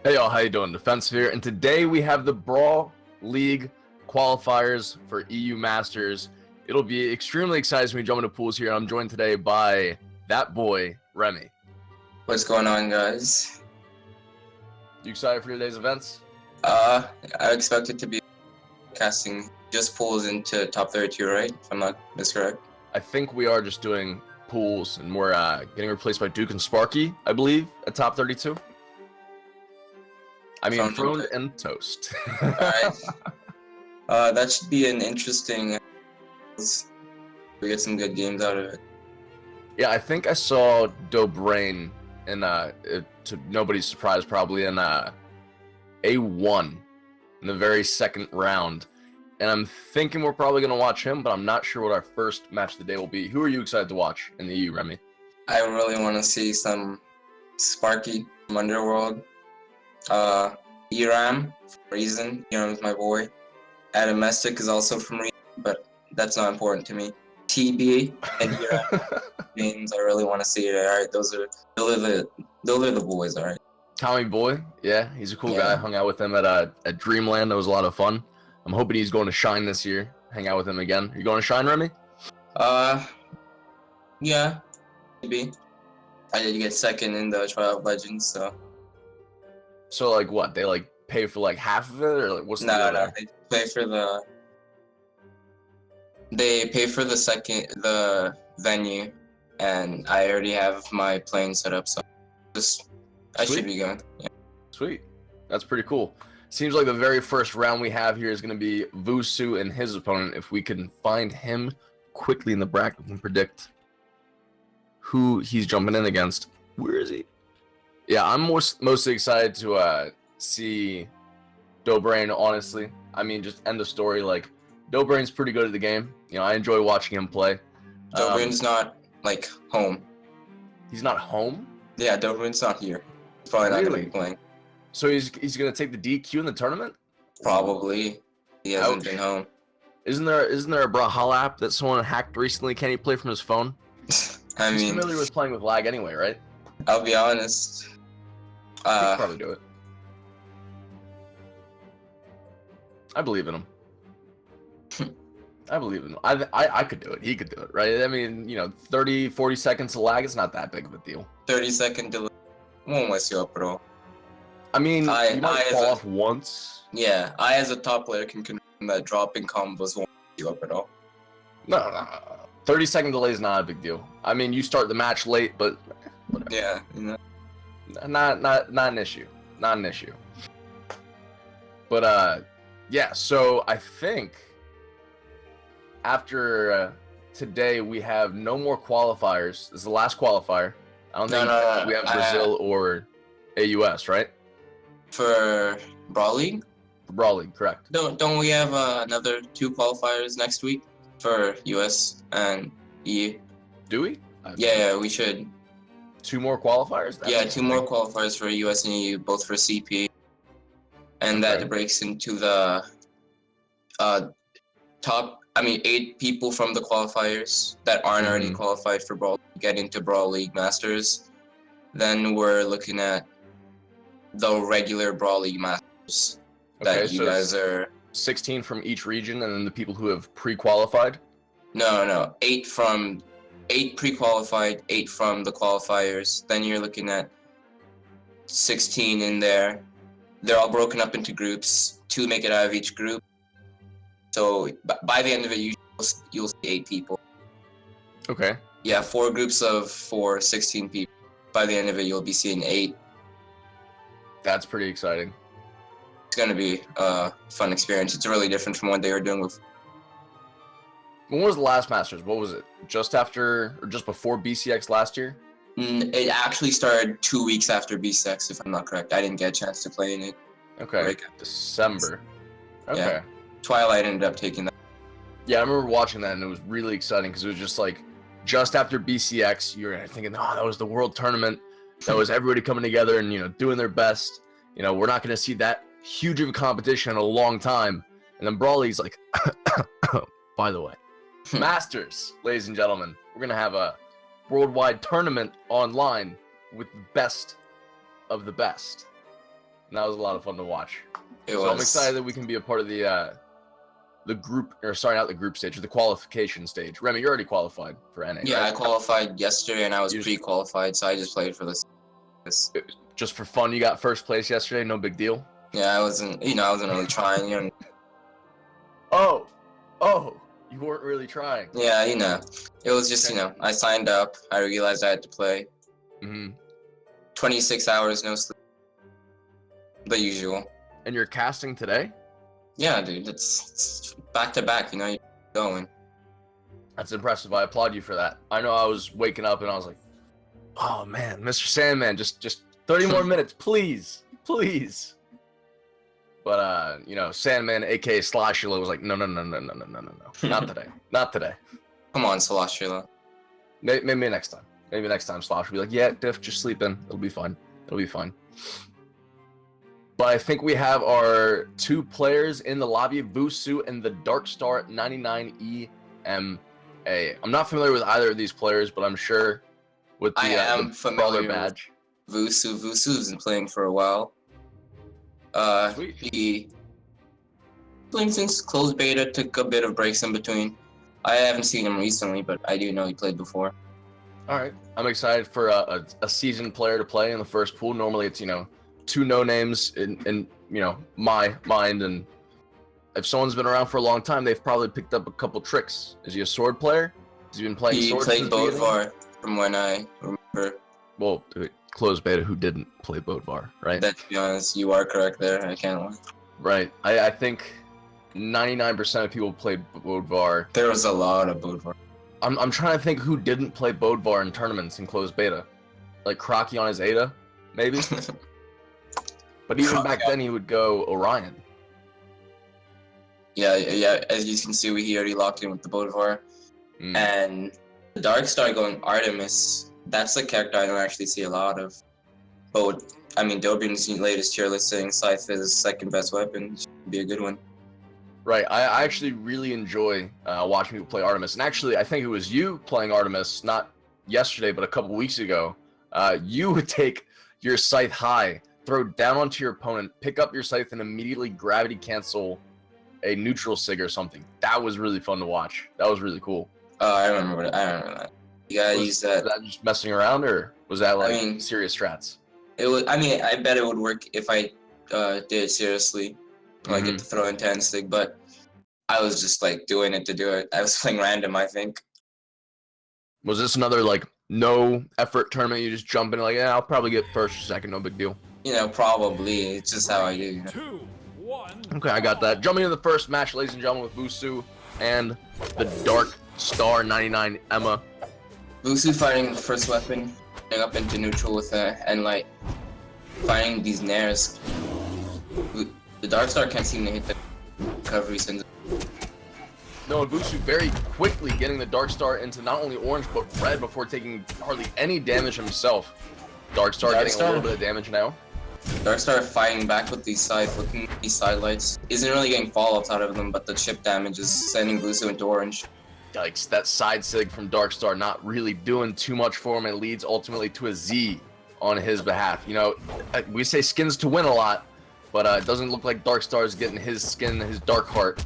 Hey y'all, how you doing? Defensive here, and today we have the Brawl League qualifiers for EU Masters. It'll be extremely exciting when we jump into pools here. I'm joined today by that boy, Remy. What's going on, guys? You excited for today's events? I expect it to be casting just pulls into top 32, right? If I'm not miscorrect. I think we are just doing pools, and we're getting replaced by Duke and Sparky, I believe, at top 32. I mean, thrown and toast. Alright. That should be an interesting. We get some good games out of it. Yeah, I think I saw Dobrain in to nobody's surprise, probably in A1 in the very second round. And I'm thinking we're probably gonna watch him, but I'm not sure what our first match of the day will be. Who are you excited to watch in the EU, Remy? I really want to see some Sparky from Underworld. Eramm from Eason. Eramm's my boy. Addymestic is also from Eason, but that's not important to me. TB and Eramm games. I really want to see it. All right, those are the boys. All right. Tommy Boy, yeah, he's a cool guy. I hung out with him at Dreamland. That was a lot of fun. I'm hoping he's going to Shine this year. Hang out with him again. Are you going to Shine, Remy? Yeah, maybe. I did get second in the Trial of Legends, so. So like what? They like pay for like half of it, or like what's the deal there? They pay for the. They pay for the venue, and I already have my plane set up, so I should be going. Yeah. Sweet, that's pretty cool. Seems like the very first round we have here is going to be VuSu and his opponent. If we can find him quickly in the bracket, we can predict who he's jumping in against. Where is he? Yeah, I'm mostly excited to see Dobrain, honestly. I mean, just end the story. Like, Dobrain's pretty good at the game. You know, I enjoy watching him play. Dobrain's not, like, home. He's not home? Yeah, Dobrain's not here. He's probably not going to be playing. So he's going to take the DQ in the tournament? Probably. He hasn't been home. Isn't there a Brawlhalla app that someone hacked recently? Can he play from his phone? He's familiar with playing with lag anyway, right? I'll be honest. He could probably do it. I believe in him. I believe in him. I could do it. He could do it, right? I mean, you know, 30, 40 seconds of lag is not that big of a deal. 30-second delay won't mess you up at all. I mean, you might fall off once. Yeah, I as a top player can confirm that dropping combos won't mess you up at all. No. 30-second delay is not a big deal. I mean, you start the match late, but whatever. Yeah, you know. Not an issue. Not an issue. But yeah, so I think after today we have no more qualifiers. This is the last qualifier. I don't think we have Brazil or AUS, right? For Brawl League? For Brawl League, correct. Don't we have another 2 qualifiers next week for US and EU? Do we? Yeah, we should. 2 more qualifiers? Yeah, 2 more qualifiers for US and EU, both for CP. And that breaks into the 8 people from the qualifiers that aren't already qualified for Brawl get into Brawl League Masters. Then we're looking at the regular Brawl League Masters that you guys are 16 from each region, and then the people who have pre-qualified. No, 8 pre-qualified, 8 from the qualifiers. Then you're looking at 16 in there. They're all broken up into groups. 2 make it out of each group. So by the end of it, you'll see 8 people. Okay. Yeah, 4 groups of 16 people. By the end of it, you'll be seeing 8. That's pretty exciting. It's gonna be a fun experience. It's really different from what they were doing with. When was the last Masters? What was it? Just after or just before BCX last year? It actually started 2 weeks after BCX, if I'm not correct. I didn't get a chance to play in it. Okay. December. Okay. Yeah. Twilight ended up taking that. Yeah, I remember watching that, and it was really exciting because it was just like just after BCX, you were thinking, oh, that was the World Tournament. That was everybody coming together and, you know, doing their best. You know, we're not going to see that huge of a competition in a long time. And then Brawl League's like, by the way, Masters, ladies and gentlemen, we're going to have a worldwide tournament online with the best of the best. and that was a lot of fun to watch. It So was. I'm excited that we can be a part of the group, or sorry, not the group stage, the qualification stage. Remy, you're already qualified for NA, Yeah, I right? qualified yesterday, and I was You just- pre-qualified, so I just played for this. Just for fun, you got first place yesterday, no big deal. Yeah, I wasn't really trying. Oh, you weren't really trying. Yeah, it was just, Okay. I signed up. I realized I had to play. 26 hours, no sleep. The usual. And you're casting today? Yeah, dude, it's back to back. You're going. That's impressive. I applaud you for that. I know I was waking up and I was like, oh man, Mr. Sandman, just 30 more minutes, please. But Sandman, aka Sloshula, was like, no, not today, not today. Come on, Celestiala. Maybe next time. Maybe next time Slosh will be like, yeah, Diff, just sleep in. It'll be fine. But I think we have our 2 players in the lobby, VuSu and the DarkStar 99 EMA. I'm not familiar with either of these players, but I'm sure with the, I am the familiar brawler badge. with VuSu. VuSu's been playing for a while. Sweet. He playing since closed beta, took a bit of breaks in between. I haven't seen him recently, but I do know he played before. All right, I'm excited for a seasoned player to play in the first pool. Normally, it's 2 no names in my mind, and if someone's been around for a long time, they've probably picked up a couple tricks. Is he a sword player? Has he been playing He swords? played since the beginning? Bodvar from when I remember. Well, closed beta, who didn't play Bodvar, right? That, to be honest, you are correct there. I can't lie. Right. I think 99% of people played Bodvar. There was a lot of Bodvar. I'm trying to think who didn't play Bodvar in tournaments in closed beta. Like Crocky on his Ada, maybe? But even back then, he would go Orion. Yeah. As you can see, he already locked in with the Bodvar. And the Darkstar going Artemis, that's the character I don't actually see a lot of. But, Dobrin's latest tier list saying Scythe is his second best weapon. Should be a good one. Right, I actually really enjoy watching people play Artemis. And actually, I think it was you playing Artemis, not yesterday, but a couple weeks ago. You would take your Scythe high, throw down onto your opponent, pick up your Scythe, and immediately gravity cancel a neutral sig or something. That was really fun to watch. That was really cool. Oh, I remember that. You gotta use that. Was that just messing around, or was that serious strats? It was. I bet it would work if I did it seriously, like get the throw in 10 stick. But I was just doing it to do it. I was playing random, I think. Was this another no effort tournament? You just jump in yeah, I'll probably get first or second, no big deal. Probably. It's just how I do. 2, 1. Okay, I got that. Jumping into the first match, ladies and gentlemen, with VuSu and the DarkStar 99 EMA. VuSu fighting the first weapon, getting up into neutral with Enlight, finding these nairs. The Darkstar can't seem to hit the recovery since. No, and VuSu very quickly getting the Darkstar into not only orange but red before taking hardly any damage himself. Darkstar getting a little bit of damage now. Darkstar fighting back with these sides, looking at these sidelights. Isn't really getting fallouts out of them, but the chip damage is sending VuSu into orange. Yikes, that side sig from Darkstar not really doing too much for him. It leads ultimately to a Z on his behalf. We say skins to win a lot, but it doesn't look like Darkstar is getting his skin, his dark heart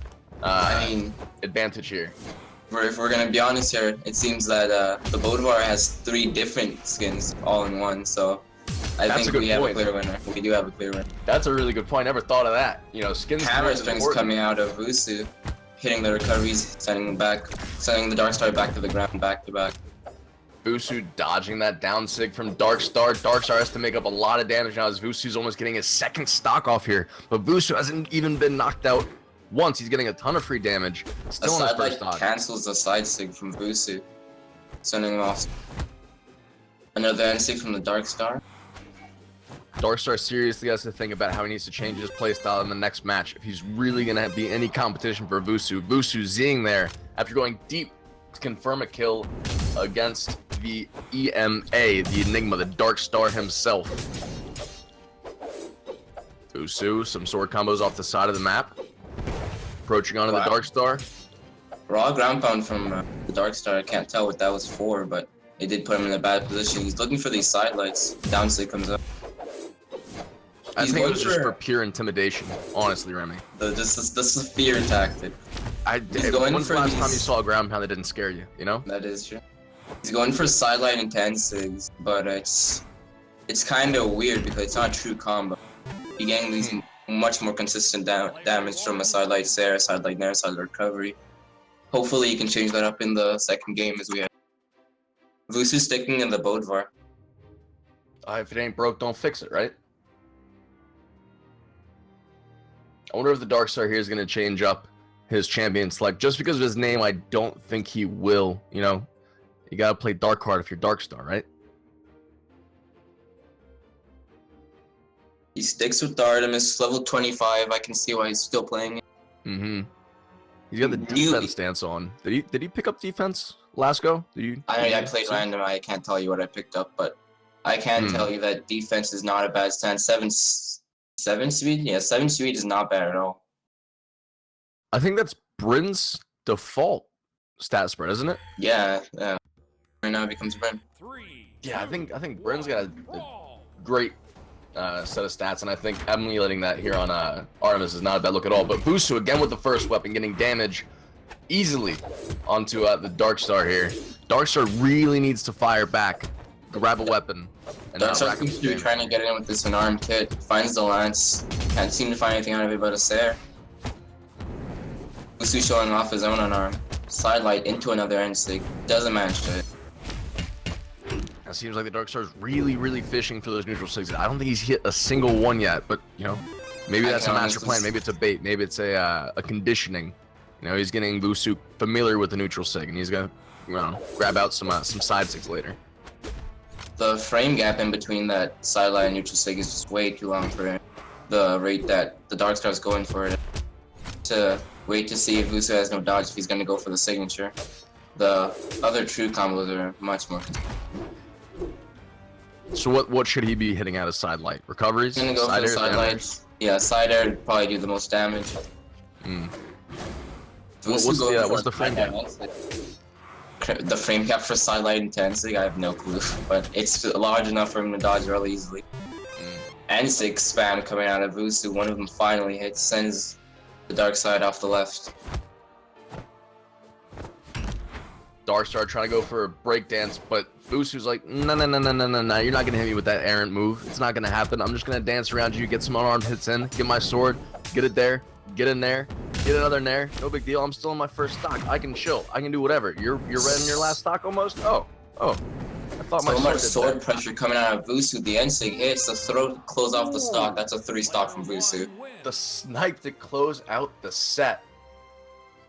advantage here. If we're gonna be honest here, it seems that the Bodvar has 3 different skins all in one, so I think we have a clear winner. We do have a clear winner. That's a really good point. Never thought of that. Skins. Hammer strings coming out of VuSu, hitting the recoveries, sending the Darkstar back to the ground, back to back. VuSu dodging that down sig from Darkstar. Darkstar has to make up a lot of damage now as VuSu's almost getting his second stock off here. But VuSu hasn't even been knocked out once. He's getting a ton of free damage. Still on his first dodge. Cancels the side sig from VuSu, sending him off. Another end sig from the Darkstar. Darkstar seriously has to think about how he needs to change his playstyle in the next match if he's really going to be any competition for VuSu. VuSu Zing there after going deep to confirm a kill against the EMA, the Enigma, the Darkstar himself. VuSu, some sword combos off the side of the map. Approaching onto the Darkstar. Raw ground pound from the Darkstar. I can't tell what that was for, but it did put him in a bad position. He's looking for these sidelights. Down sig comes up. I think it was just for pure intimidation, honestly, Remy. This is a fear tactic. When's the last time you saw a ground pound that didn't scare you, you know? That is true. He's going for Scythelight and 10 sigs, but it's kind of weird because it's not a true combo. You're getting these much more consistent damage from a Scythelight Sarah, Scythelight Nair, Scythelight Recovery. Hopefully you can change that up in the second game as we have. VuSu sticking in the Bodvar. If it ain't broke, don't fix it, right? I wonder if the DenXar here is going to change up his champion select. Just because of his name, I don't think he will, you know? You got to play Dark Card if you're DenXar, right? He sticks with Artemis, level 25. I can see why he's still playing it. He's got the defense stance on. Did he pick up defense last go? I played random. I can't tell you what I picked up, but I can tell you that defense is not a bad stance. 7 speed? Yeah, 7 speed is not bad at all. I think that's Bryn's default stat spread, isn't it? Yeah. Right now it becomes Bryn. Yeah, I think Bryn's got a great set of stats, and I think emulating that here on Artemis is not a bad look at all. But VuSu again with the first weapon, getting damage easily onto the DenXar here. DenXar really needs to fire back, grab a weapon, and DenXar seems to be trying to get in with this unarmed kit. Finds the lance, can't seem to find anything out of it but a Sarah. VuSu showing off his own unarmed. Sidelight into another N-Sig. Doesn't manage to hit. It seems like the DenXar is really fishing for those neutral sigs. I don't think he's hit a single one yet, but you know, maybe that's a master plan. Maybe it's a bait. Maybe it's a conditioning. You know, he's getting VuSu familiar with the neutral sig, and he's gonna, you know, grab out some side sigs later. The frame gap in between that sideline and neutral sig is just way too long for the rate that the DenXar is going for it. To wait to see if VuSu has no dodge if he's gonna go for the signature. The other true combos are much more. So what should he be hitting out of side light? Recoveries? He's gonna go for the side lights. Yeah, side air would probably do the most damage. What's the frame gap? The frame gap for side light intensity, I have no clue, but it's large enough for him to dodge really easily. And 6 spam coming out of VuSu. One of them finally hits, sends the dark side off the left. DenXar trying to go for a breakdance, but VuSu's like, no, you're not gonna hit me with that errant move. It's not gonna happen. I'm just gonna dance around you, get some unarmed hits in, get my sword, get it there, get in there, get another in there. No big deal. I'm still in my first stock. I can chill. I can do whatever. You're red in your last stock almost. Oh. I thought so much sword pressure coming out of VuSu. The N-Sig hits the throat, close off the stock. That's a 3 stock from VuSu. The snipe to close out the set.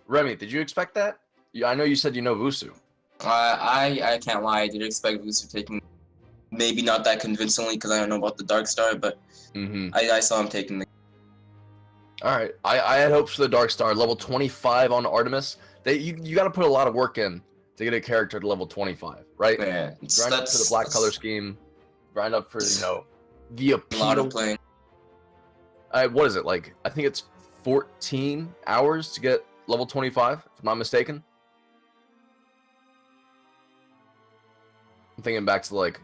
Remy, did you expect that? I know you said you know VuSu. I can't lie. I did expect VuSu taking, maybe not that convincingly because I don't know about the DenXar, but I saw him taking the. All right, I had hopes for the DenXar level 25 on Artemis. You got to put a lot of work in to get a character to level 25, right? Yeah, grind up for the black color scheme, grind up for the appeal. A lot of playing. What is it like? I think it's 14 hours to get level 25, if I'm not mistaken. I'm thinking back to like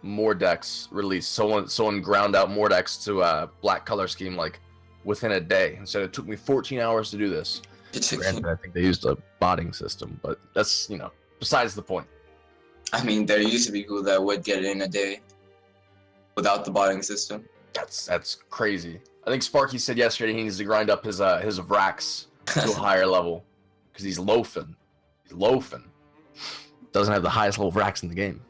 Mordex release. Someone ground out Mordex to black color scheme like within a day. And so it took me 14 hours to do this. Granted, I think they used a botting system, but that's, you know, besides the point. I mean, there used to be people that would get it in a day without the botting system. That's crazy. I think Sparky said yesterday he needs to grind up his Vrax to a higher level because he's loafing. Doesn't have the highest level Vrax in the game.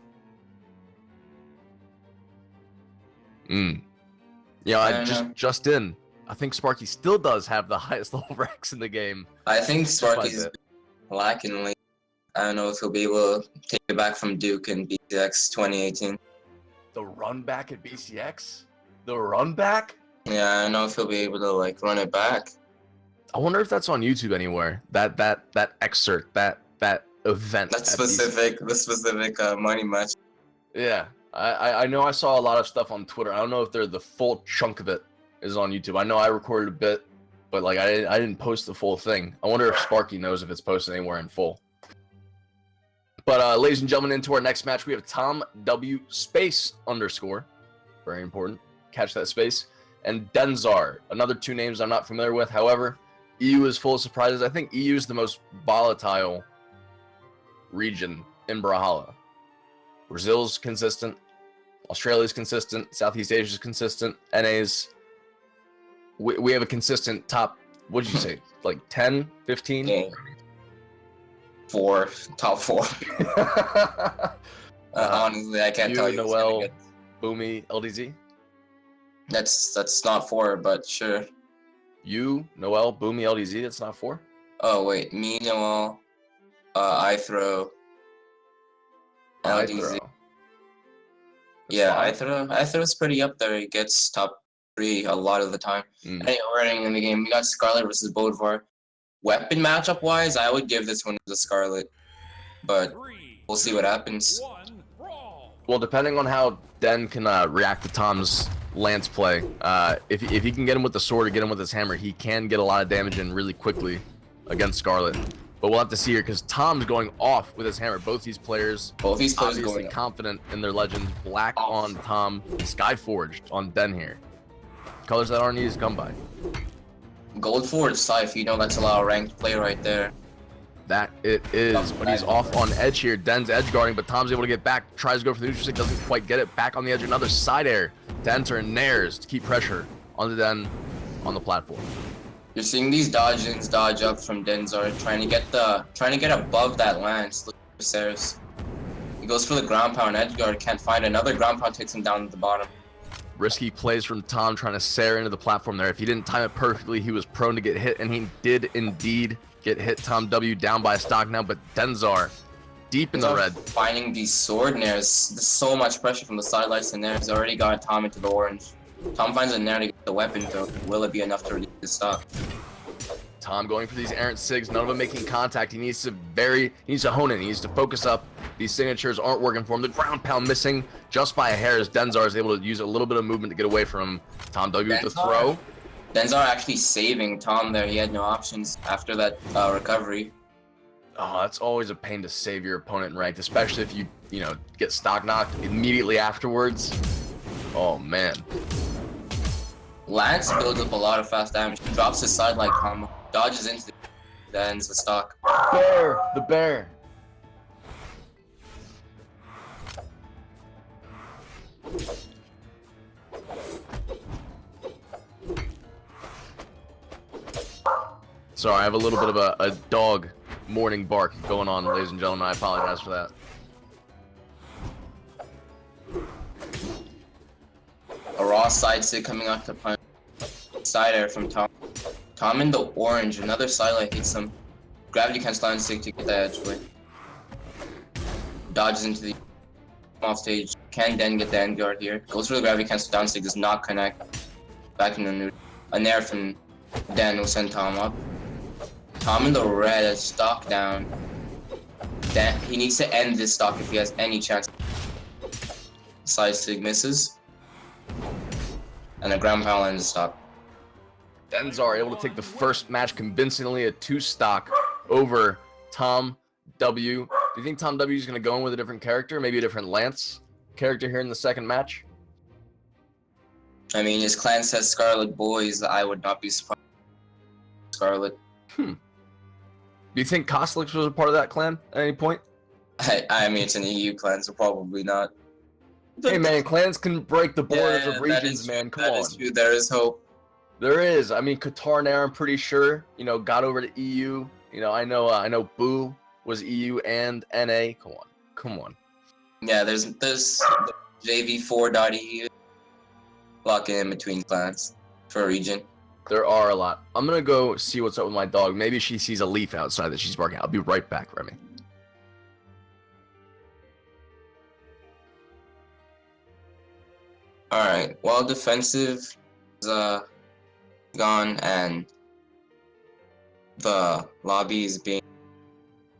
I think Sparky still does have the highest level Vrax in the game. I think Sparky's lacking late. I don't know if he'll be able to take it back from Duke in BCX 2018. The run back at BCX? The run back? Yeah, I don't know if he'll be able to like run it back. I wonder if that's on YouTube anywhere. That excerpt, that event. The specific money match. Yeah, I know I saw a lot of stuff on Twitter. I don't know if the full chunk of it is on YouTube. I know I recorded a bit, but like I didn't post the full thing. I wonder if Sparky knows if it's posted anywhere in full. But ladies and gentlemen, into our next match, we have TomW space _. Very important. Catch that space. and DenXar, another two names I'm not familiar with. However, EU is full of surprises. I think EU is the most volatile region in Brawlhalla. Brazil's consistent, Australia's consistent, Southeast Asia's consistent, NA's. We have a consistent top, what did you say, like 10, 15? Yeah. Top 4. Honestly, I can't tell you. Noel, Boomy, LDZ? That's not 4, but sure. You, Noel, Boomy, LDZ, that's not 4? Oh, wait. Me, Noel, I throw, LDZ. Yeah, I throw's pretty up there. He gets top 3 a lot of the time. Anyway, we're ending in the game. We got Scarlet versus Bolivar. Weapon matchup wise, I would give this one to Scarlet, but we'll see what happens. Well, depending on how Den can react to Tom's lance play, if he can get him with the sword or get him with his hammer, he can get a lot of damage in really quickly against Scarlet. But we'll have to see here because Tom's going off with his hammer. Both these players obviously going confident in their legends. Black on Tom, Skyforged on Den here. Colors that aren't easy to come by. Gold forward Scythe, you know that's a lot of ranked play right there. That it is, but he's off on edge here. Den's edge guarding, but Tom's able to get back. Tries to go for the neutral stick, doesn't quite get it. Back on the edge, another side air to enter and nares to keep pressure on the Den on the platform. You're seeing these dodge-ins dodge up from DenXar, trying to get above that lance. Look for Ceres. He goes for the ground pound edge guard, can't find another ground pound, takes him down at the bottom. Risky plays from Tom trying to Sarah into the platform there. If he didn't time it perfectly, he was prone to get hit, and he did indeed get hit. TomW down by a stock now, but DenXar deep in the red. Finding these sword nares. There's so much pressure from the sidelights and nares. Already got Tom into the orange. Tom finds a nair to get the weapon, though. Will it be enough to reduce the stock? Tom going for these errant sigs, none of them making contact. He needs to hone in. He needs to focus up. These signatures aren't working for him. The ground pound missing just by a hair as DenXar is able to use a little bit of movement to get away from TomW with the throw. DenXar actually saving Tom there. He had no options after that recovery. Oh, that's always a pain to save your opponent in ranked, especially if you get stock knocked immediately afterwards. Oh man. Lance builds up a lot of fast damage. He drops his sidelight combo, dodges into that ends the stock. The bear. Sorry, I have a little bit of a dog morning bark going on, ladies and gentlemen. I apologize for that. A raw side stick coming out to punch. Side air from Tom. Tom in the orange. Another sidelight hits him. Gravity cancel down stick to get that edge play. Dodges into the off stage. Can Den get the end guard here? Goes for the gravity cancel down stick. Does not connect. Back in the new. A nair from Den will send Tom up. Tom in the red has stock down. Den, he needs to end this stock if he has any chance. Side stick misses. And the ground pound ends the stock. DenXar able to take the first match convincingly, a 2-stock over TomW. Do you think TomW is going to go in with a different character, maybe a different Lance character here in the second match? I mean, his clan says Scarlet Boys. I would not be surprised. Scarlet. Do you think Kostelix was a part of that clan at any point? I mean, it's an EU clan, so probably not. Hey man, clans can break the borders of regions, man. Come on. That is true. There is hope. There is. I mean, Qatar now, I'm pretty sure, got over to EU. I know Boo was EU and NA. Come on. Yeah, there's the JV4.EU blocking in between clans for a region. There are a lot. I'm gonna go see what's up with my dog. Maybe she sees a leaf outside that she's barking. I'll be right back, Remy. Alright, well, defensive is gone and the lobby is being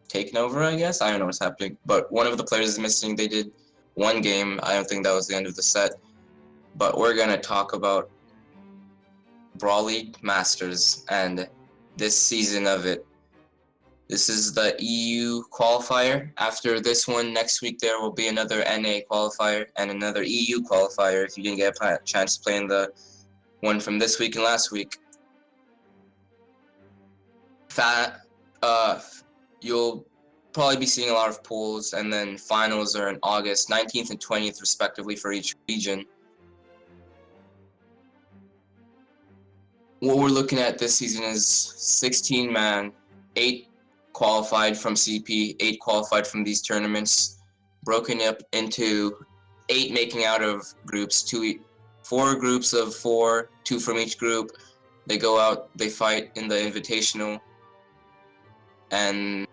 taken over, I guess. I don't know what's happening, but one of the players is missing. They did one game. I don't think that was the end of the set, but we're gonna talk about Brawl League Masters and this season of it. This is the EU qualifier. After this one, next week there will be another NA qualifier and another EU qualifier if you didn't get a chance to play in the one from this week and last week. You'll probably be seeing a lot of polls, and then finals are in August 19th and 20th respectively for each region. What we're looking at this season is 16 man, 8 qualified from CP, 8 qualified from these tournaments, broken up into 8 making out of groups, 4 groups of 4, 2 from each group. They go out, they fight in the invitational, and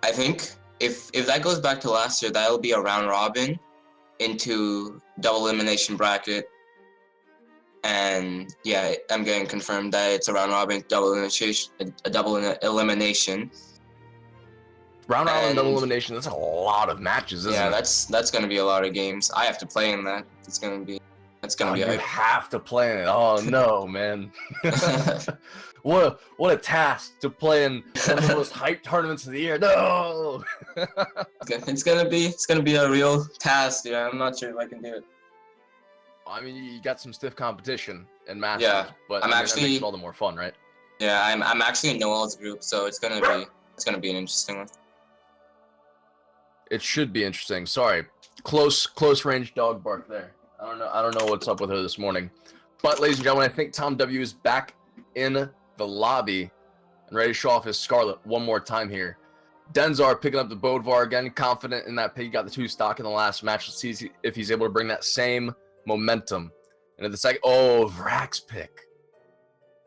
I think if that goes back to last year, that'll be a round robin into double elimination bracket. And yeah, I'm getting confirmed that it's a round robin, double elimination. Round robin, double elimination. That's a lot of matches, isn't it? Yeah, that's gonna be a lot of games. I have to play in that. That's gonna be. You have to play in it. Oh no, man. What a task to play in one of the most hyped tournaments of the year. No. It's gonna be a real task, dude. I'm not sure if I can do it. I mean, you got some stiff competition in Masters, yeah, but that makes it all the more fun, right? Yeah, I'm actually in Noel's group, so it's gonna be an interesting one. It should be interesting. Sorry, close range dog bark there. I don't know what's up with her this morning, but ladies and gentlemen, I think TomW is back in the lobby and ready to show off his Scarlet one more time here. DenXar picking up the Bodvar again, confident in that pick. He got the 2 stock in the last match. Let's see if he's able to bring that same momentum. And at the second, Vrax pick.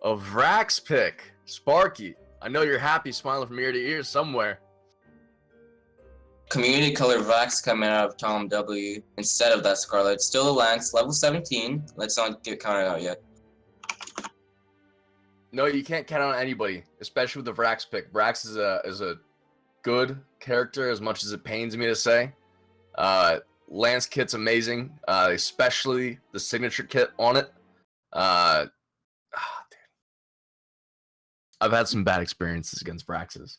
A Vrax pick. Sparky, I know you're happy, smiling from ear to ear somewhere. Community color Vrax coming out of TomW instead of that Scarlet. Still a Lance, level 17. Let's not get counted out yet. No, you can't count on anybody, especially with the Vrax pick. Vrax is a good character, as much as it pains me to say. Lance kit's amazing, especially the signature kit on it. Dude. I've had some bad experiences against Vraxes.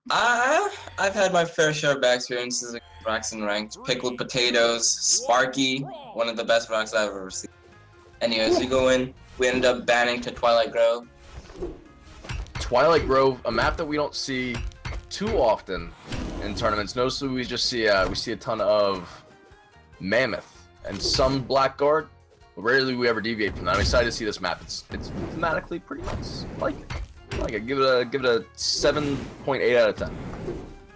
I've had my fair share of bad experiences against Vrax in ranked. Pickled potatoes, Sparky, one of the best Vrax I've ever seen. Anyways, we go in. We ended up banning to Twilight Grove. Twilight Grove, a map that we don't see too often in tournaments. Mostly we just see a ton of Mammoth and some Blackguard. Rarely we ever deviate from that. I'm excited to see this map. It's thematically pretty nice. Like it. Give it a 7.8 out of 10.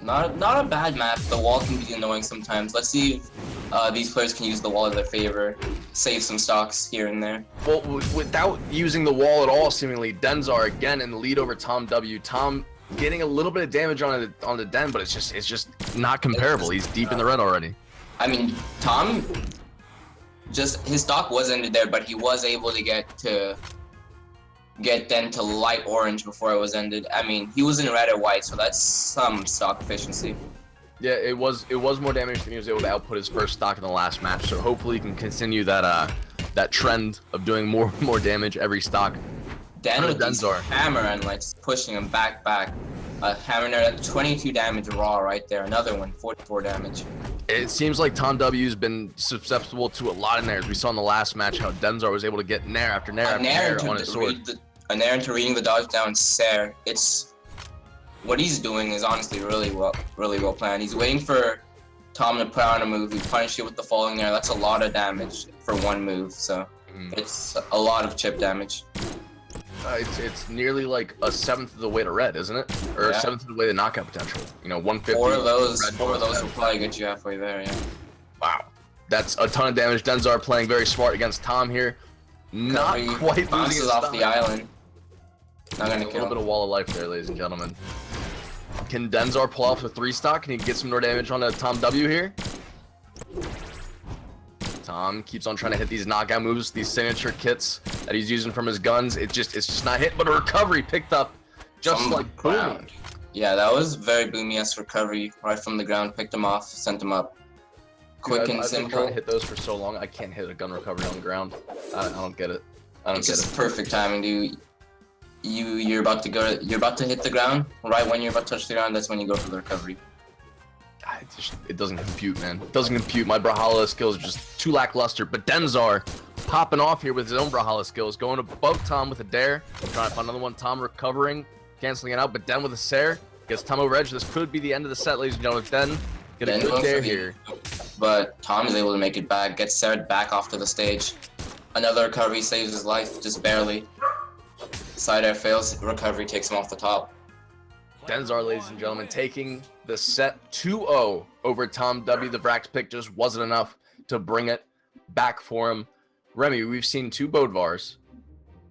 Not a bad map. The wall can be annoying sometimes. Let's see if these players can use the wall in their favor, save some stocks here and there. Well, without using the wall at all, seemingly, DenXar again in the lead over TomW. Tom getting a little bit of damage on the Den, but it's just not comparable. He's deep in the red already. I mean, Tom, just his stock was ended there, but he was able to get Den to light orange before it was ended. I mean, he was in red or white, so that's some stock efficiency. Yeah, it was more damage than he was able to output his first stock in the last match. So hopefully he can continue that trend of doing more damage every stock. Den with DenXar hammer and like pushing him back. A hammer at 22 damage raw right there. Another one, 44 damage. It seems like TomW's been susceptible to a lot of nairs. We saw in the last match how DenXar was able to get nair after nair after nair on his sword. A nair into reading the dodge down Sair. What he's doing is honestly really well planned. He's waiting for Tom to put on a move. He punished it with the falling nair. That's a lot of damage for one move. So it's a lot of chip damage. It's nearly like a 1/7 of the way to red, isn't it? Or a 1/7 of the way to knockout potential. 150. Four of those will probably get you halfway there. Yeah. Wow, that's a ton of damage. DenXar playing very smart against Tom here. Not quite losing his off the island. Not gonna kill. A little bit of wall of life there, ladies and gentlemen. Can DenXar pull off the 3 stock? Can he get some more damage on a TomW here? Tom keeps on trying to hit these knockout moves, these signature kits that he's using from his guns. It's just not hit, but a recovery picked up just like Boomy. Yeah, that was very Boomy-esque recovery right from the ground. Picked him off, sent him up. Quick and simple. I've been trying to hit those for so long. I can't hit a gun recovery on the ground. I don't get it. It's just perfect timing, dude. You're about to hit the ground. Right when you're about to touch the ground, that's when you go for the recovery. it doesn't compute, man. It doesn't compute. My Brawlhalla skills are just too lackluster. But DenXar popping off here with his own Brawlhalla skills, going above Tom with a dare, trying to find another one. Tom recovering, canceling it out, but Den with a Sair gets Tom over edge. This could be the end of the set, ladies and gentlemen. Den get a good dare here. But Tom is able to make it back, gets Sair back off to the stage. Another recovery saves his life, just barely. Side air fails, recovery takes him off the top. DenXar, ladies and gentlemen, taking the set 2-0 over TomW. The Vrax pick just wasn't enough to bring it back for him. Remy, we've seen 2 Bodvars.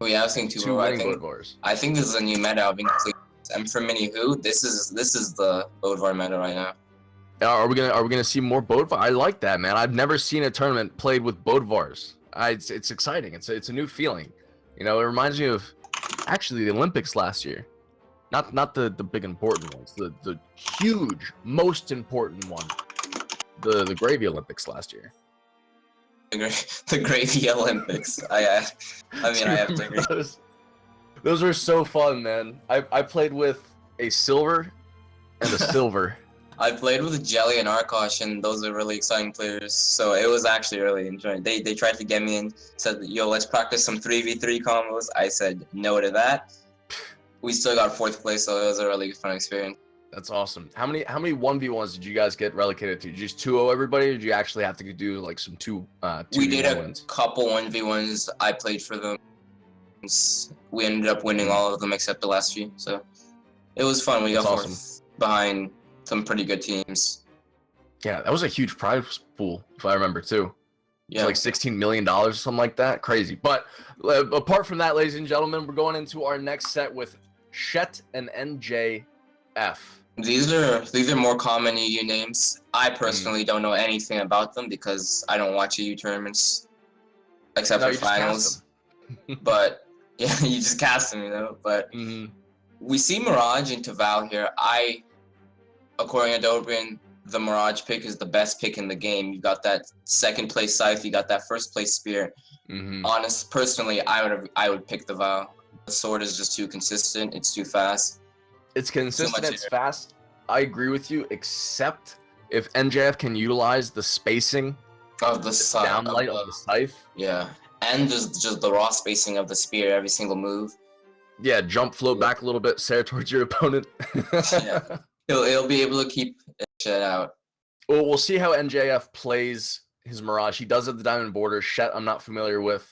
We have seen 2 Bodvars. I think this is a new meta of incomplete. And for mini who, this is the Bodvar meta right now. Are we gonna see more Bodvar? I like that, man. I've never seen a tournament played with Bodvars. It's exciting. It's a new feeling. You know, it reminds me of actually the Olympics last year. Not the big important ones. The huge, most important one. The Gravy Olympics last year. The Gravy Olympics. I have to agree. Those were so fun, man. I played with a silver and a silver. I played with Jelly and Arkosh, and those are really exciting players. So it was actually really enjoying. They tried to get me in, said, "Yo, let's practice some 3v3 combos." I said no to that. We still got 4th place, so it was a really fun experience. That's awesome. How many 1v1s did you guys get relegated to? Did you just 2-0 everybody, or did you actually have to do like some 2 We did a wins? couple 1v1s. I played for them. We ended up winning all of them except the last few. So it was fun. We got 4th behind some pretty good teams. Yeah, that was a huge prize pool, if I remember too. Yeah, like $16 million or something like that. Crazy. But apart from that, ladies and gentlemen, we're going into our next set with xcshett and NJF. These are more common EU names. I personally don't know anything about them because I don't watch EU tournaments except for finals. But yeah, you just cast them, you know. But we see Mirage into Val here. According to Dobrin, the Mirage pick is the best pick in the game. You got that 2nd place Scythe, you got that 1st place Spear. Personally, I would pick the Val. The sword is just too consistent. It's too fast. It's consistent. It's fast. I agree with you, except if NJF can utilize the spacing of the downlight of the Scythe. Yeah, and just the raw spacing of the Spear every single move. Yeah, jump, float back a little bit, Sair towards your opponent. Yeah. He'll be able to keep shit out. Well, we'll see how NJF plays his Mirage. He does have the diamond border. Xcshett, I'm not familiar with.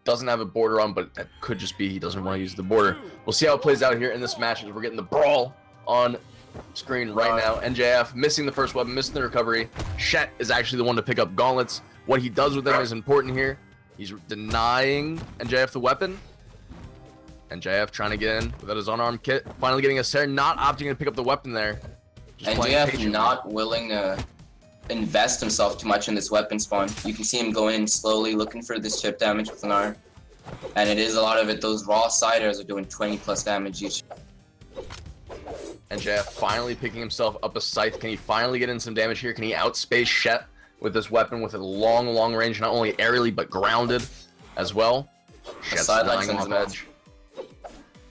Doesn't have a border on, but that could just be he doesn't want to use the border. We'll see how it plays out here in this match as we're getting the brawl on screen right now. NJF missing the first weapon, missing the recovery. Xcshett is actually the one to pick up gauntlets. What he does with them is important here. He's denying NJF the weapon. NJF trying to get in without his unarmed kit. Finally getting a Sair, not opting to pick up the weapon there. NJF not willing to invest himself too much in this weapon spawn. You can see him going in slowly, looking for this chip damage with an arm. And it is a lot of it. Those raw siders are doing 20+ damage each. NJF finally picking himself up a Scythe. Can he finally get in some damage here? Can he outspace xcshett with this weapon with a long range, not only aerially, but grounded as well? xcshett's dying off edge.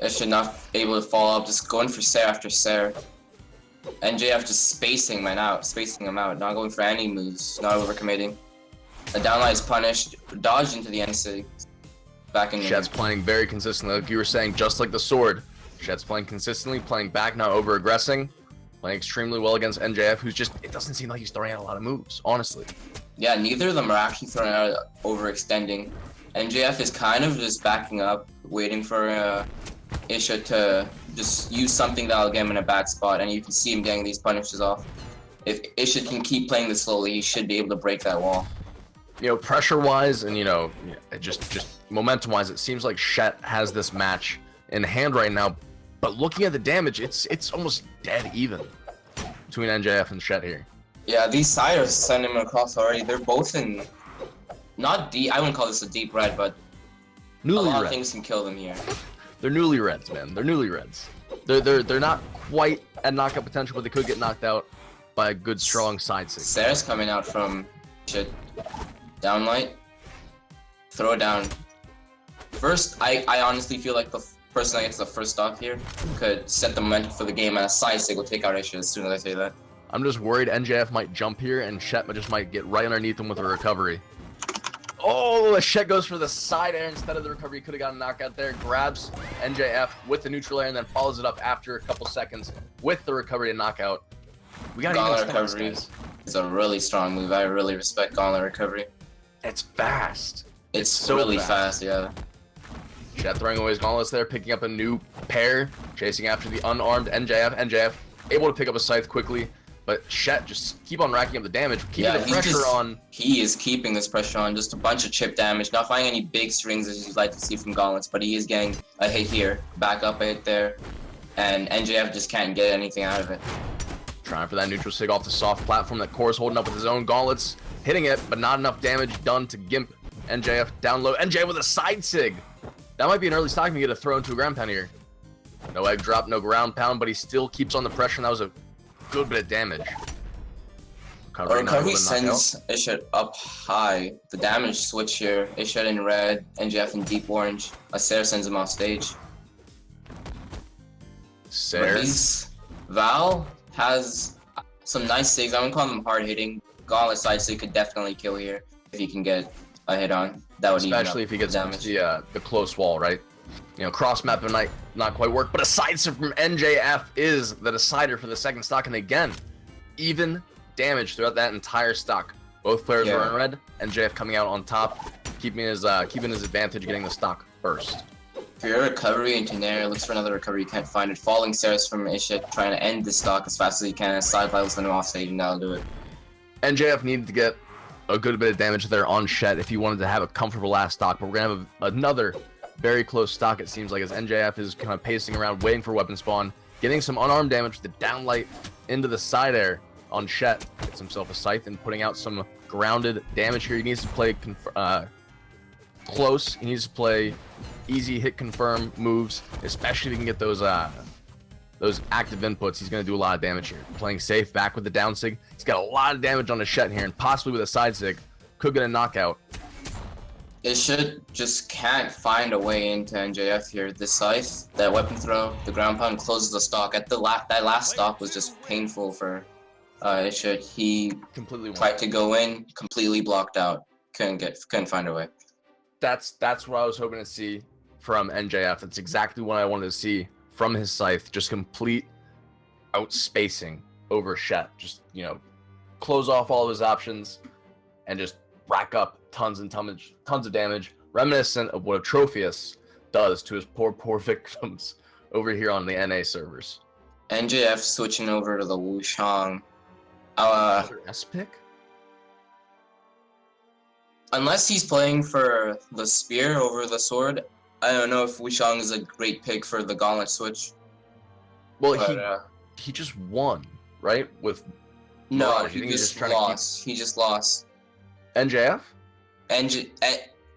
It should not be able to follow up, just going for Sair after Sair. NJF just spacing him out, not going for any moves, not overcommitting. The downlight is punished, dodged into the NC. Back in xcshett's playing very consistently, like you were saying, just like the sword. xcshett's playing consistently, playing back, not over-aggressing. Playing extremely well against NJF, who's just, it doesn't seem like he's throwing out a lot of moves, honestly. Yeah, neither of them are actually throwing out overextending. NJF is kind of just backing up, waiting for Isha to just use something that'll get him in a bad spot, and you can see him getting these punishes off. If Isha can keep playing this slowly, he should be able to break that wall. You know, pressure-wise and, you know, just momentum-wise, it seems like xcshett has this match in hand right now, but looking at the damage, it's almost dead even between NJF and xcshett here. Yeah, these siders send him across already. They're both in, not deep, I wouldn't call this a deep red, but Newly a lot red. of things can kill them here. They're newly reds, man. They're newly reds. They're not quite at knockout potential, but they could get knocked out by a good, strong side six. Sair's coming out from shit. Downlight. Throw down. First, I honestly feel like the person that gets the first stock here could set the momentum for the game, and a side stick will take out Isha as soon as I say that. I'm just worried NJF might jump here and xcshett just might get right underneath him with a recovery. Oh, xcshett goes for the side air instead of the recovery. He could have gotten a knockout there. Grabs NJF with the neutral air and then follows it up after a couple seconds with the recovery and knockout. We got Gauntlet recovery. It's a really strong move. I really respect Gauntlet recovery. It's fast. It's so really fast, yeah. xcshett throwing away his gauntlets there, picking up a new pair, chasing after the unarmed NJF. NJF able to pick up a scythe quickly, but xcshett just keep on racking up the damage, keeping the pressure on. He is keeping this pressure on, just a bunch of chip damage, not finding any big strings as you'd like to see from gauntlets, but he is getting a hit here, back up a hit there, and NJF just can't get anything out of it. Trying for that neutral sig off the soft platform that Core's holding up with his own gauntlets, hitting it, but not enough damage done to gimp NJF down low. NJF with a side sig. That might be an early stock to get a throw into a ground pound here. No egg drop, no ground pound, but he still keeps on the pressure, and that was a good bit of damage. Recovery sends xcshett up high. The damage switch here. xcshett in red, NJF in deep orange. Sarah sends him off stage. Sarah. Val has some nice sigs. I wouldn't call them hard hitting. Gauntlet side sig could definitely kill here if he can get a hit on. That would especially if he gets the close wall, right? You know, cross map might not quite work, but a side sig from NJF is the decider for the second stock, and again, even damage throughout that entire stock. Both players were in red. NJF coming out on top, keeping his advantage, getting the stock first. For your recovery into Nair, looks for another recovery, you can't find it. Falling stairs from xcshett, trying to end the stock as fast as he can. Scythelight will send him off stage, and that'll do it. NJF needed to get a good bit of damage there on xcshett if he wanted to have a comfortable last stock, but we're gonna have another very close stock, it seems like, as NJF is kind of pacing around, waiting for weapon spawn, getting some unarmed damage with the downlight into the side air on xcshett. Gets himself a scythe and putting out some grounded damage here. He needs to play close. He needs to play easy hit confirm moves, especially if he can get those active inputs. He's going to do a lot of damage here. Playing safe, back with the down sig. He's got a lot of damage on his xcshett here, and possibly with a side sig, could get a knockout. xcshett just can't find a way into NJF here. This scythe, that weapon throw, the ground pound closes the stock. At that last stock was just painful for xcshett. He completely tried to go in, completely blocked out. Couldn't find a way. That's what I was hoping to see from NJF. It's exactly what I wanted to see from his scythe. Just complete outspacing over xcshett. Just, you know, close off all of his options and just rack up tons of damage, reminiscent of what Atrophius does to his poor victims over here on the NA servers. NJF switching over to the Wushang. S pick? Unless he's playing for the spear over the sword, I don't know if Wushang is a great pick for the gauntlet switch. Well, but, he just won, right? With no, he just lost. He just lost. NJF?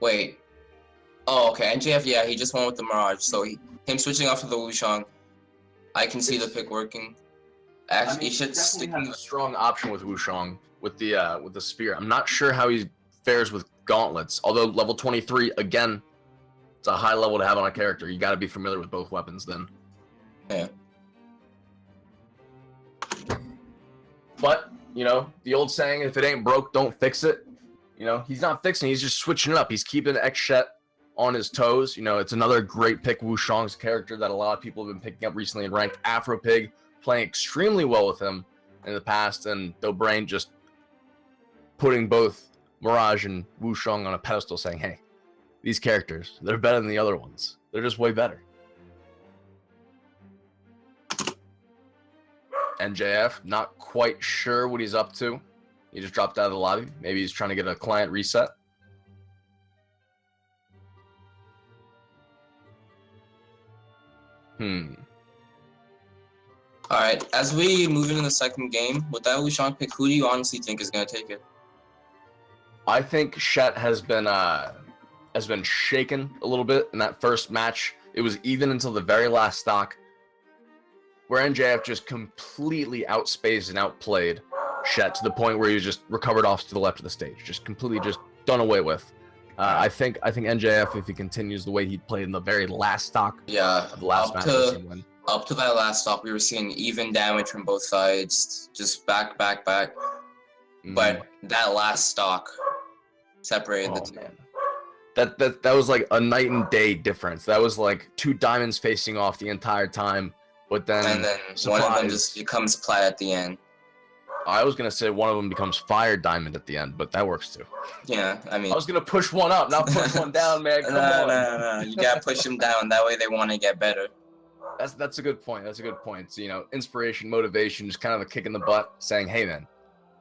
Wait. Oh, okay. NJF, yeah, he just won with the Mirage. So him switching off to the Wushang, I can see the pick working. Actually, he should stick a strong option with Wushang with the spear. I'm not sure how he fares with gauntlets. Although level 23, again, it's a high level to have on a character. You got to be familiar with both weapons then. Yeah. But, you know, the old saying, if it ain't broke, don't fix it. You know, he's not fixing it, he's just switching it up. He's keeping xcshett on his toes. You know, it's another great pick. Wushang's character that a lot of people have been picking up recently in ranked. Afro Pig playing extremely well with him in the past, and Dobrain just putting both Mirage and Wushang on a pedestal, saying, hey, these characters, they're better than the other ones. They're just way better. NJF, not quite sure what he's up to. He just dropped out of the lobby. Maybe he's trying to get a client reset. Alright, as we move into the second game, with that Wushang pick, who do you honestly think is going to take it? I think xcshett has been shaken a little bit in that first match. It was even until the very last stock, where NJF just completely outspaced and outplayed xcshett to the point where he was just recovered off to the left of the stage, just completely just done away with. I think NJF, if he continues the way he played in the very last stock, yeah, the last match, Up to that last stock, we were seeing even damage from both sides, just back. But that last stock separated the two. Man. That was like a night and day difference. That was like 2 diamonds facing off the entire time, but then And then one of them just becomes plat at the end. I was gonna say one of them becomes fire diamond at the end, but that works too. Yeah, I mean, I was gonna push one up, not push one down, man. Come on. No. You gotta push them down. That way they want to get better. That's a good point. That's a good point. So, you know, inspiration, motivation, just kind of a kick in the butt, saying, "Hey, man,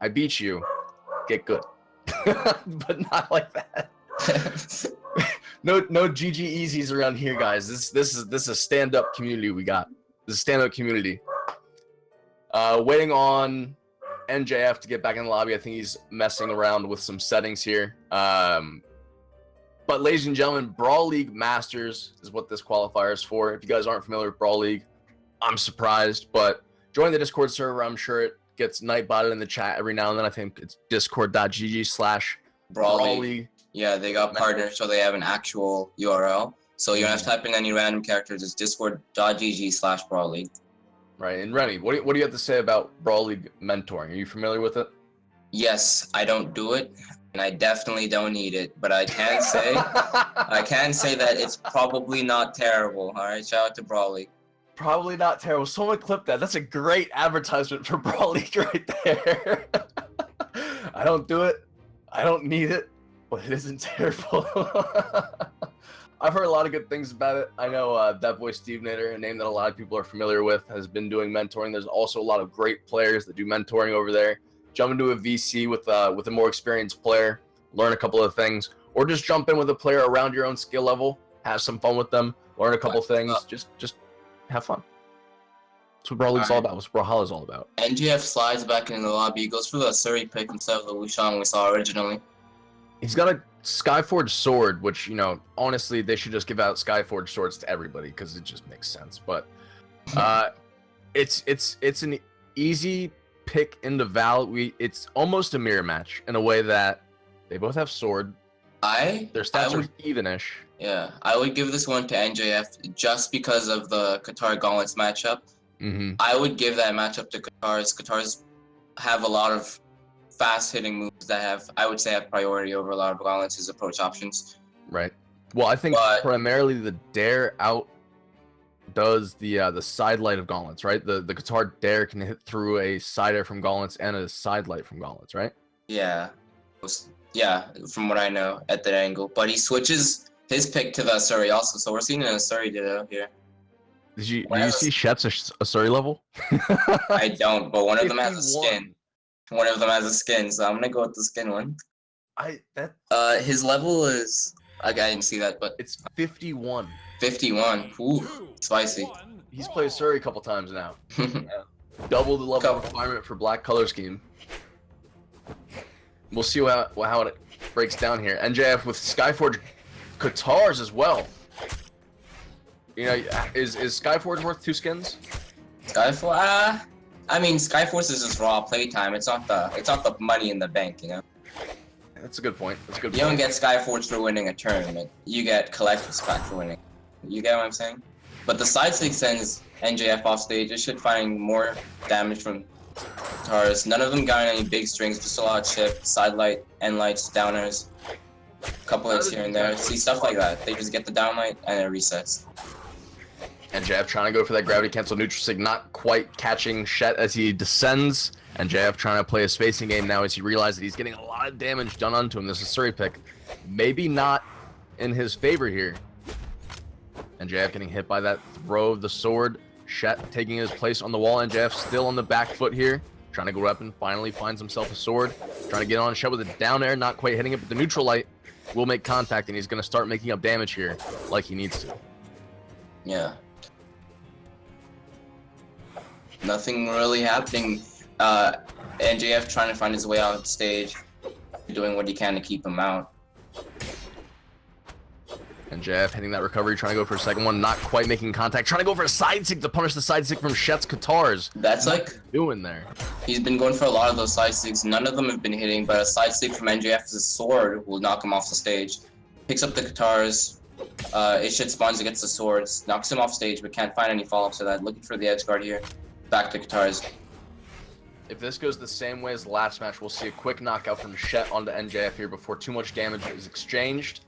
I beat you. Get good," but not like that. no GG easies around here, guys. This is a stand-up community we got. This is a stand-up community. Waiting on NJF to get back in the lobby. I think he's messing around with some settings here. But ladies and gentlemen, Brawl League Masters is what this qualifier is for. If you guys aren't familiar with Brawl League, I'm surprised, but join the Discord server. I'm sure it gets nightbotted in the chat every now and then. I think it's discord.gg/Brawl League. Yeah, they got partners, so they have an actual URL. So you don't have to type in any random characters. It's discord.gg/Brawl League. Right, and Remy, what do you have to say about Brawl League mentoring? Are you familiar with it? Yes, I don't do it, and I definitely don't need it. But I can say, that it's probably not terrible. All right, shout out to Brawl League. Probably not terrible. Someone clip that. That's a great advertisement for Brawl League right there. I don't do it. I don't need it, but it isn't terrible. I've heard a lot of good things about it. I know that boy Steve Nader, a name that a lot of people are familiar with, has been doing mentoring. There's also a lot of great players that do mentoring over there. Jump into a VC with a more experienced player, learn a couple of things, or just jump in with a player around your own skill level, have some fun with them, learn a couple things, just have fun. That's what Brawl League's all about. That's what Brawlhalla is all about. NGF slides back in the lobby. He goes for the Suri pick instead of the Wushang we saw originally. He's got a Skyforged sword, which, you know, honestly, they should just give out Skyforged swords to everybody because it just makes sense. But it's an easy pick into Val. It's almost a mirror match in a way that they both have sword. Their stats are evenish. Yeah, I would give this one to NJF just because of the Qatar Gauntlets matchup. Mm-hmm. I would give that matchup to Qatars. Qatars have a lot of fast-hitting moves that I would say have priority over a lot of Gauntlets' approach options. Right. Well, I think primarily the Dare outdoes the side light of Gauntlets, right? The Qatar Dare can hit through a side air from Gauntlets and a side light from Gauntlets, right? Yeah. Yeah, from what I know at that angle. But he switches his pick to the Asuri also, so we're seeing an Asuri ditto here. Did you see Shet's Asuri level? I don't, but one of them has a skin. One of them has a skin, so I'm gonna go with the skin one. His level is I didn't see that, but it's 51. 51. Ooh, spicy. He's played Asuri a couple times now. Double the level requirement for black color scheme. We'll see how it breaks down here. NJF with Skyforge Qatars as well. You know, is Skyforge worth 2 skins? Skyforge, I mean, Skyforce is just raw playtime. It's not the money in the bank, you know. That's a good point. You don't get Skyforge for winning a tournament. You get collector's pack for winning. You get what I'm saying? But the side stick sends NJF off stage. It should find more damage from Qatars. None of them got any big strings, just a lot of chip, side light, end lights, downers, a couple hits here and there. See, stuff like that. They just get the down light and it resets. NJF trying to go for that gravity cancel neutral sig, not quite catching Shet as he descends. NJF trying to play a spacing game now as he realizes that he's getting a lot of damage done onto him. This is Asuri pick. Maybe not in his favor here. NJF getting hit by that throw of the sword. Shet taking his place on the wall. NJF still on the back foot here. Trying to go up and finally finds himself a sword. Trying to get on Shet with a down air, not quite hitting it, but the neutral light will make contact and he's going to start making up damage here like he needs to. Yeah. Nothing really happening. NJF trying to find his way out stage, doing what he can to keep him out. NJF hitting that recovery, trying to go for a second one, not quite making contact, trying to go for a side stick to punish the side stick from Shet's Qatars. That's like doing there. He's been going for a lot of those side sticks. None of them have been hitting, but a side stick from NJF's sword will knock him off the stage. Picks up the Qatars, xcshett spawns against the swords, knocks him off stage, but can't find any follow-ups to that. Looking for the edge guard here. Back to guitars. If this goes the same way as the last match, we'll see a quick knockout from Shett onto NJF here before too much damage is exchanged.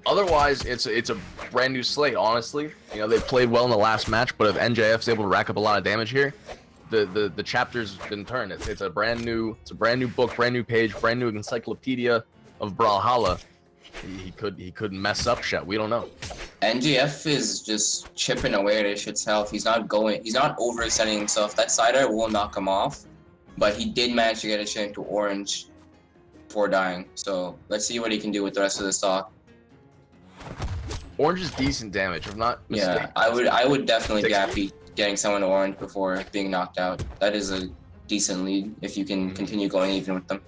Otherwise, it's a brand new slate, honestly. You know, they played well in the last match, but if NJF's able to rack up a lot of damage here, the chapter's been turned. It's a brand new book, brand new page, brand new encyclopedia of Brawlhalla. He could mess up Shett. We don't know. NJF is just chipping away at xcshett's health. He's not overextending himself. That side air will knock him off, but he did manage to get xcshett into orange before dying. So let's see what he can do with the rest of the stock. Orange is decent damage, if not mistaken. Yeah, I would definitely be happy getting someone to orange before being knocked out. That is a decent lead if you can continue going even with them.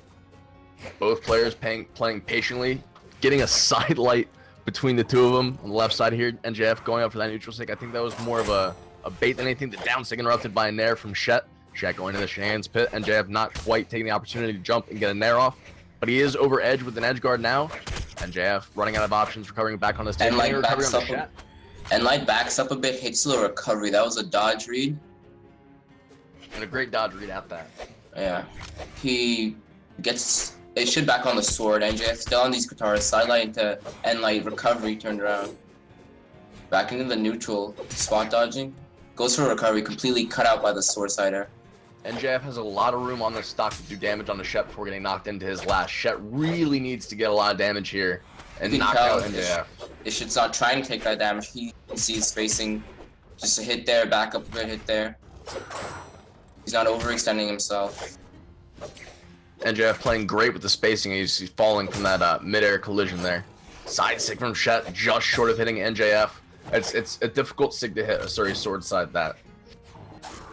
Both players playing patiently, getting a side light between the two of them on the left side here. NJF going up for that neutral stick. I think that was more of a bait than anything. The down stick interrupted by a nair from Shett. Shett going to the Shan's pit. NJF not quite taking the opportunity to jump and get a nair off, but he is over edge with an edge guard now. NJF running out of options, recovering back on the stage. And Light backs up a bit, hits the recovery. That was a dodge read. And a great dodge read at that. Yeah. He gets xcshett back on the sword. NJF still on these guitars. Sidelight into Light recovery turned around. Back into the neutral. Spot dodging. Goes for a recovery, completely cut out by the sword sider. NJF has a lot of room on the stock to do damage on the Shett before getting knocked into his last. Shett really needs to get a lot of damage here and knock out NJF. xcshett's not trying to take that damage. He sees spacing. Just a hit there, back up a bit, hit there. He's not overextending himself. NJF playing great with the spacing. He's falling from that mid-air collision there. Side stick from Shett, just short of hitting NJF. It's a difficult stick to hit. Sorry, sword side that.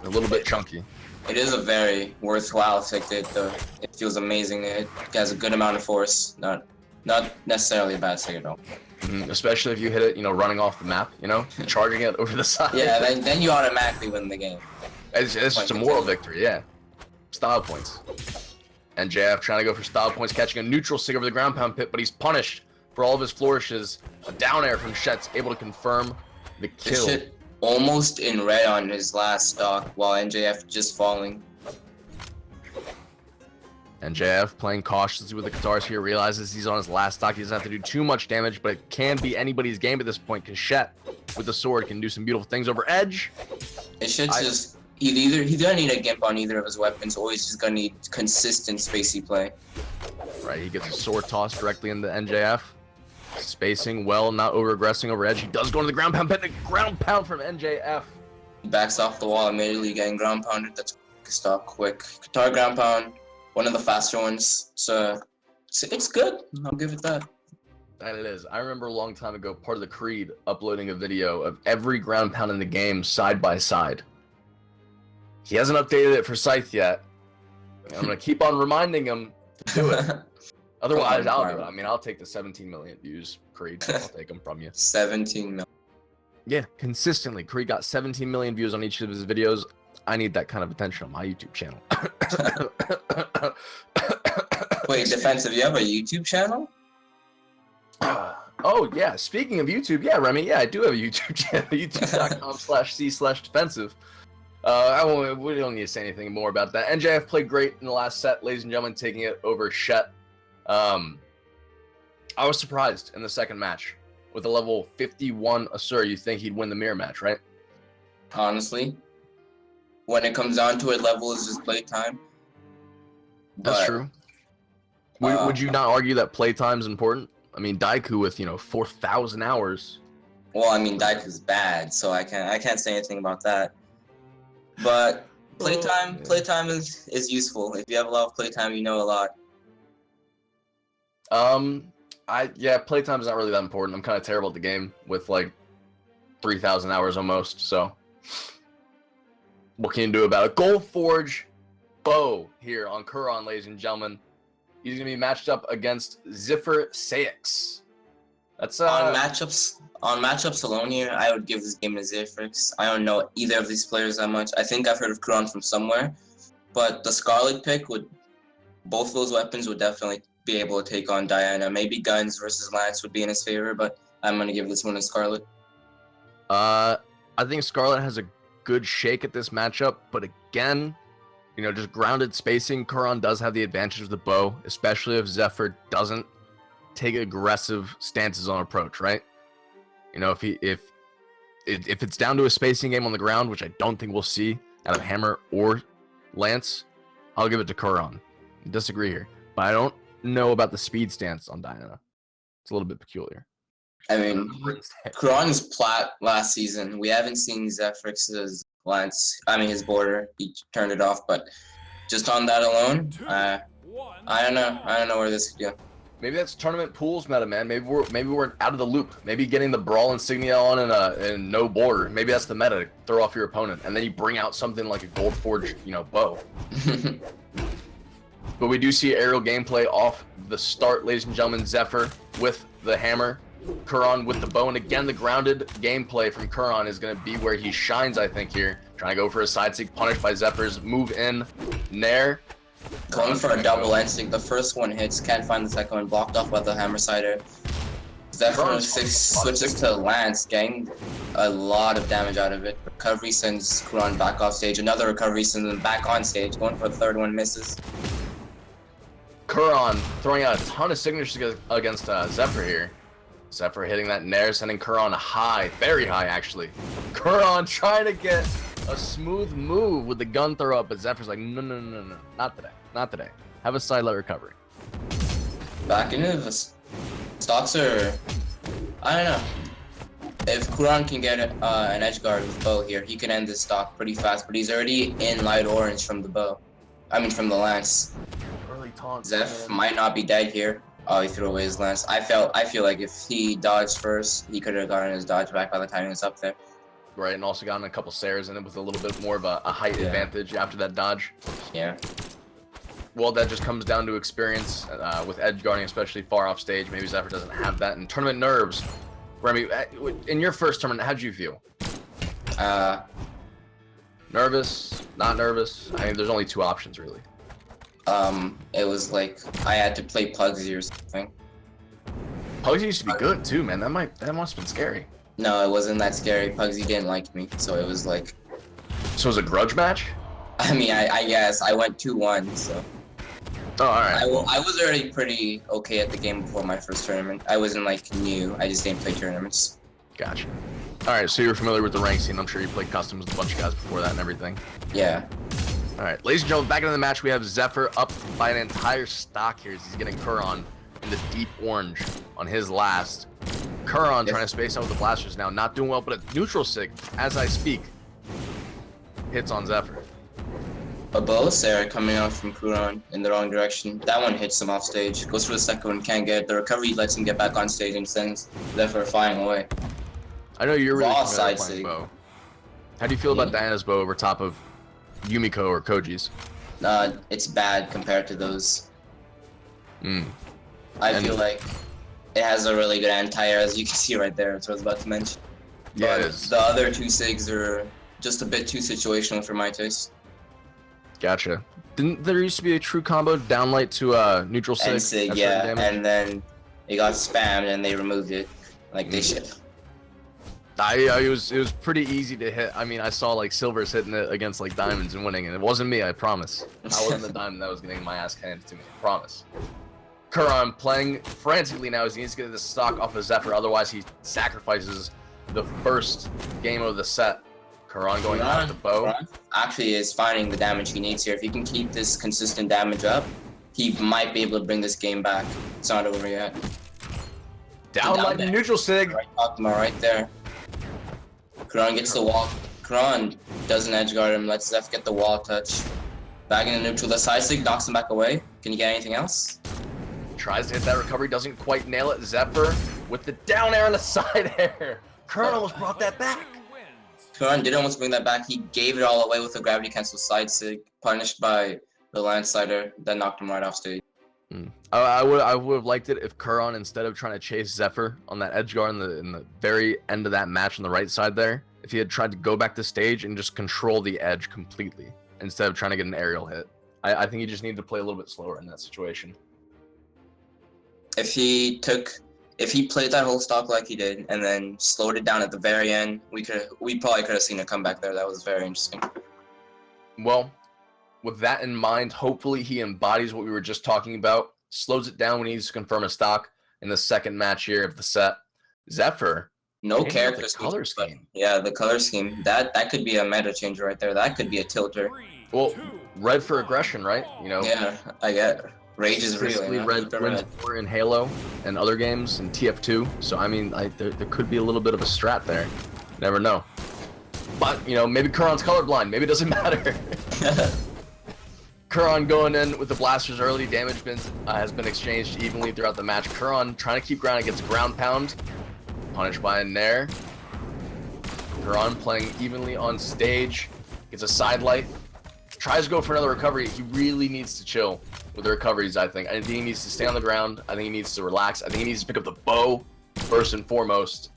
A little bit chunky. It is a very worthwhile stick to hit though. It feels amazing. It has a good amount of force. Not necessarily a bad stick at all. Especially if you hit it, running off the map, charging it over the side. Yeah, then you automatically win the game. It's just a moral victory, yeah. Style points. NJF trying to go for style points, catching a neutral stick over the ground pound pit, but he's punished for all of his flourishes. A down air from Shett's able to confirm the kill. xcshett almost in red on his last stock, while NJF just falling. NJF playing cautiously with the guitars here, realizes he's on his last stock. He doesn't have to do too much damage, but it can be anybody's game at this point, because Shett, with the sword, can do some beautiful things over edge. xcshett's just... He's gonna need a gimp on either of his weapons, or he's just gonna need consistent spacey play. Right, he gets a sword toss directly into NJF. Spacing well, not over-aggressing over edge. He does go into the ground pound, but the ground pound from NJF. He backs off the wall immediately, getting ground pounded. That's a stop quick. Guitar ground pound, one of the faster ones. So it's good. I'll give it that. And it is. I remember a long time ago, part of the Creed uploading a video of every ground pound in the game side by side. He hasn't updated it for Scythe yet. I'm going to keep on reminding him to do it. Otherwise, I'll do it. I mean, I'll take the 17 million views, Creed. I'll take them from you. 17 million. Yeah, consistently. Creed got 17 million views on each of his videos. I need that kind of attention on my YouTube channel. Wait, Defensive, you have a YouTube channel? Oh, yeah. Speaking of YouTube, yeah, Remy, yeah, I do have a YouTube channel. YouTube.com/c/defensive. We don't need to say anything more about that. NJF played great in the last set, ladies and gentlemen, taking it over Shett. I was surprised in the second match. With a level 51 Asur, you think he'd win the mirror match, right? Honestly. When it comes down to it, level is just playtime. That's true. Would you not argue that playtime is important? I mean, Daiku with, 4,000 hours. Well, I mean, Daiku's bad, so I can't say anything about that. But playtime is useful. If you have a lot of playtime, you know a lot. Playtime's not really that important. I'm kind of terrible at the game with like 3,000 hours almost. So what can you do about it? Goldforge Bow here on Kuron, ladies and gentlemen. He's gonna be matched up against ZephyrSaix. That's on matchups alone here, I would give this game to ZephyrSaix. I don't know either of these players that much. I think I've heard of Kuron from somewhere, but the Scarlet pick both those weapons would definitely be able to take on Diana. Maybe Guns versus Lance would be in his favor, but I'm gonna give this one to Scarlet. I think Scarlet has a good shake at this matchup, but again, you know, just grounded spacing, Kuron does have the advantage of the bow, especially if Zephyr doesn't take aggressive stances on approach, right? You know, if it's down to a spacing game on the ground, which I don't think we'll see out of Hammer or Lance, I'll give it to Kuron. Disagree here, but I don't know about the speed stance on Diana. It's a little bit peculiar. I mean, Kuron's plat last season. We haven't seen ZephyrSaix's Lance. I mean, his border. He turned it off, but just on that alone, I don't know. I don't know where this could go. Maybe that's tournament pools meta, man. Maybe we're out of the loop. Maybe getting the Brawl insignia on and no border. Maybe that's the meta to throw off your opponent, and then you bring out something like a Gold Forge, you know, bow. But we do see aerial gameplay off the start, ladies and gentlemen. Zephyr with the hammer, Kuron with the bow, and again the grounded gameplay from Kuron is going to be where he shines, I think, here. Trying to go for a side sig, punished by Zephyr's move in, Nair. Going for a double end stick. The first one hits, can't find the second one, blocked off by the hammer sider. ZephyrSaix switches to Lance, getting a lot of damage out of it. Recovery sends Kuron back off stage. Another recovery sends him back on stage. Going for the third one, misses. Kuron throwing out a ton of signatures against Zephyr here. Zephyr hitting that Nair, sending Kuron high, very high actually. Kuron trying to get a smooth move with the gun throw up, but Zephyr's like, no, not today, not today. Have a Scythelight recovery. Back into the stocks are, I don't know. If Kuron can get an edge guard with bow here, he can end this stock pretty fast, but he's already in light orange from the bow. I mean, from the Lance. Early taunt. Zeph might not be dead here. Oh, he threw away his Lance. I feel like if he dodged first, he could have gotten his dodge back by the time he was up there. Right, and also gotten a couple Sares in it with a little bit more of a height advantage after that dodge. Yeah. Well, that just comes down to experience with edge guarding, especially far off stage. Maybe Zephyr doesn't have that. And tournament nerves. Remy, in your first tournament, how'd you feel? Nervous? Not nervous? I mean, there's only two options, really. It was like I had to play Pugsy or something. Pugsy used to be good too, man. That must have been scary. No, it wasn't that scary. Pugsy didn't like me, so it was like. So it was a grudge match? I mean, I guess I went 2-1, so. Oh, all right. I was already pretty okay at the game before my first tournament. I wasn't like new. I just didn't play tournaments. Gotcha. All right, so you're familiar with the rank scene. I'm sure you played customs with a bunch of guys before that and everything. Yeah. All right, ladies and gentlemen, back into the match. We have Zephyr up by an entire stock here as he's getting Kuron in the deep orange on his last. Kuron trying to space out with the blasters now, not doing well, but a neutral sig, as I speak, hits on Zephyr. A bow Sarah coming out from Kuron in the wrong direction. That one hits him off stage. Goes for the second one, can't get it. The recovery lets him get back on stage and sends Zephyr flying away. I know you're really familiar side with playing sig. bow. How do you feel about Diana's bow over top of Yumiko or Koji's? It's bad compared to those. I And- feel like it has a really good anti-air, as you can see right there. That's what I was about to mention. Yeah, But it is. the other two SIGs are just a bit too situational for my taste. Gotcha. Didn't there used to be a true combo downlight to neutral sig? And SIG, at yeah, certain damage? and then it got spammed and they removed it like they should. It was pretty easy to hit. I mean, I saw like Silvers hitting it against like diamonds and winning, and it wasn't me, I promise. I wasn't the diamond that was getting my ass handed to me, I promise. Kuron playing frantically now as he needs to get this stock off of Zephyr, otherwise he sacrifices the first game of the set. Kuron going out with the bow. Kuron actually is finding the damage he needs here. If he can keep this consistent damage up, he might be able to bring this game back. It's not over yet. Downlight and neutral sig. Right, talking about right there. Kuron gets the wall. Kuron doesn't edge guard him, lets Zeph get the wall touch. Back in the neutral, the side sig knocks him back away. Can you get anything else? Tries to hit that recovery, doesn't quite nail it. Zephyr with the down air and the side air. Kuron almost brought that back. Kuron did almost bring that back. He gave it all away with a gravity cancel side sig, punished by the landsider that knocked him right off stage. I would have liked it if Kuron, instead of trying to chase Zephyr on that edge guard in the very end of that match on the right side there, if he had tried to go back to stage and just control the edge completely instead of trying to get an aerial hit. I think he just needed to play a little bit slower in that situation. If he took if he played that whole stock like he did and then slowed it down at the very end, we probably could have seen a comeback there. That was very interesting. Well, with that in mind, hopefully he embodies what we were just talking about, slows it down when he needs to confirm a stock in the second match here of the set. Zephyr. No character color scheme. Yeah, the color scheme. That could be a meta changer right there. That could be a tilter. Well, red for aggression, right? You know. Yeah, I get it. Rage is real. Basically, red wins more in Halo and other games and TF2. So I mean, there could be a little bit of a strat there. You never know. But you know, maybe Kuron's colorblind. Maybe it doesn't matter. Kuron going in with the blasters early. Damage bins has been exchanged evenly throughout the match. Kuron trying to keep ground against ground pound. Punished by a Nair. Kuron playing evenly on stage. Gets a side light. Tries to go for another recovery. He really needs to chill with the recoveries, I think. I think he needs to stay on the ground. I think he needs to relax. I think he needs to pick up the bow first and foremost.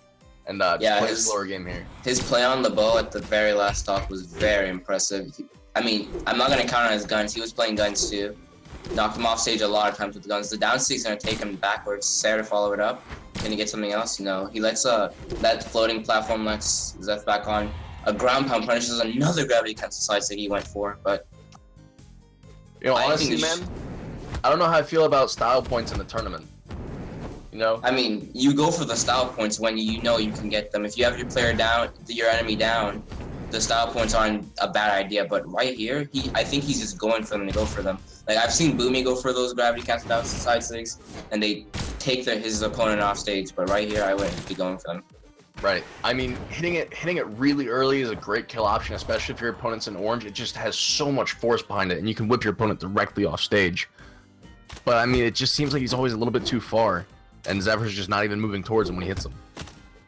And just play a slower game here. His play on the bow at the very last stock was very impressive. I mean, I'm not going to count on his guns. He was playing guns too. Knocked him off stage a lot of times with the guns. The down stick's going to take him backwards. Sarah to follow it up. Can he get something else? No. He lets that floating platform lets Zeph back on. A ground pound punishes another gravity cancel side stick he went for, but... You know, honestly, man, I don't know how I feel about style points in the tournament. You know? I mean, you go for the style points when you know you can get them. If you have your player down, your enemy down, the style points aren't a bad idea. But right here, I think he's just going for them to go for them. Like, I've seen Boomy go for those gravity cancel out side sticks, and they take his opponent off stage. But right here, I wouldn't be going for them. Right. I mean, hitting it really early is a great kill option, especially if your opponent's in orange. It just has so much force behind it, and you can whip your opponent directly off stage. But I mean, it just seems like he's always a little bit too far, and Zephyr's just not even moving towards him when he hits him.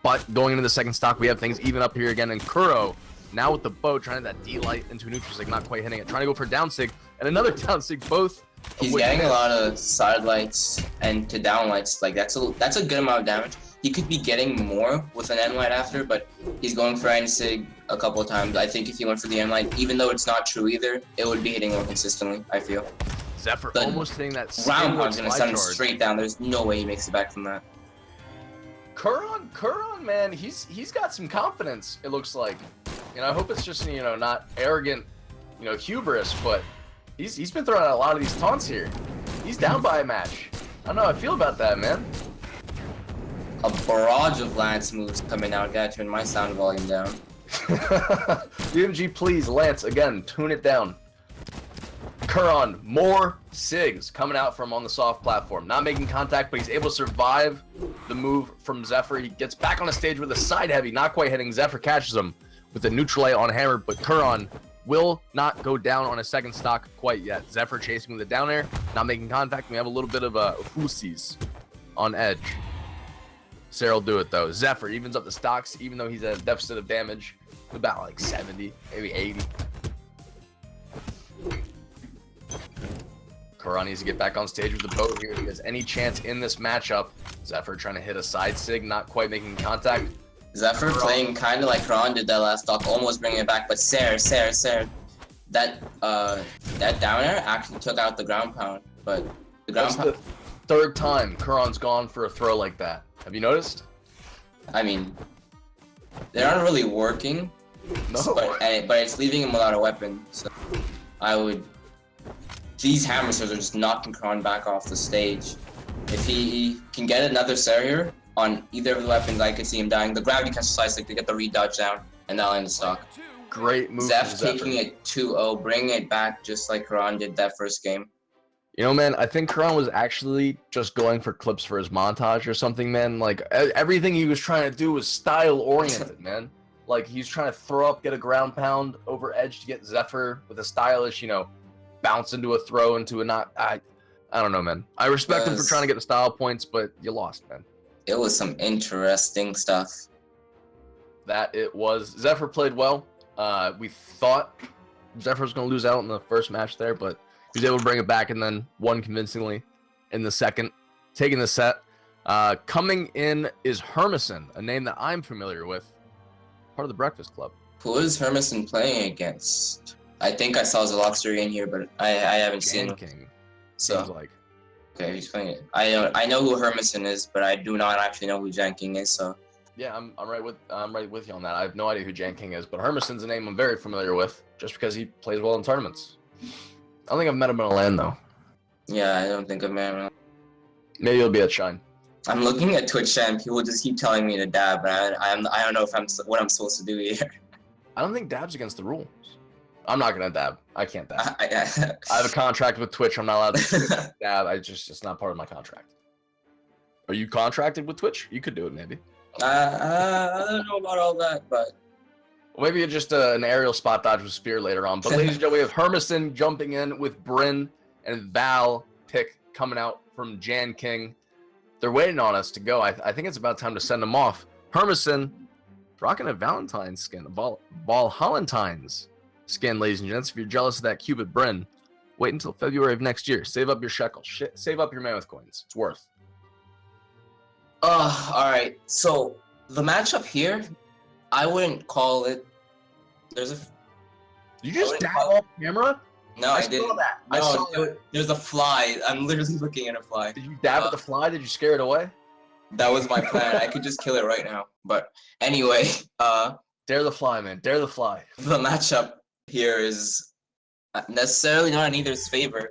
But going into the second stock, we have things even up here again, and Kuro now with the bow trying that D-light into a neutral sig, not quite hitting it, trying to go for a down sig and another down sig, both. He's getting a lot of side lights and to down lights. Like that's a good amount of damage. He could be getting more with an end light after, but he's going for end sig a couple of times. I think if he went for the end light, even though it's not true either, it would be hitting more consistently, I feel. Zephyr almost hitting that round pound's gonna send him straight down. There's no way he makes it back from that. Kuron, man, he's got some confidence, it looks like. You know, I hope it's just, you know, not arrogant, you know, hubris, but he's been throwing out a lot of these taunts here. He's down by a match. I don't know how I feel about that, man. A barrage of Lance moves coming out. Gotta turn my sound volume down. UMG, please, Lance, again, tune it down. Kuron, more SIGs coming out from on the soft platform. Not making contact, but he's able to survive the move from Zephyr. He gets back on the stage with a side heavy, not quite hitting. Zephyr catches him with the neutral A on hammer, but Kuron will not go down on a second stock quite yet. Zephyr chasing with the down air, not making contact. We have a little bit of Fusies on edge. Sarah will do it though. Zephyr evens up the stocks, even though he's at a deficit of damage, about like 70, maybe 80. Kuron needs to get back on stage with the bow here if he has any chance in this matchup. Zephyr trying to hit a side sig, not quite making contact. Zephyr playing kind of like Kuron did that last stock, almost bringing it back, but Sarah. That down air actually took out the ground pound, but the ground pound... the third time Kuron's gone for a throw like that. Have you noticed? I mean, they aren't really working, no. but it's leaving him without a weapon, so I would... These hammer stars are just knocking Kuron back off the stage. If he can get another Sarrier on either of the weapons, I could see him dying. The gravity cancel side stick to get the re-dodge down, and that'll end the stock. Great move. Zeph taking it 2-0, bringing it back just like Kuron did that first game. You know, man, I think Kuron was actually just going for clips for his montage or something, man. Like, everything he was trying to do was style-oriented, man. Like, he's trying to throw up, get a ground pound over edge to get Zephyr with a stylish, you know, bounce into a throw, into a not... I don't know, man. I respect him for trying to get the style points, but you lost, man. It was some interesting stuff. That it was. Zephyr played well. We thought Zephyr was going to lose out in the first match there, but he was able to bring it back and then won convincingly in the second, taking the set. Coming in is Hermisen, a name that I'm familiar with, part of the Breakfast Club. Who is Hermisen playing against? I think I saw Zeloxory in here, but I haven't seen him. JANKING, So seems like. Okay, he's playing it. I know who Hermisen is, but I do not actually know who JANKING is. So Yeah, I'm right with you on that. I have no idea who JANKING is, but Hermisen's a name I'm very familiar with, just because he plays well in tournaments. I don't think I've met him in a LAN though. yeah, I don't think of him. Maybe he'll be at Shine. I'm looking at Twitch chat and people just keep telling me to dab, and I don't know if what I'm supposed to do here. I don't think dab's against the rules. I'm not gonna dab. I can't dab. I I have a contract with Twitch. I'm not allowed to dab. It's not part of my contract. Are you contracted with Twitch? You could do it maybe. I don't know about all that, but Well, maybe it's just an aerial spot dodge with Spear later on. But ladies and gentlemen, we have Hermisen jumping in with Bryn and Val pick coming out from JANKING. They're waiting on us to go. I think it's about time to send them off. Hermisen rocking a Valentine's skin, a Brawlhalla skin, ladies and gents. If you're jealous of that Cupid Bryn, wait until February of next year. Save up your shekel. Save up your mammoth coins. It's worth. Alright. So the matchup here, I wouldn't call it. Did you just dab off camera? No, I didn't. Saw that. No, I saw that. There's a fly. I'm literally looking at a fly. Did you dab at the fly? Did you scare it away? That was my plan. I could just kill it right now. But anyway, Dare the fly, man. Dare the fly. the matchup here is necessarily not in either's favor.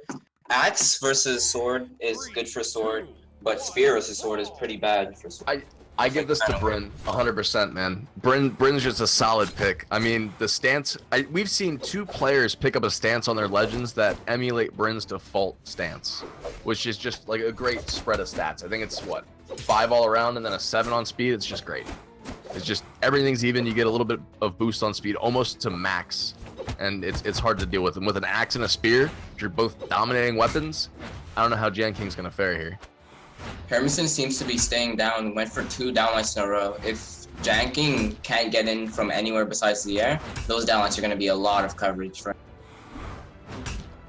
Axe versus sword is good for sword, but spear versus sword is pretty bad for sword. I give this to Bryn 100%, man. Bryn's just a solid pick. I mean, the stance. We've seen 2 players pick up a stance on their legends that emulate Bryn's default stance, which is just like a great spread of stats. I think it's what 5 all around and then a 7 on speed. It's just great. It's just everything's even. You get a little bit of boost on speed, almost to max, and it's hard to deal with. And with an axe and a spear, you're both dominating weapons. I don't know how JANKING's gonna fare here. Hermisen seems to be staying down, went for 2 downlights in a row. If JANKING can't get in from anywhere besides the air, those downlights are going to be a lot of coverage for him.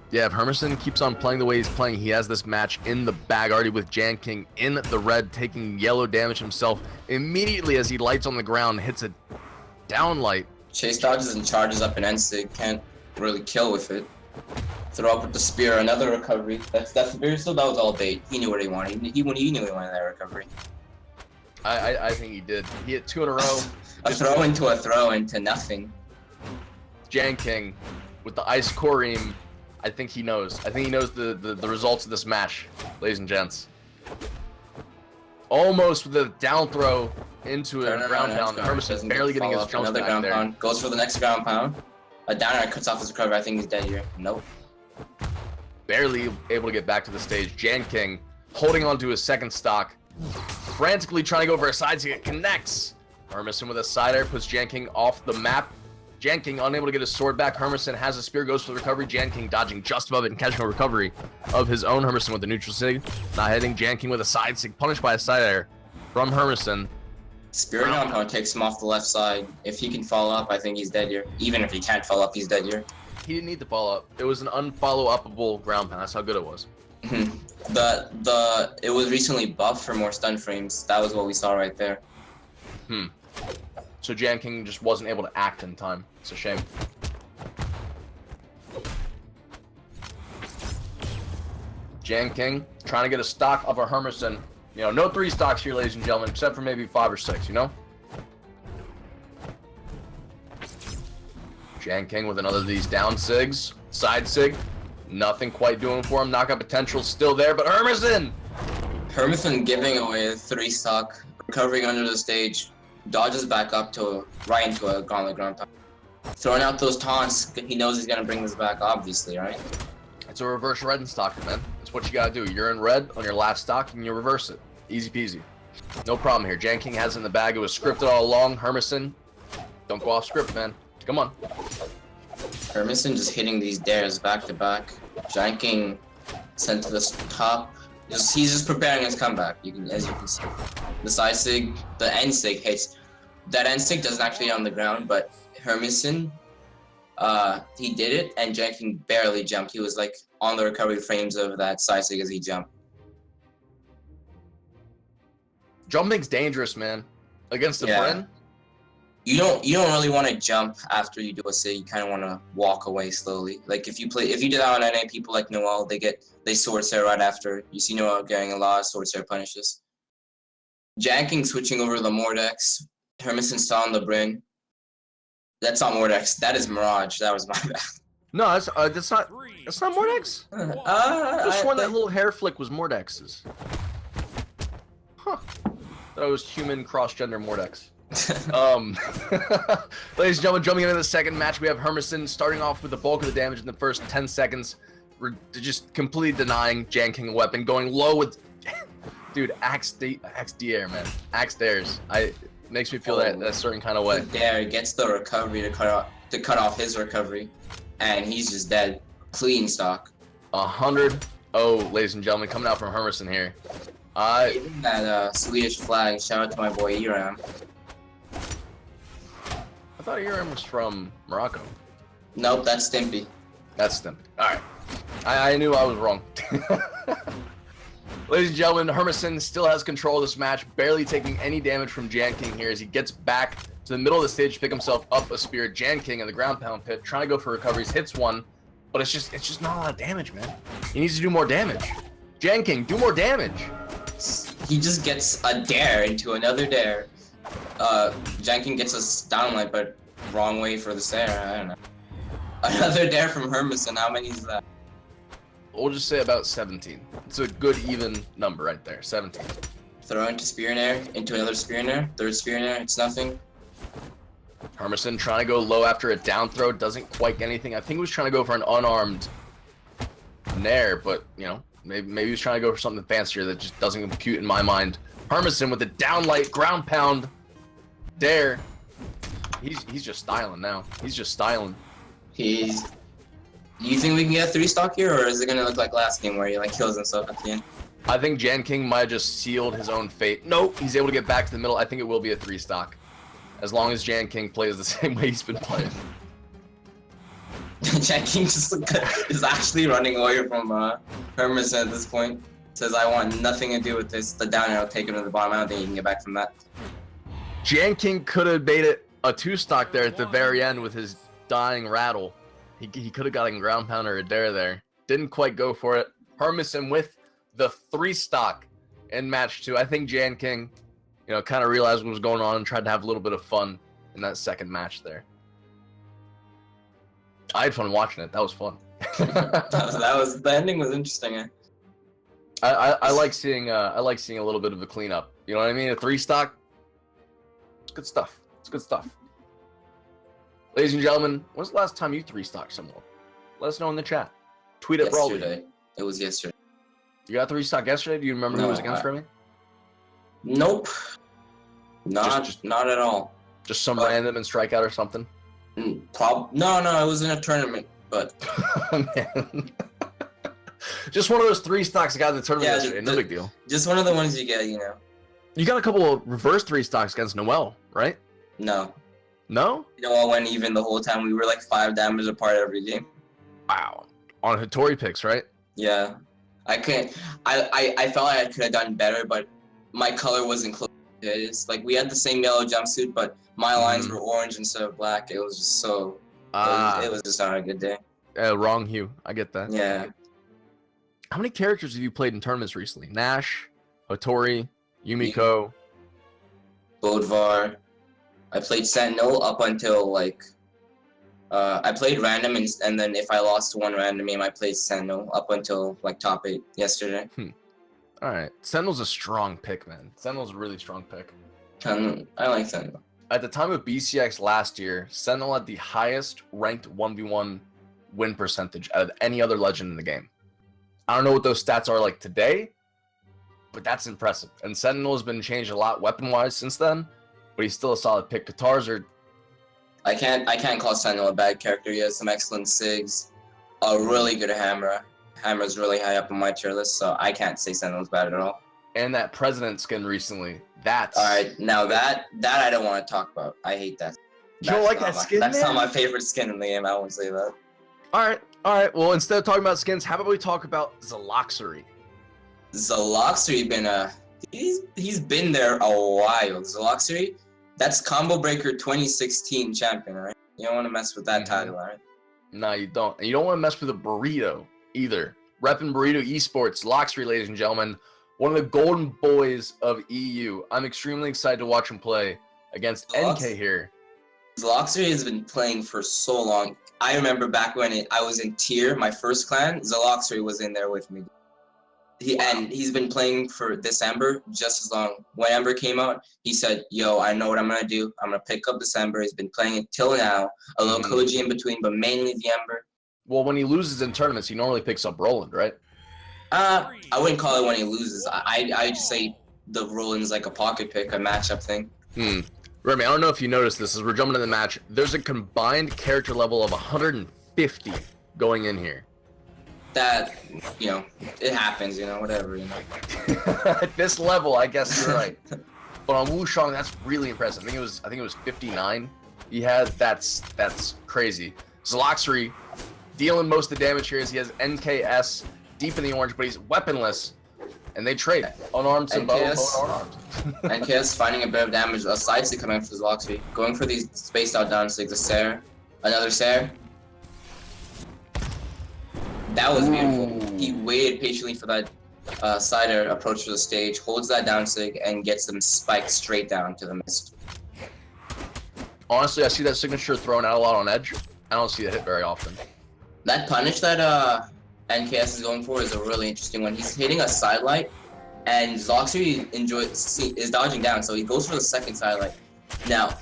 Yeah, if Hermisen keeps on playing the way he's playing, he has this match in the bag already with JANKING in the red, taking yellow damage himself immediately as he lights on the ground, hits a downlight. Chase dodges and charges up an N-Sig, can't really kill with it. Throw up with the spear, another recovery. That's spear, so that was all bait. He knew what he wanted. He knew he wanted that recovery. I think he did. He hit 2 in a row. A throw into nothing. JANKING with the ice Koreem. I think he knows. I think he knows the results of this match, ladies and gents. Almost with a down throw into a ground pound. Hermisen barely getting his jumps back ground there. Pound. Goes for the next ground pound. A downer cuts off his recovery. I think he's dead here. Nope. Barely able to get back to the stage. JANKING holding on to his second stock. Frantically trying to go for a side kick. Connects. Hermisen with a side air puts JANKING off the map. JANKING unable to get his sword back. Hermisen has a spear, goes for the recovery. JANKING dodging just above it and catching a recovery of his own. Hermisen with the neutral sig. Not hitting. JANKING with a side sig. Punished by a side air from Hermisen. Spear ground pound takes him off the left side. If he can follow up, I think he's dead here. Even if he can't follow up, he's dead here. He didn't need to follow up. It was an unfollow-upable ground pound. That's how good it was. It was recently buffed for more stun frames. That was what we saw right there. So JANKING just wasn't able to act in time. It's a shame. JANKING trying to get a stock of a Hermisen. You know, no 3 stocks here, ladies and gentlemen, except for maybe 5 or 6, you know? JANKING with another of these down sigs. Side sig. Nothing quite doing for him. Knockout potential still there, but Hermisen! Hermisen giving away a 3 stock, recovering under the stage, dodges back up to right into a gauntlet ground pound. Throwing out those taunts, he knows he's gonna bring this back, obviously, right? It's a reverse red in stock, man. That's what you gotta do. You're in red on your last stock and you reverse it. Easy peasy. No problem here. JANKING has it in the bag. It was scripted all along. Hermisen, don't go off script, man. Come on. Hermisen just hitting these dares back to back. JANKING sent to the top. He's just preparing his comeback. As you can see, the side sig, the end sig hits. That end sig doesn't actually hit on the ground, but Hermisen, he did it, and JANKING barely jumped. He was like on the recovery frames of that side sig as he jumped. Jumping's dangerous, man. Against the Bryn. you don't really want to jump after you do a sit. You kind of want to walk away slowly. Like if you do that on NA, people like Noel, they sword stare right after. You see Noel getting a lot of sword stare punishes. Janking switching over to the Mordex. Hermisen still on the Bryn. That's not Mordex. That is Mirage. That was my bad. No, that's not Mordex. I just sworn that little hair flick was Mordex's. Huh. That was human cross-gender Mordex. Ladies and gentlemen, jumping into the second match, we have Hermisen starting off with the bulk of the damage in the first 10 seconds. We're just completely denying Janking a weapon, going low with, dude, Axe Dair, man, Axe Dairs. Makes me feel that certain kind of way. Dair gets the recovery to cut off his recovery, and he's just dead, clean stock. 100. Ladies and gentlemen, coming out from Hermisen here. Even that Swedish flag. Shout out to my boy Eramm. I thought Eramm was from Morocco. Nope, that's Stimpy. That's Stimpy. Alright. I knew I was wrong. Ladies and gentlemen, Hermisen still has control of this match, barely taking any damage from JANKING here as he gets back to the middle of the stage to pick himself up a spear. JANKING in the ground pound pit, trying to go for recoveries, hits one, but it's just not a lot of damage, man. He needs to do more damage. JANKING, do more damage. He just gets a dare into another dare. JANKING gets us downlight, but wrong way for the stare. I don't know. Another dare from Hermisen. How many is that? We'll just say about 17. It's a good even number right there. 17. Throw into spear in air, into another spear in air, third spear in air. It's nothing. Hermisen trying to go low after a down throw, doesn't quite get anything. I think he was trying to go for an unarmed nair, but you know, maybe he was trying to go for something fancier that just doesn't compute in my mind. Hermisen with the downlight ground pound dare. He's just styling now. He's just styling. Do you think we can get a 3-stock here, or is it gonna look like last game where he like kills himself at the end? I think JANKING might have just sealed his own fate. Nope, he's able to get back to the middle. I think it will be a 3-stock. As long as JANKING plays the same way he's been playing. JANKING just is actually running away from Hermisen at this point. Says, I want nothing to do with this. The down arrow, take him to the bottom. I don't think he can get back from that. JANKING could have made it a 2-stock there at the very end with his dying rattle. He could have gotten ground pound or a dare there. Didn't quite go for it. Hermisen with the 3-stock in match 2. I think JANKING, you know, kind of realized what was going on and tried to have a little bit of fun in that second match there. I had fun watching it. That was fun. The ending was interesting. Eh? I like seeing a little bit of a cleanup. You know what I mean? A 3-stock. It's good stuff. It's good stuff. Ladies and gentlemen, when's the last time you 3-stocked someone? Let us know in the chat. Tweet at Brawl League. Yesterday. It was yesterday. You got 3-stock yesterday? Do you remember who it was against, Remy? Nope. Not at all. Just some random and strikeout or something? No, it was in a tournament, but... Man. Just one of those 3-stocks I got in the tournament yesterday. No big deal. Just one of the ones you get, you know. You got a couple of reverse 3-stocks against Noel, right? No. No? Noel went even the whole time. We were like 5 damage apart every game. Wow. On Hattori picks, right? Yeah. I felt like I could have done better, but my color wasn't close to his. Like, we had the same yellow jumpsuit, but my lines were orange instead of black. It was just so... it was just not a good day. Wrong hue. I get that. Yeah. How many characters have you played in tournaments recently? Nash, Hattori, Yumiko, Bodvar. I played Sentinel up until like I played random and then if I lost to one random game I played Sentinel up until like top 8 yesterday. Alright. Sentinel's a strong pick, man. Sentinel's a really strong pick. I like Sentinel. At the time of BCX last year, Sentinel had the highest ranked 1v1 win percentage out of any other legend in the game. I don't know what those stats are like today, but that's impressive. And Sentinel has been changed a lot weapon-wise since then, but he's still a solid pick. Guitars are... I can't call Sentinel a bad character. He has some excellent SIGs, a really good hammer. Hammer's really high up on my tier list, so I can't say Sentinel's bad at all. And that President skin recently, that's... Alright, now that I don't want to talk about. I hate that. You don't like that skin, That's not my favorite skin in the game, I won't say that. Alright, well, instead of talking about skins, how about we talk about Zeloxory? Zeloxory been he's been there a while. Zeloxory, That's Combo Breaker 2016 champion, right? You don't want to mess with that title, right? No, you don't. And you don't want to mess with a burrito either. Reppin' Burrito Esports, Zeloxory, ladies and gentlemen. One of the golden boys of EU. I'm extremely excited to watch him play against NK here. Zeloxory has been playing for so long. I remember back when I was in tier, my first clan, Zeloxory was in there with me. And he's been playing for December just as long. When Ember came out, he said, yo, I know what I'm going to do. I'm going to pick up December. He's been playing it till now. A little Koji in between, but mainly the Ember. Well, when he loses in tournaments, he normally picks up Roland, right? I wouldn't call it when he loses. I just say the Roland's like a pocket pick, a matchup thing. Remy, I don't know if you noticed this as we're jumping in the match. There's a combined character level of 150 going in here. That, you know, it happens, you know, whatever, you know. At this level, I guess you're right. But on Wushang, that's really impressive. I think it was 59. He had that's crazy. Zeloxory dealing most of the damage here as he has NKS deep in the orange, but he's weaponless. And they trade unarmed Simbo, unarmed. NKS finding a bit of damage. A side stick coming for Zeloxory. Going for these spaced out down sticks. A Sair. Another Sair. That was beautiful. He waited patiently for that sider approach to the stage, holds that down sig, and gets them spiked straight down to the mist. Honestly, I see that signature thrown out a lot on edge. I don't see it hit very often. That punish that NKS is going for is a really interesting one. He's hitting a sidelight, and Zeloxory is dodging down, so he goes for the second sidelight. Now,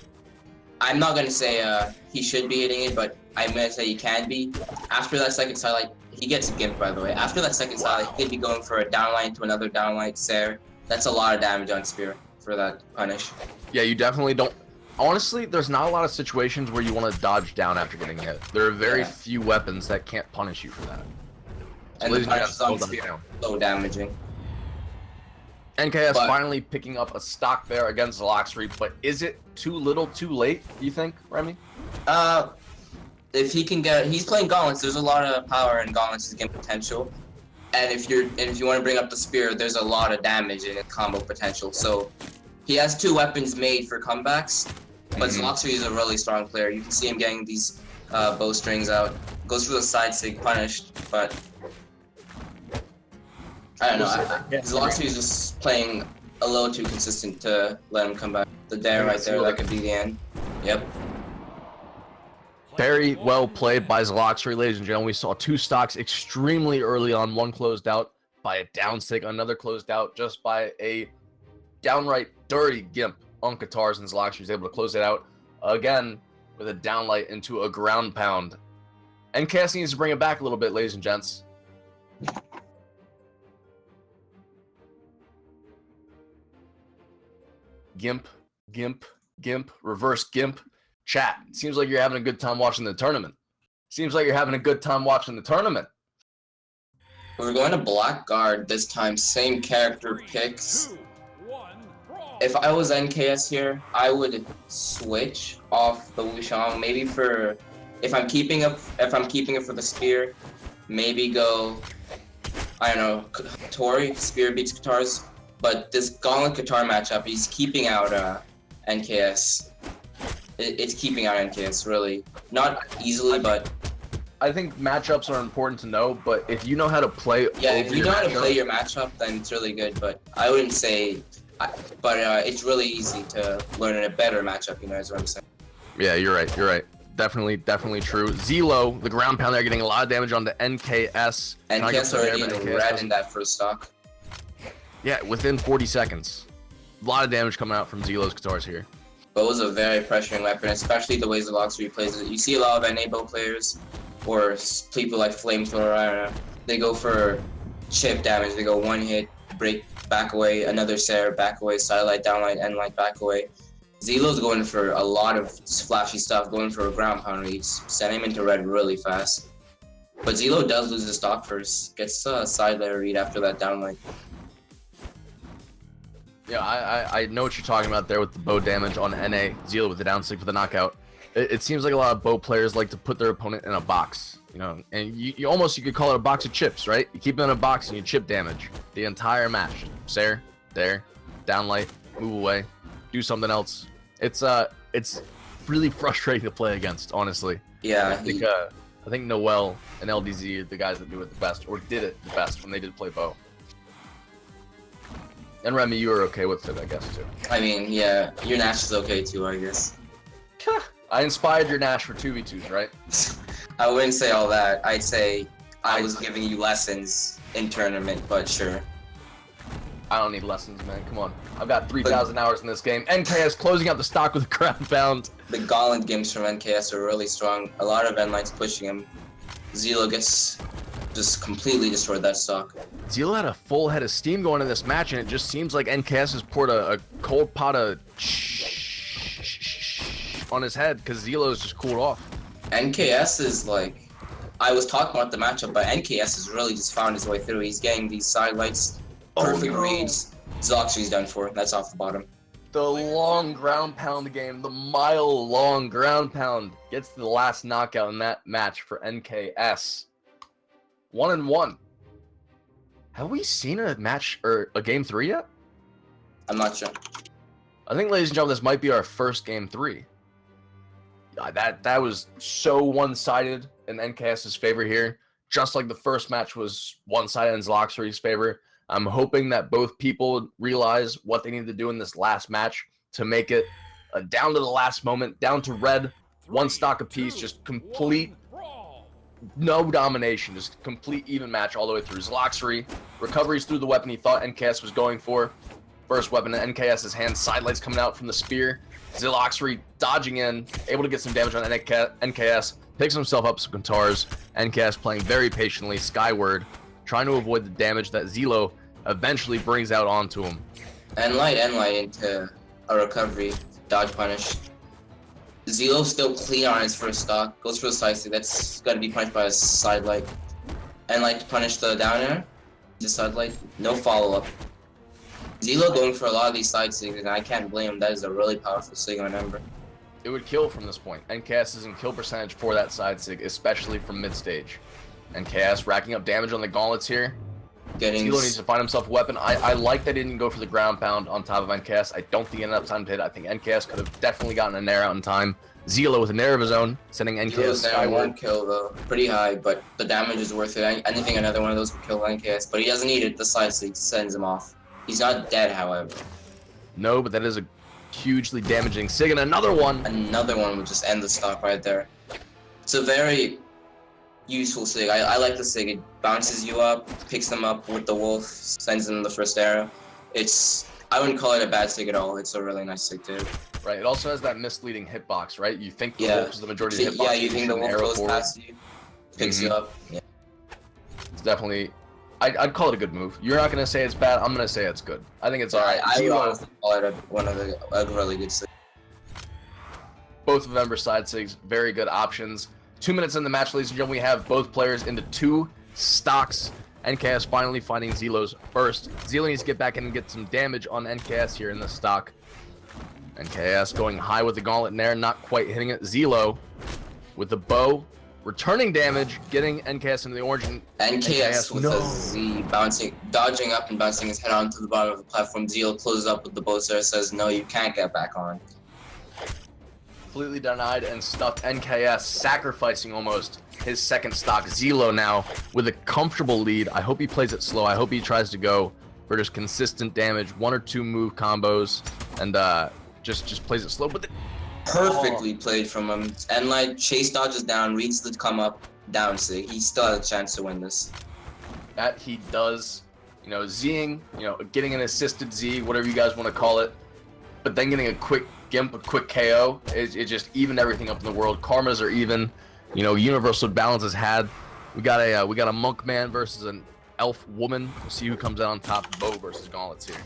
I'm not going to say he should be hitting it, but I'm going to say he can be. After that second sidelight, he gets gimped, by the way. After that second sidelight, he could be going for a downlight to another downlight Sair. That's a lot of damage on Spear for that punish. Yeah, you definitely don't. Honestly, there's not a lot of situations where you want to dodge down after getting hit. There are very few weapons that can't punish you for that. So and the punish on Spear so damaging. NKS finally picking up a stock there against Zeloxory, but is it too little too late, you think, Remy? If he can get, he's playing Gauntlets. There's a lot of power in Gauntlets' game potential, and if you want to bring up the Spear, there's a lot of damage in combo potential. So he has two weapons made for comebacks, but Zeloxory is a really strong player. You can see him getting these bowstrings out. Goes for the side sig, punished, but I don't know. Zeloxory is just playing a little too consistent to let him come back. The dare right there, that could be the end. Yep. Very well played by Zeloxory, ladies and gentlemen. We saw two stocks extremely early on. One closed out by a down stick, another closed out just by a downright dirty gimp on Katars, and Zeloxory was able to close it out again with a downlight into a ground pound. And Cass needs to bring it back a little bit, ladies and gents. Gimp, gimp, gimp, reverse gimp. Chat, seems like you're having a good time watching the tournament. Seems like you're having a good time watching the tournament. We're going to Blackguard this time, same character picks. If I was NKS here, I would switch off the Wushang, maybe for if I'm keeping it for the Spear, maybe go, I don't know, Tori, Spear beats Katars, but this Gauntlet Katar matchup, he's keeping out NKS. It's keeping out NKS, really. Not easily, but I think matchups are important to know, but if you know how to play if you know how to play your matchup, then it's really good, but I wouldn't say, it's really easy to learn a better matchup, you know, is what I'm saying. Yeah, you're right. Definitely true. Zelo, the ground pound there, getting a lot of damage on the NKS. NKS already in red in that first stock. Yeah, within 40 seconds. A lot of damage coming out from Zelo's Katars here. Bow is a very pressuring weapon, especially the way Zeloxory plays it. You see a lot of NA bow players, or people like Flamethrower, I don't know. They go for chip damage. They go one hit, break, back away, another Sair, back away, sidelight, downlight, endlight, back away. Zelo's going for a lot of flashy stuff, going for a ground pound reads, sending him into red really fast. But Zelo does lose his stock first, gets a side layer read after that downlight. Yeah, I know what you're talking about there with the bow damage on NA. Zelo with the down stick for the knockout. It seems like a lot of bow players like to put their opponent in a box, you know, and you could call it a box of chips, right? You keep them in a box and you chip damage the entire match. Sair, there, downlight, move away, do something else. It's really frustrating to play against, honestly. Yeah, I think Noel and LDZ are the guys that do it the best, or did it the best when they did play Bo. And Remy, you were okay with it, I guess, too. I mean, yeah, your Nash is okay too, I guess. I inspired your Nash for 2v2s, right? I wouldn't say all that. I'd say I was giving you lessons in tournament, but sure. I don't need lessons, man. Come on. I've got 3,000 hours in this game. NKS closing out the stock with a ground pound. The Gauntlet games from NKS are really strong. A lot of N-Lights pushing him. Zelo gets just completely destroyed that stock. Zelo had a full head of steam going in this match, and it just seems like NKS has poured a cold pot of on his head because Zelo's just cooled off. NKS is like, I was talking about the matchup, but NKS has really just found his way through. He's getting these side lights, perfect reads. Zeloxory's done for. That's off the bottom. The long ground pound game, the mile-long ground pound gets to the last knockout in that match for NKS. 1-1. Have we seen a match or a game 3 yet? I'm not sure. I think, ladies and gentlemen, this might be our first game 3. That was so one-sided in NKS's favor here. Just like the first match was one-sided in Zeloxory's favor. I'm hoping that both people realize what they need to do in this last match to make it down to the last moment, down to red, one stock apiece, just complete, no domination, just complete even match all the way through. Zeloxory recoveries through the weapon he thought NKS was going for. First weapon in NKS's hand, sidelights coming out from the spear. Zeloxory dodging in, able to get some damage on NKS, picks himself up some guitars. NKS playing very patiently, skyward, trying to avoid the damage that Zelo eventually brings out onto him. N-Light into a recovery, dodge punish. Zelo still clean on his first stock, goes for the side stick, that's gonna be punished by his side light. N-Light to punish the down air, the side light, no follow up. Zelo going for a lot of these side sticks, and I can't blame him, that is a really powerful Sigma number. It would kill from this point. NKS is in kill percentage for that side sig, especially from mid stage. NKS racking up damage on the gauntlets here. Zelo needs to find himself a weapon. I like that he didn't go for the ground pound on top of NKS. I don't think he ended up time to hit. I think NKS could have definitely gotten a nair out in time. Zelo with a nair of his own, sending NKS skyward. One kill though, pretty high, but the damage is worth it. I think another one of those would kill NKS, but he doesn't need it. The side stick sends him off. He's not dead, however. No, but that is a hugely damaging sig, and another one. Another one would just end the stock right there. It's a very useful sig. I like the sig. It bounces you up, picks them up with the wolf, sends them the first arrow. I wouldn't call it a bad sig at all. It's a really nice sig too. Right. It also has that misleading hitbox, right? You think the wolf is the majority of hitbox. Yeah, you think the wolf goes past you, picks you up. Yeah. It's definitely. I'd call it a good move. You're not gonna say it's bad. I'm gonna say it's good. I think it's alright. I would honestly call it a really good sig. Both of them are side sigs, very good options. 2 minutes in the match, ladies and gentlemen, we have both players into 2 stocks. NKS finally finding Zelo's first. Zelo needs to get back in and get some damage on NKS here in the stock. NKS going high with the gauntlet nair, not quite hitting it. Zelo with the bow, returning damage, getting NKS into the orange. And NKS with a Z, dodging up and bouncing his head onto the bottom of the platform. Zelo closes up with the bow there, says, no, you can't get back on. Completely denied and stuffed NKS, sacrificing almost his second stock. Zelo now with a comfortable lead. I hope he plays it slow. I hope he tries to go for just consistent damage, 1 or 2 move combos, and just plays it slow. But perfectly played from him. N-Light chase dodges down, reads the come up, down sig. He still has a chance to win this. That he does, Zing, getting an assisted Z, whatever you guys want to call it, but then getting a quick Gimp, a quick KO, it just evened everything up in the world. Karmas are even, universal balance is had. We got a monk man versus an elf woman. We'll see who comes out on top. Bow versus gauntlets here.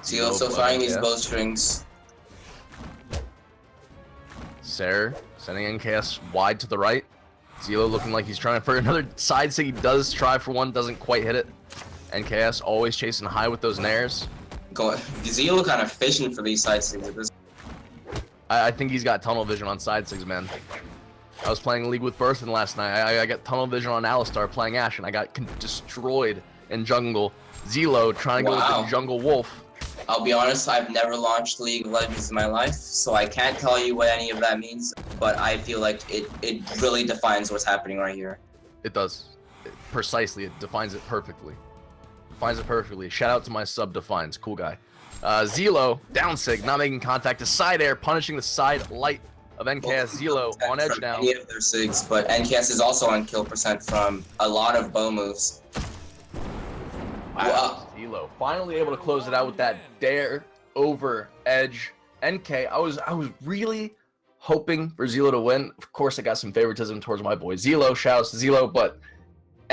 Zelo still firing these bowstrings. Sarah sending NKS wide to the right. Zelo looking like he's trying for another side sig. He does try for one, doesn't quite hit it. NKS always chasing high with those nairs. Zelo kind of fishing for these side sigs at this. I think he's got tunnel vision on side sigs, man. I was playing League with Burthen last night. I got tunnel vision on Alistar playing Ashe, and I got destroyed in jungle. Zelo trying to go with the jungle wolf. I'll be honest, I've never launched League of Legends in my life, so I can't tell you what any of that means, but I feel like it really defines what's happening right here. It does. Precisely, it defines it perfectly. Defines it perfectly. Shout out to my sub defines, cool guy. Zelo, down sig, not making contact to side air, punishing the side light of NKS. Zelo on edge now. Any of their sigs, but NKS is also on kill percent from a lot of bow moves. Wow. Zelo finally able to close it out with that dare over edge. NK, I was really hoping for Zelo to win. Of course, I got some favoritism towards my boy Zelo. Shouts to Zelo, but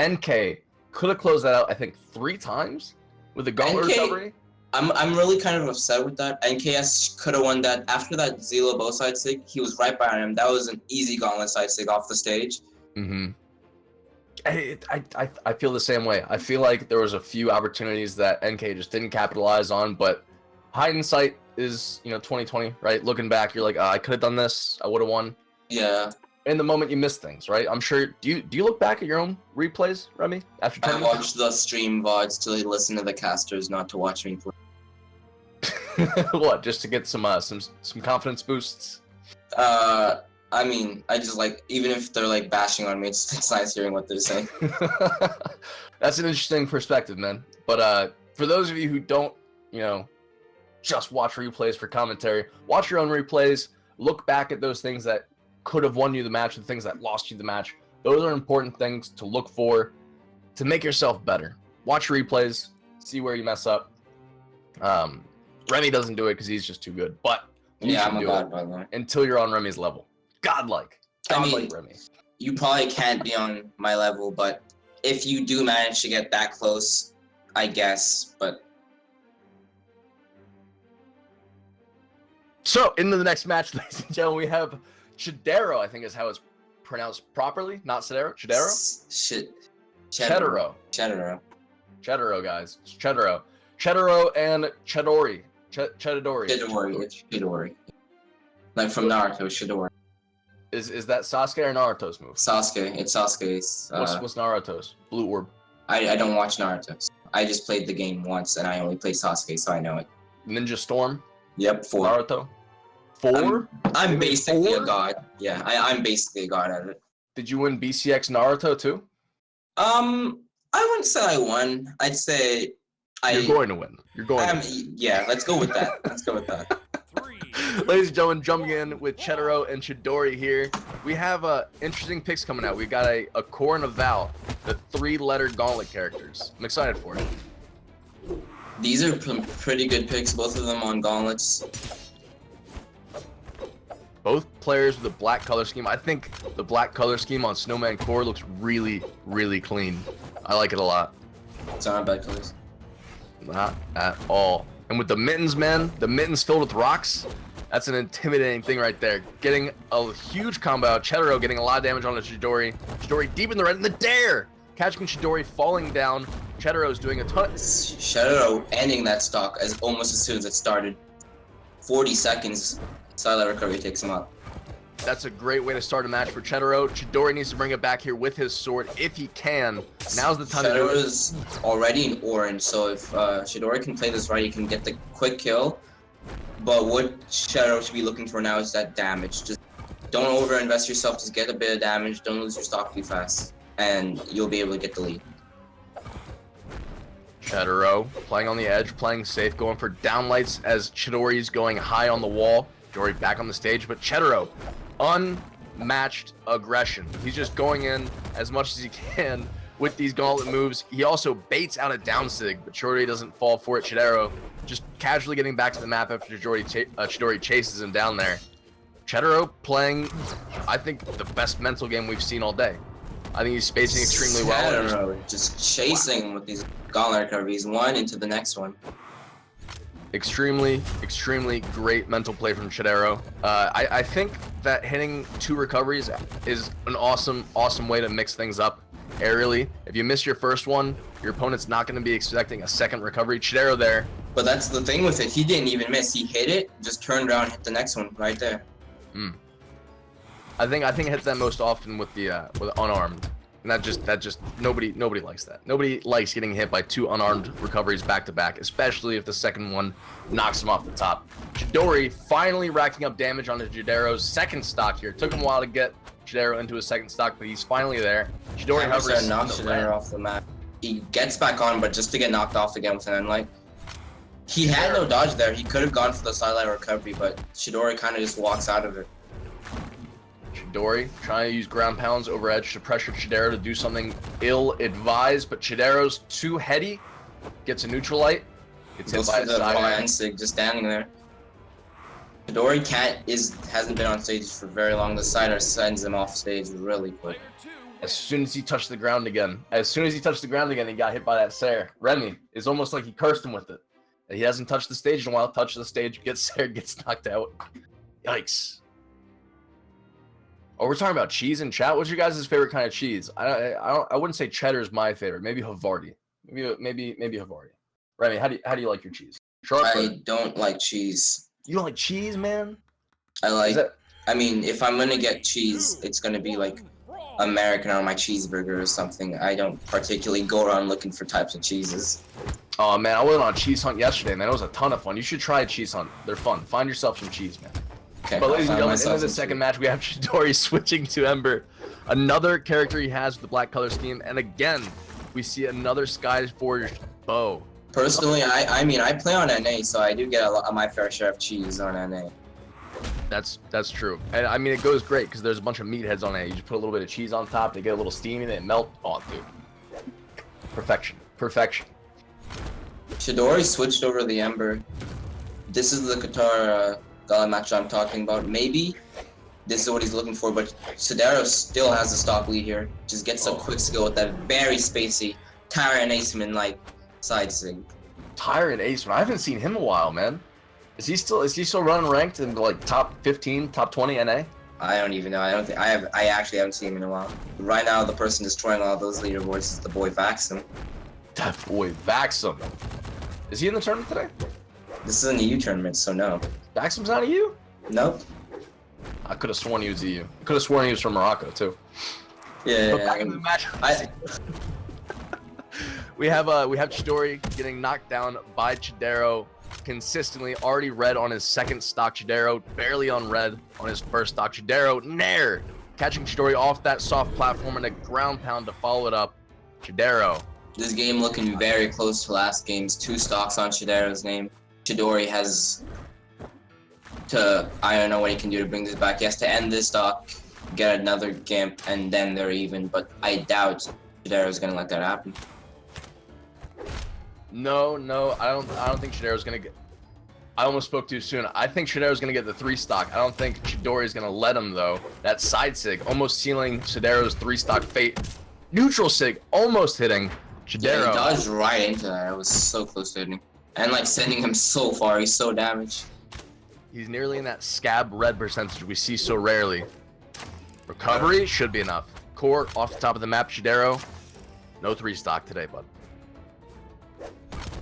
NK could have closed that out, I think, 3 times with the gauntlet recovery. I'm really kind of upset with that. NKS could have won that. After that Zelo bow side sig, he was right behind him. That was an easy gauntlet side sig off the stage. Mm-hmm. I feel the same way. I feel like there was a few opportunities that NK just didn't capitalize on, but hindsight is, 2020, right? Looking back, you're like, I could have done this. I would have won. Yeah. In the moment, you miss things, right? I'm sure. Do you look back at your own replays, Remy? After I watch the stream VODs to listen to the casters, not to watch me play. What? Just to get some confidence boosts? I mean, I just like, even if they're like bashing on me, it's nice hearing what they're saying. That's an interesting perspective, man. But for those of you who don't, just watch replays for commentary, watch your own replays. Look back at those things that could have won you the match and things that lost you the match. Those are important things to look for to make yourself better. Watch replays, see where you mess up. Remy doesn't do it because he's just too good, but you I'm should a do god, it by the way. until you're on Remy's level. Godlike. Godlike Remy. You probably can't be on my level, but if you do manage to get that close, I guess, but... So, into the next match, ladies and gentlemen, we have Cedero, I think is how it's pronounced properly, not Cedero. Cedero? Cedero, guys. Cedero. Cedero and Chidori. Chidori. It's Chidori. Like from Naruto, Chidori. Is that Sasuke or Naruto's move? Sasuke. It's Sasuke's. What's Naruto's? Blue orb. I don't watch Naruto. I just played the game once, and I only play Sasuke, so I know it. Ninja Storm? Yep, 4. Naruto? 4? I'm basically a god. Yeah, I'm basically a god at it. Did you win BCX Naruto too? I wouldn't say I won. I'd say You're going to win. You're going to win. Yeah, let's go with that. Let's go with that. Ladies and gentlemen, jumping in with Cedero and Chidori here. We have interesting picks coming out. We got a Kuron of Val, the 3-letter gauntlet characters. I'm excited for it. These are pretty good picks, both of them on gauntlets. Both players with a black color scheme. I think the black color scheme on Snowman Core looks really, really clean. I like it a lot. It's not bad colors. Not at all. And with the mittens, man, the mittens filled with rocks, that's an intimidating thing right there. Getting a huge combo out. Cedero getting a lot of damage on the Chidori. Chidori deep in the red, and the dare! Catching Chidori falling down. Chedero's doing a ton. Cedero ending that stock almost as soon as it started. 40 seconds. Scythelight recovery takes him out. That's a great way to start a match for Chidero. Chidori needs to bring it back here with his sword if he can. Now's the time to do it. Chedero's already in orange, so if Chidori can play this right, he can get the quick kill. But what Cedero should be looking for now is that damage. Just don't over-invest yourself, just get a bit of damage, don't lose your stock too fast, and you'll be able to get the lead. Cedero playing on the edge, playing safe, going for downlights as Chidori's going high on the wall. Chidori back on the stage, but Cedero, unmatched aggression. He's just going in as much as he can with these gauntlet moves. He also baits out a down sig, but Chidori doesn't fall for it. Cedero just casually getting back to the map after Chidori chases him down there. Cedero playing, I think, the best mental game we've seen all day. I think he's spacing extremely well. Cedero just chasing with these gauntlet recoveries, one into the next one. Extremely, extremely great mental play from Cedero. I think that hitting 2 recoveries is an awesome way to mix things up aerially. If you miss your first one, your opponent's not going to be expecting a second recovery. Cedero there. But that's the thing with it. He didn't even miss. He hit it, just turned around, hit the next one right there. I think it hits that most often with the with unarmed. And that just nobody likes that. Nobody likes getting hit by 2 unarmed recoveries back to back, especially if the second one knocks him off the top. Chidori finally racking up damage on the Cedero's second stock here. It took him a while to get Cedero into his second stock, but he's finally there. Chidori, however, knocks Cedero off the map. He gets back on, but just to get knocked off again with an Unlight. He had no dodge there. He could have gone for the sideline recovery, but Chidori kind of just walks out of it. Chidori trying to use ground pounds over edge to pressure Cedero to do something ill-advised, but Chedero's too heady. Gets a neutral light. Gets hit by a side. Sig just standing there. Chidori hasn't been on stage for very long. The sider sends him off stage really quick. As soon as he touched the ground again, he got hit by that Sair. Remy, it's almost like he cursed him with it. He hasn't touched the stage in a while. Touches the stage, gets Sair, gets knocked out. Yikes. Oh, we're talking about cheese in chat. What's your guys' favorite kind of cheese? I wouldn't say cheddar is my favorite. Maybe Havarti. Maybe Havarti. Remy, how do you like your cheese? I don't like cheese. You don't like cheese, man? I mean, if I'm gonna get cheese, it's gonna be like American on my cheeseburger or something. I don't particularly go around looking for types of cheeses. Oh man, I went on a cheese hunt yesterday, man. It was a ton of fun. You should try a cheese hunt. They're fun. Find yourself some cheese, man. Okay, but ladies and gentlemen, into the second match, we have Chidori switching to Ember. Another character he has with the black color scheme, and again, we see another Skyforged bow. Personally, I mean, I play on NA, so I do get my fair share of cheese on NA. That's true. And I mean, it goes great because there's a bunch of meatheads on it. You just put a little bit of cheese on top, they get a little steamy, and they melt. Oh, dude. Perfection. Perfection. Chidori switched over the Ember. This is the Qatar Gala match I'm talking about. Maybe this is what he's looking for, but Cedero still has the stock lead here. Just gets a quick skill with that very spacey Tyrant Aceman like side sig. Tyrant Aceman, I haven't seen him in a while, man. Is he still running ranked in like top 15, top 20 NA? I don't even know. I actually haven't seen him in a while. Right now, the person destroying all those leaderboards is the boy Vaxum. That boy Vaxum. Is he in the tournament today? This is an EU tournament, so no. Vaxum's not EU? Nope. I could have sworn he was EU. I could have sworn he was from Morocco too. Yeah. But back in the match, we have Chidori getting knocked down by Cedero consistently. Already red on his second stock. Cedero barely on red on his first stock. Cedero nair catching Chidori off that soft platform and a ground pound to follow it up. Cedero. This game looking very close to last game's 2 stocks on Chidero's name. Chidori has to, I don't know what he can do to bring this back. He has to end this stock, get another Gimp, and then they're even. But I doubt Chidero's gonna let that happen. No, I don't think Chidero's gonna get. I almost spoke too soon. I think Chedero's gonna get the 3 stock. I don't think Chidori's gonna let him though. That side sig almost sealing Cedero's 3 stock fate. Neutral sig almost hitting Cedero. Yeah, he dodged right into that. I was so close to hitting. And like sending him so far, he's so damaged. He's nearly in that scab red percentage we see so rarely. Recovery should be enough. Core off the top of the map, Cedero. No 3 stock today, bud.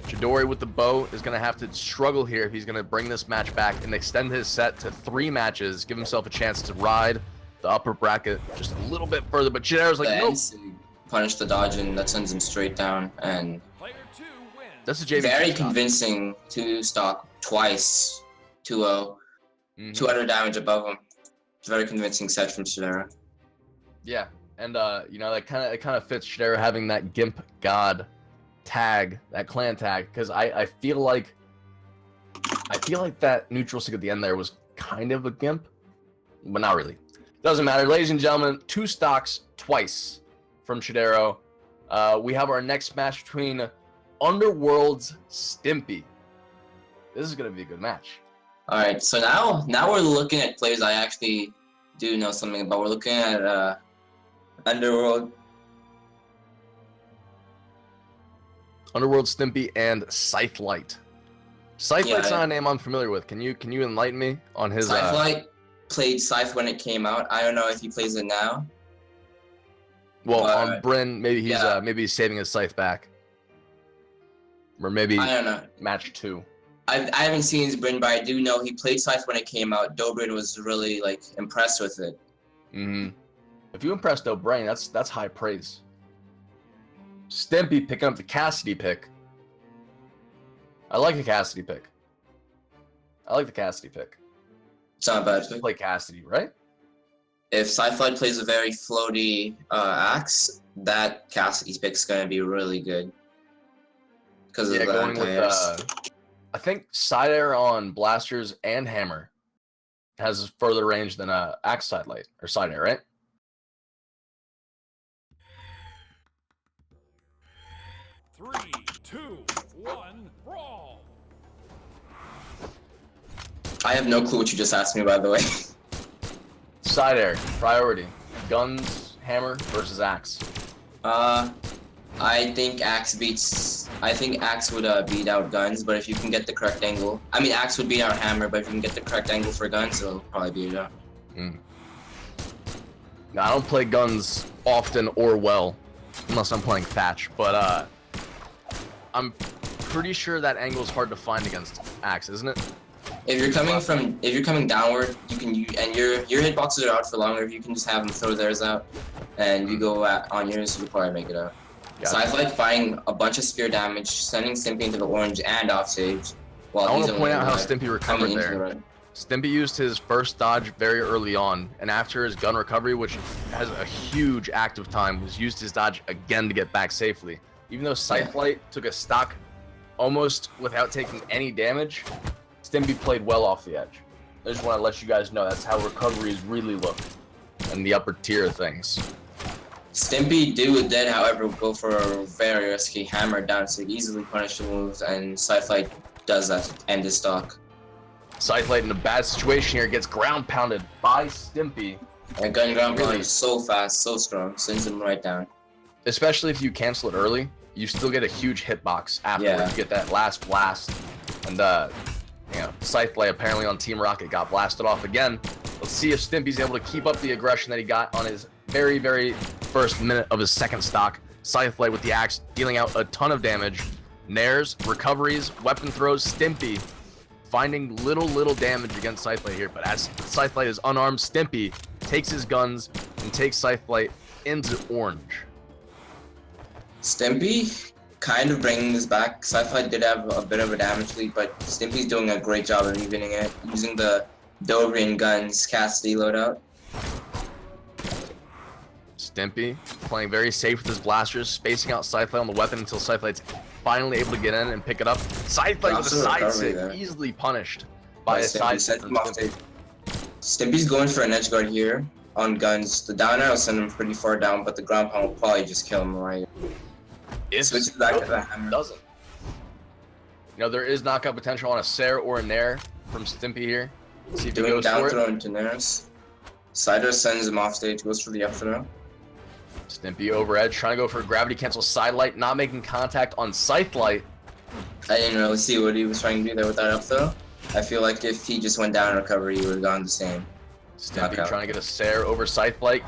Chidori with the bow is going to have to struggle here if he's going to bring this match back and extend his set to 3 matches, give himself a chance to ride the upper bracket just a little bit further. But Chidero's like, nope. Punish the dodge and that sends him straight down. And that's a JV very convincing 2 stock twice, 2-0, 200 damage above him. It's a very convincing set from Cedero. Yeah, and you know, that kind of fits Cedero having that Gimp God tag, that clan tag, because I feel like that neutral stick at the end there was kind of a Gimp, but not really. Doesn't matter, ladies and gentlemen. 2 stocks twice from Cedero. We have our next match between Underworld's Stimpy. This is gonna be a good match. All right, so now we're looking at players I actually do know something about. We're looking at Underworld Stimpy and Scythelight. Scythelight's not a name I'm familiar with. Can you enlighten me on his? Scythelight played Scythe when it came out. I don't know if he plays it now. Well, on Bryn, maybe he's saving his Scythe back, or maybe I don't know. Match 2. I haven't seen his Bryn, but I do know he played Scythe when it came out. Dobrin was really like impressed with it. If you impress Brain, that's high praise. Stimpy picking up the Cassidy pick. I like the Cassidy pick. It's not bad. Just play Cassidy, right? If Scythelight plays a very floaty Axe, that Cassidy's pick's gonna be really good. Because of the going anti-airs. with I think Cedero on blasters and hammer has further range than Axe Sidelight or Cedero, right? Three, two, one, brawl! I have no clue what you just asked me, by the way. Cedero, priority. Guns, hammer versus axe. I think Axe would beat out guns, but if you can get the correct angle, I mean Axe would beat out hammer, but if you can get the correct angle for guns, it'll probably beat it out. Now, I don't play guns often or well, unless I'm playing Thatch, but I'm pretty sure that angle is hard to find against axe, isn't it? If you're coming downward, you can and your hitboxes are out for longer. If you can just have them throw theirs out, and you go on yours, you'll probably make it out. So I like finding a bunch of spear damage, sending Stimpy into the orange and off stage. While I want to point out how Stimpy recovered there. Stimpy used his first dodge very early on, and after his gun recovery, which has a huge active time, was used his dodge again to get back safely. Even though Scythelight took a stock almost without taking any damage, Stimpy played well off the edge. I just want to let you guys know that's how recoveries really look in the upper tier of things. Stimpy did, however, go for a very risky hammer down to easily punish the moves, and Scythelight does that to end his stock. Scythelight in a bad situation here gets ground pounded by Stimpy. And gun ground pound is so fast, so strong, sends him right down. Especially if you cancel it early, you still get a huge hitbox afterwards. Yeah. You get that last blast, and Scythelight apparently on Team Rocket got blasted off again. Let's see if Stimpy's able to keep up the aggression that he got on his very, very first minute of his second stock. Scythelight with the axe, dealing out a ton of damage. Nairs, recoveries, weapon throws, Stimpy finding little damage against Scythelight here, but as Scythelight is unarmed, Stimpy takes his guns and takes Scythelight into orange. Stimpy kind of bringing this back. Scythelight did have a bit of a damage lead, but Stimpy's doing a great job of evening it, using the Dobrian guns Cassidy loadout. Stimpy playing very safe with his blasters, spacing out Scythelight on the weapon until Scythelight's finally able to get in and pick it up. Scythelight with a side sig, easily punished by a side sig from Stimpy. Stimpy's going for an edge guard here on guns. The down arrow will send him pretty far down, but the ground pound will probably just kill him right. Switches back to the hammer. Doesn't. There is knockout potential on a Sarah or a Nair from Stimpy here. See if he goes down for throw it. into Nairs. Cedero sends him off stage, goes for the up throw. Stimpy over edge, trying to go for a gravity cancel Scythelight, not making contact on Scythelight. I didn't really see what he was trying to do there with that up throw. I feel like if he just went down in recovery, he would have gone the same. Stimpy trying to get a Sarah over Scythelight.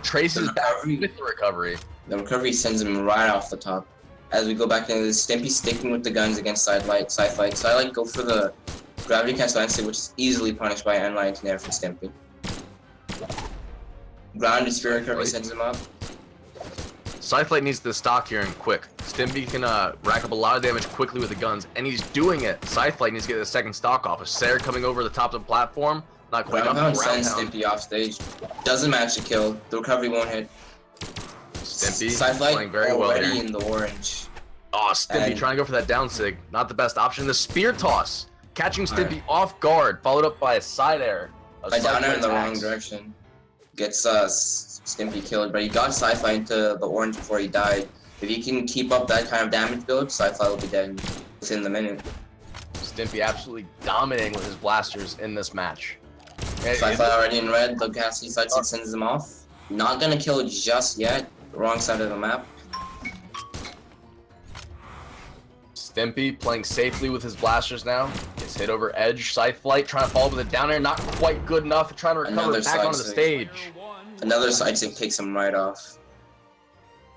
Traces back with the recovery. The recovery sends him right off the top. As we go back into this, Stimpy sticking with the guns against Scythelight. Scythelight go for the gravity cancel instant, which is easily punished by Unlight Nair from Stimpy. Grounded spear recovery sends him up. Scythelight needs the stock here and quick. Stimpy can rack up a lot of damage quickly with the guns, and he's doing it. Scythelight needs to get the second stock off. A Sarah coming over the top of the platform, not quite enough. Ground pound sends Stimpy off stage. Doesn't manage to kill. The recovery won't hit. Stimpy playing very well already here. in the orange. Oh, Stimpy trying to go for that down sig. Not the best option. The spear toss, catching Stimpy off guard, followed up by a side air. By down air in the wrong direction. Gets Stimpy killed, but he got Scythelight into the orange before he died. If he can keep up that kind of damage build, Scythelight will be dead within the minute. Stimpy absolutely dominating with his blasters in this match. Scythelight already in red. The Cassidy side sends him off. Not gonna kill just yet. Wrong side of the map. Stimpy playing safely with his blasters now. Gets hit over edge. Scythelight trying to follow with a down air, not quite good enough. Trying to recover back onto the stage. Another side sig takes him right off.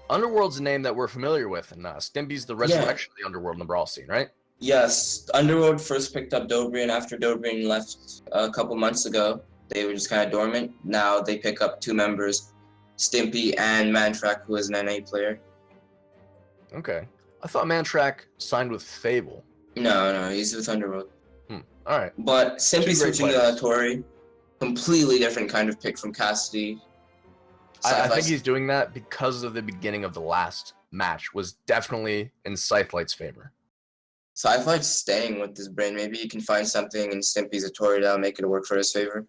Underworld's a name that we're familiar with, and Stimpy's the resurrection of the Underworld in the Brawl scene, right? Yes, Underworld first picked up Dobrian after Dobrian left a couple months ago. They were just kind of dormant. Now they pick up two members. Stimpy, and Mantrak, who is an NA player. Okay. I thought Mantrak signed with Fable. No, he's with Underworld. All right. But Stimpy Two great switching to players. Tori, completely different kind of pick from Cassidy. I think he's doing that because of the beginning of the last match was definitely in Scythelight's favor. Scythelight's staying with his brain. Maybe he can find something in Stimpy's Tori that'll make it work for his favor.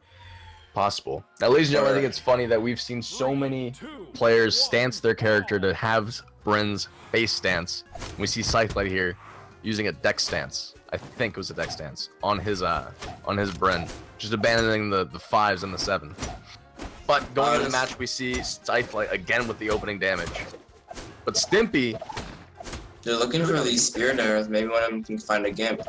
Possible. Now, ladies and gentlemen, I think it's funny that we've seen so many players stance their character to have Bryn's base stance. We see Scythelight here using a deck stance. I think it was a deck stance on his Bryn, just abandoning the 5s and the 7. But going into the match, we see Scythelight again with the opening damage. But Stimpy, they're looking for these spirit arrows. Maybe one of them can find a gimp.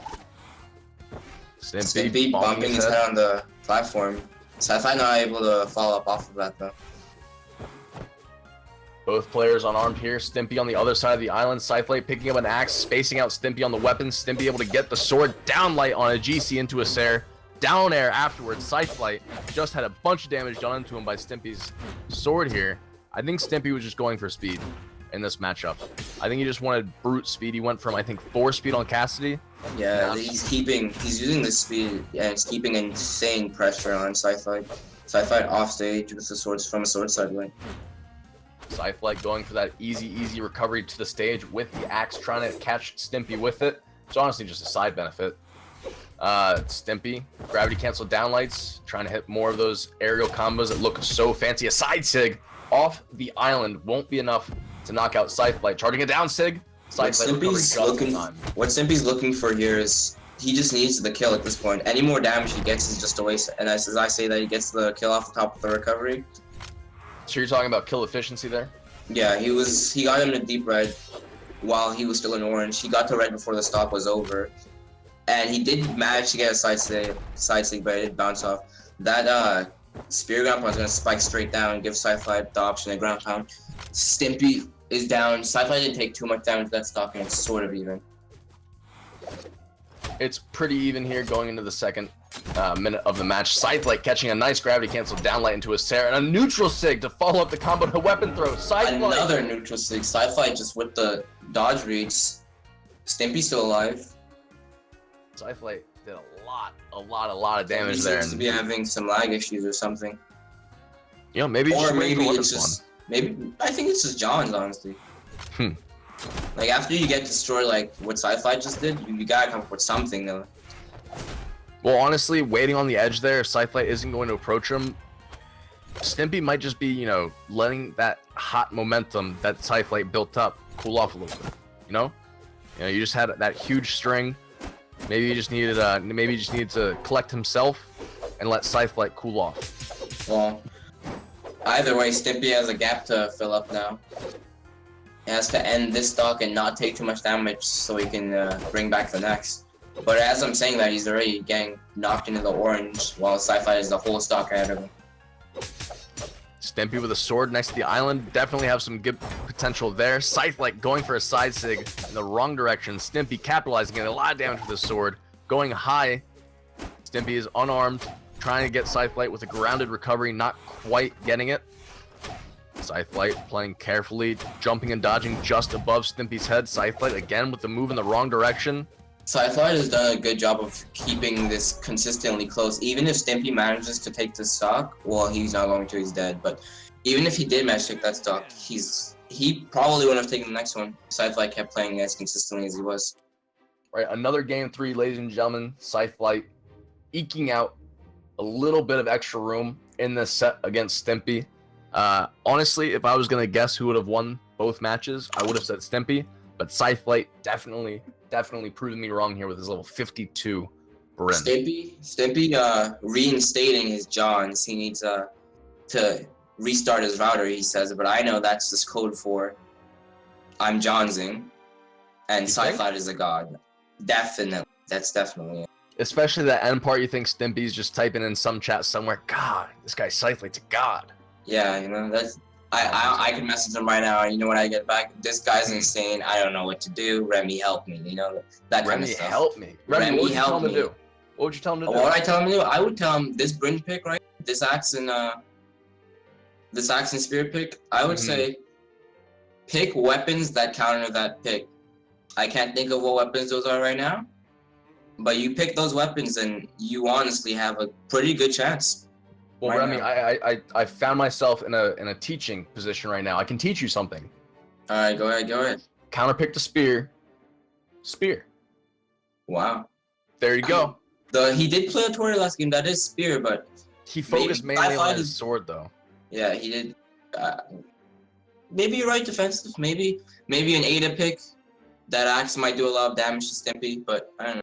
Stimpy bumping his head on the platform. Scythelight not able to follow up off of that though. Both players unarmed here. Stimpy on the other side of the island. Scythelight picking up an axe, spacing out Stimpy on the weapon. Stimpy able to get the sword down light on a GC into a Sair. Down air afterwards. Scythelight just had a bunch of damage done into him by Stimpy's sword here. I think Stimpy was just going for speed in this matchup. I think he just wanted brute speed. He went from, I think, 4 speed on Cassidy. Yeah, he's using the speed and it's keeping insane pressure on Scythelight. Scythelight off stage with the swords from a sword side lane. Scythelight going for that easy recovery to the stage with the axe, trying to catch Stimpy with it. It's honestly just a side benefit. Stimpy, gravity cancel downlights, trying to hit more of those aerial combos that look so fancy. A side sig off the island won't be enough to knock out Scythelight. Charging it down, sig. What Stimpy's looking for here is he just needs the kill at this point. Any more damage he gets is just a waste. And as I say that, he gets the kill off the top of the recovery. So you're talking about kill efficiency there? Yeah, he got him to deep red while he was still in orange. He got to red before the stock was over. And he did manage to get a side stick, but it did bounce off. That spear ground pound is going to spike straight down and give Scythelight the option at ground pound. Stimpy is down. Scythelight didn't take too much damage to that stock, and it's sort of even. It's pretty even here going into the second minute of the match. Scythelight catching a nice gravity cancel downlight into a Sair, and a neutral sig to follow up the combo to weapon throw. Scythelight. Another neutral sig. Scythelight just with the dodge reads. Stimpy still alive. Scythelight did a lot of damage there. He seems to be having some lag issues or something. You know, maybe it's just I think it's just John's, honestly. Like, after you get destroyed like what Scythelight just did, you gotta come up with something though. Well, honestly, waiting on the edge there, if Scythelight isn't going to approach him, Stimpy might just be, letting that hot momentum that Scythelight built up cool off a little bit. You just had that huge string. Maybe he just needed to collect himself and let Scythelight cool off. Well, either way, Stimpy has a gap to fill up now. He has to end this stock and not take too much damage so he can bring back the next. But as I'm saying that, he's already getting knocked into the orange while Scythelight is the whole stock ahead of him. Stimpy with a sword next to the island. Definitely have some good potential there. Scythelight going for a side sig in the wrong direction. Stimpy capitalizing, getting a lot of damage with the sword. Going high. Stimpy is unarmed, trying to get Scythelight with a grounded recovery, not quite getting it. Scythelight playing carefully, jumping and dodging just above Stimpy's head. Scythelight again with the move in the wrong direction. Scythelight has done a good job of keeping this consistently close. Even if Stimpy manages to take the stock, well, he's not going to, he's dead. But even if he did manage to take that stock, he probably wouldn't have taken the next one. Scythelight kept playing as consistently as he was. Right, another game 3, ladies and gentlemen. Scythelight eking out a little bit of extra room in this set against Stimpy. Honestly, if I was going to guess who would have won both matches, I would have said Stimpy. But Scythelight definitely proving me wrong here with his level 52 Bryn. Stimpy reinstating his Johns. He needs to restart his router, he says, but I know that's just code for I'm Johnsing, and Scythelight is a god. Definitely. That's definitely it. Especially that end part, you think Stimpy's just typing in some chat somewhere, God, this guy Scythelight's a god. Yeah, that's... I can message him right now, and when I get back, this guy's insane. I don't know what to do. Remy, help me. That kind of stuff. Remy, help me. Remy, what would you tell him to do? What would you tell him to do? What would I tell him to do? I would tell him this Bryn pick, right? This axe and the this axe and spear pick, I would say pick weapons that counter that pick. I can't think of what weapons those are right now, but you pick those weapons and you honestly have a pretty good chance. Well, right Remy, now. I found myself in a teaching position right now. I can teach you something. All right, go ahead. Counterpick to spear. Spear. Wow. There you go. He did play a Tori last game. That is spear, but He focused mainly on his sword, though. yeah, he did. Maybe you're right, defensive. Maybe an Ada pick. That axe might do a lot of damage to Stimpy, but I don't know.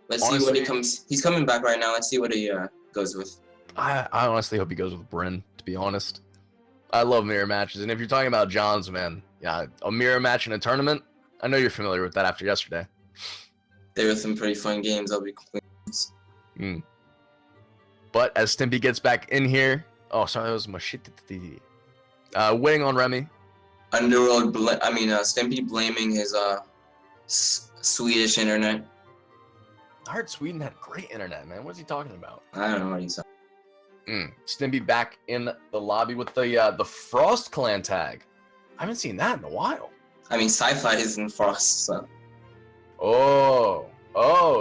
Let's see what he comes. He's coming back right now. Let's see what he goes with. I honestly hope he goes with Bryn, to be honest. I love mirror matches, and if you're talking about Johns, man, yeah, a mirror match in a tournament, I know you're familiar with that after yesterday. There were some pretty fun games, I'll be completely honest. But as Stimpy gets back in here, oh, sorry, that was Machèèèté. Waiting on Remy. Underworld, Stimpy blaming his Swedish internet. I heard Sweden had great internet, man. What's he talking about? I don't know what he's saying. Stimpy back in the lobby with the Frost Clan tag. I haven't seen that in a while. I mean, Scythelight is in Frost, so. Oh,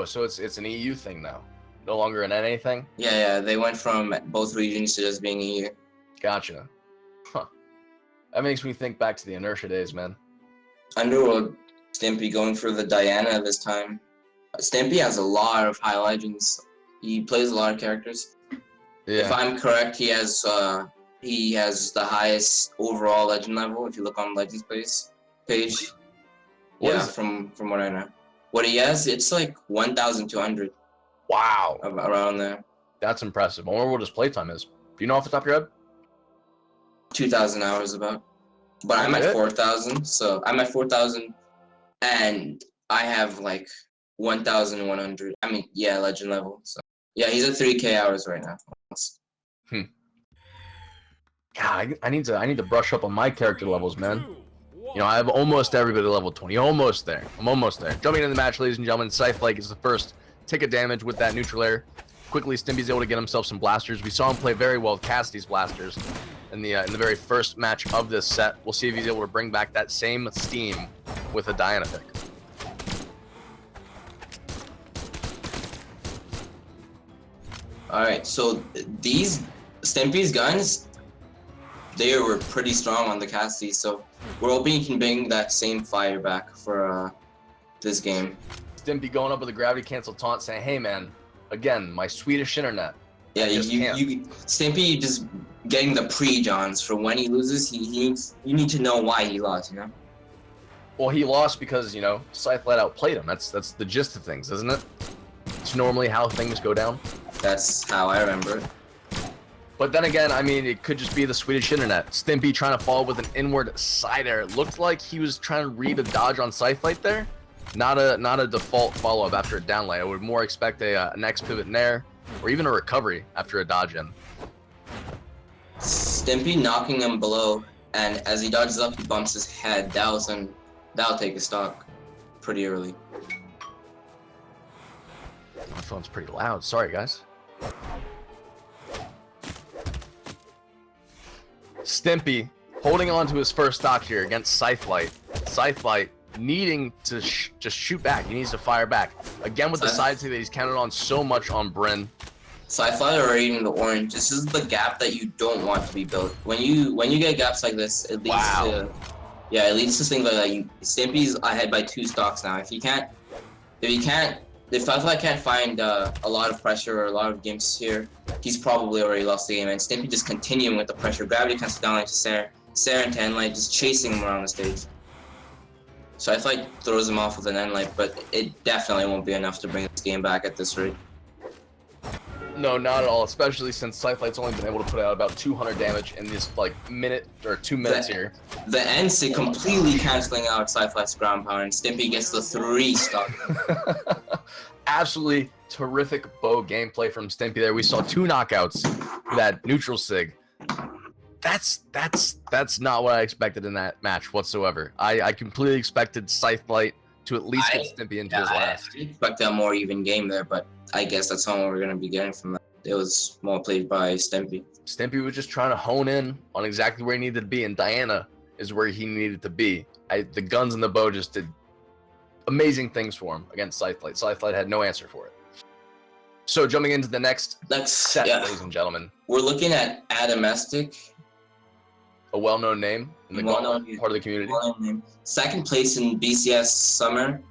so it's an EU thing now. No longer an NA thing? Yeah, they went from both regions to just being EU. Gotcha. Huh. That makes me think back to the Inertia days, man. Underworld, Stimpy going for the Diana this time. Stimpy has a lot of high legends. He plays a lot of characters. Yeah. If I'm correct, he has the highest overall legend level. If you look on Legends page, from what I know, what he has, it's like 1,200. Wow. Around there. That's impressive. I wonder what his playtime is. Do you know off the top of your head? 2,000 hours about. But I'm at 4,000, so I'm at 4,000, and I have like 1,100. I mean, yeah, legend level. So yeah, he's at 3K hours right now. God, I need to brush up on my character levels, man. You know, I have almost everybody level 20. Almost there. I'm almost there. Jumping into the match, ladies and gentlemen, Scythelight is the first. Ticket damage with that neutral air. Quickly, Stimpy's able to get himself some blasters. We saw him play very well with Cassidy's blasters in the very first match of this set. We'll see if he's able to bring back that same steam with a Diana pick. All right, so these Stimpy's guns, they were pretty strong on the Cassidy, so we're hoping he can bring that same fire back for this game. Stimpy going up with a gravity cancel taunt saying, hey man, again, my Swedish internet. Yeah, Stimpy just getting the pre-Johns for when he loses, you need to know why he lost, you know? Well, he lost because, you know, Scythelight outplayed him. That's the gist of things, isn't it? It's normally how things go down. That's how I remember it. But then again, I mean, it could just be the Swedish internet. Stimpy trying to follow with an inward side air. It looked like he was trying to read a dodge on Scythelight there. Not a default follow-up after a down lay. I would more expect an X pivot nair or even a recovery after a dodge in. Stimpy knocking him below, and as he dodges up, he bumps his head. That'll take his stock pretty early. My phone's pretty loud. Sorry, guys. Stimpy holding on to his first stock here against Scythelight. Scythelight needing to just shoot back. He needs to fire back. Again with the side two that he's counted on so much on Bryn. Scythelight already in the orange. This is the gap that you don't want to be built. When you get gaps like this, it leads to things like that. Stimpy's ahead by 2 stocks now. If Scythelight can't find a lot of pressure or a lot of games here, he's probably already lost the game. And Stimpy just continuing with the pressure. Gravity cancels down like to Sarah and Tenlight, just chasing him around the stage. So Scythelight throws him off with an N-Light, but it definitely won't be enough to bring this game back at this rate. No, not at all, especially since Scythelight's only been able to put out about 200 damage in this, like, minute or 2 minutes here. The N-Sig completely canceling out Scythelight's ground power, and Stimpy gets the 3 stock. Absolutely terrific bow gameplay from Stimpy there. We saw 2 knockouts for that neutral sig. That's not what I expected in that match whatsoever. I completely expected Scythelight to at least get Stimpy into his last. I expect a more even game there, but I guess that's all we're going to be getting from that. It was more played by Stimpy. Stimpy was just trying to hone in on exactly where he needed to be, and Diana is where he needed to be. The guns and the bow just did amazing things for him against Scythelight. Scythelight had no answer for it. So jumping into the next set, ladies and gentlemen. We're looking at Addymestic. A well-known name in the part of the community. Name. Second place in BCS Summer.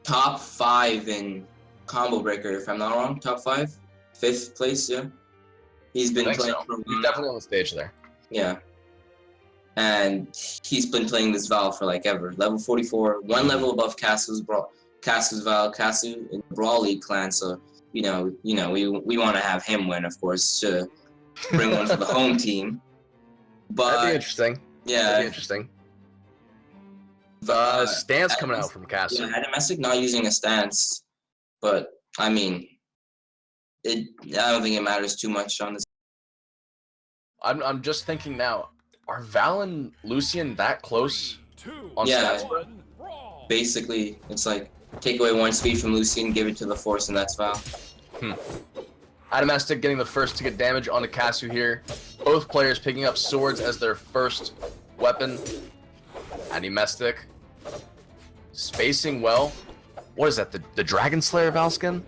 Top 5 in Combo Breaker, if I'm not wrong. Top 5? 5th place, yeah. He's been playing for He's definitely on the stage there. Yeah. And he's been playing this Val for like ever. Level 44, one level above Cassu's Val, Casuu in the Brawl League clan. So, we want to have him win, of course, to bring one for the home team. But that'd be interesting. Yeah. That'd be interesting. The stance coming out from Casuu. Yeah, Addymestic not using a stance, but I mean, I don't think it matters too much on this. I'm just thinking now, are Val and Lucian that close on stats? Basically, it's like take away 1 speed from Lucian, give it to the Force, and that's Val. Addymestic getting the first to get damage onto Casuu here. Both players picking up swords as their first weapon. Addymestic spacing well. What is that? The Dragon Slayer Valskin?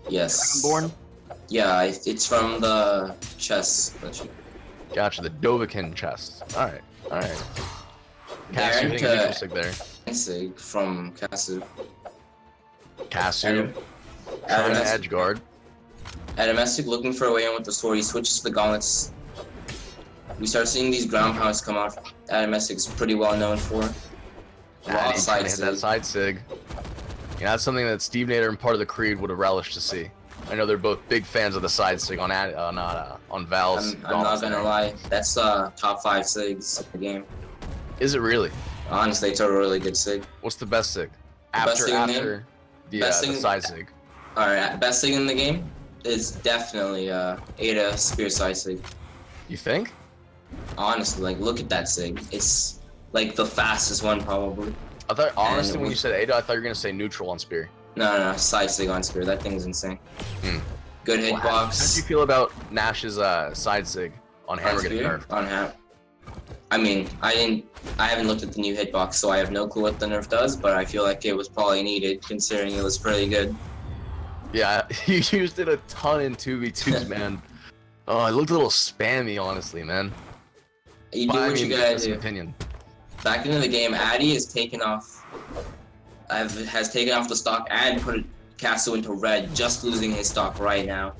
Yes. Dragonborn? Yeah, it's from the chest. Gotcha, the Dovahkiin chest. Alright. Casuu hitting a neutral sig there. Sig from Casuu. Casuu trying to edge guard. Addymestic looking for a way in with the sword. He switches to the gauntlets. We start seeing these ground pounds come out. Addymestic's pretty well known for. Raw side sig. That side sig. Yeah, that's something that Steve Nader and part of the Creed would have relished to see. I know they're both big fans of the side sig on Val's. I'm not gonna lie, that's top 5 sigs of the game. Is it really? Honestly, it's a really good sig. What's the best sig? After the side sig. Alright, best sig in the game is definitely Ada Spear side sig. You think? Honestly, like look at that sig. It's like the fastest one probably. I thought honestly when you said Ada, I thought you were gonna say neutral on Spear. No, side sig on Spear. That thing's insane. Good hitbox. How do you feel about Nash's side sig on Hammer getting nerfed? On Hammer. I mean, I haven't looked at the new hitbox, so I have no clue what the nerf does, but I feel like it was probably needed considering it was pretty good. Yeah, he used it a ton in 2v2s, man. Oh, it looked a little spammy, honestly, man. You do what you gotta do. Opinion. Back into the game, Addy has taken off the stock and put Casuu into red, just losing his stock right now.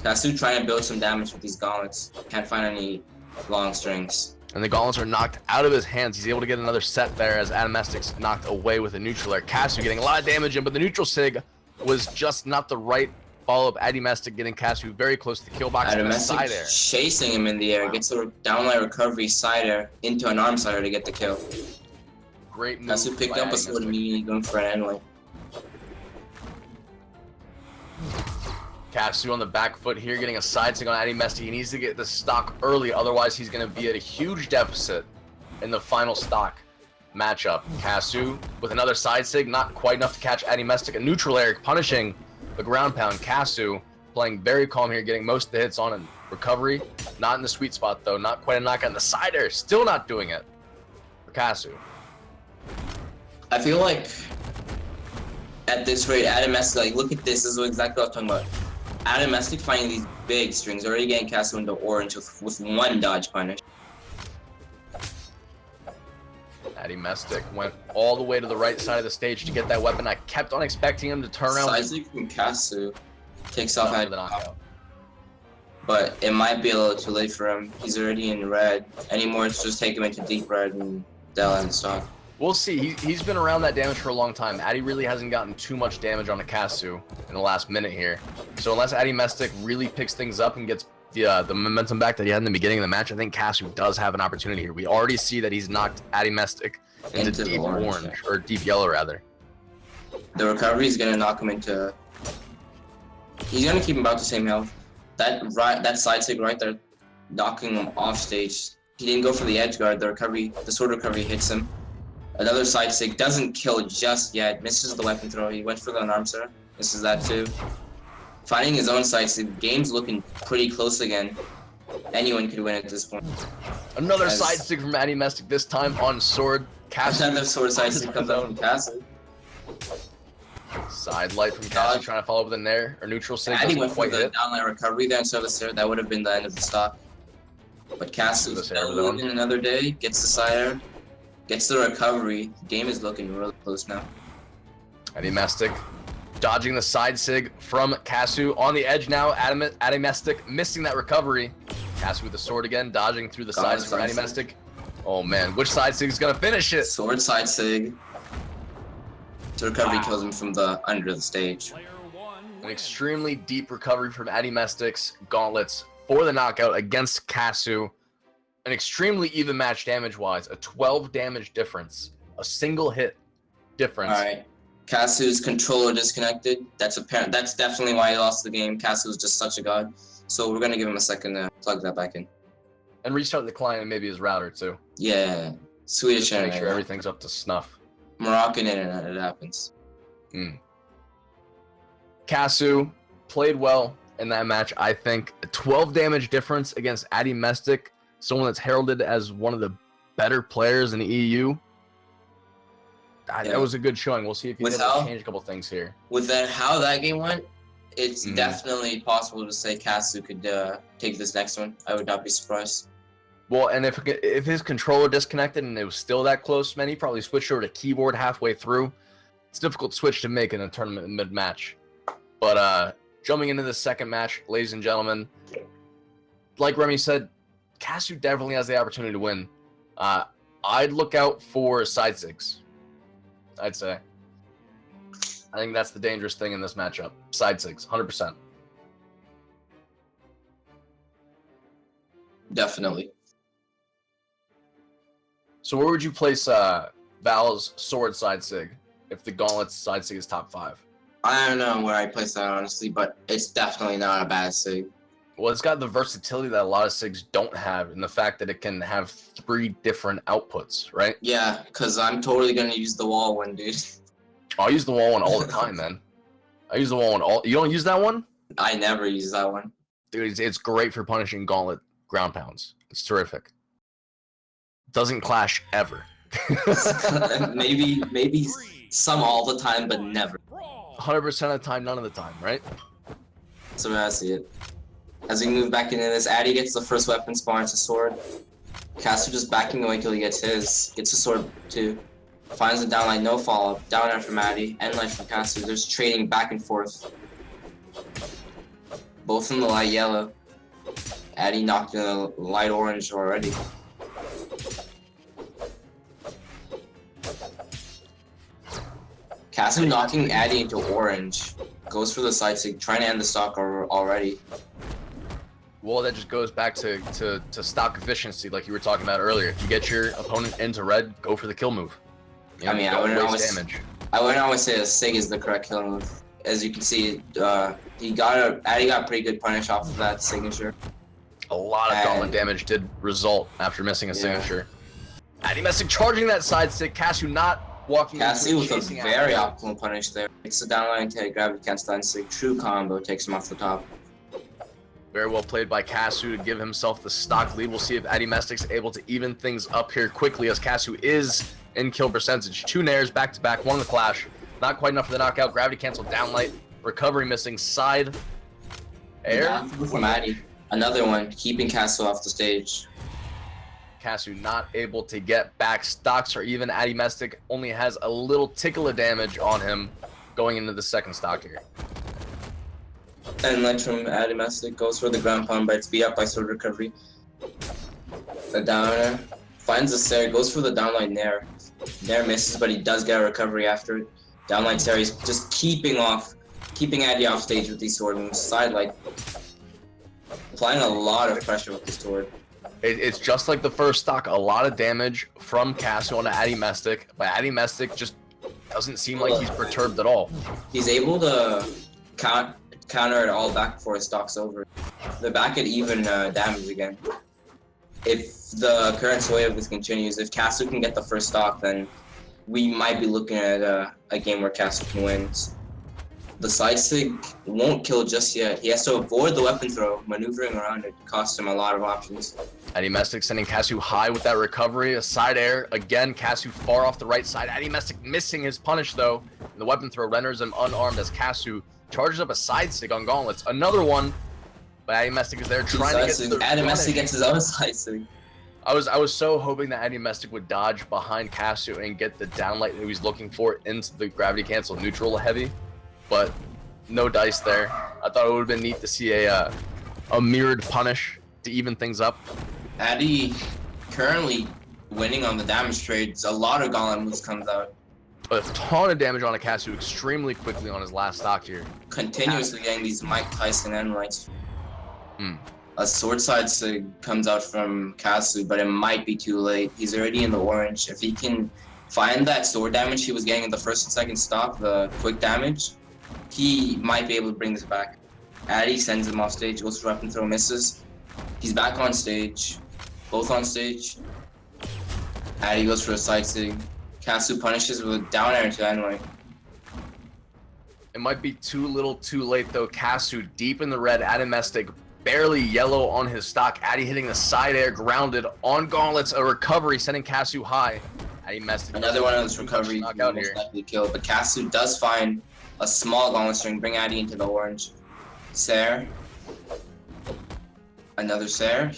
Casuu trying to build some damage with these gauntlets. Can't find any long strings. And the gauntlets are knocked out of his hands. He's able to get another set there as Addymestic's knocked away with a neutral there. Casuu getting a lot of damage in, but the neutral sig was just not the right follow-up. Addymestic getting Casuu very close to the kill box and the side air. Chasing him in the air, gets a downlight recovery side air into an arm side air to get the kill. Great move. Casuu picked up a sword immediately going for an endlight. Casuu on the back foot here, getting a side sig on Addymestic. He needs to get the stock early, otherwise he's going to be at a huge deficit in the final stock matchup. Casuu with another side sig, not quite enough to catch Addymestic. A neutral air punishing the ground pound. Casuu playing very calm here, getting most of the hits on in recovery. Not in the sweet spot though, not quite a knockout. And the side air, still not doing it for Casuu. I feel like at this rate, Addymestic, like look at this is exactly what I was talking about. Addymestic finding these big strings, already getting Casuu into orange with 1 dodge punish. Addymestic went all the way to the right side of the stage to get that weapon. I kept on expecting him to turn around. Side from Casuu takes off the knockout. But it might be a little too late for him. He's already in red. Anymore, it's just take him into deep red and they'll end the stock. We'll see. He's been around that damage for a long time. Addy really hasn't gotten too much damage on a Casuu in the last minute here. So unless Addymestic really picks things up and gets the momentum back that he had in the beginning of the match, I think Casuu does have an opportunity here. We already see that he's knocked Addymestic into deep orange, or deep yellow rather. The recovery is gonna knock him into. He's gonna keep him about the same health. That side sig right there, knocking him off stage. He didn't go for the edge guard. The sword recovery hits him. Another side sig doesn't kill just yet. Misses the weapon throw. He went for the unarmed sir. Misses that too. Finding his own side sig. Game's looking pretty close again. Anyone could win at this point. Another side stick from Addymestic, this time on sword. Casuu. Another sword side stick comes out from Casuu. Side light from Casuu trying to follow up with a nair or neutral sig. Addy went for quite the hit. downline recovery there instead of the stair. That would have been the end of the stock. But Casuu still living another day, gets the side air, gets the recovery. Game is looking really close now. Addymestic dodging the side sig from Casuu. On the edge now, Addymestic missing that recovery. Casuu with the sword again, dodging through the sides from Addymestic. Oh man, which side sig is gonna finish it? Sword side sig. The recovery kills him from the under the stage. An extremely deep recovery from Addymestic's gauntlets for the knockout against Casuu. An extremely even match damage-wise, a 12 damage difference, a single hit difference. All right, Casu's controller disconnected. That's apparent. That's definitely why he lost the game. Casuu is just such a god. So we're gonna give him a second to plug that back in. And restart the client and maybe his router too. Yeah, Swedish Just to make internet. sure everything's up to snuff. Moroccan internet. It happens. Casuu played well in that match, I think. A 12 damage difference against Addymestic, someone that's heralded as one of the better players in the EU. That was a good showing. We'll see if he can change a couple things here. With that, how that game went, it's definitely possible to say Casuu could take this next one. I would not be surprised. Well, and if his controller disconnected and it was still that close, man, he probably switched over to keyboard halfway through. It's a difficult switch to make in a tournament mid-match. But jumping into the second match, ladies and gentlemen, like Remy said, Casuu definitely has the opportunity to win. I'd look out for side sigs, I'd say. I think that's the dangerous thing in this matchup. Side sigs, 100%. Definitely. So where would you place Val's sword side sig if the gauntlet's side sig is top 5? I don't know where I place that, honestly, but it's definitely not a bad sig. Well, it's got the versatility that a lot of SIGs don't have, and the fact that it can have 3 different outputs, right? Yeah, because I'm totally going to use the wall one, dude. I'll use the wall one all the time, man. I use the wall one all... You don't use that one? I never use that one. Dude, it's great for punishing gauntlet ground pounds. It's terrific. Doesn't clash ever. maybe some all the time, but never. 100% of the time, none of the time, right? That's the way I see it. As we move back into this, Addy gets the first weapon spawn, it's a sword. Casuu just backing away till he gets his. Gets a sword too. Finds the downline, no follow-up. Down air from Addy, end life from Casuu. There's trading back and forth. Both in the light yellow. Addy knocked in the light orange already. Casuu knocking Addy into orange. Goes for the side sig, trying to end the stock already. Well, that just goes back to stock efficiency, like you were talking about earlier. If you get your opponent into red, go for the kill move. You know, I mean, I wouldn't always say a sig is the correct kill move. As you can see, Addy got pretty good punish off of that signature. A lot of gauntlet damage did result after missing a signature. Addymestic charging that side stick. Casuu not walking. Casuu with a very optimal punish there. It's the downline take, gravity can't stun stick. True combo takes him off the top. Very well played by Casuu to give himself the stock lead. We'll see if Addymestic's able to even things up here quickly, as Casuu is in kill percentage. 2 nairs back to back, 1 in the clash. Not quite enough for the knockout. Gravity cancel, downlight. Recovery missing, side air. From Addy. Another one, keeping Casuu off the stage. Casuu not able to get back stocks, or even Addymestic only has a little tickle of damage on him going into the second stock here. And like from Addymestic, goes for the ground pound, but it's beat up by sword recovery. The downer finds the stair, goes for the downline nair. Nair misses, but he does get a recovery after it. Downline stair, he's just keeping Addy off stage with these sword moves. Side light, applying a lot of pressure with the sword. It's just like the first stock, a lot of damage from Casuu onto Addymestic, but Addymestic just doesn't seem like he's perturbed at all. He's able to counter it all back before his stock's over. They're back at even damage again. If the current sway of this continues, if Casuu can get the first stock, then we might be looking at a game where Casuu can win. The side sig won't kill just yet. He has to avoid the weapon throw. Maneuvering around it costs him a lot of options. Addymestic sending Casuu high with that recovery. A side air. Again, Casuu far off the right side. Addymestic missing his punish, though. And the weapon throw renders him unarmed as Casuu charges up a side sig on Gauntlets. Another one. But Addymestic is there trying to get the Addymestic gets his own side sig. I was so hoping that Addymestic would dodge behind Casuu and get the downlight that he was looking for into the gravity cancel neutral heavy. But no dice there. I thought it would have been neat to see a mirrored punish to even things up. Addy currently winning on the damage trades. A lot of Gauntlet moves comes out. A ton of damage on a Casuu extremely quickly on his last stock here. Continuously getting these Mike Tyson endlights. A sword side sig comes out from Casuu, but it might be too late. He's already in the orange. If he can find that sword damage he was getting in the first and second stock, the quick damage, he might be able to bring this back. Addy sends him off stage, goes for weapon throw, misses. He's back on stage. Both on stage. Addy goes for a side sig. Casuu punishes with a down air to end like. It might be too little too late though. Casuu deep in the red. Addymestic barely yellow on his stock. Addy hitting the side air grounded on Gauntlets. A recovery sending Casuu high. Addymestic. Another one of those recoveries will most likely kill, but Casuu does find a small Gauntlet string, bring Addy into the orange. Sair. Another Sair.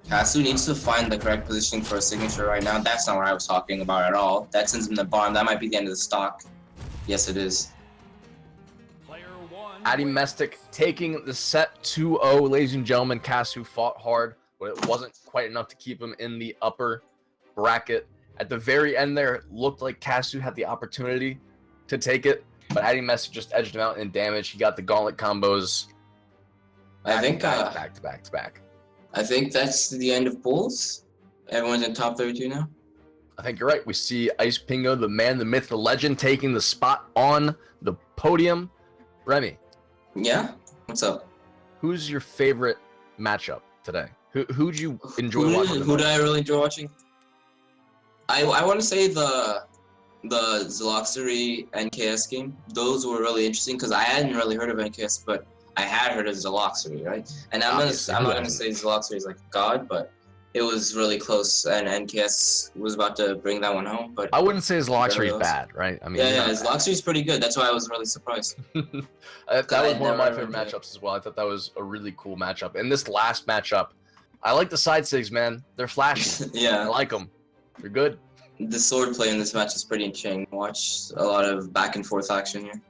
Casuu needs to find the correct positioning for a signature right now. That's not what I was talking about at all. That sends him to the bottom. That might be the end of the stock. Yes, it is. Addymestic taking the set 2-0, ladies and gentlemen. Casuu fought hard, but it wasn't quite enough to keep him in the upper bracket. At the very end there, it looked like Casuu had the opportunity to take it, but Addymestic just edged him out in damage. He got the gauntlet combos. Back to back. I think that's the end of pools. Everyone's in top 32 now. I think you're right. We see Ice Pingo, the man, the myth, the legend, taking the spot on the podium. Remy. Yeah? What's up? Who's your favorite matchup today? Who'd you enjoy watching? Who did I really enjoy watching? I want to say the Zeloxory NKS game. Those were really interesting because I hadn't really heard of NKS, but I had heard of Zeloxory, right? And I'm not gonna say Zeloxory is like God, but it was really close, and NKS was about to bring that one home. But I wouldn't say Zeloxory is bad, right? I mean, yeah, Zeloxory is pretty good. That's why I was really surprised. That was one of my favorite matchups as well. I thought that was a really cool matchup. And this last matchup, I like the side sigs, man. They're flashy. Yeah, I like them. They're good. The sword play in this match is pretty interesting. Watch a lot of back and forth action here.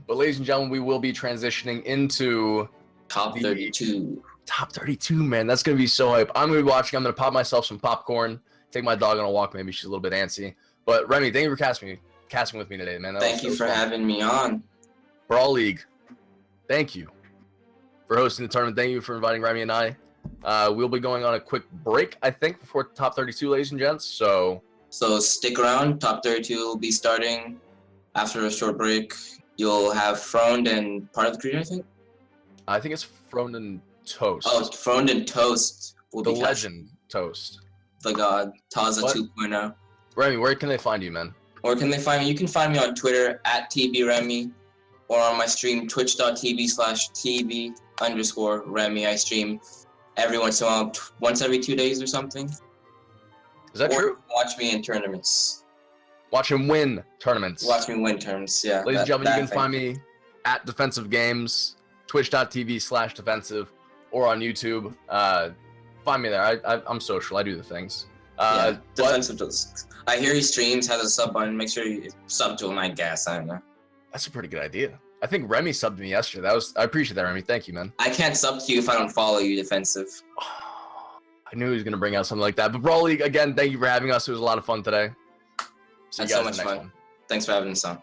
But ladies and gentlemen, we will be transitioning into top 32. Top 32, man. That's going to be so hype. I'm going to be watching. I'm going to pop myself some popcorn, take my dog on a walk. Maybe she's a little bit antsy. But Remy, thank you for casting with me today, man. Thank you for having me on. Brawl League, thank you for hosting the tournament. Thank you for inviting Remy and I. We'll be going on a quick break, I think, before top 32, ladies and gents. So stick around. Top 32 will be starting after a short break. You'll have Froned and part of the creator, I think? I think it's Froned and Toast. Oh, Froned and Toast will be the legend Toast. The god. Taza 2.0. Remy, where can they find you, man? Where can they find me? You can find me on Twitter at TBRemy or on my stream twitch.tv/TB_Remy. I stream every once in a while, once every 2 days or something. Is that true? Watch me in tournaments. Watch him win tournaments. Watch me win tournaments, yeah. Ladies and gentlemen, you can find me at Defensive Games, twitch.tv/defensive, or on YouTube. Find me there. I'm social. I do the things. Defensive does. I hear he streams, has a sub button. Make sure you sub to him, I guess. I don't know. That's a pretty good idea. I think Remy subbed me yesterday. I appreciate that, Remy. Thank you, man. I can't sub to you if I don't follow you, Defensive. I knew he was going to bring out something like that. But Brawl League, again, thank you for having us. It was a lot of fun today. See you guys so much in the next fun. one. Thanks for having us on.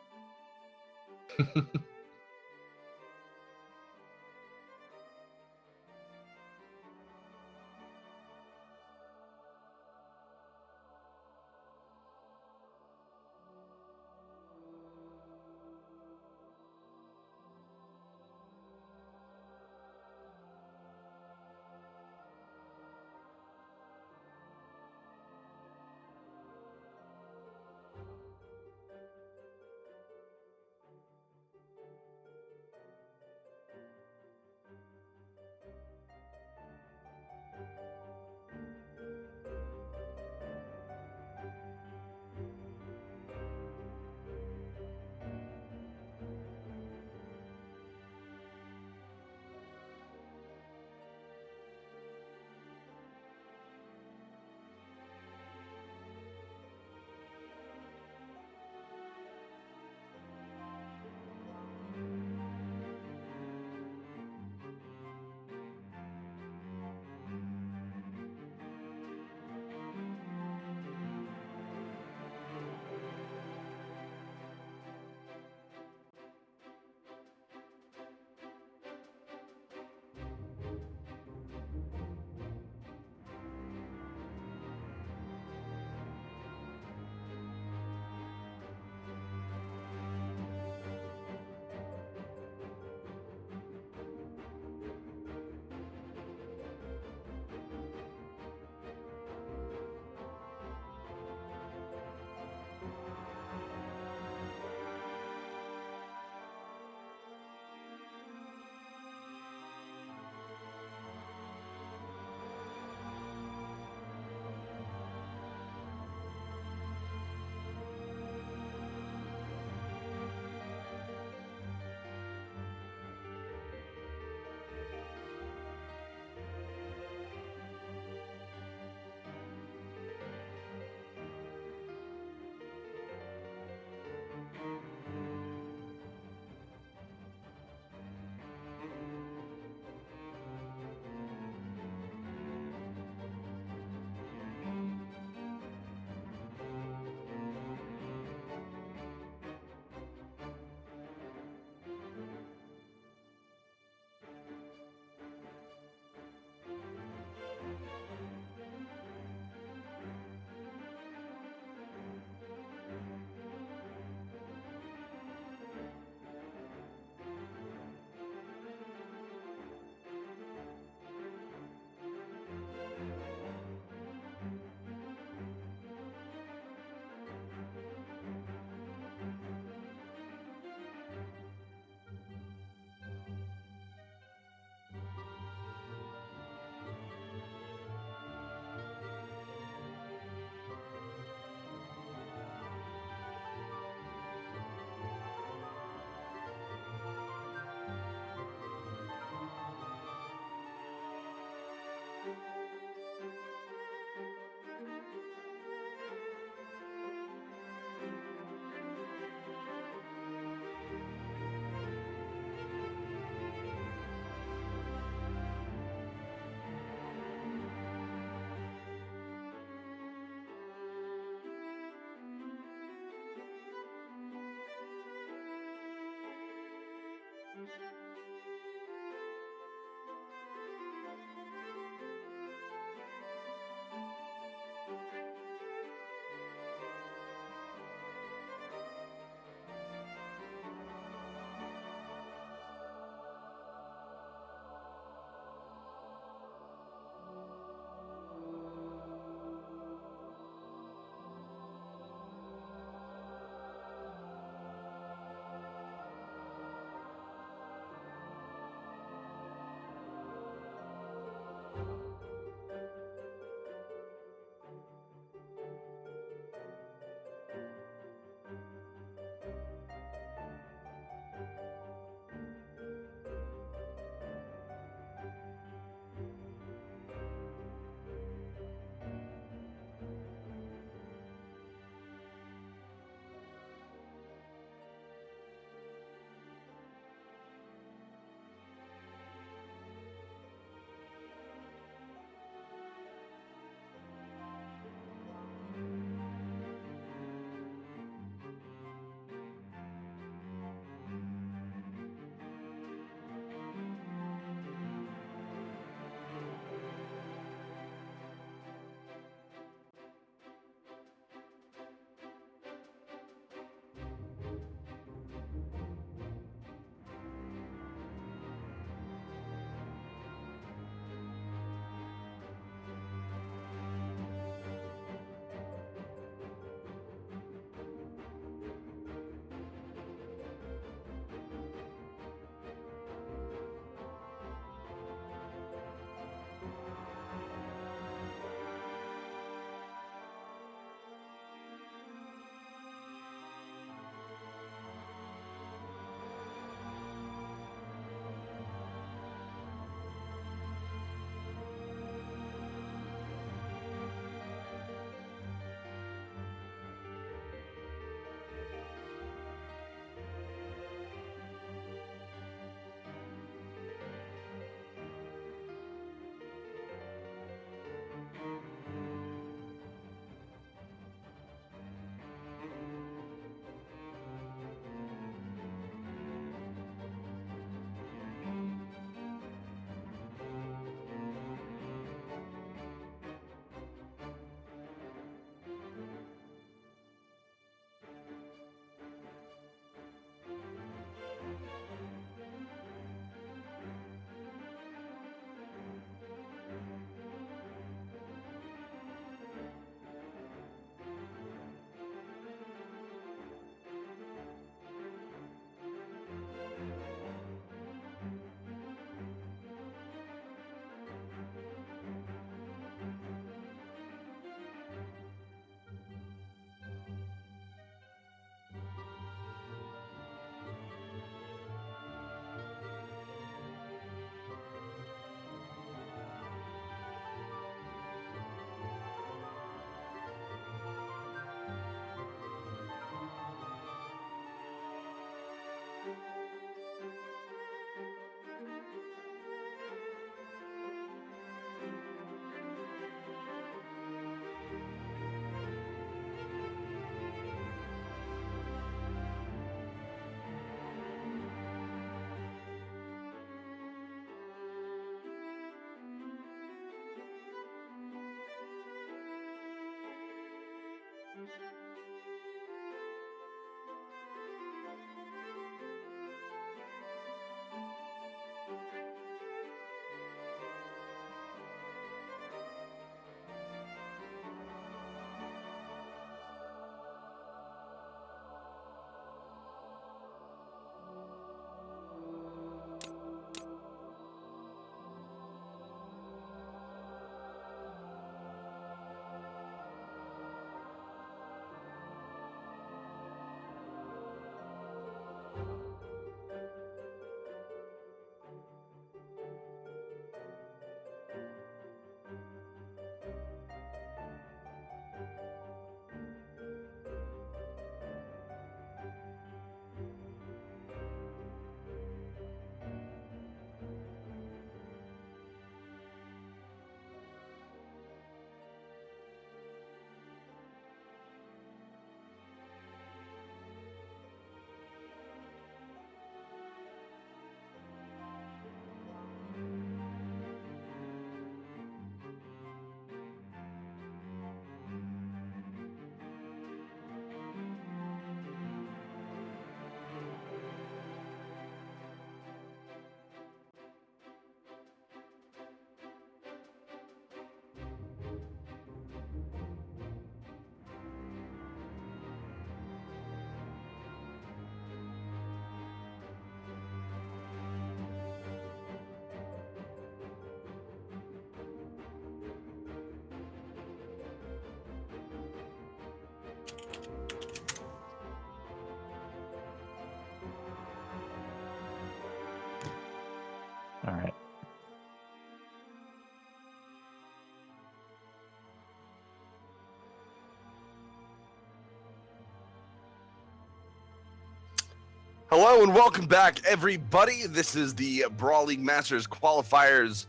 Hello and welcome back, everybody. This is the Brawl League Masters qualifiers,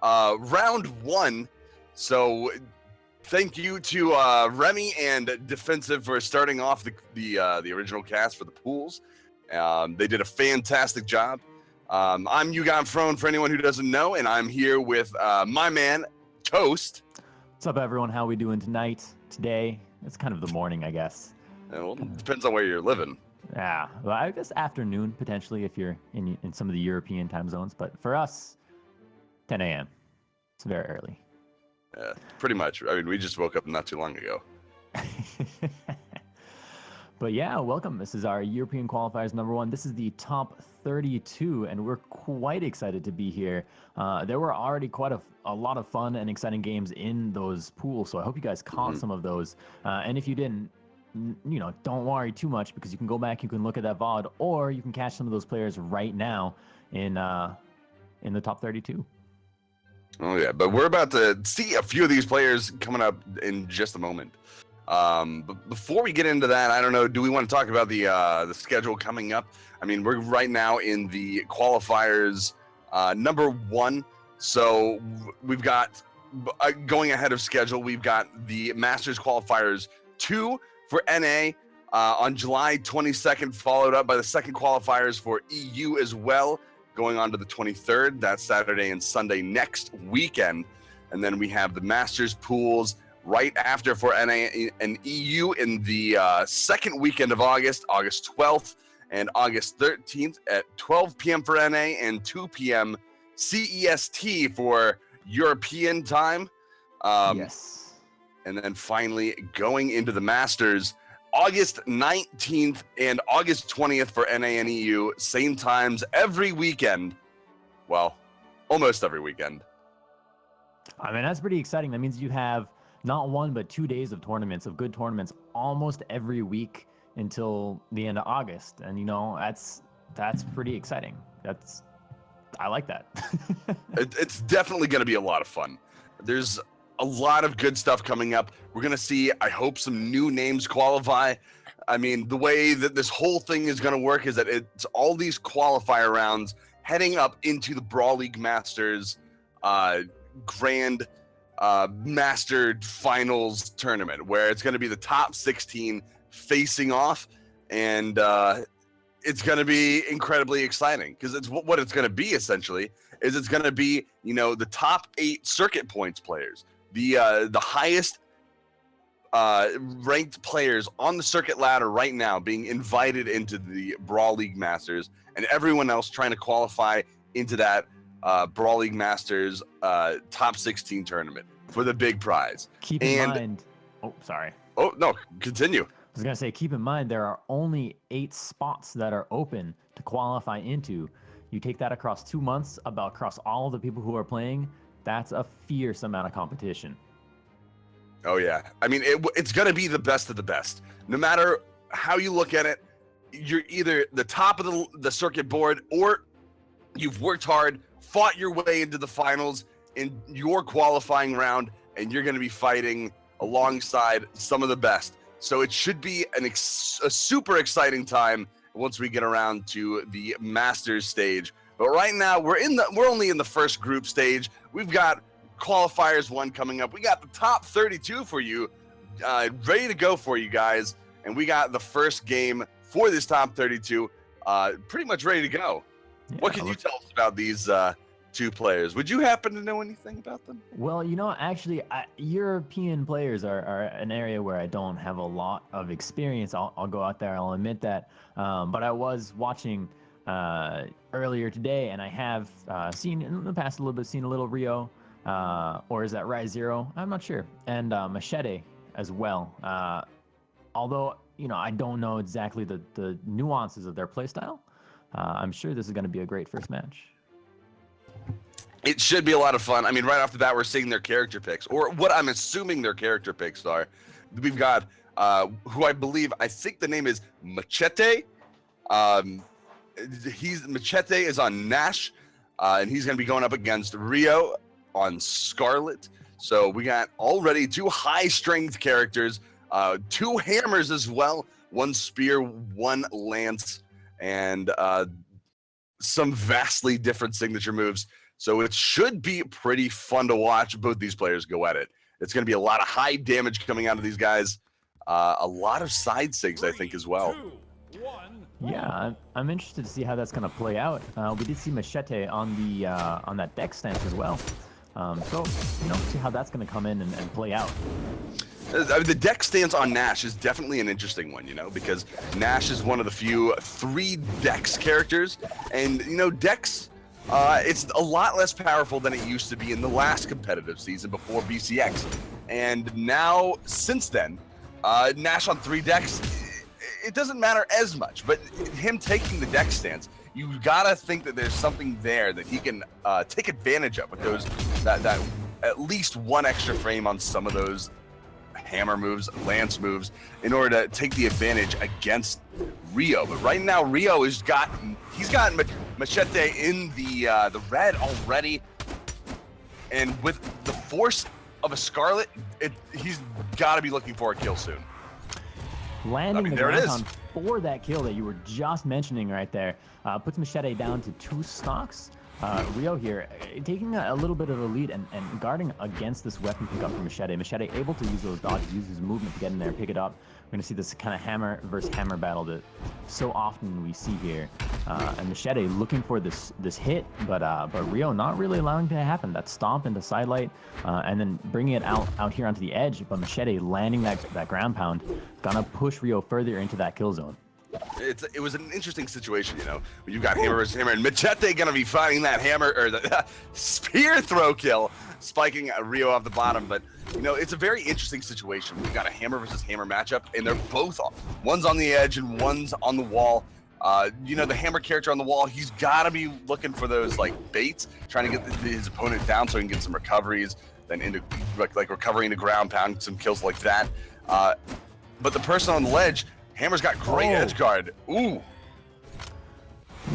round 1. So, thank you to Remy and Defensive for starting off the original cast for the pools. They did a fantastic job. I'm Yugon Frone for anyone who doesn't know, and I'm here with my man Toast. What's up, everyone? How we doing tonight? Today? It's kind of the morning, I guess. Well, depends on where you're living. Yeah, well, I guess afternoon, potentially, if you're in some of the European time zones. But for us, 10 a.m. It's very early. Yeah, pretty much. I mean, we just woke up not too long ago. But yeah, welcome. This is our European qualifiers number 1. This is the top 32, and we're quite excited to be here. There were already quite a lot of fun and exciting games in those pools, so I hope you guys caught some of those. And if you didn't, don't worry too much, because you can go back, you can look at that VOD, or you can catch some of those players right now in the top 32. Oh yeah, but we're about to see a few of these players coming up in just a moment. But before we get into that, I don't know, do we want to talk about the schedule coming up? I mean, we're right now in the qualifiers number 1, so we've got going ahead of schedule. We've got the Masters qualifiers 2 for NA on July 22nd, followed up by the second qualifiers for EU as well, going on to the 23rd. That's Saturday and Sunday next weekend. And then we have the Masters pools right after for NA and EU in the second weekend of August, August 12th and August 13th at 12 p.m. for NA and 2 p.m. CEST for European time. Yes. And then finally going into the Masters, August 19th and August 20th for NA and EU, same times every weekend. Well, almost every weekend. I mean, that's pretty exciting. That means you have not 1 but 2 days of tournaments, of good tournaments, almost every week until the end of August. And that's pretty exciting. I like that. It's definitely going to be a lot of fun. There's a lot of good stuff coming up. We're going to see, I hope, some new names qualify. I mean, the way that this whole thing is going to work is that it's all these qualifier rounds heading up into the Brawl League Masters Grand Master Finals tournament, where it's going to be the top 16 facing off, and it's going to be incredibly exciting, because it's what it's going to be essentially is it's going to be, the top 8 circuit points players, the highest ranked players on the circuit ladder right now being invited into the Brawl League Masters, and everyone else trying to qualify into that Brawl League Masters top 16 tournament for the big prize. Keep in mind. Oh, sorry. Oh, no, continue. I was going to say, keep in mind, there are only 8 spots that are open to qualify into. You take that across 2 months, across all of the people who are playing, that's a fierce amount of competition. Oh, yeah. I mean, it's going to be the best of the best. No matter how you look at it, you're either the top of the circuit board, or you've worked hard, fought your way into the finals in your qualifying round, and you're going to be fighting alongside some of the best. So it should be a super exciting time once we get around to the Masters stage. But right now we're only in the first group stage. We've got qualifiers 1 coming up. We got the top 32 for you, ready to go for you guys, and we got the first game for this top 32 pretty much ready to go. Yeah, what can you tell us about these 2 players? Would you happen to know anything about them? Well, actually, European players are an area where I don't have a lot of experience. I'll go out there, I'll admit that. But I was watching earlier today, and I have seen in the past a little Rio, or is that Rise Zero? I'm not sure. And Machèèèté as well. Although, I don't know exactly the nuances of their playstyle. I'm sure this is going to be a great first match. It should be a lot of fun. I mean, right off the bat, we're seeing their character picks, or what I'm assuming their character picks are. We've got who I think the name is Machèèèté. Machèèèté is on Nash, and he's going to be going up against Rio on Scarlet. So we got already 2 high-strength characters, 2 hammers as well, 1 spear, 1 lance, and some vastly different signature moves. So it should be pretty fun to watch both these players go at it. It's going to be a lot of high damage coming out of these guys. A lot of side sigs, I think, as well. 3, 2, 1, Yeah, I'm interested to see how that's going to play out. We did see Machèèèté on that deck stance as well. So, see how that's going to come in and play out. The deck stance on Nash is definitely an interesting one, because Nash is one of the few 3 Dex characters, and Dex, it's a lot less powerful than it used to be in the last competitive season before BCX, and now since then, Nash on 3 Dex, it doesn't matter as much, but him taking the Dex stance, you gotta think that there's something there that he can take advantage of with those that at least 1 extra frame on some of those hammer moves, lance moves, in order to take the advantage against Rio. But right now, Rio he's got Machèèèté in the red already, and with the force of a Scarlet, he's got to be looking for a kill soon. Landing the there it ground is. pound for that kill that you were just mentioning right there puts Machèèèté down to 2 stocks. Rio here taking a little bit of a lead and guarding against this weapon pickup from Machèèèté. Machèèèté able to use those dodges, use his movement to get in there, pick it up. We're going to see this kind of hammer versus hammer battle that so often we see here. And Machèèèté looking for this hit, but Rio not really allowing it to happen. That stomp into Scythelight and then bringing it out here onto the edge. But Machèèèté landing that ground pound, gonna push Rio further into that kill zone. It was an interesting situation, when you've got hammer versus hammer, and Machèèèté gonna be fighting that hammer or the spear throw kill, spiking Rio off the bottom. But it's a very interesting situation. We've got a hammer versus hammer matchup, and they're both one's on the edge and one's on the wall. The hammer character on the wall, he's gotta be looking for those baits, trying to get his opponent down so he can get some recoveries, then into like recovering the ground pound, some kills like that. But the person on the ledge, hammer's got great edge guard. Ooh.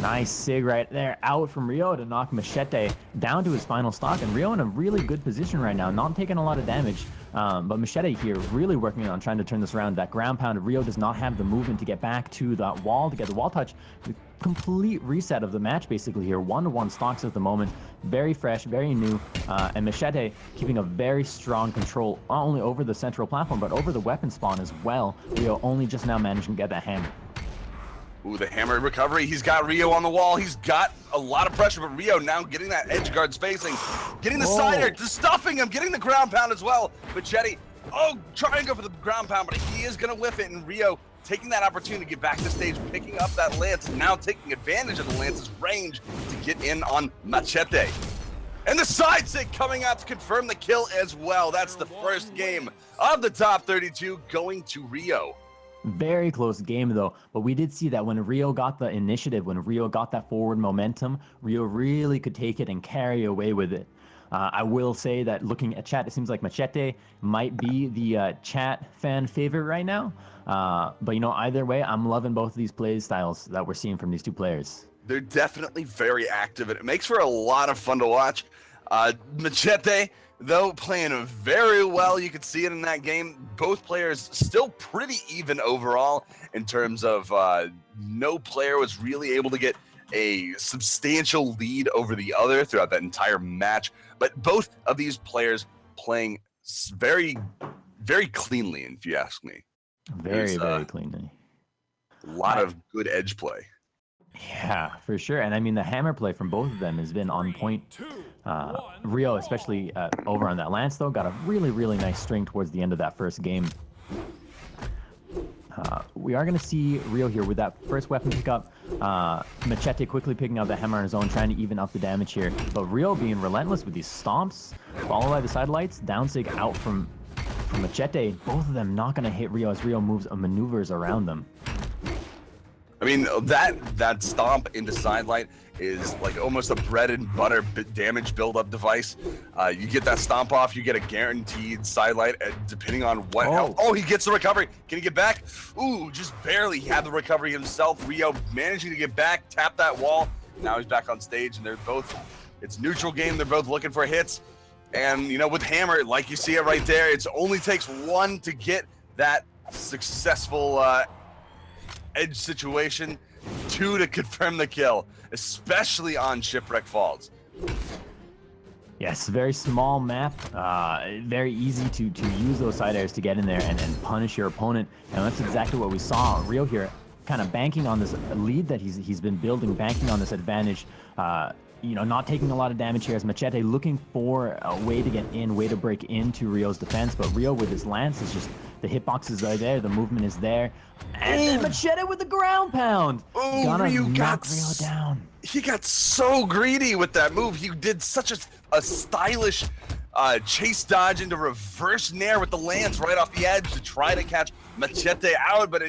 Nice sig right there out from Rio to knock Machèèèté down to his final stock, and Rio in a really good position right now, not taking a lot of damage, but Machèèèté here really working on trying to turn this around. That ground pound, Rio does not have the movement to get back to that wall, to get the wall touch. The complete reset of the match basically here. 1-to-1 stocks at the moment, very fresh, very new, and Machèèèté keeping a very strong control not only over the central platform but over the weapon spawn as well. Rio only just now managing to get that hammer. Ooh, the hammer recovery. He's got Rio on the wall. He's got a lot of pressure, but Rio now getting that edge guard spacing, getting the cider, just stuffing him, getting the ground pound as well. Machèèèté, trying to go for the ground pound, but he is going to whiff it, and Rio taking that opportunity to get back to stage, picking up that lance, now taking advantage of the lance's range to get in on Machèèèté. And the side sig coming out to confirm the kill as well. That's the first game of the top 32 going to Rio. Very close game though, but we did see that when Rio got the initiative, when Rio got that forward momentum, Rio really could take it and carry away with it. I will say that looking at chat, it seems like Machèèèté might be the chat fan favorite right now. But either way, I'm loving both of these play styles that we're seeing from these 2 players. They're definitely very active, and it makes for a lot of fun to watch. Machèèèté, though, playing very well. You could see it in that game. Both players still pretty even overall in terms of no player was really able to get a substantial lead over the other throughout that entire match. But both of these players playing very, very cleanly, if you ask me. Very cleanly. A lot of good edge play. Yeah, for sure. And I mean, the hammer play from both of them has been on point. Rio, especially over on that lance, though, got a really, really nice string towards the end of that first game. We are going to see Rio here with that first weapon pickup. Machèèèté quickly picking up the hammer on his own, trying to even up the damage here. But Rio being relentless with these stomps, followed by the sidelights, down sig out from Machèèèté. Both of them not going to hit Rio as Rio moves and maneuvers around them. I mean, that stomp into Sidelight is like almost a bread and butter damage build-up device. You get that stomp off, you get a guaranteed Sidelight, depending on what health. Oh, he gets the recovery. Can he get back? Ooh, just barely. He had the recovery himself. Rio managing to get back, tap that wall. Now he's back on stage, and they're both, it's neutral game. They're both looking for hits. And, with Hammer, like you see it right there, it only takes one to get that successful edge situation. 2 to confirm the kill, especially on Shipwreck Falls. Yes, very small map, very easy to use those side airs to get in there and punish your opponent. And that's exactly what we saw. Rio here kind of banking on this lead that he's been building, banking on this advantage, you know, not taking a lot of damage here as Machèèèté looking for a way to get in, way to break into Rio's defense. But Rio with his lance is just, the hitboxes are there, the movement is there. And then Machèèèté with the ground pound. Oh, Rio got Rio down. He got so greedy with that move. He did such a stylish chase dodge into reverse nair with the lance right off the edge to try to catch Machèèèté out, but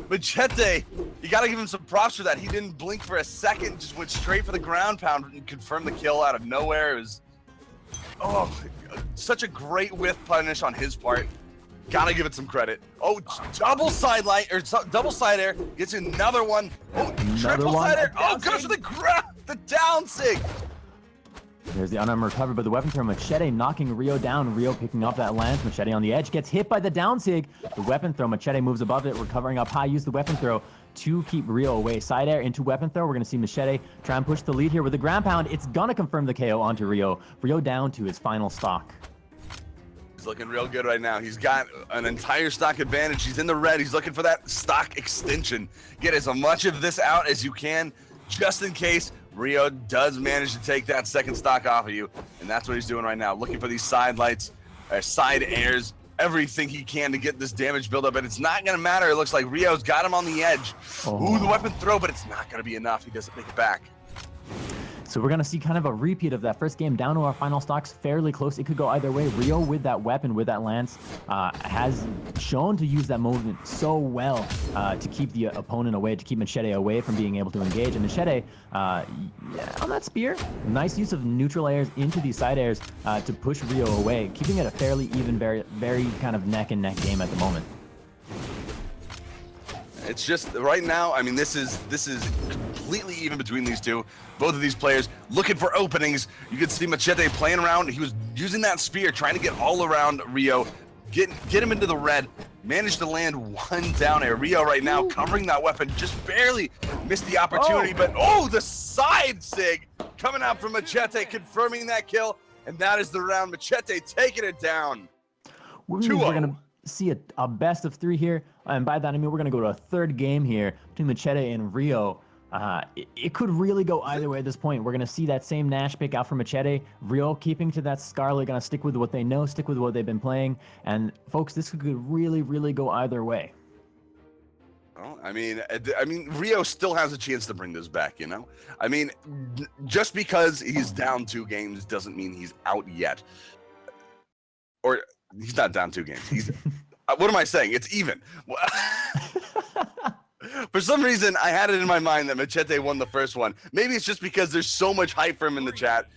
Machèèèté, you gotta give him some props for that. He didn't blink for a second, just went straight for the ground pound and confirmed the kill out of nowhere. It was, such a great whiff punish on his part. Gotta give it some credit. Oh, double side light, or double side air, gets another one. Oh, triple side air. Oh, goes for the ground, the down sig. There's the unarmed recovery, but the weapon throw, Machèèèté knocking Rio down. Rio picking up that lance. Machèèèté on the edge, gets hit by the down sig. The weapon throw, Machèèèté moves above it, recovering up high, use the weapon throw to keep Rio away. Side air into weapon throw. We're gonna see Machèèèté try and push the lead here with the ground pound. It's gonna confirm the KO onto Rio. Rio down to his final stock. He's looking real good right now. He's got an entire stock advantage. He's in the red. He's looking for that stock extension. Get as much of this out as you can, just in case Rio does manage to take that second stock off of you. And that's what he's doing right now. Looking for these side lights, side airs, everything he can to get this damage buildup. And it's not going to matter. It looks like Rio's got him on the edge. Ooh, the weapon throw, but it's not going to be enough. He doesn't make it back. So we're going to see kind of a repeat of that first game down to our final stocks, fairly close. It could go either way. Rio with that weapon, with that lance, has shown to use that movement so well to keep the opponent away, to keep Machèèèté away from being able to engage. And Machèèèté, on that spear, nice use of neutral airs into these side airs to push Rio away, keeping it a fairly even, very kind of neck and neck game at the moment. It's just right now, I mean, this is completely even between these two. Both of these players looking for openings. You can see Machèèèté playing around. He was using that spear, trying to get all around Rio, get him into the red, managed to land one down air. Rio right now covering that weapon, just barely missed the opportunity, but the side sig coming out from Machèèèté, confirming that kill, and that is the round. Machèèèté taking it down. We're gonna see a best of 3 here, and by that I mean we're gonna go to a third game here between Machèèèté and Rio. It could really go either way at this point. We're gonna see that same Nash pick out for Machèèèté. Rio keeping to that Scarlet, gonna stick with what they know, stick with what they've been playing, and folks, this could really go either way. Well, I mean, Rio still has a chance to bring this back, you know? I mean, just because he's down 2 games doesn't mean he's out yet. Or he's not down 2 games. He's what am I saying? It's even. For some reason, I had it in my mind that Machèèèté won the first one. Maybe it's just because there's so much hype for him in the chat.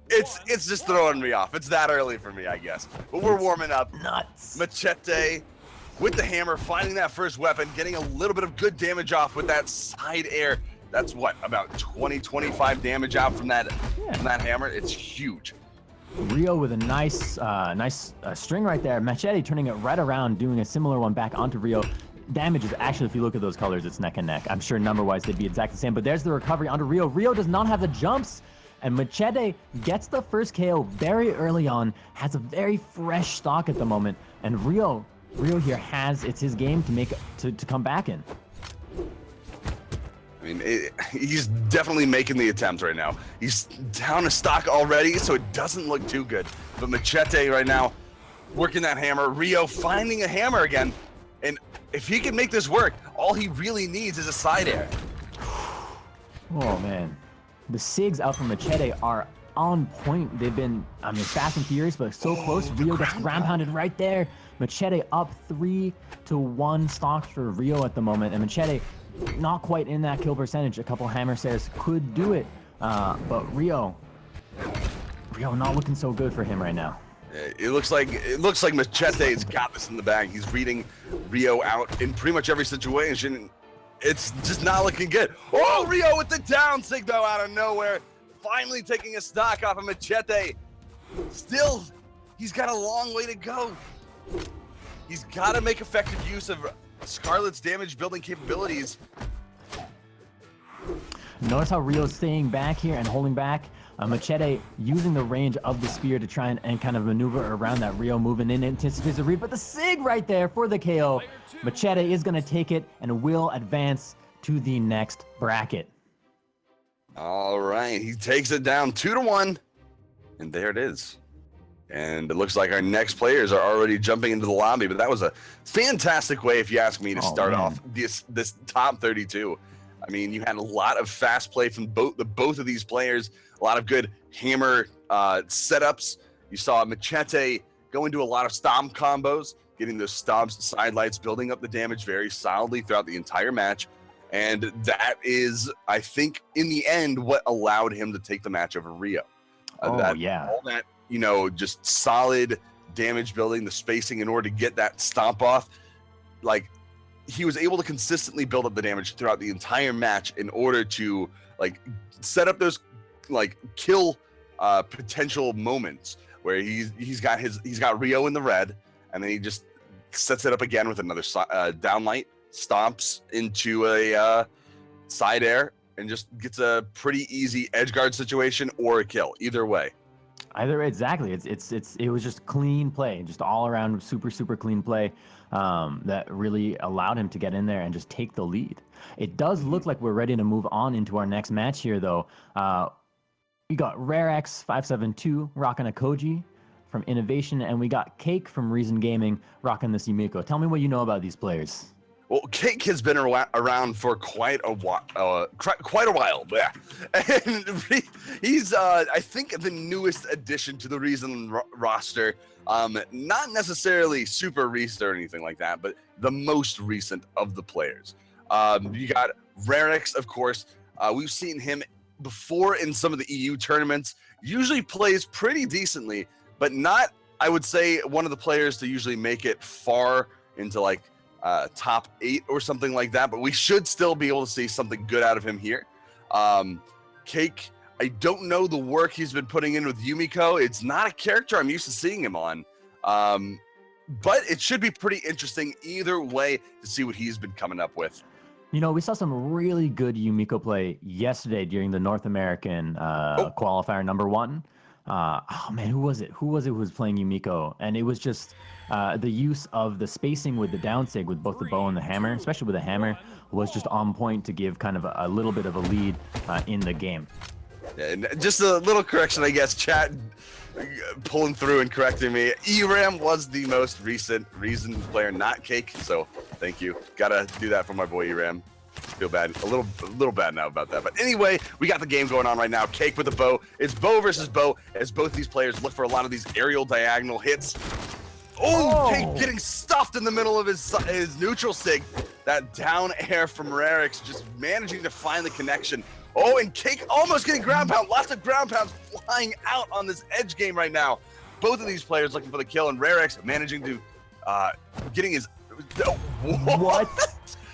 It's just throwing me off. It's that early for me, I guess. But we're warming up. Nuts. Machèèèté with the hammer, finding that first weapon, getting a little bit of good damage off with that side air. That's what, about 20-25 damage out from that hammer. It's huge. Rio with a nice string right there. Machèèèté turning it right around, doing a similar one back onto Rio. Damage is actually, if you look at those colors, it's neck and neck. I'm sure number-wise they'd be exactly the same, but there's the recovery onto Rio. Rio does not have the jumps, and Machèèèté gets the first KO very early on, has a very fresh stock at the moment, and Rio here it's his game to come back in. I mean, he's definitely making the attempt right now. He's down a stock already, so it doesn't look too good. But Machèèèté right now, working that hammer. Rio finding a hammer again. And if he can make this work, all he really needs is a side air. Oh, man. The SIGs out from Machèèèté are on point. They've been, I mean, fast and furious, but so close. Rio gets ground pounded right there. Machèèèté up 3-1 stock for Rio at the moment. And Machèèèté not quite in that kill percentage. A couple hammer stairs could do it. But Rio not looking so good for him right now. It looks like Machèèèté's got this in the bag. He's reading Rio out in pretty much every situation. It's just not looking good. Oh, Rio with the down sig though out of nowhere. Finally taking a stock off of Machèèèté. Still, he's got a long way to go. He's got to make effective use of Scarlet's damage building capabilities. Notice how Rio's staying back here and holding back. Machèèèté using the range of the spear to try and kind of maneuver around that. Rio moving in, anticipates the read, but the Sig right there for the KO. Machèèèté is going to take it and will advance to the next bracket. All right, he takes it down 2-1, and there it is. And it looks like our next players are already jumping into the lobby, but that was a fantastic way, if you ask me, to start off this top 32. I mean, you had a lot of fast play from both of these players, a lot of good hammer setups. You saw Machèèèté go into a lot of stomp combos, getting those stomps, sidelights, building up the damage very solidly throughout the entire match. And that is, I think, in the end, what allowed him to take the match over Rio. All that, you know, just solid damage building, the spacing in order to get that stomp off. Like, he was able to consistently build up the damage throughout the entire match in order to, like, set up those, like, kill potential moments where he's got Rio in the red, and then he just sets it up again with another downlight, stomps into a side air, and just gets a pretty easy edge guard situation or a kill. Either way. Either way, exactly. It was just clean play, just all around super clean play that really allowed him to get in there and just take the lead. It does look like we're ready to move on into our next match here, though. We got RareX572 rocking a Koji from Innovation, and we got Cake from Reason Gaming rocking this Yumiko. Tell me what you know about these players. Well, Cake has been around for quite a while, yeah. And he's, I think, the newest addition to the Reason roster. Not necessarily super recent or anything like that, but the most recent of the players. You got RareX, of course. We've seen him before in some of the EU tournaments. Usually plays pretty decently, but not, I would say, one of the players to usually make it far into, like, top 8 or something like that, but we should still be able to see something good out of him here. Cake, I don't know the work he's been putting in with Yumiko. It's not a character I'm used to seeing him on, but it should be pretty interesting either way to see what he's been coming up with. You know, we saw some really good Yumiko play yesterday during the North American qualifier #1. Oh man, who was it? Who was playing Yumiko? And it was just the use of the spacing with the down sig with both the bow and the hammer, especially with the hammer, was just on point to give kind of a little bit of a lead in the game. Yeah, and just a little correction, I guess, chat pulling through and correcting me. Eramm was the most recent Reason player, not Cake, so thank you. Gotta do that for my boy Eramm. Feel bad, a little bad now about that. But anyway, we got the game going on right now. Cake with the bow. It's bow versus bow as both these players look for a lot of these aerial diagonal hits. Oh, Cake getting stuffed in the middle of his neutral sig. That down air from RareX just managing to find the connection. Oh, and Cake almost getting ground pound. Lots of ground pounds flying out on this edge game right now. Both of these players looking for the kill, and RareX managing to getting his. What?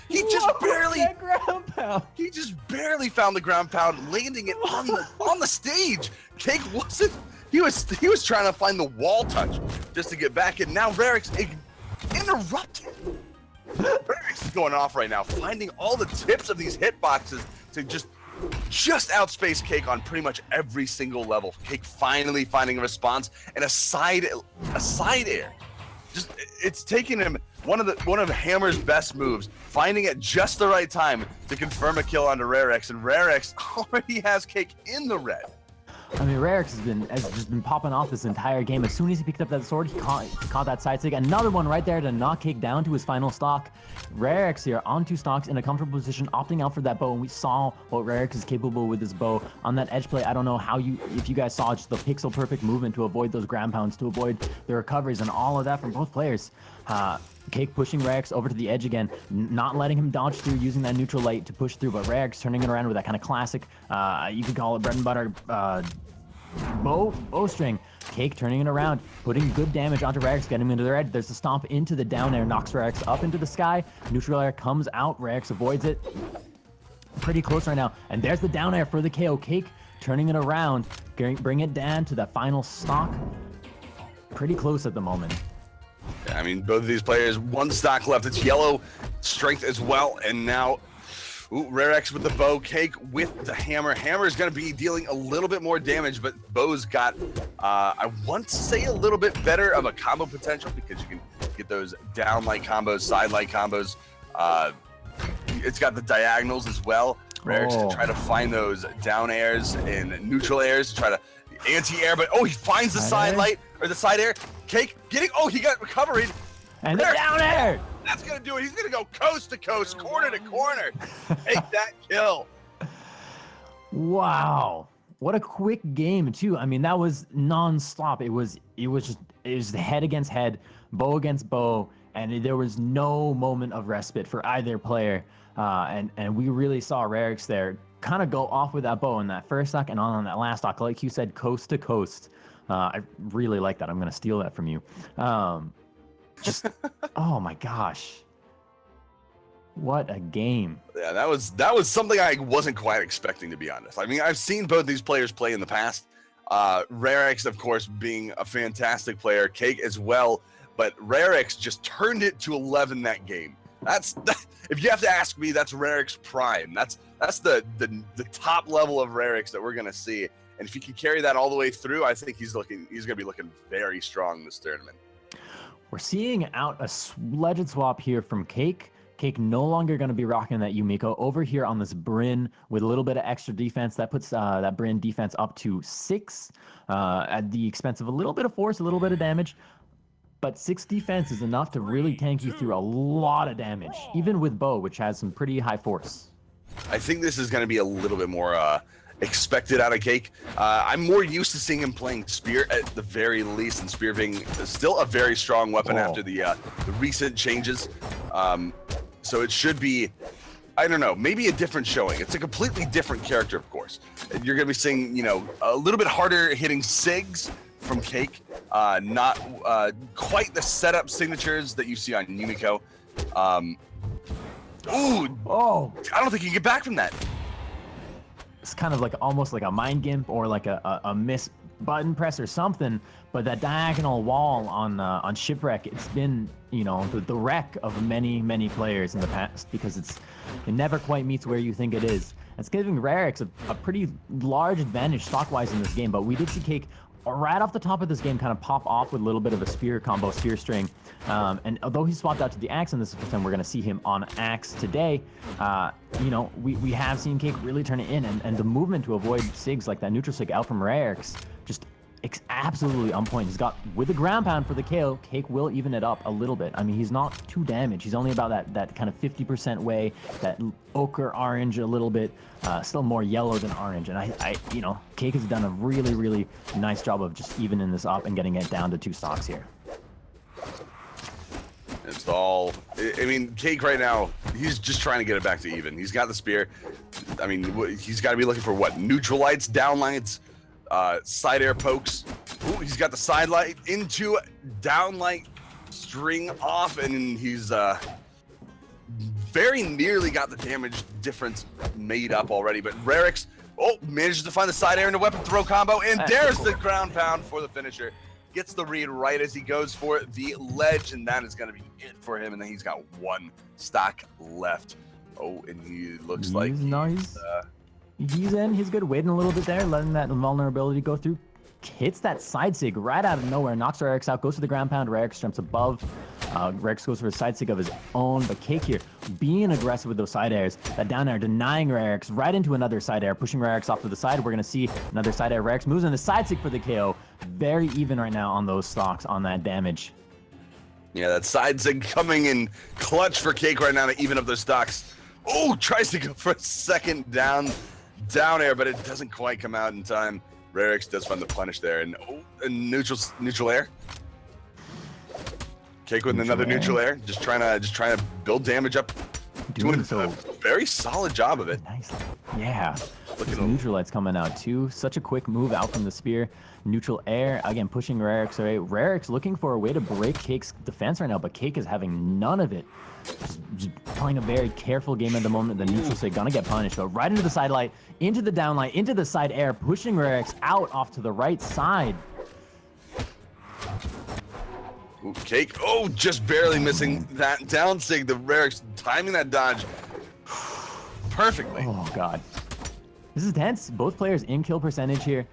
He just barely ground pound. He just barely found the ground pound, landing it on the stage. Cake wasn't. He was trying to find the wall touch just to get back in. Now RareX interrupted. RareX is going off right now, finding all the tips of these hitboxes to just outspace Cake on pretty much every single level. Cake finally finding a response and a side air. Just it's taking him one of Hammer's best moves, finding it just the right time to confirm a kill onto RareX, and RareX already has Cake in the red. I mean, RareX has just been popping off this entire game. As soon as he picked up that sword, he caught that side stick. Another one right there to knock Cake down to his final stock. RareX here on 2 stocks in a comfortable position, opting out for that bow. And we saw what RareX is capable with his bow on that edge play. I don't know if you guys saw just the pixel perfect movement to avoid those ground pounds, to avoid the recoveries and all of that from both players. Cake pushing RareX over to the edge again, not letting him dodge through, using that neutral light to push through, but RareX turning it around with that kind of classic, you could call it bread and butter, bow string. Cake turning it around, putting good damage onto RareX, getting him into the red. There's a stomp into the down air, knocks RareX up into the sky. Neutral air comes out, RareX avoids it. Pretty close right now, and there's the down air for the KO. Cake turning it around, bring it down to that final stock. Pretty close at the moment. I mean, both of these players, 1 stock left. It's yellow strength as well. And now, Ooh, RareX with the bow, Cake with the hammer. Hammer is going to be dealing a little bit more damage, but Bow's got, I want to say, a little bit better of a combo potential because you can get those down light combos, side light combos. It's got the diagonals as well. RareX to try to find those down airs and neutral airs to try to anti-air, but he finds the side light or the side air. Cake getting, he got recovery. And the down air. That's going to do it. He's going to go coast to coast, corner to corner. Take that kill. Wow. What a quick game, too. I mean, that was nonstop. It was head against head, bow against bow, and there was no moment of respite for either player. And we really saw RareX there kind of go off with that bow in that first stock and on that last stock. Like you said, coast to coast. I really like that. I'm going to steal that from you. Oh my gosh. What a game. Yeah, that was something I wasn't quite expecting, to be honest. I mean, I've seen both these players play in the past. RareX, of course, being a fantastic player, Cake as well, but RareX just turned it to 11 that game. If you have to ask me, that's RareX prime. That's the top level of RareX that we're gonna see. And if he can carry that all the way through, I think he's gonna be looking very strong this tournament. We're seeing out a legend swap here from Cake. Cake no longer going to be rocking that Yumiko over here on this Brynn with a little bit of extra defense. That puts that Brynn defense up to 6 at the expense of a little bit of force, a little bit of damage. But 6 defense is enough to really tank you through a lot of damage, even with bow, which has some pretty high force. I think this is going to be a little bit more expected out of Cake. I'm more used to seeing him playing Spear at the very least, and Spear being still a very strong weapon after the recent changes. So it should be, I don't know, maybe a different showing. It's a completely different character, of course. You're going to be seeing, a little bit harder hitting SIGs from Cake, not quite the setup signatures that you see on Yumiko. I don't think he can get back from that. It's kind of like almost like a mind gimp or like a miss button press or something, but that diagonal wall on Shipwreck, it's been the wreck of many players in the past because it never quite meets where you think it is. It's giving RareX a pretty large advantage stock-wise in this game, but we did see Cake right off the top of this game kind of pop off with a little bit of a spear combo, spear string. And although he swapped out to the axe, and this is the first time we're going to see him on axe today, we have seen Cake really turn it in, and the movement to avoid SIGs like that neutral SIG out from RareX, just absolutely on point. He's got, with the ground pound for the KO, Cake will even it up a little bit. I mean, he's not too damaged. He's only about that kind of 50% way, that ochre orange a little bit, still more yellow than orange. And Cake has done a really nice job of just evening this up and getting it down to 2 stocks here. It's all, I mean, Cake right now, he's just trying to get it back to even. He's got the spear. I mean, he's got to be looking for what? Neutral lights, down lights, side air pokes. Ooh, he's got the side light into down light, string off, and he's very nearly got the damage difference made up already. But RareX, manages to find the side air into weapon throw combo, and there's the ground pound for the finisher. Gets the read right as he goes for the ledge, and that is going to be it for him. And then he's got 1 stock left. And he looks like he's in. He's good. Waiting a little bit there, letting that vulnerability go through. Hits that side sig right out of nowhere. Knocks RareX out. Goes for the ground pound. RareX jumps above. RareX goes for a side sig of his own. But Cake here, being aggressive with those side airs. That down air denying RareX right into another side air, pushing RareX off to the side. We're going to see another side air. RareX moves in the side sig for the KO. Very even right now on those stocks, on that damage. Yeah, that side sig coming in clutch for Cake right now to even up those stocks. Tries to go for a second down air, but it doesn't quite come out in time. RareX does find the punish there, and neutral air. Cake with another neutral air, just trying to build damage up. Doing a very solid job of it. Nice. Yeah. Neutral light's coming out too. Such a quick move out from the spear. Neutral air, again, pushing RareX away. RareX looking for a way to break Cake's defense right now, but Cake is having none of it. Just playing a very careful game at the moment. The neutral sig gonna get punished, but right into the side light, into the down light, into the side air, pushing RareX out off to the right side. Cake, just barely missing that down sig. The RareX timing that dodge perfectly. Oh god. This is tense. Both players in kill percentage here.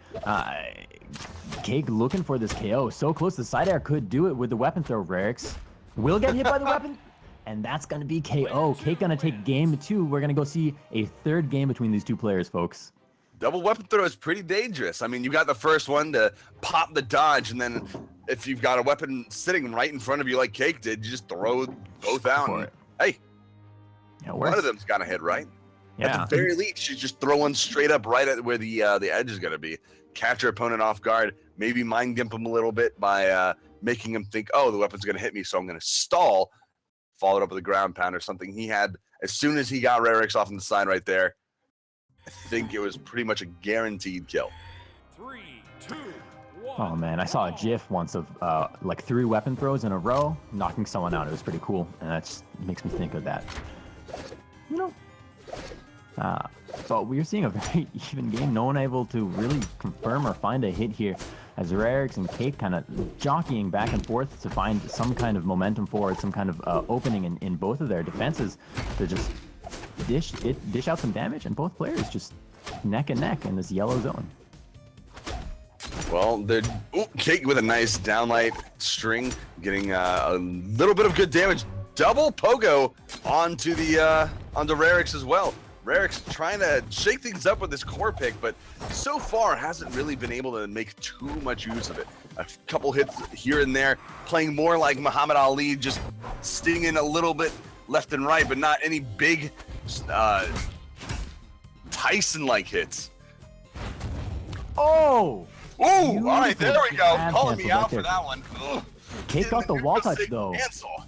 Cake looking for this KO. So close. The side air could do it with the weapon throw. Rarix will get hit by the weapon. And that's going to be KO. Cake going to take game 2. We're going to go see a third game between these two players, folks. Double weapon throw is pretty dangerous. I mean, you got the first one to pop the dodge, and then if you've got a weapon sitting right in front of you like Cake did, you just throw both out. And, hey, yeah, one of them's got to hit, right? Yeah. At the very least, you just throw one straight up right at where the edge is going to be. Catch your opponent off guard, maybe mind gimp him a little bit by making him think, oh, the weapon's going to hit me, so I'm going to stall. Followed up with a ground pound or something. He had, as soon as he got Rarix off on the side right there, I think it was pretty much a guaranteed kill. 3, 2, 1. Oh man, I saw a GIF once of like 3 weapon throws in a row, knocking someone out. It was pretty cool, and that just makes me think of that. You know. But we're seeing a very even game. No one able to really confirm or find a hit here, as Rarix and Cake kind of jockeying back and forth to find some kind of momentum forward, some kind of opening in both of their defenses to just dish out some damage, and both players just neck and neck in this yellow zone. Well, Cake with a nice downlight string, getting a little bit of good damage. Double pogo onto Rarix as well. Rarix trying to shake things up with this core pick, but so far hasn't really been able to make too much use of it. A couple hits here and there, playing more like Muhammad Ali, just stinging a little bit left and right, but not any big Tyson-like hits. Oh! Ooh, all right, there we go. Grab Calling me cancel out right for there. that one. Ugh. Cake got the wall touch though. Cancel.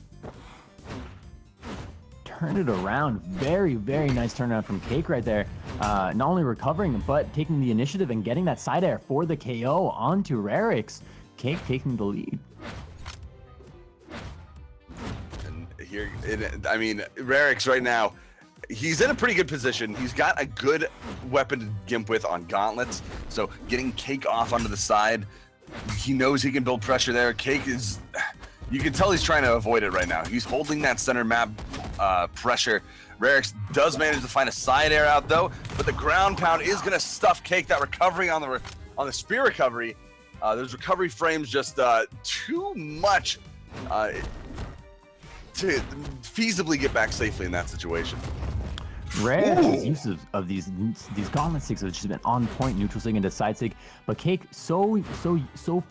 Turned it around. Very, very nice turnaround from Cake right there. Not only recovering, but taking the initiative and getting that side air for the KO onto Rarix. Cake taking the lead. And here, I mean, Rarix right now, he's in a pretty good position. He's got a good weapon to gimp with on gauntlets. So getting Cake off onto the side, he knows he can build pressure there. Cake is, you can tell he's trying to avoid it right now. He's holding that center map pressure. Rarix does manage to find a side air out though, but the ground pound is going to stuff Cake. That recovery on the spear recovery, those recovery frames just too much to feasibly get back safely in that situation. Rarix's use of these gauntlet sticks have just been on point, neutral sig into side sig, but Cake so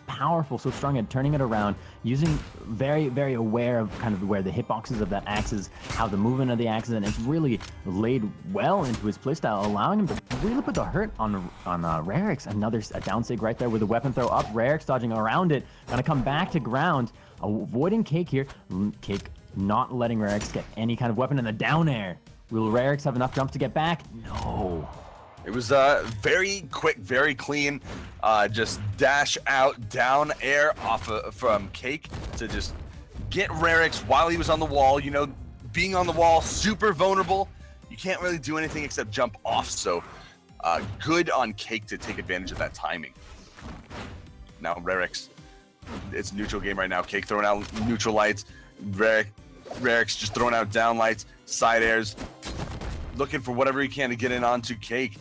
powerful, so strong at turning it around, using very, very aware of kind of where the hitboxes of that axe is, how the movement of the axe is, and it's really laid well into his playstyle, allowing him to really put the hurt on Rarix. Another down sig right there with the weapon throw up. Rarix dodging around it, gonna come back to ground, avoiding Cake here. Cake not letting Rarix get any kind of weapon in the down air. Will Rarix have enough jump to get back? No. It was very quick, very clean. Just dash out, down air from Cake to just get Rarix while he was on the wall. You know, being on the wall, super vulnerable. You can't really do anything except jump off. So good on Cake to take advantage of that timing. Now Rarix, it's a neutral game right now. Cake throwing out neutral lights. Rarix just throwing out down lights, side airs, looking for whatever he can to get in onto Cake.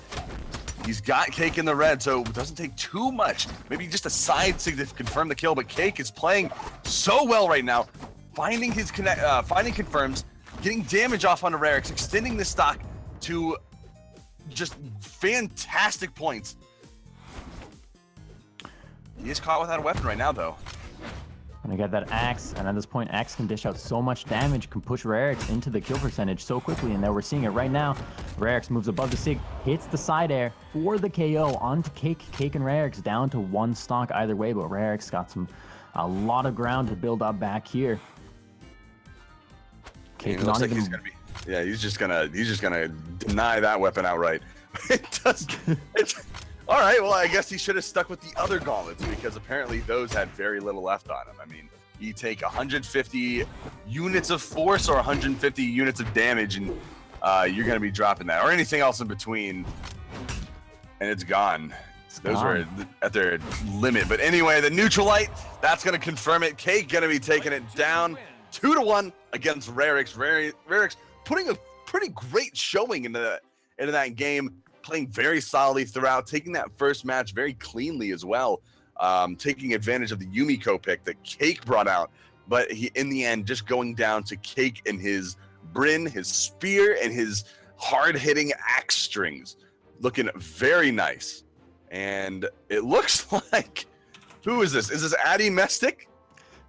He's got Cake in the red, so it doesn't take too much. Maybe just a side sig to confirm the kill, but Cake is playing so well right now, finding confirms, getting damage off onto Rarix, extending the stock to just fantastic points. He is caught without a weapon right now, though. And I got that axe, and at this point, axe can dish out so much damage, can push Rarix into the kill percentage so quickly, and there we're seeing it right now. Rarix moves above the sig, hits the side air for the KO onto Cake. Cake and Rarix down to 1 stock either way, but Rarix got a lot of ground to build up back here. Cake looks like he's gonna be. Yeah, he's just gonna deny that weapon outright. All right, well, I guess he should have stuck with the other gauntlets because apparently those had very little left on him. I mean, you take 150 units of force or 150 units of damage, and you're going to be dropping that, or anything else in between, and it's gone. Those were at their limit. But anyway, the neutral light, that's going to confirm it. Cake going to be taking it down 2-1 against Rarix. Rarix putting a pretty great showing into into that game, playing very solidly throughout, taking that first match very cleanly as well, taking advantage of the Yumiko pick that Cake brought out, but he, in the end, just going down to Cake and his Bryn, his spear, and his hard-hitting axe strings, looking very nice. And it looks like, who is this? Is this Addymestic?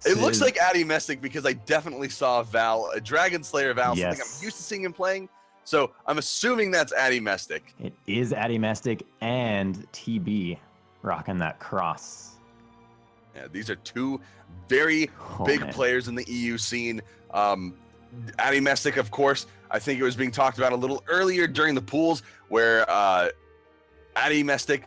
It looks like Addymestic because I definitely saw Val, a Dragon Slayer Val, something I'm used to seeing him playing. So I'm assuming that's Addymestic. It is Addymestic and TB rocking that cross. Yeah, these are two very big players in the EU scene. Addymestic, of course, I think it was being talked about a little earlier during the pools where Addymestic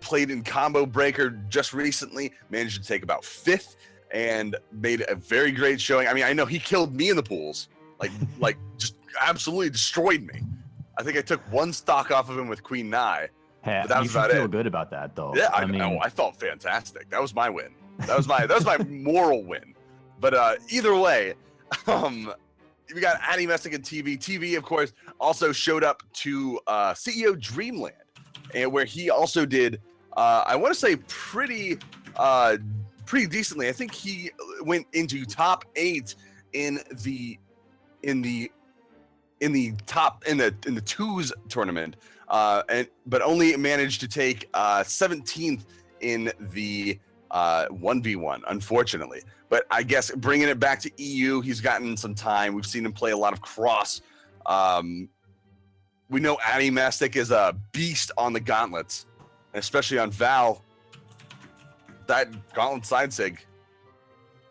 played in Combo Breaker just recently, managed to take about 5th and made a very great showing. I mean, I know he killed me in the pools, like just absolutely destroyed me. I think I took 1 stock off of him with Queen Nai. Hey, but that was about it. You feel good about that, though. Yeah, I felt fantastic. That was my win. That was my moral win. But either way, we got Addymestic and TV. TV, of course, also showed up to CEO Dreamland, and where he also did, I want to say, pretty decently. I think he went into top 8 in the twos tournament, but only managed to take 17th in the 1v1, unfortunately. But I guess bringing it back to EU, he's gotten some time. We've seen him play a lot of cross. We know Addymestic is a beast on the gauntlets, especially on Val. That gauntlet side sig,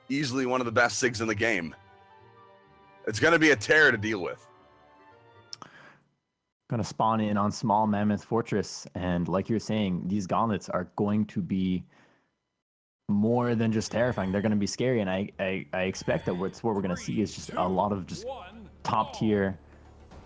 easily one of the best sigs in the game. It's going to be a terror to deal with. Going to spawn in on Small Mammoth Fortress, and like you're saying, these gauntlets are going to be more than just terrifying. They're going to be scary, and I expect that what we're going to see is just a lot of just top tier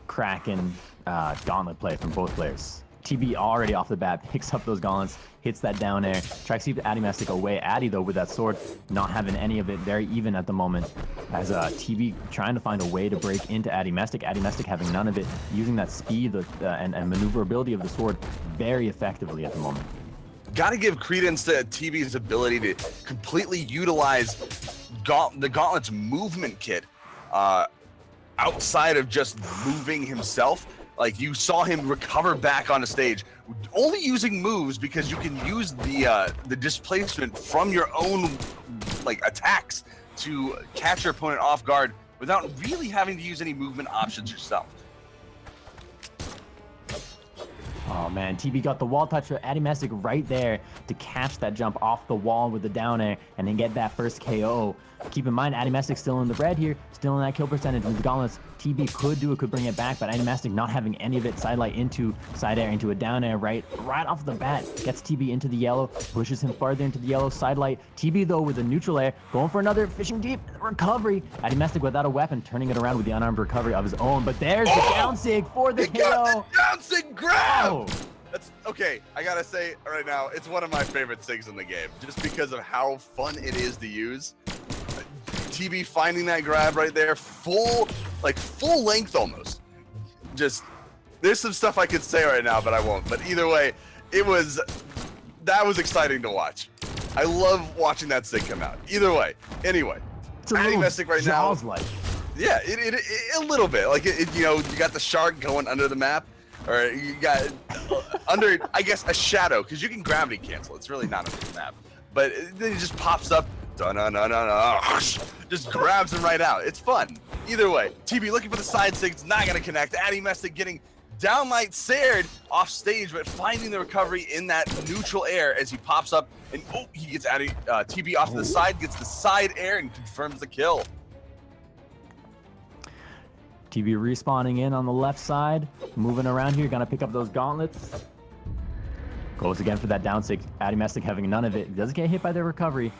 Kraken gauntlet play from both players. TB already off the bat picks up those gauntlets, hits that down air, tries to keep Addymestic away. Addy, though, with that sword, not having any of it, very even at the moment, as TB trying to find a way to break into Addymestic. Addymestic having none of it, using that speed and maneuverability of the sword very effectively at the moment. Got to give credence to TB's ability to completely utilize the Gauntlet's movement kit outside of just moving himself. Like, you saw him recover back on the stage, only using moves because you can use the displacement from your own attacks to catch your opponent off guard without really having to use any movement options yourself. Oh man, TB got the wall touch for Addymestic right there to catch that jump off the wall with the down air and then get that first KO. Keep in mind, Addymestic still in the red here, still in that kill percentage with the gauntlets. TB could bring it back, but Addymestic not having any of it. Sidelight into side air, into a down air right off the bat. Gets TB into the yellow, pushes him farther into the yellow. Sidelight. TB though with a neutral air, going for another fishing deep recovery. Addymestic without a weapon, turning it around with the unarmed recovery of his own. But there's the down sig for the KO. Got the down sig grab! Oh. That's okay. I gotta say right now, it's one of my favorite sigs in the game, just because of how fun it is to use. TB finding that grab right there, full length almost. Just, there's some stuff I could say right now, but I won't. But either way, that was exciting to watch. I love watching that sig come out. Either way, anyway, Addymestic right now. Yeah, it a little bit. Like you got the shark going under the map. Or you got under, I guess, a shadow, because you can gravity cancel. It's really not under the map. But then it just pops up, just grabs him right out. It's fun. Either way, TB looking for the side sig, it's not going to connect. Addymestic getting downlight sared off stage, but finding the recovery in that neutral air as he pops up. And he gets TB off to the side, gets the side air, and confirms the kill. TB respawning in on the left side, moving around here, gonna pick up those gauntlets. Goes again for that down sig. Addymestic having none of it. Doesn't get hit by their recovery,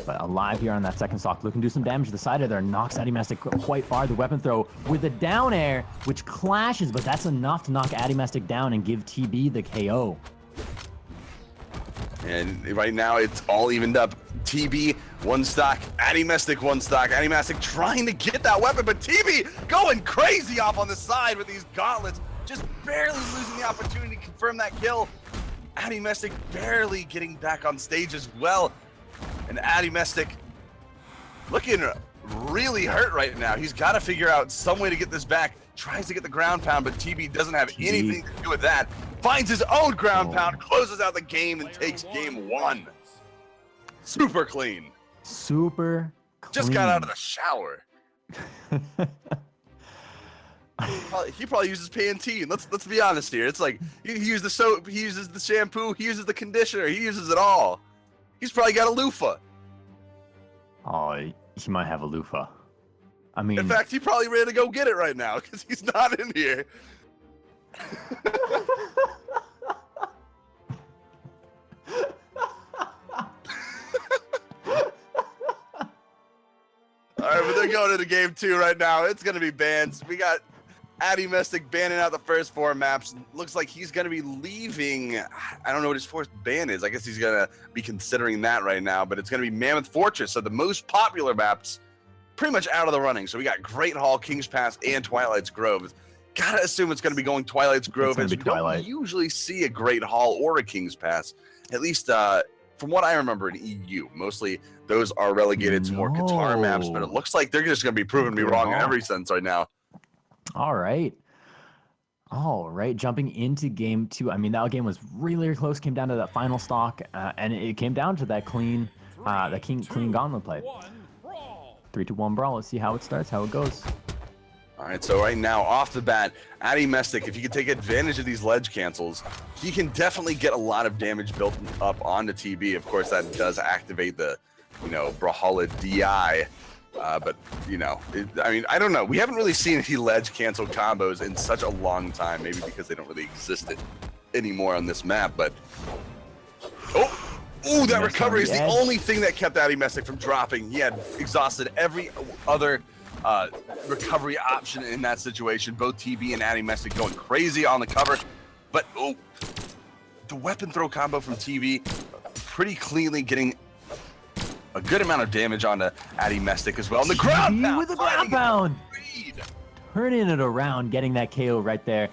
but alive here on that second stock. Looking to do some damage to the side of there. Knocks Addymestic quite far. The weapon throw with the down air, which clashes, but that's enough to knock Addymestic down and give TB the KO. And right now it's all evened up. TB, 1 stock. Addymestic, 1 stock. Addymestic trying to get that weapon, but TB going crazy off on the side with these gauntlets. just barely losing the opportunity to confirm that kill. Addymestic barely getting back on stage as well. And Addymestic looking really hurt right now. He's got to figure out some way to get this back. Tries to get the ground pound, but TB doesn't have anything to do with that. Finds his own ground pound, closes out the game, and takes game 1. Super clean. Super clean. Just got out of the shower. He probably uses Pantene. Let's be honest here. It's like he uses the soap, he uses the shampoo, he uses the conditioner, he uses it all. He's probably got a loofah. Oh, he might have a loofah. I mean, in fact, he probably ran to go get it right now because he's not in here. All right, but they're going into game 2 right now. It's going to be bans. We got Addymestic banning out the first 4 maps. Looks like he's going to be leaving. I don't know what his 4th ban is. I guess he's going to be considering that right now, but it's going to be Mammoth Fortress. So the most popular maps pretty much out of the running. So we got Great Hall, King's Pass, and Twilight's Grove. Gotta assume it's going to be going Twilight's Grove, as we don't usually see a Great Hall or a King's Pass. At least from what I remember in EU, mostly those are relegated to more Qatar maps, but it looks like they're just going to be proving me wrong in every sense right now. All right. Jumping into game 2. I mean, that game was really close. Came down to that final stock, and it came down to that clean gauntlet play. 3-2-1 brawl. Let's see how it starts, how it goes. All right, so right now, off the bat, Addymestic, if he can take advantage of these ledge cancels, he can definitely get a lot of damage built up onto TB. Of course, that does activate the, Brawlhalla DI. But, I mean, I don't know. We haven't really seen any ledge cancel combos in such a long time, maybe because they don't really exist anymore on this map, but... Ooh, that recovery is the only thing that kept Addymestic from dropping. He had exhausted every other recovery option in that situation. Both TB and Addymestic going crazy on the cover. But, the weapon throw combo from TB pretty cleanly getting a good amount of damage onto Addymestic as well. And the ground pound! With the ground pound! Turning it around, getting that KO right there.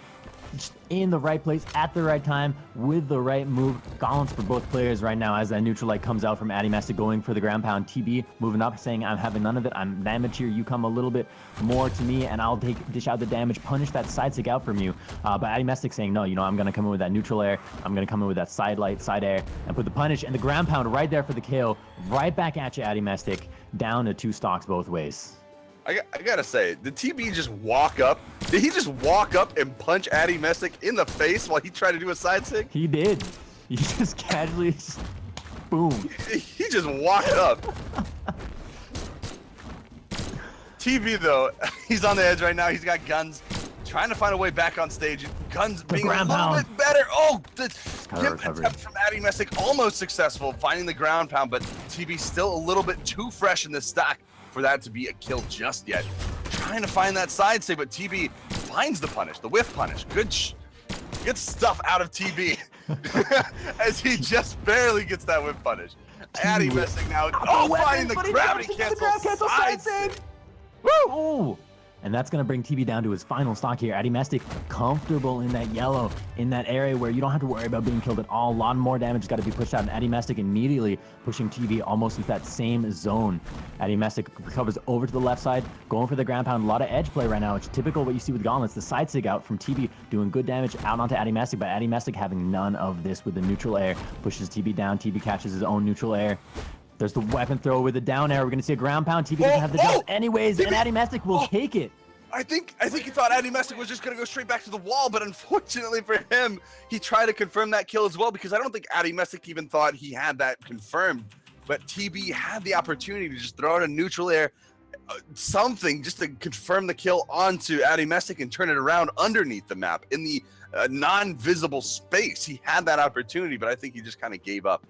Just in the right place at the right time with the right move. Gauntlets for both players right now as that neutral light comes out from Addymestic going for the ground pound. TB moving up, saying, I'm having none of it. I'm damaged here. You come a little bit more to me and I'll dish out the damage, punish that side stick out from you. But Addymestic saying, no, I'm going to come in with that neutral air. I'm going to come in with that side light, side air, and put the punish and the ground pound right there for the KO. Right back at you, Addymestic. Down to 2 stocks both ways. I gotta say, did TB just walk up? Did he just walk up and punch Addymestic in the face while he tried to do a side stick? He did. He just casually, boom. He just walked up. TB though, he's on the edge right now. He's got guns, trying to find a way back on stage. Guns being a little bit better. Oh, the attempt from Addymestic almost successful, finding the ground pound, but TB still a little bit too fresh in the stock for that to be a kill just yet. Trying to find that side save, but TB finds the punish, the whiff punish. Good stuff out of TB as he just barely gets that whiff punish. Addymestic now, finding the gravity cancel side save. Woo! And that's going to bring TB down to his final stock here. Addymestic comfortable in that yellow, in that area where you don't have to worry about being killed at all. A lot more damage has got to be pushed out, and Addymestic immediately pushing TB almost into that same zone. Addymestic recovers over to the left side, going for the ground pound. A lot of edge play right now, which is typical what you see with Gauntlets. The side sig out from TB doing good damage out onto Addymestic, but Addymestic having none of this with the neutral air. Pushes TB down. TB catches his own neutral air. There's the weapon throw with the down air. We're going to see a ground pound. TB doesn't have the jump anyways, and Addymestic will take it. I think he thought Addymestic was just going to go straight back to the wall, but unfortunately for him, he tried to confirm that kill as well, because I don't think Addymestic even thought he had that confirmed. But TB had the opportunity to just throw out a neutral air, something just to confirm the kill onto Addymestic and turn it around underneath the map in the non-visible space. He had that opportunity, but I think he just kind of gave up.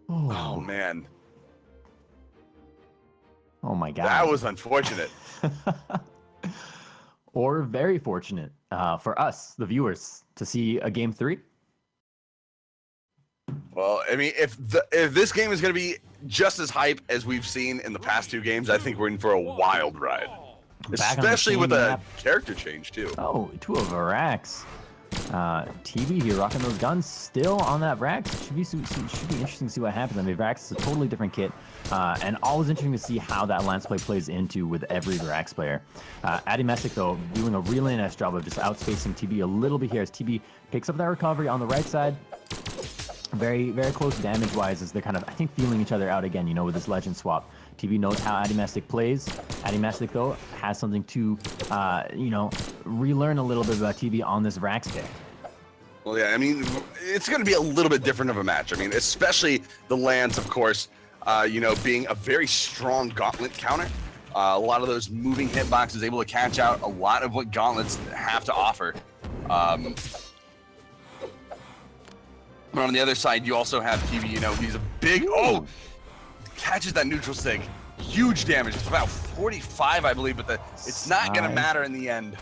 Oh man. Oh my God. That was unfortunate. Or very fortunate for us, the viewers, to see a game 3. Well, I mean, if this game is going to be just as hype as we've seen in the past 2 games, I think we're in for a wild ride. Back on the especially same with map. a character change too. Oh, 2 of Varax. TV here rocking those guns still on that Vrax. Should be interesting to see what happens. I mean, Vrax is a totally different kit, and always interesting to see how that lance play plays into with every Vrax player. Addymestic though doing a really nice job of just outspacing TB a little bit here as TB picks up that recovery on the right side. Very, very close damage-wise as they're kind of, I think, feeling each other out again, you know, with this legend swap. TB knows how Addymestic plays. Addymestic, though, has something to, you know, relearn a little bit about TB on this Vrax pick. Well, yeah, I mean, it's going to be a little bit different of a match. I mean, especially the lands, of course, you know, being a very strong gauntlet counter. A lot of those moving hitboxes able to catch out a lot of what gauntlets have to offer. But on the other side, you also have TV, you know, he's a big, catches that neutral sig. Huge damage. It's about 45, I believe, but it's not going to matter in the end.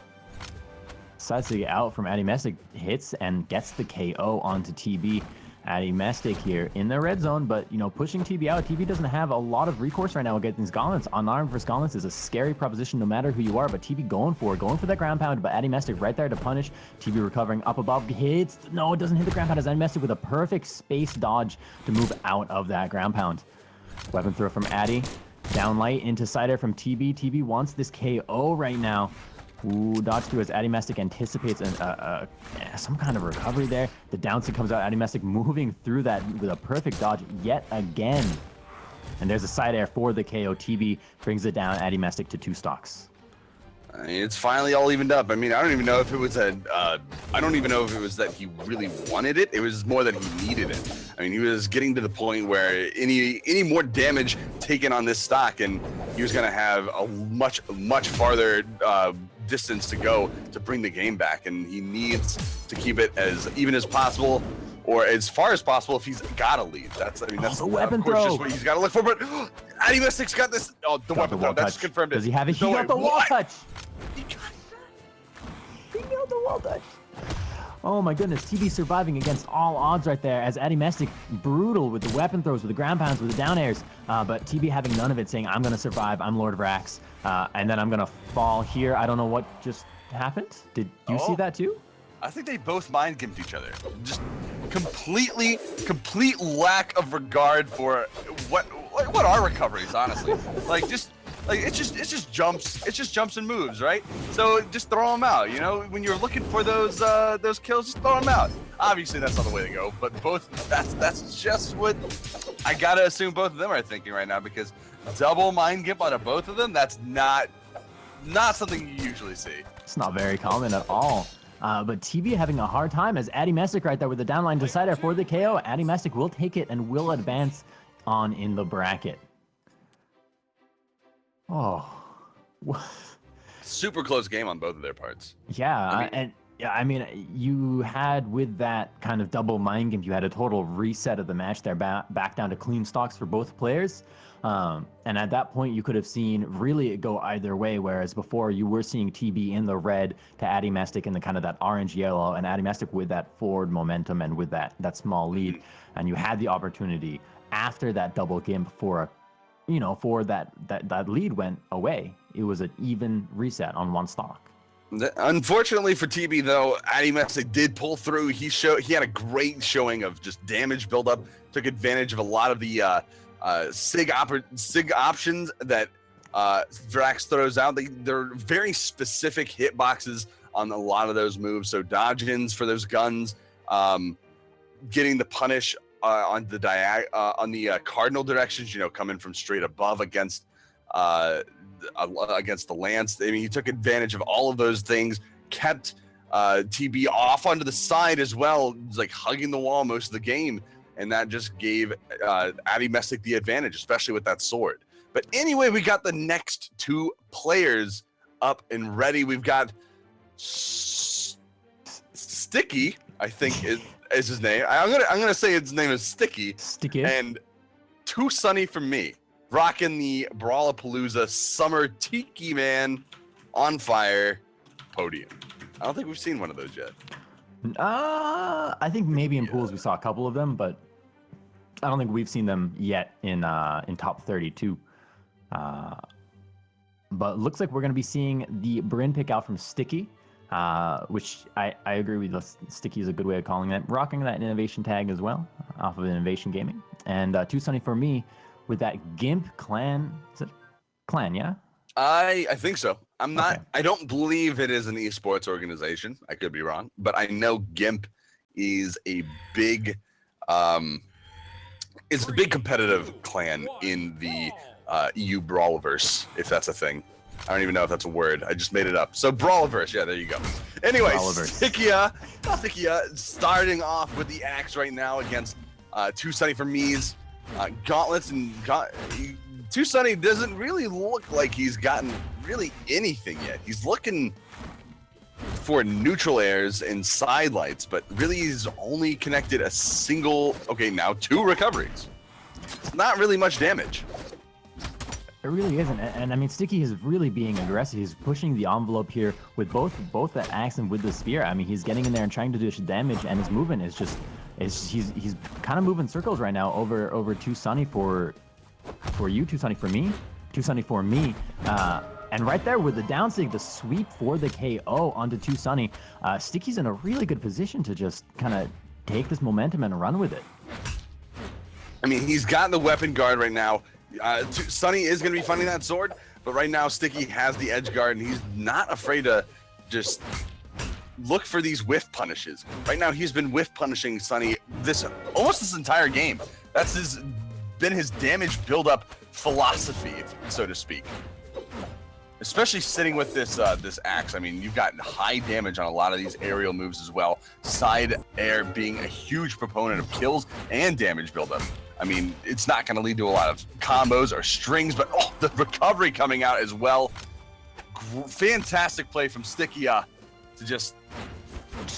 Side sig out from Addymestic, hits and gets the KO onto TB. Addymestic here in the red zone, but, you know, pushing TB out. TB doesn't have a lot of recourse right now against these gauntlets. Unarmed versus gauntlets is a scary proposition no matter who you are, but TB going for that ground pound, but Addymestic right there to punish. TB recovering up above, hits. No, it doesn't hit the ground pound as Addymestic with a perfect space dodge to move out of that ground pound. Weapon throw from Addy. Down light into Cedero from TB. TB wants this KO right now. Ooh, dodge through as Addymestic anticipates some kind of recovery there. The downstick comes out, Addymestic moving through that with a perfect dodge yet again. And there's a side air for the KO. TB brings it down, Addymestic to 2 stocks. I mean, it's finally all evened up. I mean, I don't even know if it was I don't even know if it was that he really wanted it. It was more that he needed it. I mean, he was getting to the point where any more damage taken on this stock, and he was going to have a much farther distance to go to bring the game back, and he needs to keep it as even as possible, or as far as possible if he's got a lead. That's the weapon of course throw. just what he's got to look for. But Addymestic's got this. Oh, the weapon throw. That just confirmed it. Does he have it? He got the wall touch. He got the wall touch. Oh my goodness, TB surviving against all odds right there as Addymestic brutal with the weapon throws, with the ground pounds, with the down airs, but TB having none of it, saying, I'm going to survive, I'm Lord of Vrax, and then I'm going to fall here. I don't know what just happened. Did you see that too? I think they both mind gimped each other. Just complete lack of regard for what are recoveries, honestly. It's just jumps and moves, right? So just throw them out. You know, when you're looking for those kills, just throw them out. Obviously, that's not the way to go. But that's just what I gotta assume both of them are thinking right now, because double mind gimp out of both of them, that's not something you usually see. It's not very common at all. But TB having a hard time as Addymestic right there with the downline decider for the KO. Addymestic will take it and will advance on in the bracket. Oh, super close game on both of their parts. Yeah, I mean, you had with that kind of double mind gimp, you had a total reset of the match there, back down to clean stocks for both players. And at that point, you could have seen really it go either way, whereas before you were seeing TB in the red to Addymestic in the kind of that orange-yellow, and Addymestic with that forward momentum and with that small lead. And you had the opportunity after that double gimp for that lead went away. It was an even reset on one stock. Unfortunately for TB, though, Addymestic did pull through. He had a great showing of just damage buildup. Took advantage of a lot of the sig options that Vrax throws out. They're very specific hitboxes on a lot of those moves. So dodge-ins for those guns, getting the punish on the cardinal directions, you know, coming from straight above against the lance. I mean, he took advantage of all of those things, kept TB off onto the side as well, like hugging the wall most of the game, and that just gave Addymestic the advantage, especially with that sword. But anyway, we got the next 2 players up and ready. We've got Sticky, I think is his name. I'm gonna say his name is Stikieuh. And Too Sunny from me, rocking the Brawlapalooza Summer Tiki Man on fire podium. I don't think we've seen one of those yet. I think maybe in pools we saw a couple of them, but I don't think we've seen them yet in top 32. But looks like we're going to be seeing the Bryn pick out from Sticky, which I agree with. Sticky is a good way of calling it. Rocking that innovation tag as well, off of Innovation Gaming. And Too Sunny for me with that Gimp clan. Is it clan, yeah? I think so. I'm not. Okay. I don't believe it is an esports organization. I could be wrong, but I know Gimp is a big. It's a big competitive clan in the EU Brawlverse, if that's a thing. I don't even know if that's a word. I just made it up. So Brawlverse, yeah, there you go. Anyway, Stikieuh starting off with the axe right now against Too Sunny for me's gauntlets, and Too Sunny doesn't really look like he's gotten really anything yet. He's looking for neutral airs and side lights, but really he's only connected a single, okay, now 2 recoveries. It's not really much damage. It really isn't, and I mean, Sticky is really being aggressive. He's pushing the envelope here with both the axe and with the spear. I mean, he's getting in there and trying to do damage, and his movement is just, he's kind of moving circles right now over Too Sunny for you, Too Sunny for me, Too Sunny for me, and right there with the down sig, the sweep for the KO onto Too Sunny. Sticky's in a really good position to just kind of take this momentum and run with it. I mean, he's got the weapon guard right now. Sunny is going to be finding that sword, but right now Sticky has the edge guard, and he's not afraid to just look for these whiff punishes. Right now, he's been whiff punishing Sunny almost this entire game. That's been his damage build-up philosophy, so to speak. Especially sitting with this axe. I mean, you've got high damage on a lot of these aerial moves as well. Side air being a huge proponent of kills and damage buildup. I mean, it's not going to lead to a lot of combos or strings, but the recovery coming out as well. Fantastic play from Stikieuh to just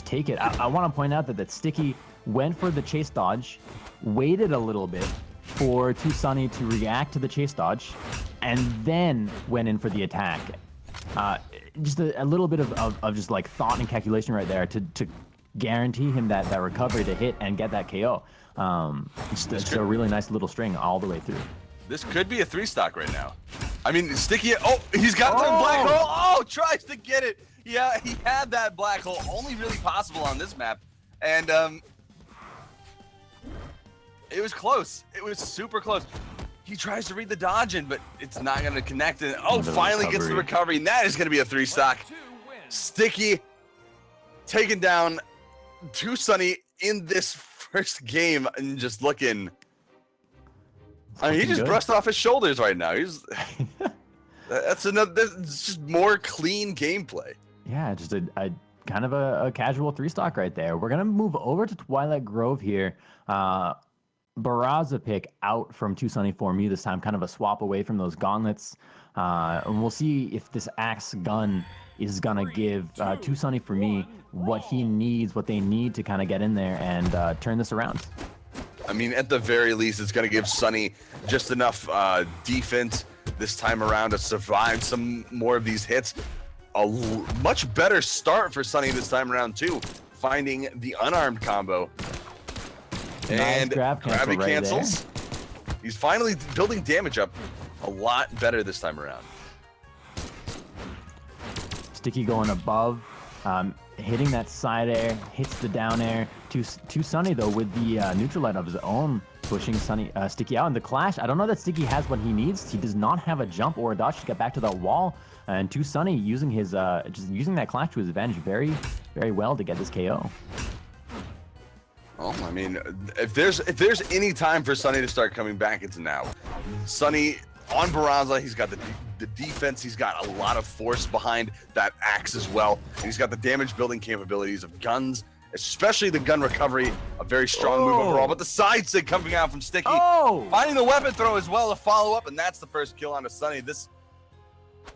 take it. I want to point out that Sticky went for the chase dodge, waited a little bit for Too Sunny to react to the chase dodge, and then went in for the attack. Just a little bit of just like thought and calculation right there to guarantee him that recovery to hit and get that KO. It's a really nice little string all the way through. This could be a 3-stock right now. I mean, Stikieuh, he's got the black hole. Oh, tries to get it. Yeah, he had that black hole, only really possible on this map. And it was close. It was super close. He tries to read the dodge in, but it's not going to connect. And finally gets the recovery, and that is going to be a 3-stock. Sticky taking down Too Sunny in this first game and just looking. I mean, he just brushed off his shoulders right now. He's that's just more clean gameplay. Yeah, just a kind of a casual 3-stock right there. We're gonna move over to Twilight Grove here. Barraza pick out from Too Sunny for me this time, kind of a swap away from those gauntlets. And we'll see if this axe gun is gonna give Too Sunny for me what they need to kind of get in there and turn this around. I mean, at the very least, it's gonna give Sunny just enough defense this time around to survive some more of these hits. A much better start for Sunny this time around too, finding the unarmed combo. And gravity cancels. He's finally building damage up a lot better this time around. Sticky going above, hitting that side air, hits the down air. Too Sunny though with the neutral light of his own, pushing Sticky out in the clash. I don't know that Sticky has what he needs. He does not have a jump or a dodge to get back to that wall. And Too Sunny using his just using that clash to his advantage very, very well to get this KO. Oh, I mean, if there's any time for Sunny to start coming back, it's now. Sunny on Barraza, he's got the defense, he's got a lot of force behind that axe as well, and he's got the damage building capabilities of guns, especially the gun recovery, a very strong move overall. But the side sig coming out from Sticky, finding the weapon throw as well to follow up, and that's the first kill onto Sunny. This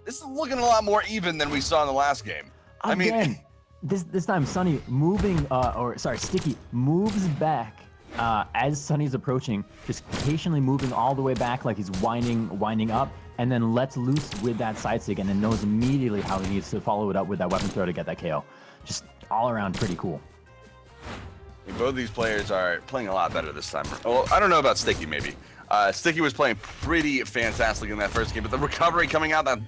is looking a lot more even than we saw in the last game. I mean. This time, Sticky moves back as Sunny's approaching, just patiently moving all the way back like he's winding up, and then lets loose with that side sig, and then knows immediately how he needs to follow it up with that weapon throw to get that KO. Just all around pretty cool. Both of these players are playing a lot better this time. Well, I don't know about Sticky maybe. Sticky was playing pretty fantastic in that first game, but the recovery coming out, that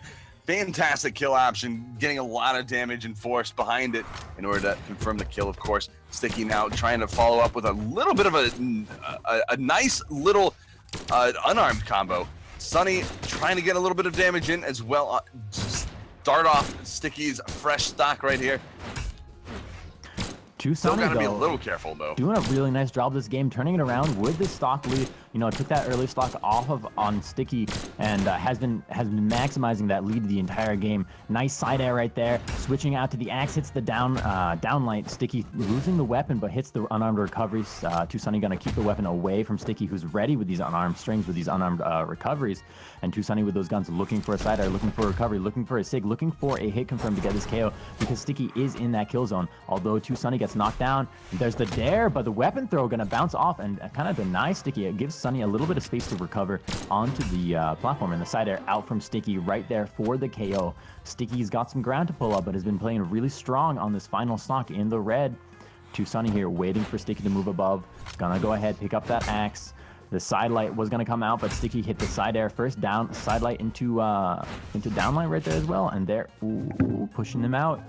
fantastic kill option, getting a lot of damage and force behind it in order to confirm the kill, of course. Sticky now trying to follow up with a little bit of a nice little unarmed combo. Sunny trying to get a little bit of damage in as well. Start off Sticky's fresh stock right here. Too Still sunny, got to be a though. little careful, though. Doing a really nice job this game, turning it around with this stock lead. You know, took that early stock off of on Sticky and has been maximizing that lead the entire game. Nice side air right there. Switching out to the axe, hits the down light. Sticky losing the weapon, but hits the unarmed recoveries. Too Sunny gonna keep the weapon away from Sticky, who's ready with these unarmed strings, with these unarmed recoveries. And Too Sunny with those guns, looking for a side air, looking for a recovery, looking for a sig, looking for a hit confirm to get this KO because Sticky is in that kill zone. Although Too Sunny gets knocked down, there's the dare, but the weapon throw gonna bounce off and kind of deny Sticky. It gives Sunny a little bit of space to recover onto the platform, and the side air out from Sticky right there for the KO. Sticky's got some ground to pull up, but has been playing really strong on this final stock in the red. Too Sunny here waiting for Sticky to move above. Gonna go ahead, pick up that axe. The side light was gonna come out, but Sticky hit the side air first, down side light into downlight right there as well, and they're pushing them out.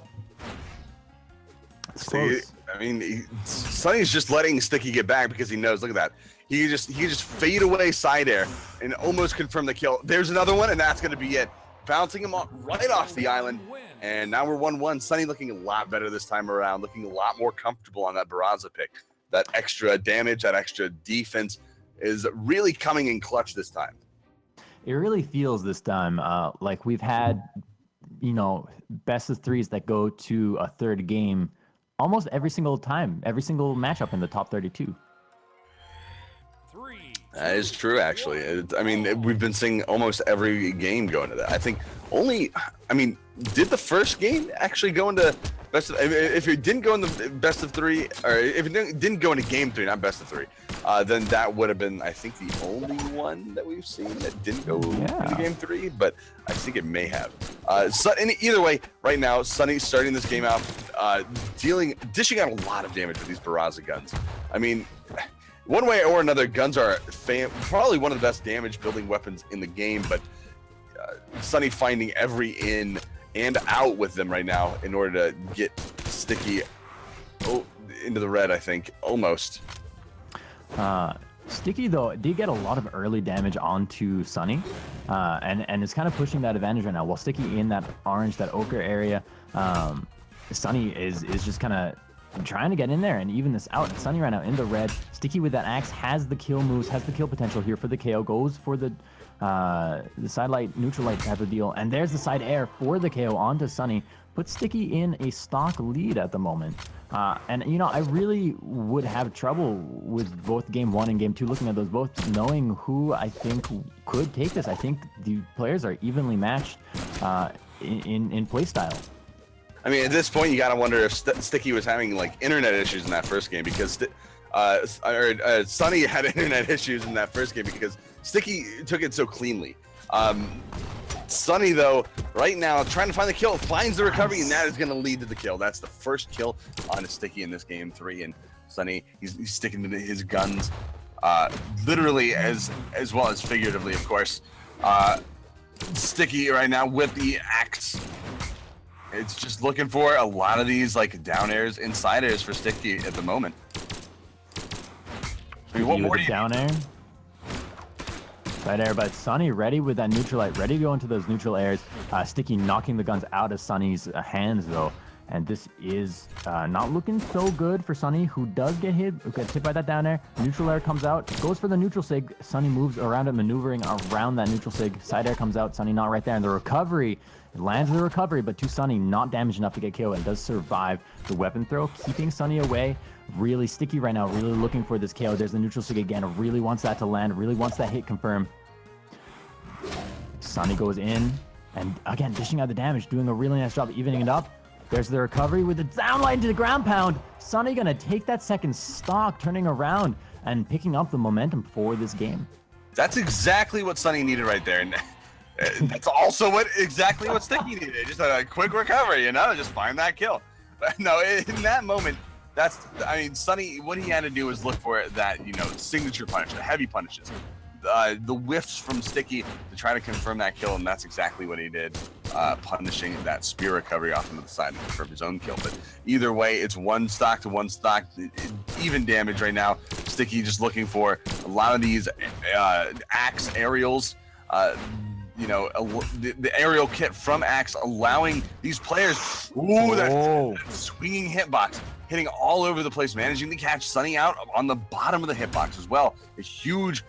It's close. I mean, Sunny's just letting Sticky get back because he knows. Look at that. He just fade away side air and almost confirm the kill. There's another one, and that's gonna be it. Bouncing him right off the island, and now we're 1-1. Sunny looking a lot better this time around, looking a lot more comfortable on that Brawlhalla pick. That extra damage, that extra defense is really coming in clutch this time. It really feels this time like we've had, you know, best of threes that go to a third game almost every single time, every single matchup in the top 32. That is true, actually. I mean, we've been seeing almost every game go into that. I think did the first game actually go into best of, if it didn't go in the best of three, or if it didn't go into game three, not best of three, then that would have been, I think, the only one that we've seen that didn't go into game three, but I think it may have. So, and either way, right now, Sunny starting this game out, dishing out a lot of damage with these Brawlhalla guns. I mean, one way or another, guns are probably one of the best damage building weapons in the game, but Sunny finding every in and out with them right now in order to get Sticky into the red, I think, almost. Sticky, though, did get a lot of early damage onto Sunny, and is kind of pushing that advantage right now. While Sticky in that orange, that ochre area, Sunny is just kind of trying to get in there and even this out. Sunny right now in the red. Sticky with that axe has the kill moves, has the kill potential here for the KO. Goes for the side light, neutral light type of deal. And there's the side air for the KO onto Sunny. Puts Sticky in a stock lead at the moment. And, you know, I really would have trouble with both game one and game two, looking at those both, knowing who I think could take this. I think the players are evenly matched in play style. I mean, at this point, you gotta wonder if Sticky was having like internet issues in that first game because Sunny had internet issues in that first game because Sticky took it so cleanly. Sunny, though, right now trying to find the kill, finds the recovery, and that is going to lead to the kill. That's the first kill on Sticky in this game 3, and Sunny, he's sticking to his guns, literally as well as figuratively, of course. Sticky right now with the axe. It's just looking for a lot of these like down airs, inside airs for Sticky at the moment. I mean, what more do you down air? Side air, but Sunny ready with that neutral light, ready to go into those neutral airs. Sticky knocking the guns out of Sunny's hands though, and this is not looking so good for Sunny, who does get hit by that down air. Neutral air comes out, goes for the neutral sig. Sunny moves around it, maneuvering around that neutral sig. Side air comes out, Sunny not right there, and the recovery. It lands the recovery, but to Sunny, not damaged enough to get KO, and does survive the weapon throw, keeping Sunny away. Really Sticky right now, really looking for this KO. There's the neutral sig again, really wants that to land, really wants that hit confirm. Sunny goes in, and again, dishing out the damage, doing a really nice job evening it up. There's the recovery with the downlight into the ground pound. Sunny gonna take that second stock, turning around and picking up the momentum for this game. That's exactly what Sunny needed right there. And that's also exactly what Sticky needed. Just a quick recovery, you know, just find that kill. But no, in that moment, Sunny, what he had to do was look for that, you know, signature punish, the heavy punishes. the whiffs from Sticky to try to confirm that kill, and that's exactly what he did, punishing that spear recovery off into the side to confirm his own kill. But either way, it's one stock to one stock, even damage right now. Sticky just looking for a lot of these axe aerials. You know, the aerial kit from Axe allowing these players, that swinging hitbox, hitting all over the place, managing to catch Sunny out on the bottom of the hitbox as well. A huge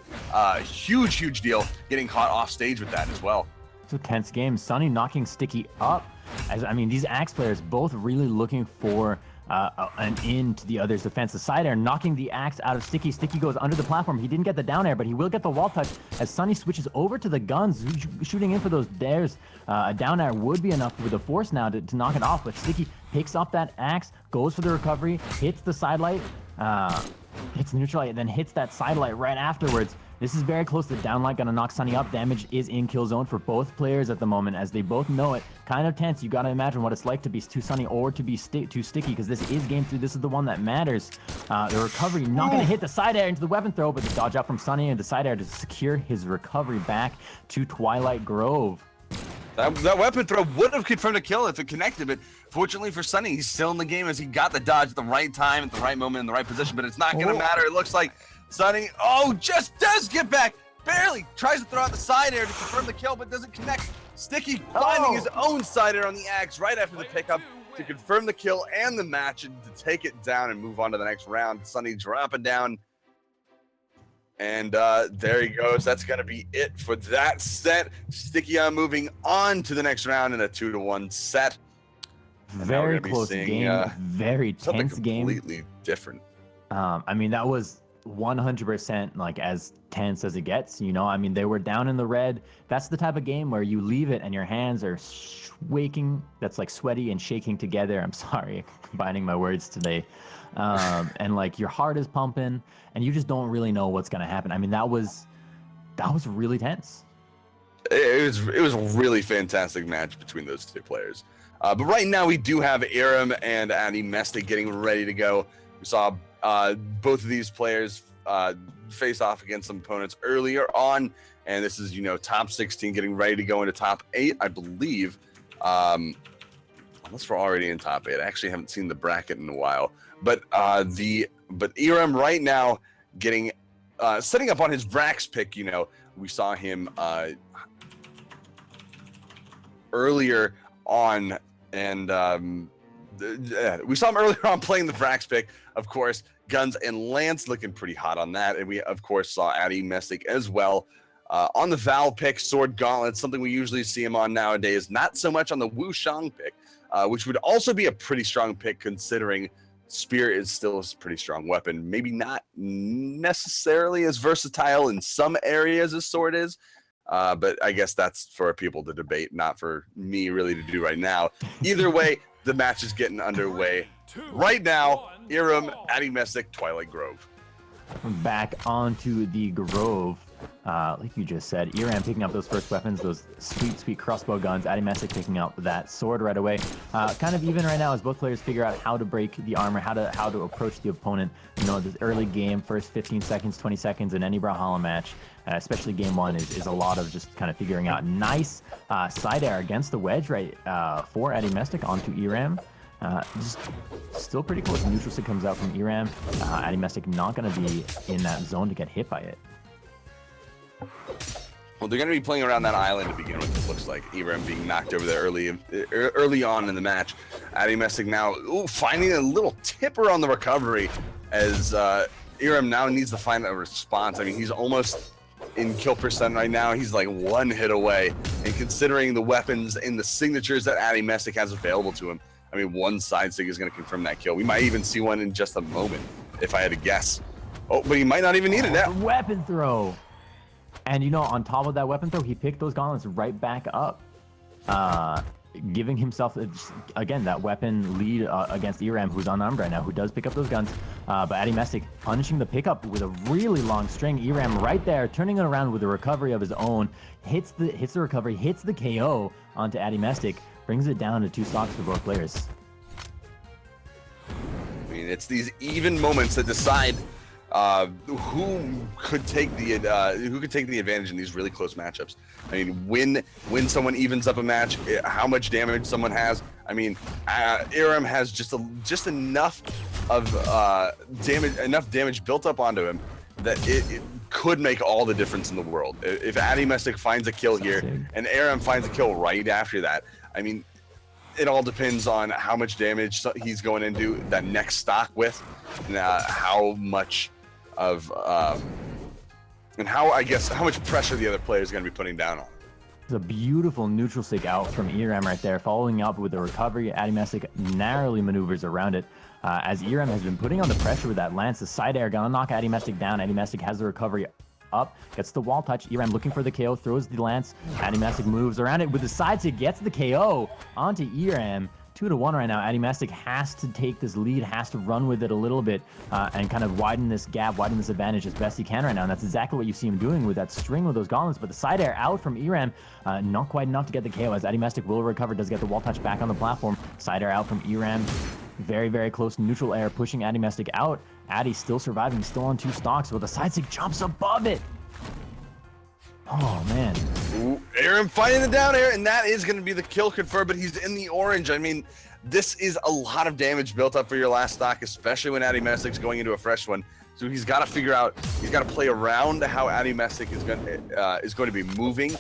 deal getting caught off stage with that as well. It's a tense game. Sunny knocking Sticky up. I mean, these Axe players both really looking for an in to the other's defense. The side air knocking the Axe out of Sticky. Sticky goes under the platform. He didn't get the down air, but he will get the wall touch as Sunny switches over to the guns, shooting in for those dares. A down air would be enough with the force now to knock it off, but Sticky picks up that Axe, goes for the recovery, hits the sidelight, hits neutral light, then hits that sidelight right afterwards. This is very close to downlight, gonna knock Sunny up. Damage is in kill zone for both players at the moment, as they both know it. Kind of tense. You gotta imagine what it's like to be too Sunny or to be too Sticky, because this is game 3. This is the one that matters. The recovery not gonna hit the side air into the weapon throw, but the dodge out from Sunny and the side air to secure his recovery back to Twilight Grove. That weapon throw would have confirmed a kill if it connected, but fortunately for Sunny, he's still in the game as he got the dodge at the right time, at the right moment, in the right position, but it's not gonna matter. It looks like Sunny, just does get back, barely tries to throw out the side air to confirm the kill, but doesn't connect. Sticky finding his own side air on the Axe right after the pickup to confirm the kill and the match and to take it down and move on to the next round. Sunny dropping down. And there he goes. That's going to be it for that set. Stikieuh moving on to the next round in a 2-1 set. Very close game. Very tense game. Completely different. I mean, that was 100% like as tense as it gets, you know. I mean, they were down in the red. That's the type of game where you leave it and your hands are shaking. That's like sweaty and shaking together. I'm sorry, combining my words today. And like your heart is pumping and you just don't really know what's gonna happen. I mean, that was really tense. It was a really fantastic match between those two players. But right now we do have Eramm and Addymestic getting ready to go. We saw both of these players face off against some opponents earlier on, and this is, you know, top 16 getting ready to go into top 8, I believe. Unless we're already in top 8. I actually haven't seen the bracket in a while. But Eramm right now getting setting up on his Vrax pick. You know, we saw him earlier on, and we saw him earlier on playing the Vrax pick, of course. Guns and Lance looking pretty hot on that. And we, of course, saw Addymestic as well. On the Val pick, Sword Gauntlet, something we usually see him on nowadays. Not so much on the Wu Shang pick, which would also be a pretty strong pick considering Spear is still a pretty strong weapon. Maybe not necessarily as versatile in some areas as Sword is. But I guess that's for people to debate, not for me really to do right now. Either way, the match is getting underway. Right now, Eramm, Addymestic, Twilight Grove. Back onto the Grove. Like you just said, Eramm picking up those first weapons, those sweet crossbow guns. Addymestic picking up that sword right away. Kind of even right now as both players figure out how to break the armor, how to approach the opponent. You know, this early game, first 15 seconds, 20 seconds in any Brawlhalla match, especially game 1, is a lot of just kind of figuring out. Nice side air against the wedge right for Addymestic onto Eramm. Just still pretty close. Neutral stick comes out from Eramm. Addymestic not going to be in that zone to get hit by it. Well, they're going to be playing around that island to begin with. It looks like Eramm being knocked over there early on in the match. Addymestic now finding a little tipper on the recovery as Eramm now needs to find a response. I mean, he's almost in kill percent right now. He's like 1 hit away. And considering the weapons and the signatures that Addymestic has available to him, I mean, one side stick is going to confirm that kill. We might even see one in just a moment, if I had to guess. Oh, but he might not even need it now. Weapon throw. And, you know, on top of that weapon throw, he picked those gauntlets right back up, giving himself, again, that weapon lead against Eramm, who's unarmed right now, who does pick up those guns. But Addymestic punishing the pickup with a really long string. Eramm right there, turning it around with a recovery of his own, hits the recovery, hits the KO onto Addymestic, brings it down to 2 stocks for both players. I mean, it's these even moments that decide who could take the advantage in these really close matchups. I mean, when someone evens up a match, how much damage someone has. I mean, Eramm has just enough of damage built up onto him that it could make all the difference in the world. If Addymestic finds a kill here and Eramm finds a kill right after that, I mean, it all depends on how much damage he's going into that next stock with, and how much of and how much pressure the other player is going to be putting down on him. It's a beautiful neutral stick out from Eramm right there, following up with a recovery. Addymestic narrowly maneuvers around it. As Eramm has been putting on the pressure with that lance, the side air gonna knock Addymestic down. Addymestic has the recovery up, gets the wall touch. Eramm looking for the KO, throws the lance. Addymestic moves around it with the side stick, gets the KO onto Eramm. 2-1 right now. Addymestic has to take this lead, has to run with it a little bit, and kind of widen this gap, widen this advantage as best he can right now. And that's exactly what you see him doing with that string with those gauntlets. But the side air out from Eramm, not quite enough to get the KO, as Addymestic will recover, does get the wall touch back on the platform. Side air out from Eramm. Very, very close neutral air, pushing Addymestic out. Addy still surviving, still on 2 stocks, but the side stick jumps above it. Oh, man. Ooh, Eramm finding the down air, and that is going to be the kill confirmed, but he's in the orange. I mean, this is a lot of damage built up for your last stock, especially when Addymestic's going into a fresh one. So he's got to figure out, he's got to play around how Addymestic is going to be moving.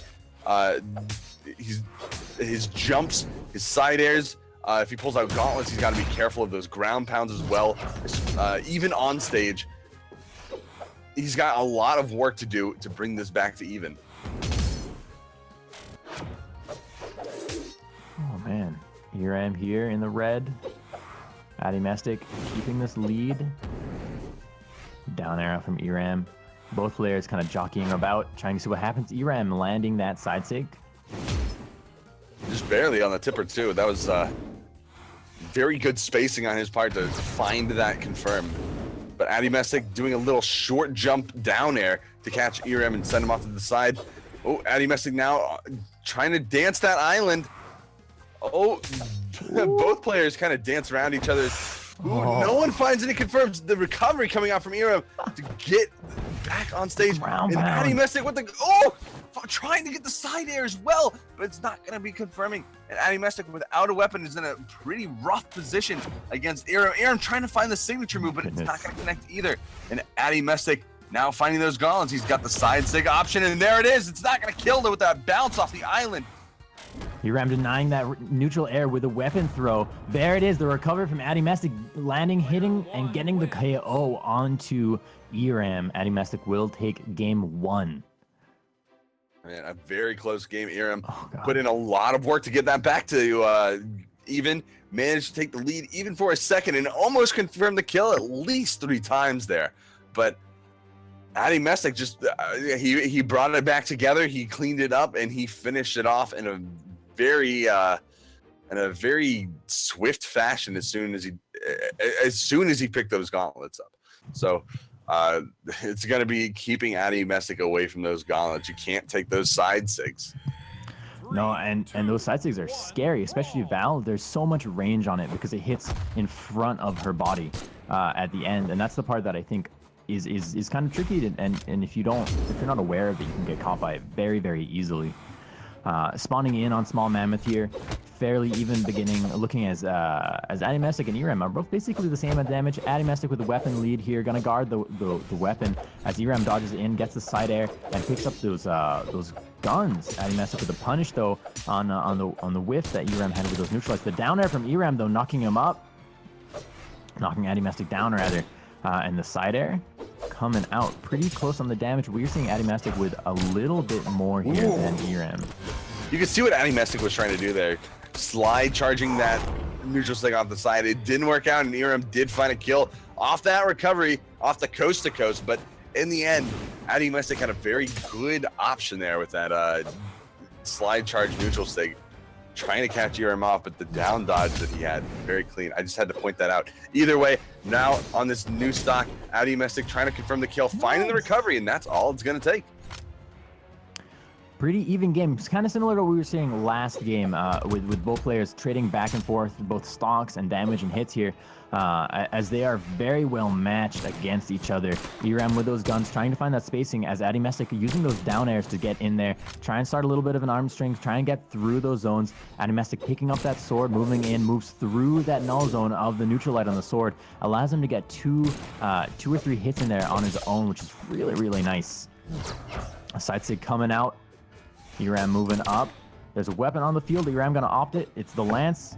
His jumps, his side airs. If he pulls out gauntlets, he's got to be careful of those ground pounds as well. Even on stage, he's got a lot of work to do to bring this back to even. Oh, man. Eramm here in the red. Addymestic keeping this lead. Down arrow from Eramm. Both players kind of jockeying about, trying to see what happens. Eramm landing that side sig. Just barely on the tipper, too. That was very good spacing on his part to find that confirmed. But Addymestic doing a little short jump down air to catch Eramm and send him off to the side. Oh, Addymestic now trying to dance that island. Oh, both players kind of dance around each other. Ooh, no one finds any confirms. The recovery coming out from Eramm to get back on stage. And Addymestic with the trying to get the side air as well, but it's not going to be confirming. And Addymestic without a weapon is in a pretty rough position against Eramm. Eramm trying to find the signature move, but it's not going to connect either. And Addymestic now finding those gauntlets. He's got the side sig option, and there it is. It's not going to kill it with that bounce off the island. Eramm denying that neutral air with a weapon throw. There it is, the recovery from Addymestic, landing, hitting, and getting the KO onto Eramm. Addymestic will take game 1. Man, a very close game. Eramm put in a lot of work to get that back to even. Managed to take the lead even for a second and almost confirmed the kill at least 3 times there. But Addymestic just he brought it back together. He cleaned it up and he finished it off in a very swift fashion as soon as he picked those gauntlets up. So it's going to be keeping Addymestic away from those gauntlets. You can't take those side sigs. No, and those side sigs are scary, especially Val. There's so much range on it because it hits in front of her body at the end, and that's the part that I think is kind of tricky. And if you're not aware of it, you can get caught by it very, very easily. Spawning in on Small Mammoth here, fairly even beginning. Looking as Addymestic and Eramm are both basically the same at damage. Addymestic with the weapon lead here, gonna guard the weapon as Eramm dodges in, gets the side air, and picks up those guns. Addymestic with the punish though on the whiff that Eramm had with those neutralized. The down air from Eramm though, knocking him up, knocking Addymestic down rather, and the side air coming out pretty close on the damage. We're seeing Addymestic with a little bit more here than Eramm. You can see what Addymestic was trying to do there. Slide charging that neutral stick off the side. It didn't work out, and Eramm did find a kill off that recovery, off the coast to coast. But in the end, Addymestic had a very good option there with that slide charge neutral stick, trying to catch Eramm off, but the down dodge that he had, very clean. I just had to point that out. Either way, now on this new stock, Addymestic trying to confirm the kill, finding the recovery, and that's all it's going to take. pretty even game. It's kind of similar to what we were seeing last game with both players trading back and forth, both stocks and damage and hits here, as they are very well matched against each other. Eramm with those guns, trying to find that spacing, as Addymestic using those down airs to get in there, try and start a little bit of an arm strength, try and get through those zones. Addymestic picking up that sword, moving in, moves through that null zone of the neutral light on the sword, allows him to get two or three hits in there on his own, which is really, really nice. Scythelight coming out. Eramm moving up. There's a weapon on the field. Eramm gonna opt it. It's the lance.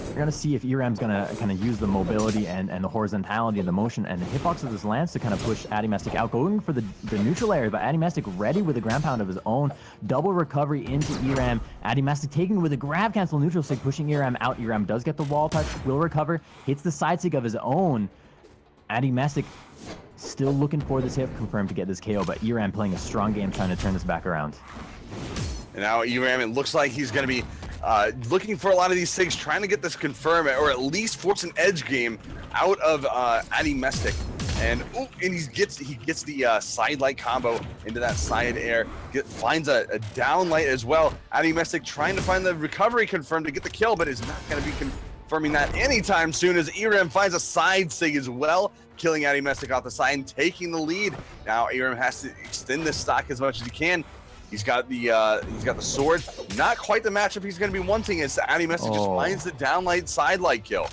We're gonna see if Eramm's gonna kind of use the mobility and the horizontality and the motion and the hitbox of this lance to kind of push Addymestic out, going for the neutral area, but Addymestic ready with a ground pound of his own. Double recovery into Eramm. Addymestic taking with a grab cancel neutral stick, pushing Eramm out. Eramm does get the wall touch, will recover, hits the side stick of his own. Addymestic still looking for this hit confirmed to get this KO, but Eramm playing a strong game trying to turn this back around. And now Eramm, it looks like he's going to be looking for a lot of these things, trying to get this confirmed, or at least force an edge game out of Addymestic. And he gets the side light combo into that side air. Finds a down light as well. Addymestic trying to find the recovery confirmed to get the kill, but is not going to be confirming that anytime soon, as Eramm finds a side sig as well, killing Addymestic off the side and taking the lead. Now Eramm has to extend this stock as much as he can. He's got the sword. Not quite the matchup he's going to be wanting, as Addymestic just finds the downlight side light kill.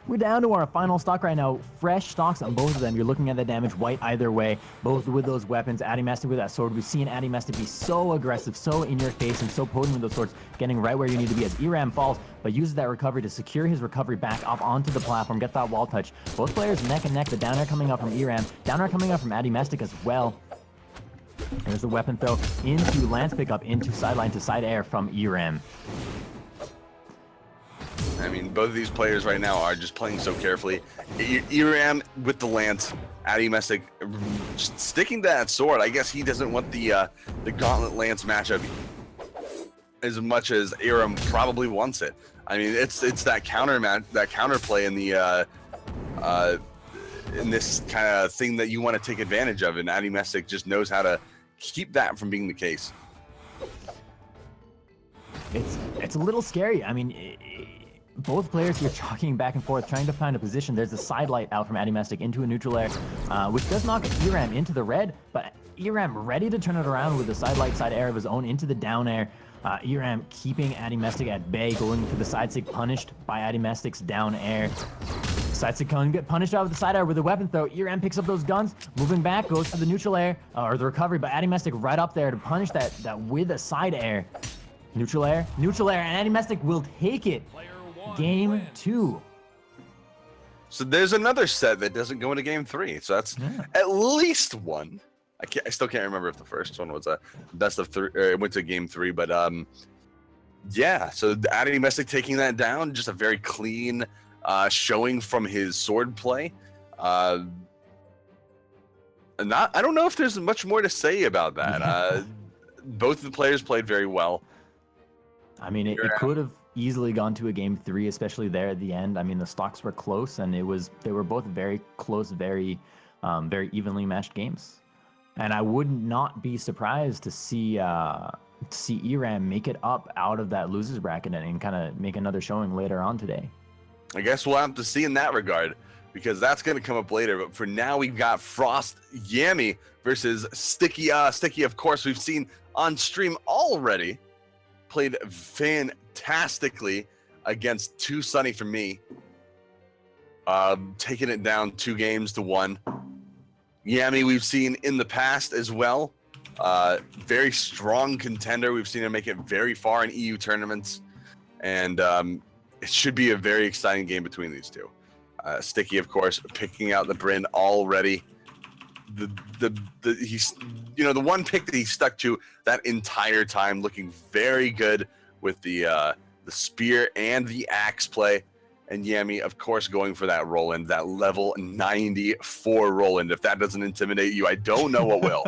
We're down to our final stock right now. Fresh stocks on both of them. You're looking at the damage white either way, both with those weapons. Addymestic with that sword. We've seen Addymestic be so aggressive, so in your face, and so potent with those swords, getting right where you need to be as Eramm falls, but uses that recovery to secure his recovery back up onto the platform, get that wall touch. Both players neck and neck. The down air coming up from Eramm, down air coming up from Addymestic as well. There's a weapon throw into lance pickup, into sideline to side air from Eramm. I mean, both of these players right now are just playing so carefully. Eramm with the lance, Addymestic sticking to that sword. I guess he doesn't want the gauntlet lance matchup as much as Eramm probably wants it. I mean, it's that counter play in the in this kind of thing that you want to take advantage of, and Addymestic just knows how to keep that from being the case. It's a little scary. I mean, both players here jockeying back and forth, trying to find a position. There's a side light out from Addymestic into a neutral air, which does knock Eramm into the red, but Eramm ready to turn it around with the side light side air of his own into the down air. Eramm keeping Addymestic at bay, going for the side stick, punished by Addymestic's down air. Side stick can get punished out with the side air with a weapon throw. Eramm picks up those guns, moving back, goes for the neutral air, or the recovery, but Addymestic right up there to punish that with a side air. Neutral air, and Addymestic will take it. Game 2. So there's another set that doesn't go into game 3. So that's at least one. I still can't remember if the first one was a best of 3, or it went to game 3, but yeah. So Addymestic taking that down, just a very clean showing from his sword play. I don't know if there's much more to say about that. Both of the players played very well. I mean, it could have easily gone to a game 3, especially there at the end. I mean, the stocks were close, and they were both very close, very evenly matched games. And I would not be surprised to see Eramm make it up out of that losers bracket and kind of make another showing later on today. I guess we'll have to see in that regard, because that's going to come up later. But for now, we've got Frost Yami versus Stikieuh. Stikieuh, of course, we've seen on stream already. Played fantastically against Too Sunny for me. Taking it down 2-1. Yami, we've seen in the past as well. Very strong contender. We've seen him make it very far in EU tournaments. And it should be a very exciting game between these two. Stikieuh, of course, picking out the Bryn already. He's, the one pick that he stuck to that entire time, looking very good with the spear and the axe play. And Yami, of course, going for that Roland, that level 94 Roland. If that doesn't intimidate you, I don't know what will.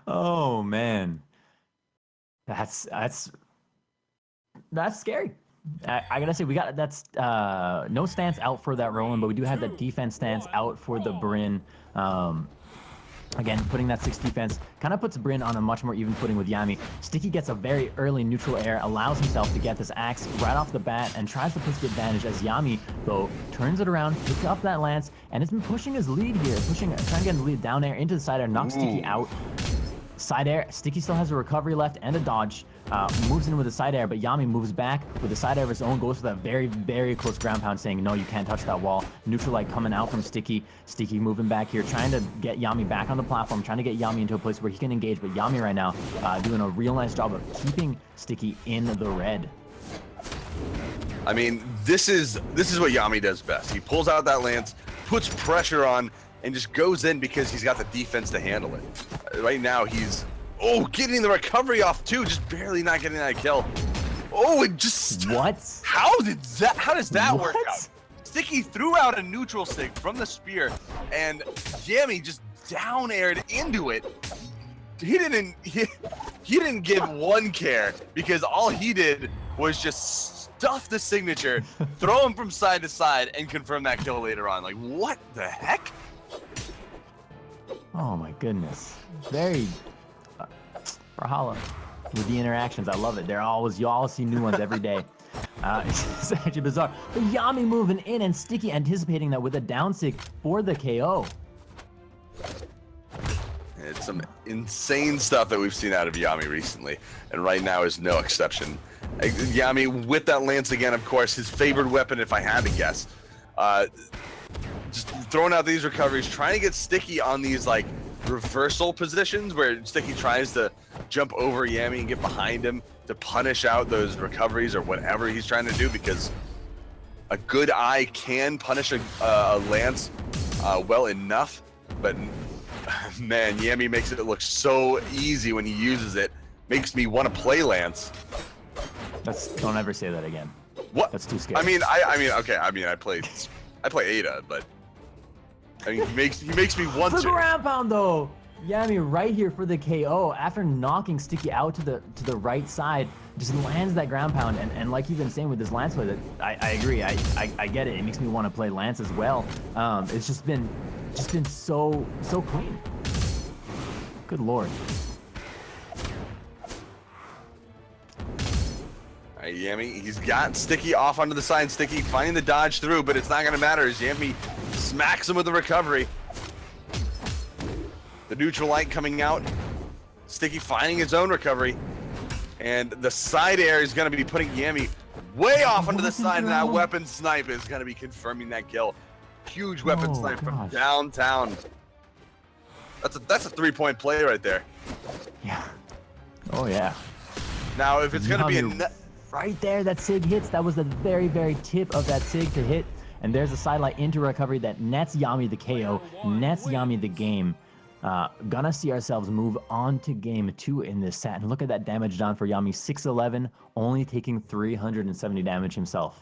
Oh man, that's scary. I gotta say, that's no stance out for that Roland, but we do have that defense stance out for the Bryn. Again, putting that 6 defense kind of puts Bryn on a much more even footing with Yami. Sticky gets a very early neutral air, allows himself to get this axe right off the bat, and tries to push the advantage as Yami, though, turns it around, picks up that lance, and has been pushing his lead here, trying to get the lead down air into the side air, knocks Sticky out. Side air, Sticky still has a recovery left and a dodge. Moves in with a side air, but Yami moves back with a side air of his own, goes for that very, very close ground pound, saying, no, you can't touch that wall. Neutral light coming out from Sticky. Sticky moving back here, trying to get Yami back on the platform, trying to get Yami into a place where he can engage, but Yami right now doing a real nice job of keeping Sticky in the red. I mean, this is what Yami does best. He pulls out that lance, puts pressure on, and just goes in because he's got the defense to handle it. Right now, he's getting the recovery off too, just barely not getting that kill. It just what? How does that work out? Sticky threw out a neutral stick from the spear, and Yami just down aired into it. He didn't give one care because all he did was just stuff the signature, throw him from side to side, and confirm that kill later on. Like, what the heck? Oh my goodness. Very Brawlhalla with the interactions. I love it. You always see new ones every day. It's actually bizarre. But Yami moving in and Sticky anticipating that with a down sig for the KO. It's some insane stuff that we've seen out of Yami recently, and right now is no exception. Yami with that lance again, of course, his favorite weapon if I had to guess. Just throwing out these recoveries, trying to get Sticky on these like reversal positions where Sticky tries to jump over Yami and get behind him to punish out those recoveries or whatever he's trying to do, because a good eye can punish a lance well enough, but man, Yami makes it look so easy when he uses it. Makes me want to play lance. Don't ever say that again. What? That's too scary. I play Ada, but I mean, he makes me want for to. the ground pound though. Yami right here for the KO after knocking Sticky out to the right side, just lands that ground pound, and like you've been saying with this lance play, that I agree. I get it. It makes me want to play lance as well. It's just been so clean. Good lord. All right, Yami, he's got Sticky off onto the side. Sticky finding the dodge through, but it's not going to matter as Yami smacks him with the recovery. The neutral light coming out. Sticky finding his own recovery. And the side air is going to be putting Yami way off onto the side, and that weapon snipe is going to be confirming that kill. Huge weapon snipe from downtown. That's a 3-point play right there. Yeah. Oh yeah. Now, if it's going to be a right there, that sig hits. That was the very, very tip of that sig to hit. And there's a sidelight into recovery that nets Yami the KO, nets Yami the game. Gonna see ourselves move on to game 2 in this set. And look at that damage done for Yami, 611, only taking 370 damage himself.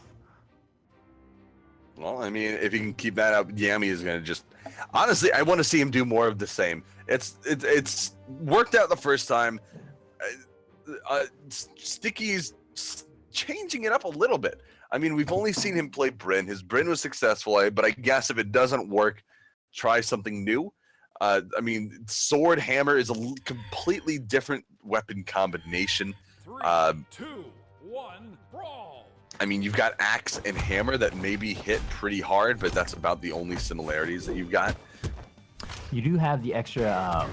Well, I mean, if he can keep that up, Yami is going to just... Honestly, I want to see him do more of the same. It's worked out the first time. Sticky's changing it up a little bit. I mean, we've only seen him play Bryn. His Bryn was successful, but I guess if it doesn't work, try something new. I mean, sword hammer is a completely different weapon combination. 3, 2, 1, brawl. I mean, you've got axe and hammer that maybe hit pretty hard, but that's about the only similarities that you've got. You do have the extra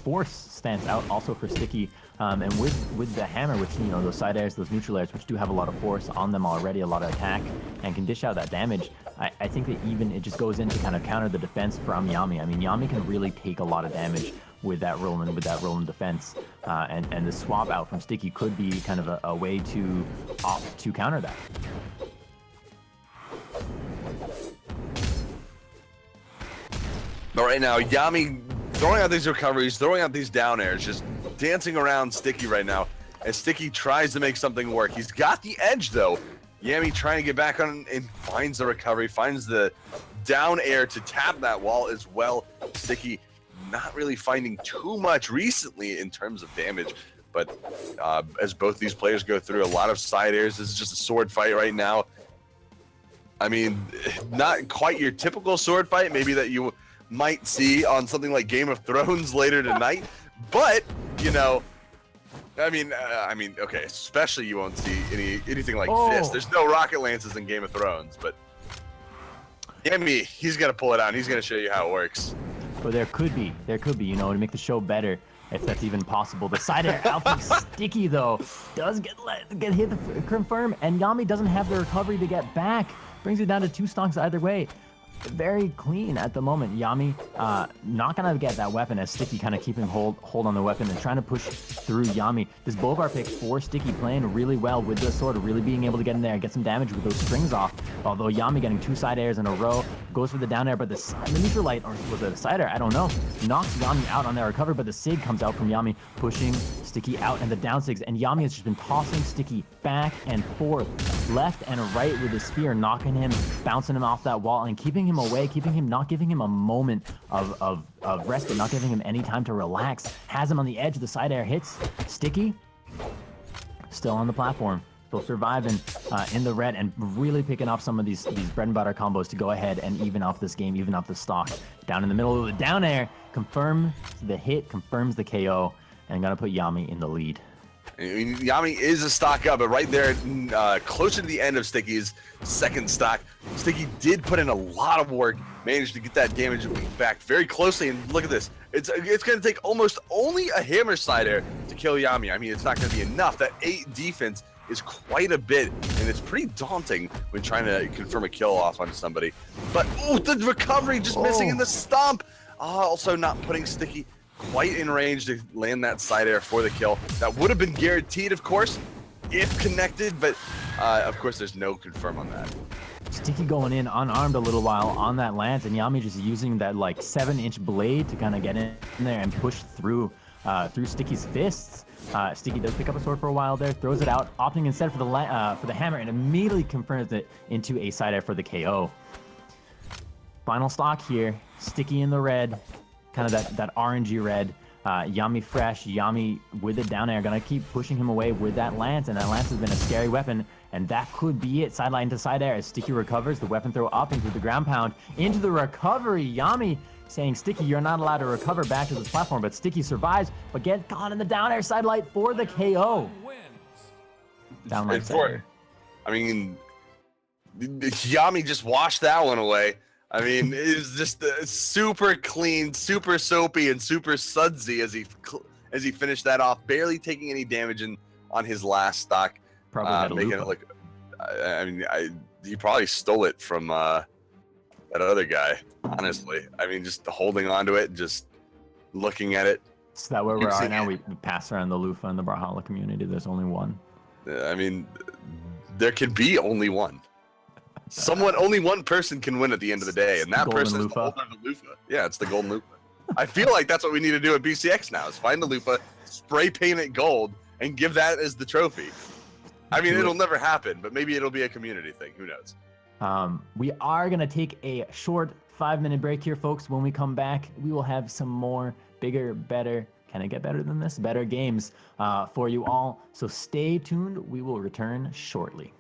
force stance out also for Sticky, and with the hammer, which, you know, those side airs, those neutral airs, which do have a lot of force on them already, a lot of attack, and can dish out that damage. I think that even it just goes in to kind of counter the defense from Yami. I mean, Yami can really take a lot of damage with that Roland defense, and the swap out from Sticky could be kind of a way to opt to counter that. But right now, Yami throwing out these recoveries, throwing out these down airs, just dancing around Sticky right now as Sticky tries to make something work. He's got the edge though. Yami trying to get back on and finds the recovery, finds the down air to tap that wall as well. Sticky not really finding too much recently in terms of damage, but as both these players go through a lot of side airs, this is just a sword fight right now. I mean, not quite your typical sword fight, maybe that you might see on something like Game of Thrones later tonight. But, you know, I mean, okay, especially you won't see anything like this. There's no rocket lances in Game of Thrones, but Yami, he's gonna pull it out. And he's gonna show you how it works. But there could be, you know, to make the show better, if that's even possible. The side air out from Sticky though does get hit confirm, and Yami doesn't have the recovery to get back. Brings it down to 2 stocks either way. Very clean at the moment. Yami not gonna get that weapon as Sticky kind of keeping hold on the weapon and trying to push through Yami. This Bolvar pick for Sticky playing really well with the sword, really being able to get in there and get some damage with those strings off. Although Yami getting 2 side airs in a row, goes for the down air, but the neutral light, or was it a side air? I don't know. Knocks Yami out on that recovery, but the Sig comes out from Yami, pushing Sticky out and the down Sigs, and Yami has just been tossing Sticky back and forth, left and right with the spear, knocking him, bouncing him off that wall, and keeping him away, not giving him a moment of respite, not giving him any time to relax. Has him on the edge, the side air hits. Sticky, still on the platform, still surviving in the red, and really picking up some of these bread and butter combos to go ahead and even up this game, even up the stock. Down in the middle of the down air, confirms the hit, confirms the KO, and gonna put Yami in the lead. I mean, Yami is a stock up, but right there, closer to the end of Sticky's second stock, Sticky did put in a lot of work, managed to get that damage back very closely, and look at this. It's going to take almost only a hammer side air to kill Yami. I mean, it's not going to be enough. That 8 defense is quite a bit, and it's pretty daunting when trying to confirm a kill off on somebody. But, oh, the recovery just missing in the stomp. Also not putting Sticky quite in range to land that side air for the kill. That would have been guaranteed, of course, if connected, but of course there's no confirm on that. Sticky going in unarmed a little while on that lance, and Yami just using that like 7-inch blade to kind of get in there and push through Sticky's fists. Sticky does pick up a sword for a while there, throws it out, opting instead for the hammer, and immediately confirms it into a side air for the KO. Final stock here, Sticky in the red, kind of that orangey red. Yami fresh, Yami with the down air, gonna keep pushing him away with that lance, and that lance has been a scary weapon, and that could be it. Sideline to side air as Sticky recovers, the weapon throw up into the ground pound, into the recovery. Yami saying, Sticky, you're not allowed to recover back to this platform, but Sticky survives, but gets caught in the down air sidelight for the KO. Down like that. I mean, Yami just washed that one away. I mean, it's just super clean, super soapy, and super sudsy as he finished that off, barely taking any damage on his last stock. Probably had a making loop. it look. I mean, he probably stole it from that other guy. Honestly, I mean, just holding onto it, just looking at it. So that where we are now, we pass around the loofah in the Brawlhalla community. There's only one. I mean, there can be only one. Only one person can win at the end of the day, and that person is the holder of the loofah. Yeah, it's the golden loofah. I feel like that's what we need to do at BCX now, is find the loofah, spray paint it gold, and give that as the trophy. I mean, it'll never happen, but maybe it'll be a community thing. Who knows? We are going to take a short 5-minute break here, folks. When we come back, we will have some more bigger, better, can it get better than this? Better games for you all. So stay tuned. We will return shortly.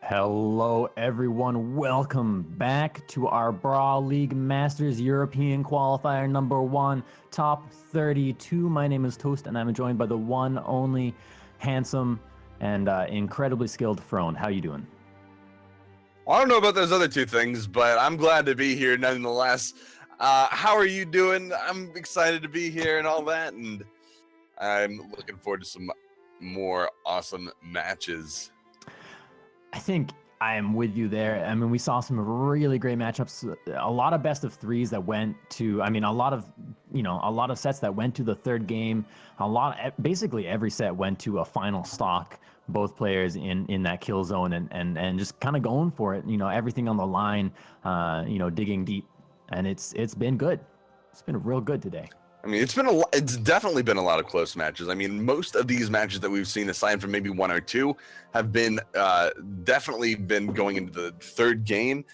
Hello, everyone. Welcome back to our Brawl League Masters European Qualifier number 1, top 32. My name is Toast, and I'm joined by the one, only, handsome, and incredibly skilled Frone. How you doing? Well, I don't know about those other two things, but I'm glad to be here nonetheless. How are you doing? I'm excited to be here and all that, and I'm looking forward to some more awesome matches. I think I am with you there. I mean, we saw some really great matchups. A lot of best of threes that went to. I mean, a lot of sets that went to the third game. Basically every set went to a final stock. Both players in that kill zone and just kind of going for it. You know, everything on the line. Digging deep, and it's been good. It's been real good today. I mean, it's definitely been a lot of close matches. I mean, most of these matches that we've seen, aside from maybe one or two, have been definitely been going into the third game.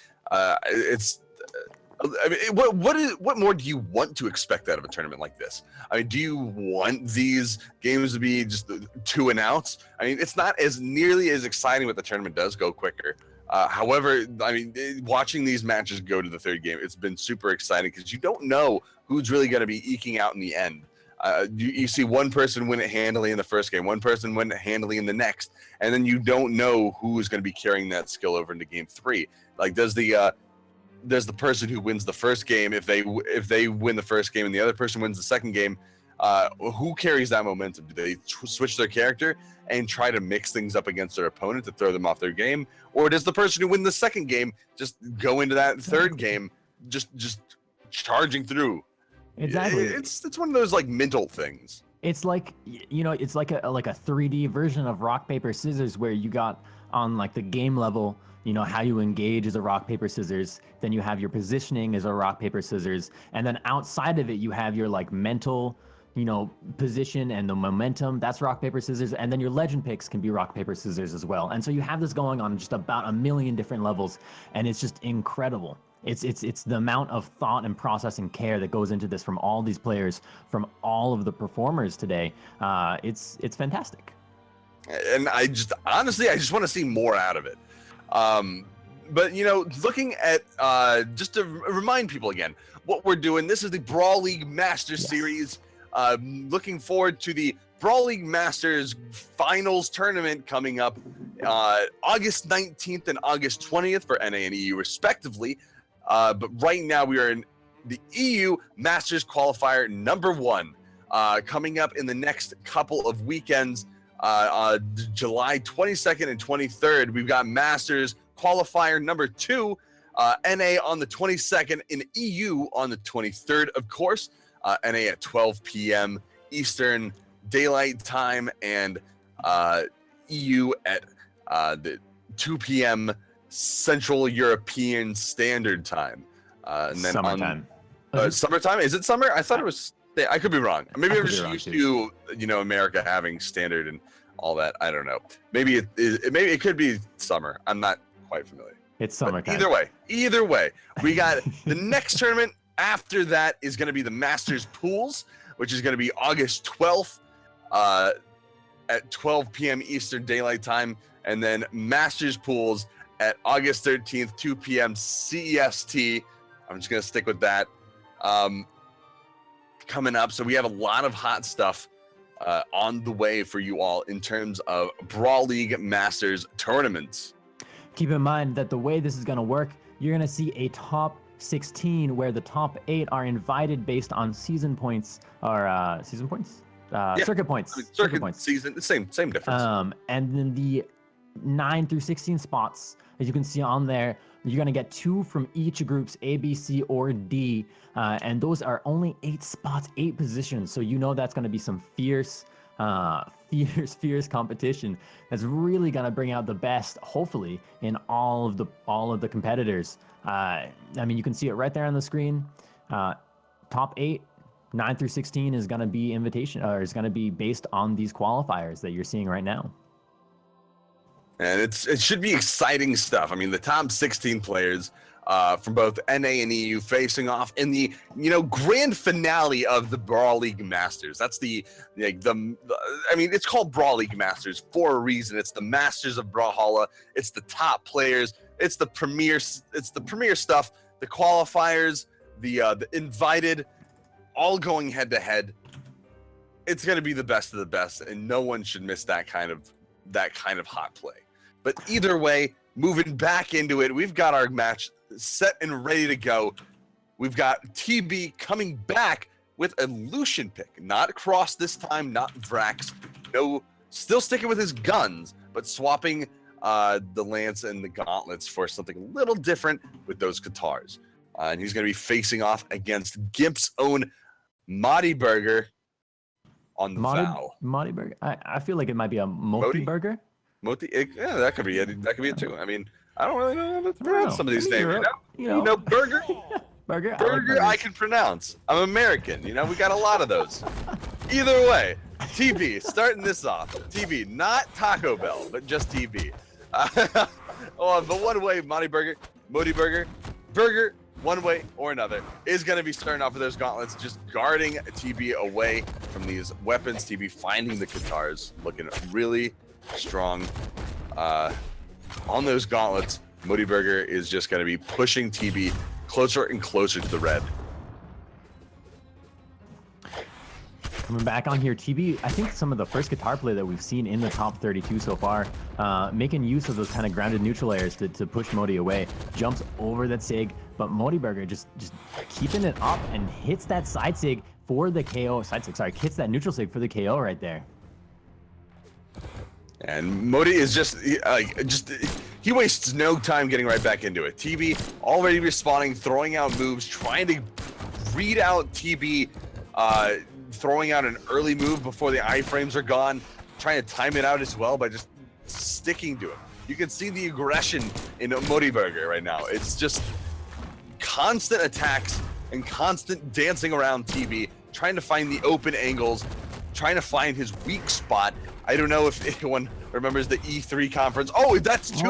What more do you want to expect out of a tournament like this? I mean, do you want these games to be just 2 and outs? I mean, it's not as nearly as exciting, but the tournament does go quicker. However, I mean, watching these matches go to the third game, it's been super exciting because you don't know who's really going to be eking out in the end. You see one person win it handily in the first game, one person win it handily in the next, and then you don't know who is going to be carrying that skill over into game 3. Like, does the person who wins the first game, if they win the first game and the other person wins the second game, who carries that momentum? Do they switch their character and try to mix things up against their opponent to throw them off their game, or does the person who wins the second game just go into that third game just charging through? Exactly. It's one of those like mental things. It's like, it's like a 3D version of rock paper scissors, where you got on like the game level, how you engage as a rock paper scissors, then you have your positioning as a rock paper scissors, and then outside of it you have your like mental position and the momentum. That's rock paper scissors, and then your legend picks can be rock paper scissors as well. And so you have this going on just about a million different levels, and it's just incredible. It's the amount of thought and process and care that goes into this from all these players, from all of the performers today. It's fantastic. And I just want to see more out of it. But looking at just to remind people again what we're doing, this is the Brawl League Masters series. Looking forward to the Brawl League Masters finals tournament coming up August 19th and August 20th for NA and EU respectively. But right now we are in the EU Masters Qualifier number 1, coming up in the next couple of weekends. July 22nd and 23rd, we've got Masters Qualifier number 2, NA on the 22nd, and EU on the 23rd, of course. NA at 12 p.m. Eastern Daylight Time, and EU at the 2 p.m. Central European Standard Time. And then Summertime. Summertime? Is it summer? I thought it was. I could be wrong. Maybe I'm just used too. to America having standard and all that. I don't know. Maybe it could be summer. I'm not quite familiar. It's summertime. But either way, we got the next tournament after that is going to be the Masters Pools, which is going to be August 12th at 12 p.m. Eastern Daylight Time, and then Masters Pools at August 13th, 2 p.m. CEST. I'm just going to stick with that. Coming up, so we have a lot of hot stuff on the way for you all in terms of Brawl League Masters tournaments. Keep in mind that the way this is going to work, you're going to see a top 16 where the top 8 are invited based on season points or circuit points. Circuit points. Season, same difference. And then the 9 through 16 spots, as you can see on there, you're going to get 2 from each group's A, B, C, or D. And those are only 8 spots, 8 positions. So that's going to be some fierce competition that's really going to bring out the best, hopefully, in all of the competitors. I mean, you can see it right there on the screen. Top 8, 9 through 16 is going to be is going to be based on these qualifiers that you're seeing right now. And it should be exciting stuff. I mean, the top 16 players from both NA and EU facing off in the grand finale of the Brawl League Masters. That's I mean, it's called Brawl League Masters for a reason. It's the Masters of Brawlhalla. It's the top players. It's the premier stuff. The qualifiers, the invited, all going head to head. It's going to be the best of the best, and no one should miss that kind of hot play. But either way, moving back into it, we've got our match set and ready to go. We've got TB coming back with a Lucian pick. Not Cross this time, not Vrax. No, still sticking with his guns, but swapping the Lance and the Gauntlets for something a little different with those Guitars. And he's going to be facing off against Gimp's own Motiburgeri on the Val. Motiburgeri? I feel like it might be a Motiburgeri. Yeah, that could be it. That could be it too. I mean, I don't really know how to pronounce some of these names. You know, Burger. Burger, I can pronounce. I'm American. We got a lot of those. Either way, TB starting this off. TB, not Taco Bell, but just TB. Oh, the one way Motiburgeri, Burger, one way or another, is going to be starting off with those gauntlets, just guarding TB away from these weapons. TB finding the Guitars, looking really strong on those gauntlets. Motiburgeri is just going to be pushing TB closer and closer to the red. Coming back on here, TB, I think some of the first guitar play that we've seen in the top 32 so far, making use of those kind of grounded neutral airs to push Moti away, jumps over that Sig, but Motiburgeri just keeping it up and hits that side Sig for the KO. Hits that neutral Sig for the KO right there. And Moti is he wastes no time getting right back into it. TB already responding, throwing out moves, trying to read out TB, throwing out an early move before the iframes are gone, trying to time it out as well by just sticking to him. You can see the aggression in Motiburgeri right now. It's just constant attacks and constant dancing around TB, trying to find the open angles, trying to find his weak spot. I don't know if anyone remembers the E3 conference. Oh, that's two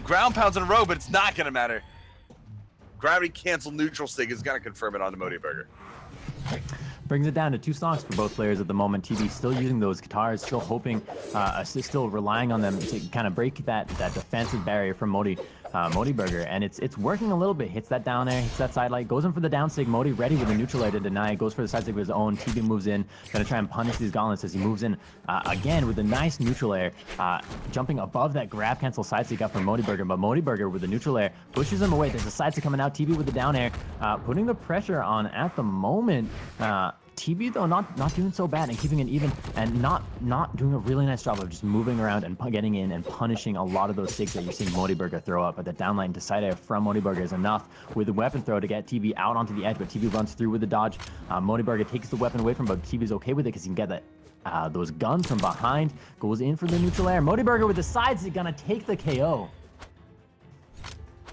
ground pounds in a row, but it's not going to matter. Gravity cancel neutral Sig is going to confirm it on the Motiburgeri. Brings it down to 2 stocks for both players at the moment. TB still using those Guitars, still hoping, still relying on them to kind of break that defensive barrier from Motiburgeri, and it's working a little bit. Hits that down air, hits that side light, goes in for the down Sig. Moti ready with a neutral air to deny, goes for the side Sig of his own. TB moves in, gonna try and punish these gauntlets as he moves in again with a nice neutral air, jumping above that grab cancel side Sig got from Motiburgeri, but Motiburgeri with the neutral air pushes him away. There's a side Sig coming out. TB with the down air, putting the pressure on at the moment. TB though not doing so bad and keeping it even, and not doing a really nice job of just moving around and getting in and punishing a lot of those Sigs that you're seeing Motiburgeri throw up. But the downline to side air from Motiburgeri is enough with the weapon throw to get TB out onto the edge, but TB runs through with the dodge. Motiburgeri takes the weapon away from him, but TB's okay with it because he can get that those guns from behind, goes in for the neutral air. Motiburgeri with the sides is gonna take the KO.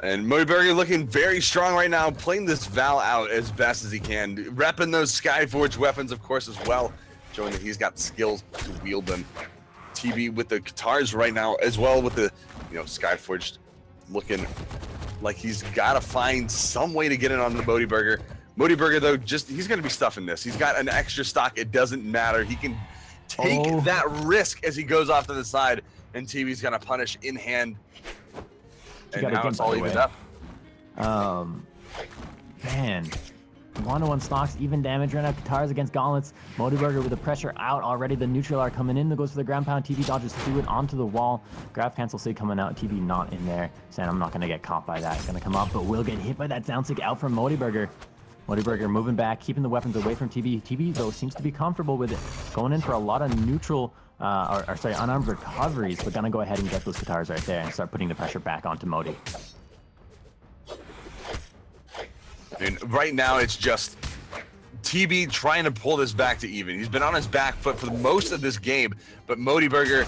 And Motiburgeri looking very strong right now, playing this Val out as best as he can, repping those Skyforge weapons, of course, as well, showing that he's got the skills to wield them. TB with the Guitars right now, as well with the, Skyforge, looking like he's got to find some way to get it on the Motiburgeri. Motiburgeri, though, he's going to be stuffing this. He's got an extra stock. It doesn't matter. He can take that risk as he goes off to the side, and TB's going to punish in hand. And now it's all evened up. Man, 1-1 stocks, even damage right now. Guitars against gauntlets. Motiburgeri with the pressure out already. The neutral R coming in. That goes for the ground pound. TB dodges through it onto the wall. Grab cancel Sig coming out. TB not in there. Saying I'm not going to get caught by that. Going to come up, but will get hit by that down Sig out from Motiburgeri. Motiburgeri moving back, keeping the weapons away from TB. TB, though, seems to be comfortable with it. Going in for a lot of neutral, unarmed recoveries, but gonna go ahead and get those Guitars right there and start putting the pressure back onto Moti. And right now, it's just TB trying to pull this back to even. He's been on his back foot for the most of this game, but Motiburgeri,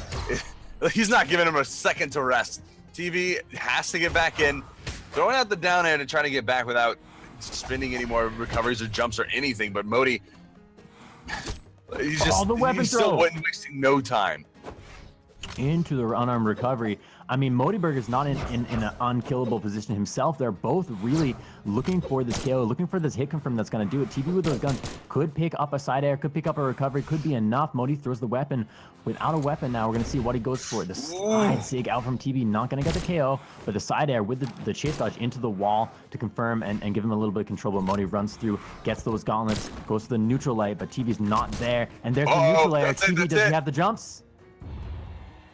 he's not giving him a second to rest. TB has to get back in, throwing out the down air to try to get back without spinning any more recoveries or jumps or anything, but Moti, he's still wasting no time. into the unarmed recovery. I mean, Motiburger's not in an unkillable position himself. They're both really looking for this KO, looking for this hit confirm that's going to do it. TB with those guns could pick up a side air, could pick up a recovery, could be enough. Moti throws the weapon. Without a weapon now, we're going to see what he goes for. The side sig out from TB, not going to get the KO, but the side air with the chase dodge into the wall to confirm and give him a little bit of control. But Moti runs through, gets those gauntlets, goes to the neutral light, but TB's not there. And there's the neutral layer. TB doesn't have the jumps.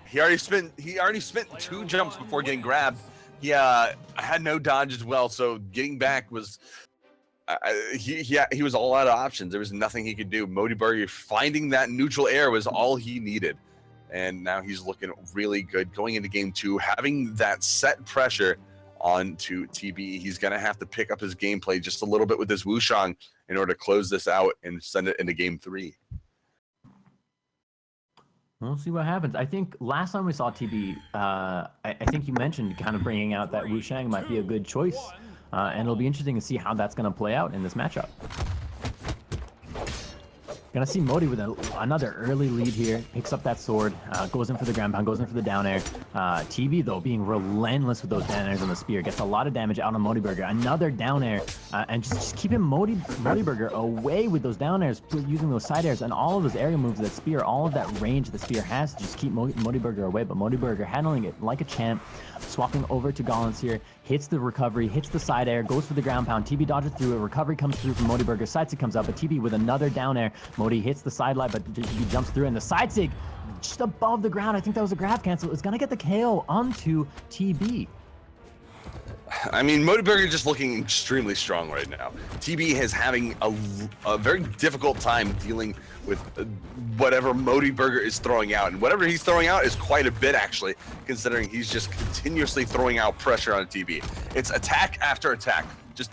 He already spent 2 jumps before getting grabbed. He had no dodge as well, so getting back was he was all out of options. There was nothing he could do. Motiburgeri finding that neutral air was all he needed, and now he's looking really good going into game 2, having that set pressure onto TB. He's gonna have to pick up his gameplay just a little bit with this Wushang in order to close this out and send it into game 3. We'll see what happens. I think last time we saw TB, I think you mentioned kind of bringing out that Wushang might be a good choice, and it'll be interesting to see how that's going to play out in this matchup. Gonna see Moti with another early lead here, picks up that sword, goes in for the ground pound, goes in for the down air. TB though being relentless with those down airs on the spear, gets a lot of damage out on Motiburger. Another down air, and just keeping Motiburger away with those down airs, using those side airs and all of those area moves that spear, all of that range the spear has to just keep Motiburger away. But Motiburger handling it like a champ, swapping over to Gauntlets here, hits the recovery, hits the side air, goes for the ground pound. TB dodges through it, recovery comes through from Motiburger, side sig comes up, but TB with another down air. Moti hits the side light, but he jumps through, and the side sig just above the ground. I think that was a grab cancel. It's gonna get the KO onto TB. I mean, Motiburger just looking extremely strong right now. TB is having a very difficult time dealing with whatever Motiburger is throwing out. And whatever he's throwing out is quite a bit, actually, considering he's just continuously throwing out pressure on TB. It's attack after attack. Just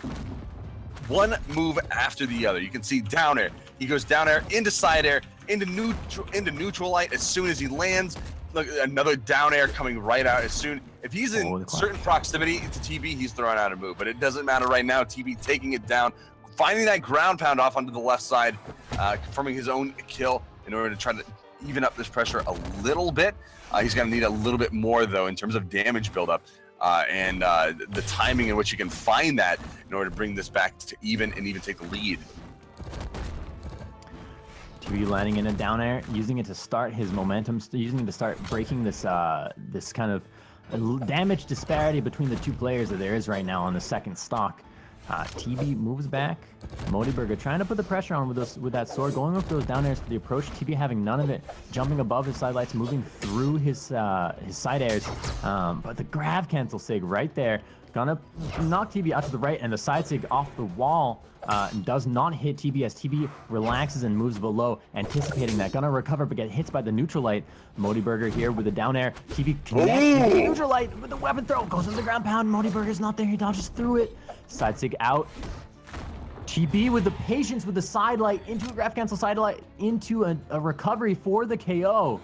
one move after the other. You can see down air. He goes down air, into side air, into neutral light as soon as he lands. Look, another down air coming right out as soon. If he's in certain proximity to TB, he's throwing out a move. But it doesn't matter right now. TB taking it down, finding that ground pound off onto the left side, confirming his own kill in order to try to even up this pressure a little bit. He's going to need a little bit more, though, in terms of damage buildup. And the timing in which you can find that in order to bring this back to even and even take the lead. TB landing in a down air, using it to start his momentum, using it to start breaking this this kind of damage disparity between the two players that there is right now on the second stock. TB moves back. Motiburger trying to put the pressure on with that sword, going with those down airs for the approach. TB having none of it, jumping above his side lights, moving through his side airs. But the grab cancel sig right there, gonna knock TB out to the right, and the side sig off the wall does not hit TB as TB relaxes and moves below, anticipating that. Gonna recover but get hit by the neutral light. Motiburger here with the down air. TB connects with the neutral light with the weapon throw, goes in the ground pound. Motiburger's not there, he dodges through it. Side sig out. TB with the patience with the side light into a grab cancel side light into a recovery for the KO.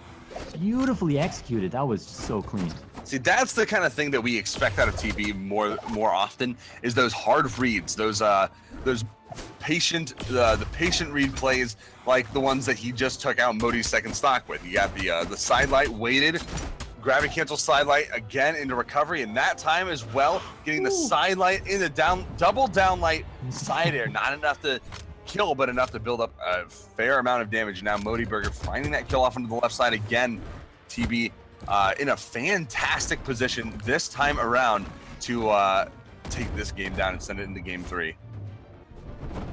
Beautifully executed. That was so clean. See, that's the kind of thing that we expect out of TB more often, is those hard reads, those patient the patient read plays like the ones that he just took out Moti's second stock with. You got the side light waited, grab and cancel side light again into recovery, and that time as well, getting the side light in the double down light side air. Not enough to kill, but enough to build up a fair amount of damage. Now Motiburger finding that kill off onto the left side again. TB in a fantastic position this time around to take this game down and send it into game 3.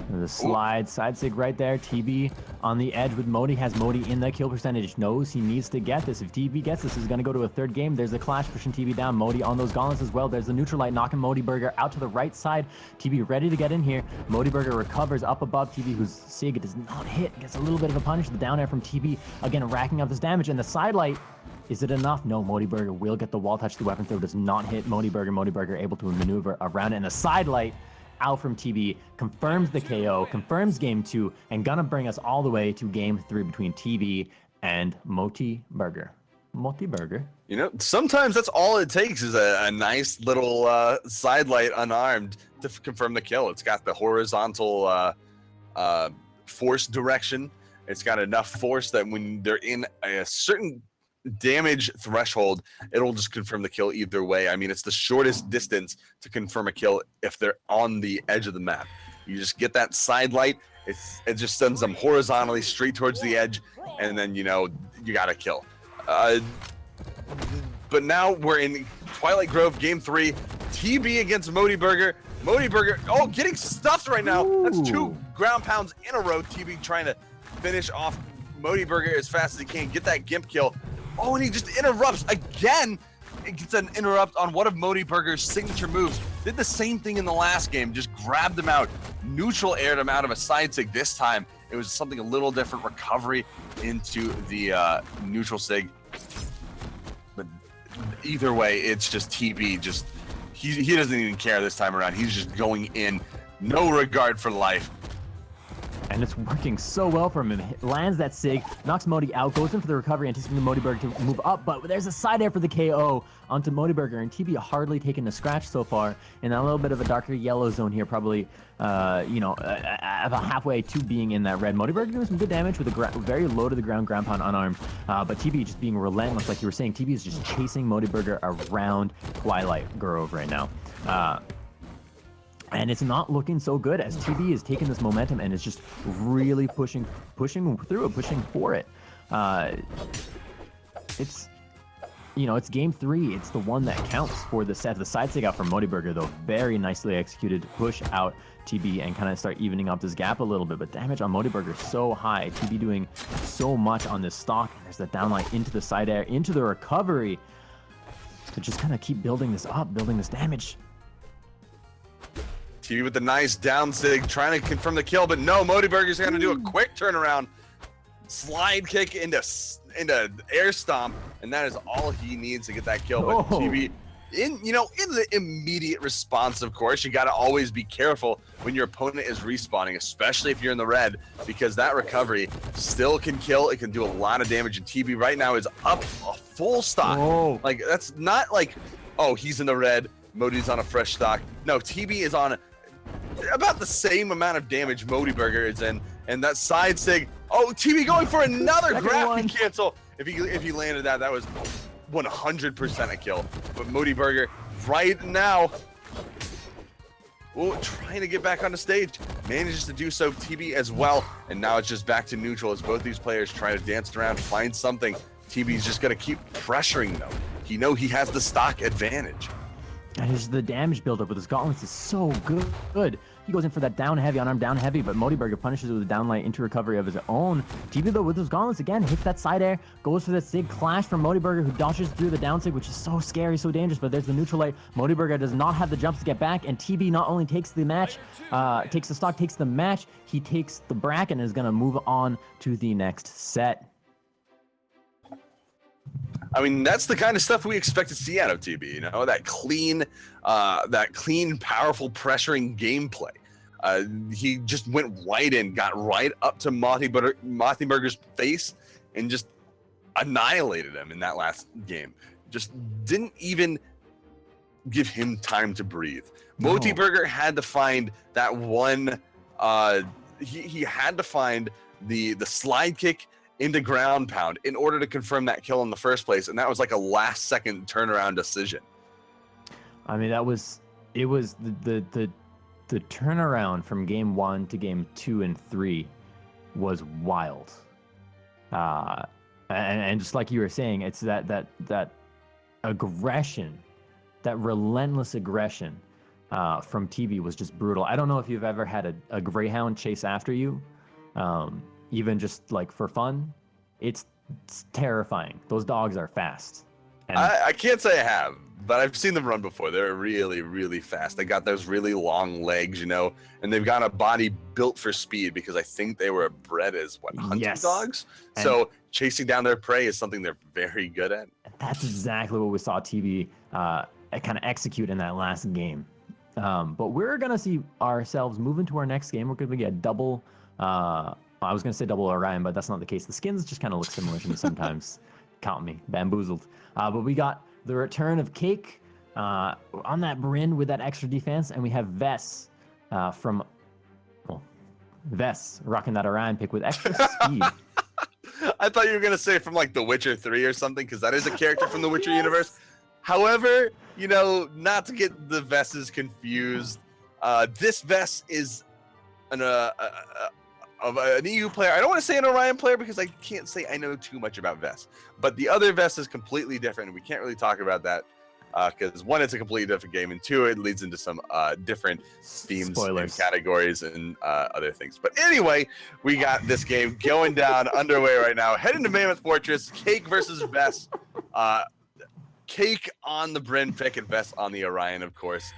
The slide, side sig right there. TB on the edge with Moti, has Moti in the kill percentage, knows he needs to get this. If TB gets this, he's going to go to a third game. There's a clash pushing TB down. Moti on those gauntlets as well. There's the neutral light knocking Motiburger out to the right side. TB ready to get in here. Motiburger recovers up above TB, whose sig does not hit. Gets a little bit of a punish. The down air from TB, again, racking up this damage. And the side light, is it enough? No, Motiburger will get the wall touch. The weapon throw does not hit Motiburger. Motiburger able to maneuver around it. And the side light out from TB confirms the KO, confirms game 2, and gonna bring us all the way to game 3 between TB and Motiburger. Motiburger. You know, sometimes that's all it takes is a nice little side light unarmed to confirm the kill. It's got the horizontal force direction. It's got enough force that when they're in a certain damage threshold, it'll just confirm the kill either way. I mean, it's the shortest distance to confirm a kill if they're on the edge of the map. You just get that side light, it just sends them horizontally straight towards the edge, and then, you know, you got to kill. But now we're in Twilight Grove, Game 3. TB against Motiburger. Motiburger, oh, getting stuffed right now. That's 2 ground pounds in a row. TB trying to finish off Motiburger as fast as he can, get that Gimp kill. Oh, and he just interrupts again. It gets an interrupt on one of Motiburger's signature moves. Did the same thing in the last game, just grabbed him out, neutral aired him out of a side sig. This time, it was something a little different, recovery into the neutral sig. But either way, it's just TB, he doesn't even care this time around. He's just going in, no regard for life. And it's working so well for him. Lands that sig, knocks Moti out, goes in for the recovery, anticipating Motiburger to move up, but there's a side air for the KO onto Motiburger, and TB hardly taken a scratch so far in a little bit of a darker yellow zone here, probably, about halfway to being in that red. Motiburger doing some good damage with a very low to the ground pound unarmed, but TB just being relentless, like you were saying. TB is just chasing Motiburger around Twilight Grove right now. And it's not looking so good as TB is taking this momentum and is just really pushing through it, pushing for it. It's Game 3. It's the one that counts for the set. The side sig out from Motiburger, though, very nicely executed to push out TB and kind of start evening up this gap a little bit. But damage on Motiburger so high. TB doing so much on this stock. And there's that downlight into the side air, into the recovery to just kind of keep building this up, building this damage. TB with the nice down sig, trying to confirm the kill, but no, Motiburger's going to do a quick turnaround, slide kick into air stomp, and that is all he needs to get that kill. But TB, in the immediate response, of course, you got to always be careful when your opponent is respawning, especially if you're in the red, because that recovery still can kill. It can do a lot of damage, and TB right now is up a full stock. Oh. Like, that's not like, oh, he's in the red, Moti's on a fresh stock. No, TB is on about the same amount of damage Motiburger is in, and that side sig. Oh, TB going for another graphic cancel. If he landed that was 100% a kill. But Motiburger right now, trying to get back on the stage, manages to do so. TB as well, and now it's just back to neutral as both these players try to dance around, find something. TB's just gonna keep pressuring though. He has the stock advantage. And the damage buildup with his gauntlets is so good. He goes in for that down heavy, unarmed down heavy, but Motiburger punishes with a downlight into recovery of his own. TB, though, with those gauntlets again, hits that side air, goes for that sig clash from Motiburger, who dodges through the down sig, which is so scary, so dangerous, but there's the neutral light. Motiburger does not have the jumps to get back, and TB not only takes the match, takes the stock, takes the match, he takes the bracket and is going to move on to the next set. I mean, that's the kind of stuff we expect to see out of TB, that clean, powerful, pressuring gameplay. He just went right in, got right up to Motiburger's face, and just annihilated him in that last game. Just didn't even give him time to breathe. No. Motiburger had to find that one, he had to find the slide kick into ground pound in order to confirm that kill in the first place, and that was like a last second turnaround decision. I mean, it was the turnaround from game 1 to game 2 and 3 was wild. And just like you were saying, it's that aggression, that relentless aggression from TB was just brutal. I don't know if you've ever had a greyhound chase after you. Even just like for fun, it's terrifying. Those dogs are fast. And I can't say I have, but I've seen them run before. They're really, really fast. They got those really long legs, and they've got a body built for speed because I think they were bred as hunting dogs. And so chasing down their prey is something they're very good at. That's exactly what we saw TB kind of execute in that last game. But we're gonna see ourselves move into our next game. We're gonna get double. I was going to say double Eramm, but that's not the case. The skins just kind of look similar to me sometimes. Count me, bamboozled. But we got the return of Cake on that Bryn with that extra defense, and we have Vess Vess rocking that Eramm pick with extra speed. I thought you were gonna say from like The Witcher 3 or something, because that is a character from the Witcher universe. However, you know, not to get the Vesses confused, this Vess is an EU player. I don't want to say an Orion player because I can't say I know too much about Vess. But the other Vess is completely different, and we can't really talk about that because one, it's a completely different game, and two, it leads into some different themes and categories and other things. But anyway, we got this game going down, underway right now. Heading to Mammoth Fortress, Cake versus Vess. Cake on the Bryn pick and Vess on the Orion, of course.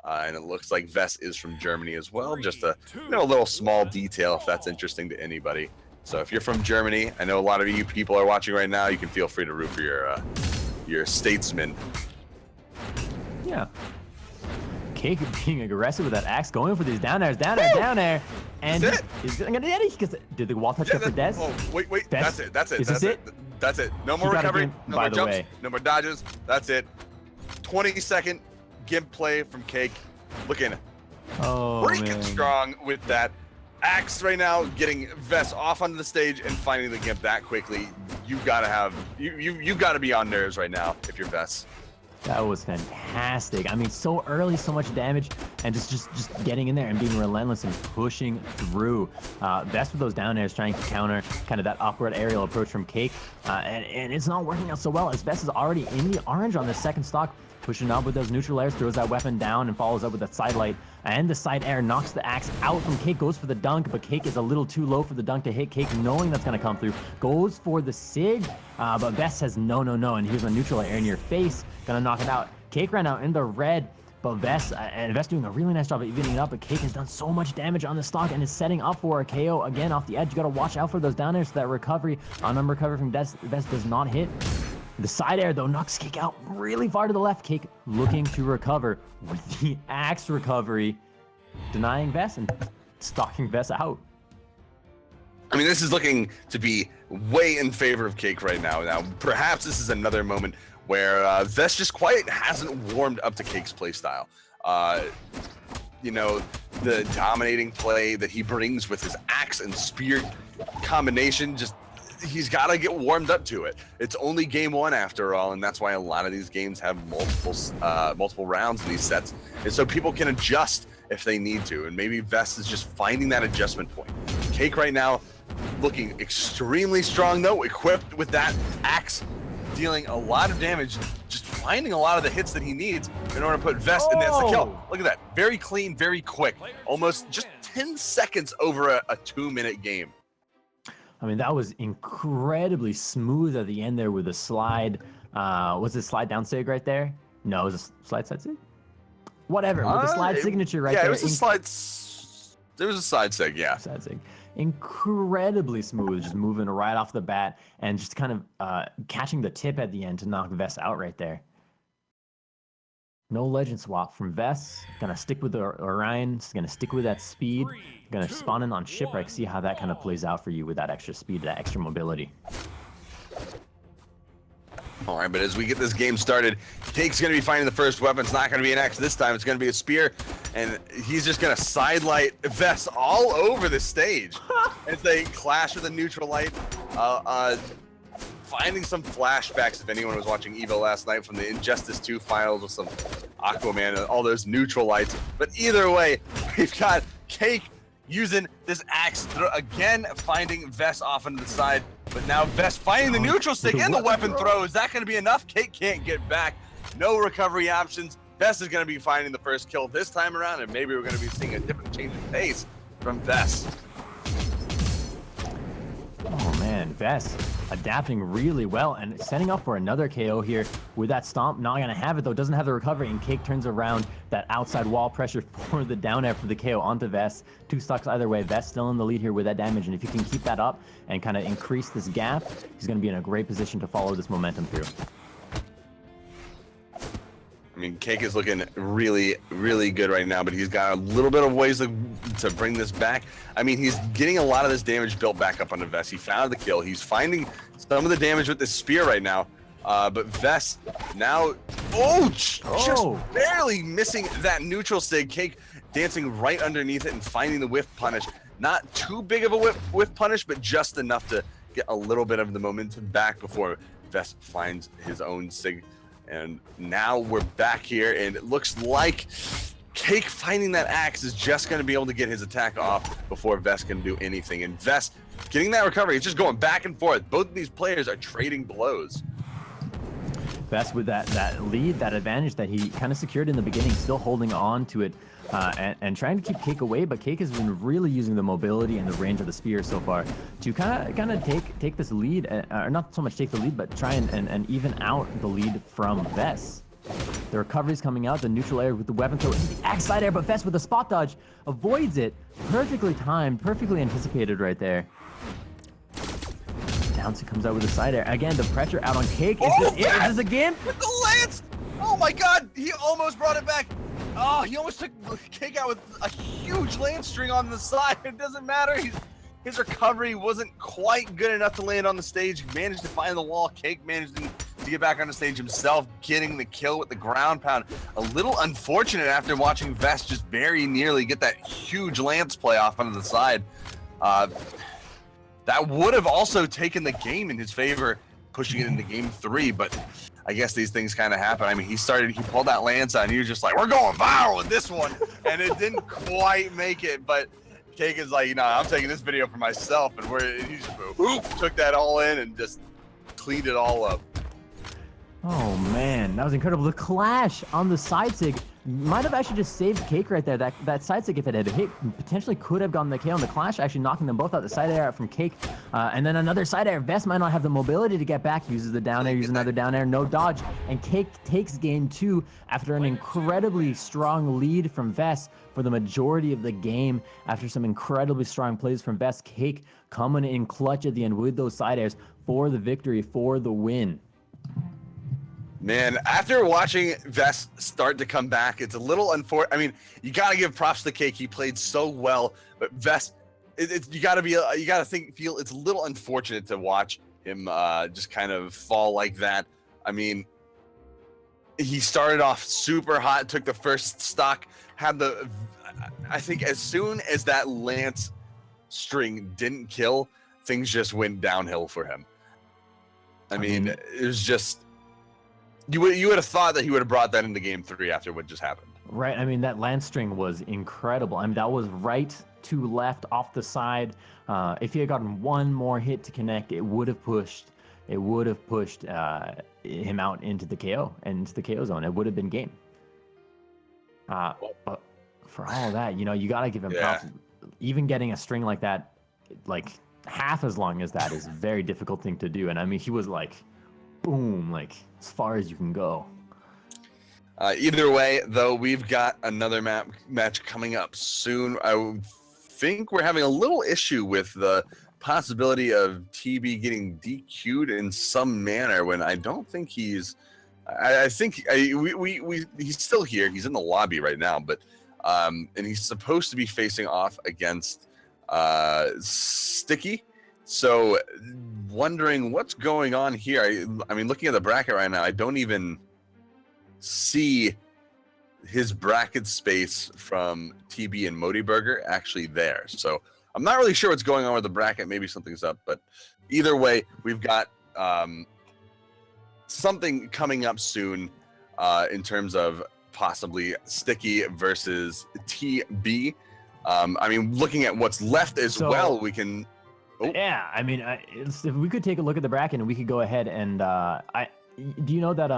And it looks like Vess is from Germany as well. Just a little small detail if that's interesting to anybody. So if you're from Germany, I know a lot of you people are watching right now. You can feel free to root for your statesman. Yeah. Cake being aggressive with that axe, going for these down airs, down air. And he's gonna get it because did the wall touch up for Des? Oh, wait. Des? That's it. Is this it? That's it. No more recovery. No more jumps. No more dodges. That's it. 20-second gimp play from Cake. Looking freaking strong with that axe right now, getting Vess off onto the stage and finding the gimp that quickly. You've got to have you've got to be on nerves right now if you're Vess. That was fantastic. I mean, so early, so much damage, and just getting in there and being relentless and pushing through. Vess with those down airs, trying to counter kind of that awkward aerial approach from Cake, and it's not working out so well as Vess is already in the orange on the second stock, pushing up with those neutral airs, throws that weapon down and follows up with that Scythelight, and the side air knocks the axe out from Cake, goes for the dunk, but Cake is a little too low for the dunk to hit. Cake, knowing that's going to come through, goes for the Sig, but Vess says no, and here's a neutral air in your face, gonna knock it out. Cake ran out in the red, but Vess doing a really nice job of evening it up, but Cake has done so much damage on the stock and is setting up for a KO again off the edge. You gotta watch out for those down airs so that recovery, on-number recovery from Vess does not hit. The side air, though, knocks Cake out really far to the left. Cake looking to recover with the axe recovery, denying Vess and stalking Vess out. I mean, this is looking to be way in favor of Cake right now. Now, perhaps this is another moment where Vess just quite hasn't warmed up to Cake's playstyle. You know, the dominating play that he brings with his axe and spear combination, just he's got to get warmed up to it. It's only game one after all, and that's why a lot of these games have multiple rounds in these sets, and so people can adjust if they need to. And maybe Vess is just finding that adjustment point. Cake right now looking extremely strong though, equipped with that axe, dealing a lot of damage, just finding a lot of the hits that he needs in order to put Vess in. That's the kill. Look at that, very clean, very quick, almost just 10 seconds over a 2-minute game. I mean, that was incredibly smooth at the end there with the slide. Was it slide down sig right there? No, it was a slide side sig? Whatever, with the slide signature right there. Yeah, it was a slide. There was a side sig, yeah. Side sig. Incredibly smooth, just moving right off the bat and just kind of catching the tip at the end to knock Vess out right there. No legend swap from Vess. Gonna stick with the Orion. Gonna stick with that speed. Gonna spawn in on Shipwreck. See how that kind of plays out for you with that extra speed, that extra mobility. All right, but as we get this game started, Cake's going to be finding the first weapon. It's not going to be an axe this time. It's going to be a spear, and he's just going to sidelight Vess all over the stage as they clash with a neutral light. Finding some flashbacks, if anyone was watching EVO last night, from the Injustice 2 finals with some Aquaman and all those neutral lights. But either way, we've got Cake using this axe, again finding Vess off into the side, but now Vess finding the neutral stick and the weapon throw. Is that going to be enough? Cake can't get back. No recovery options. Vess is going to be finding the first kill this time around, and maybe we're going to be seeing a different change of pace from Vess. Oh man, Vess adapting really well and setting up for another KO here with that stomp. Not gonna have it though, doesn't have the recovery, and Cake turns around that outside wall pressure for the down air for the KO onto Vess. 2 stocks either way. Vess still in the lead here with that damage, and if you can keep that up and kind of increase this gap, he's gonna be in a great position to follow this momentum through. I mean, Cake is looking really, really good right now, but he's got a little bit of ways to bring this back. I mean, he's getting a lot of this damage built back up onto Vess. He found the kill. He's finding some of the damage with this spear right now. But Vess now, just barely missing that neutral stick. Cake dancing right underneath it and finding the whiff punish. Not too big of a whiff punish, but just enough to get a little bit of the momentum back before Vest finds his own sig. And now we're back here, and it looks like Cake finding that axe is just going to be able to get his attack off before Vest can do anything. And Vest getting that recovery, it's just going back and forth. Both of these players are trading blows. Vest with that lead, that advantage that he kind of secured in the beginning, still holding on to it and trying to keep Cake away. But Cake has been really using the mobility and the range of the spear so far to kind of take this lead, or not so much take the lead, but try and even out the lead from Vest. The recovery's coming out, the neutral air with the weapon throw, the axe side air, but Vest with the spot dodge avoids it. Perfectly timed, perfectly anticipated right there. Downsy comes out with a side air. Again, the pressure out on Cake. Is this it? Is this a game? With the lance! Oh my god, he almost brought it back. Oh, he almost took Cake out with a huge lance string on the side. It doesn't matter. His recovery wasn't quite good enough to land on the stage. He managed to find the wall. Cake managed to get back on the stage himself, getting the kill with the ground pound. A little unfortunate after watching Vest just very nearly get that huge lance play off onto the side. That would have also taken the game in his favor, pushing it into game 3, but I guess these things kind of happen. I mean, he pulled that lance out, and he was just like, we're going viral with this one, and it didn't quite make it, but Cake is like, I'm taking this video for myself, and he just took that all in and just cleaned it all up. Oh man, that was incredible. The clash on the side sig might have actually just saved Cake right there. That side sig, if it had hit, potentially could have gotten the KO on the clash, actually knocking them both out. The side air out from Cake, and then another side air. Vest might not have the mobility to get back, uses the down air, uses another down air, no dodge, and Cake takes game 2 after an incredibly strong lead from Vest for the majority of the game. After some incredibly strong plays from Vest, Cake coming in clutch at the end with those side airs for the victory, for the win. Man, after watching Vest start to come back, it's a little unfortunate. I mean, you gotta give props to Cake. He played so well, but Vest, you gotta feel it's a little unfortunate to watch him just kind of fall like that. I mean, he started off super hot, took the first stock, I think as soon as that lance string didn't kill, things just went downhill for him. I mean, it was just. You would have thought that he would have brought that into game 3 after what just happened. Right. I mean, that lance string was incredible. I mean, that was right to left off the side. If he had gotten one more hit to connect, it would have pushed him out into the KO and into the KO zone. It would have been game. But for all that, you got to give him props. Even getting a string like that, like half as long as that, is a very difficult thing to do. And I mean, he was like, boom, like as far as you can go. Either way, though, we've got another match coming up soon. I think we're having a little issue with the possibility of TB getting DQ'd in some manner when I don't think he's. I think he's still here. He's in the lobby right now, but and he's supposed to be facing off against Stikieuh. So, wondering what's going on here. I mean, looking at the bracket right now, I don't even see his bracket space from TB and Motiburgeri actually there. So, I'm not really sure what's going on with the bracket. Maybe something's up. But either way, we've got something coming up soon in terms of possibly Stikieuh versus TB. I mean, looking at what's left as well, we can... Oh. Yeah, I mean, if we could take a look at the bracket and we could go ahead and do you know that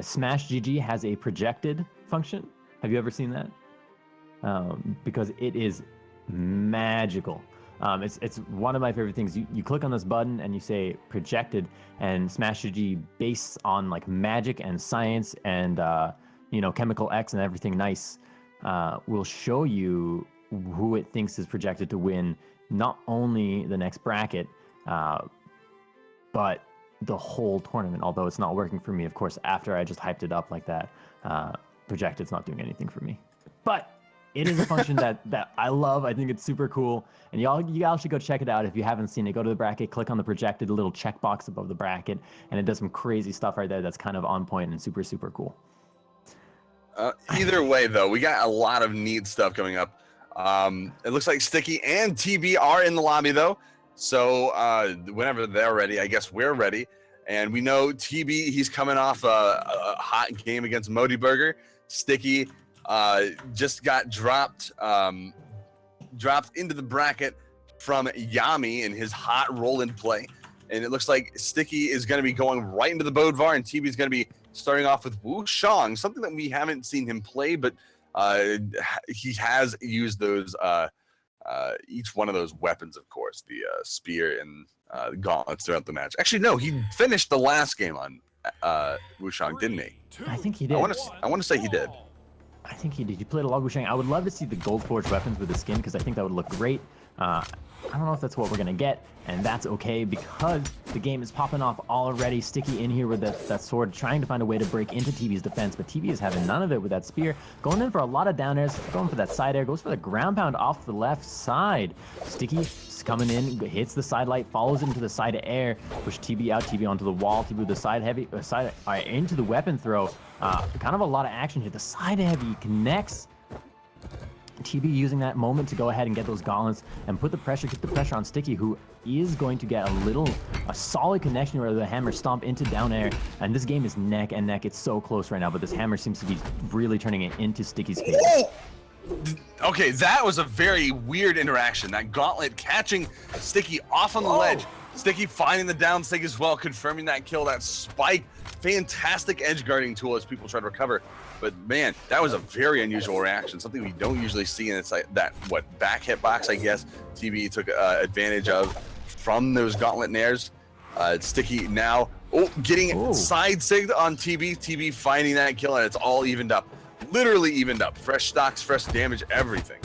Smash GG has a projected function? Have you ever seen that? Because it is magical. It's one of my favorite things. You click on this button and you say projected, and Smash GG, based on like magic and science and chemical X and everything nice, will show you who it thinks is projected to win not only the next bracket, but the whole tournament. Although it's not working for me, of course, after I just hyped it up like that. Projected's not doing anything for me. But it is a function that I love. I think it's super cool. And you all should go check it out if you haven't seen it. Go to the bracket, click on the projected little checkbox above the bracket, and it does some crazy stuff right there that's kind of on point and super, super cool. Either way, though, we got a lot of neat stuff coming up. It looks like Stikieuh and TB are in the lobby, though. So whenever they're ready, I guess we're ready. And we know TB, he's coming off a hot game against Motiburgeri. Stikieuh just got dropped into the bracket from Yami in his hot roll-in play. And it looks like Stikieuh is going to be going right into the Bodvar, and TB is going to be starting off with WuSu, something that we haven't seen him play, but he has used those each one of those weapons, of course, the spear and the gauntlets throughout the match. Actually, no, he finished the last game on WuSu, didn't he? I think he did. I want to say he did. I think he did. He played a lot of WuSu. I would love to see the gold forged weapons with the skin because I think that would look great. I don't know if that's what we're gonna get, and that's okay because the game is popping off already. Stikieuh in here with that sword, trying to find a way to break into TB's defense, but TB is having none of it with that spear. Going in for a lot of down airs, going for that side air, goes for the ground pound off the left side. Stikieuh coming in, hits the side light, follows into the side air, push TB out, TB onto the wall, TB with the side heavy, into the weapon throw. Kind of a lot of action here. The side heavy connects. TB using that moment to go ahead and get those gauntlets and put the pressure, get the pressure on Stikieuh, who is going to get a solid connection where the hammer stomp into down air. And this game is neck and neck. It's so close right now, but this hammer seems to be really turning it into Stikieuh's favor. Oh! Okay, that was a very weird interaction. That gauntlet catching Stikieuh off on the ledge. Stikieuh finding the down stick as well, confirming that kill, that spike. Fantastic edge guarding tool as people try to recover. But man, that was a very unusual reaction, something we don't usually see, and it's like that back hitbox, I guess, TB took advantage of from those gauntlet nairs. Stikieuh now getting side sigged on TB. TB finding that kill, and it's all evened up, literally evened up. Fresh stocks, fresh damage, everything.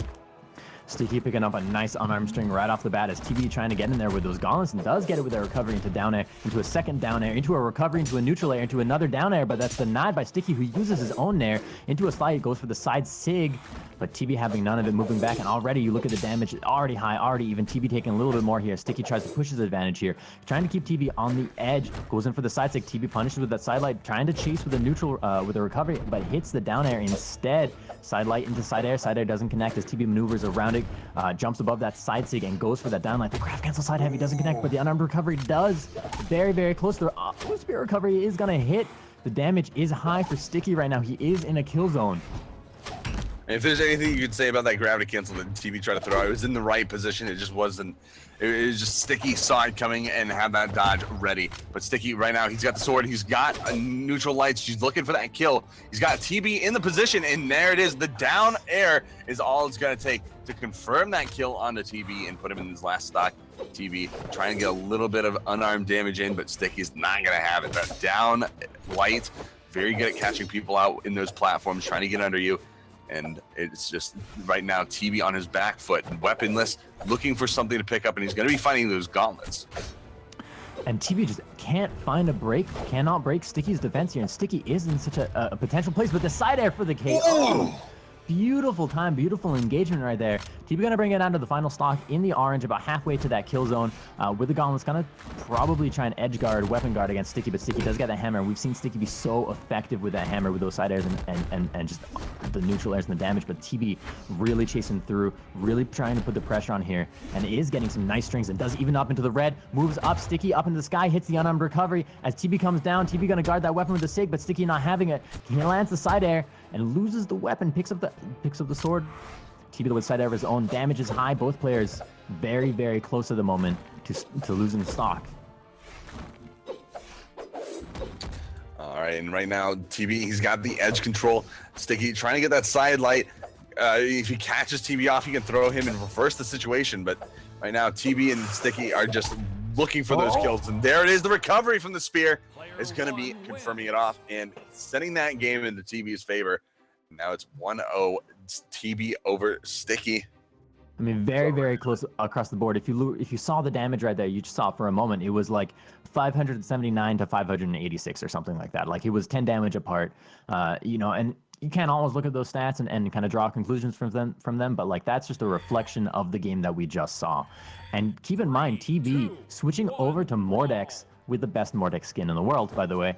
Stikieuh picking up a nice unarmed string right off the bat as TB trying to get in there with those gauntlets and does get it with a recovery into down air, into a second down air, into a recovery, into a neutral air, into another down air, but that's denied by Stikieuh, who uses his own nair into a slide, goes for the side sig, but TB having none of it, moving back, and already you look at the damage, already high, already even. TB taking a little bit more here. Stikieuh tries to push his advantage here, trying to keep TB on the edge, goes in for the side sig. TB punishes with that side light, trying to chase with a neutral, with a recovery, but hits the down air instead. Side light into side air doesn't connect as TB maneuvers around it, jumps above that side sig and goes for that down light. The craft cancel side heavy doesn't connect, but the unarmed recovery does. Very, very close. The spear recovery is gonna hit. The damage is high for Stikieuh right now. He is in a kill zone. And if there's anything you could say about that gravity cancel that TB tried to throw, it was in the right position. It just wasn't. It was just Stikieuh saw it coming and had that dodge ready. But Stikieuh right now, he's got the sword. He's got a neutral lights. She's looking for that kill. He's got TB in the position, and there it is. The down air is all it's going to take to confirm that kill onto TB and put him in his last stock. TB trying to get a little bit of unarmed damage in, but Stikieuh's not going to have it. That down light, very good at catching people out in those platforms, trying to get under you. And it's just right now TB on his back foot, weaponless, looking for something to pick up, and he's going to be finding those gauntlets. And TB just can't find a break, cannot break Stikieuh's defense here, and Stikieuh is in such a potential place with the side air for the KO. Oh, beautiful time, beautiful engagement right there. TB gonna bring it down to the final stock in the orange, about halfway to that kill zone, with the gauntlets. Gonna probably try and edge guard, weapon guard against Stikieuh, but Stikieuh does get that hammer. We've seen Stikieuh be so effective with that hammer, with those side airs and just the neutral airs and the damage, but TB really chasing through, really trying to put the pressure on here, and is getting some nice strings and does even up into the red, moves up, Stikieuh up into the sky, hits the unarmed recovery. As TB comes down, TB gonna guard that weapon with the sig, but Stikieuh not having it. He lands the side air and loses the weapon, picks up the sword. TB with side air of his own. Damage is high. Both players very, very close at the moment to losing the stock. All right, and right now TB, he's got the edge control. Stikieuh trying to get that side light. If he catches TB off, he can throw him and reverse the situation. But right now, TB and Stikieuh are just looking for those kills. And there it is. The recovery from the spear is going to be confirming it off and sending that game into TB's favor. Now it's 1-0, TB over Stikieuh. I mean, very, very close across the board. If you saw the damage right there, you just saw it for a moment. It was like 579 to 586 or something like that. Like it was 10 damage apart. You know, and you can't always look at those stats and kind of draw conclusions from them. But like that's just a reflection of the game that we just saw. And keep in mind, TB switching over to Mordex with the best Mordex skin in the world, by the way.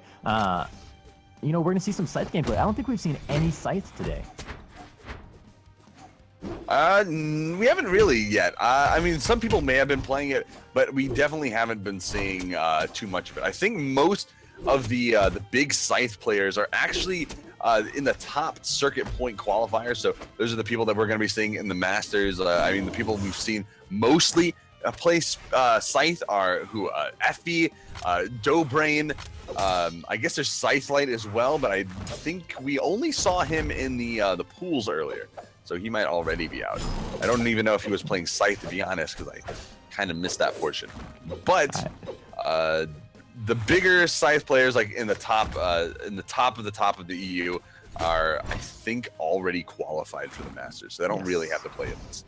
You know, we're going to see some Scythe gameplay. I don't think we've seen any Scythe today. We haven't really yet. I mean, some people may have been playing it, but we definitely haven't been seeing too much of it. I think most of the big Scythe players are actually in the top circuit point qualifiers. So those are the people that we're going to be seeing in the Masters. I mean, the people we've seen mostly play Scythe are Effie, Doughbrain. I guess there's Scythelight as well, but I think we only saw him in the pools earlier. So he might already be out. I don't even know if he was playing Scythe, to be honest, because I kind of missed that portion. But the bigger Scythe players, like in the top of the EU, are, I think, already qualified for the Masters. So they don't really have to play it.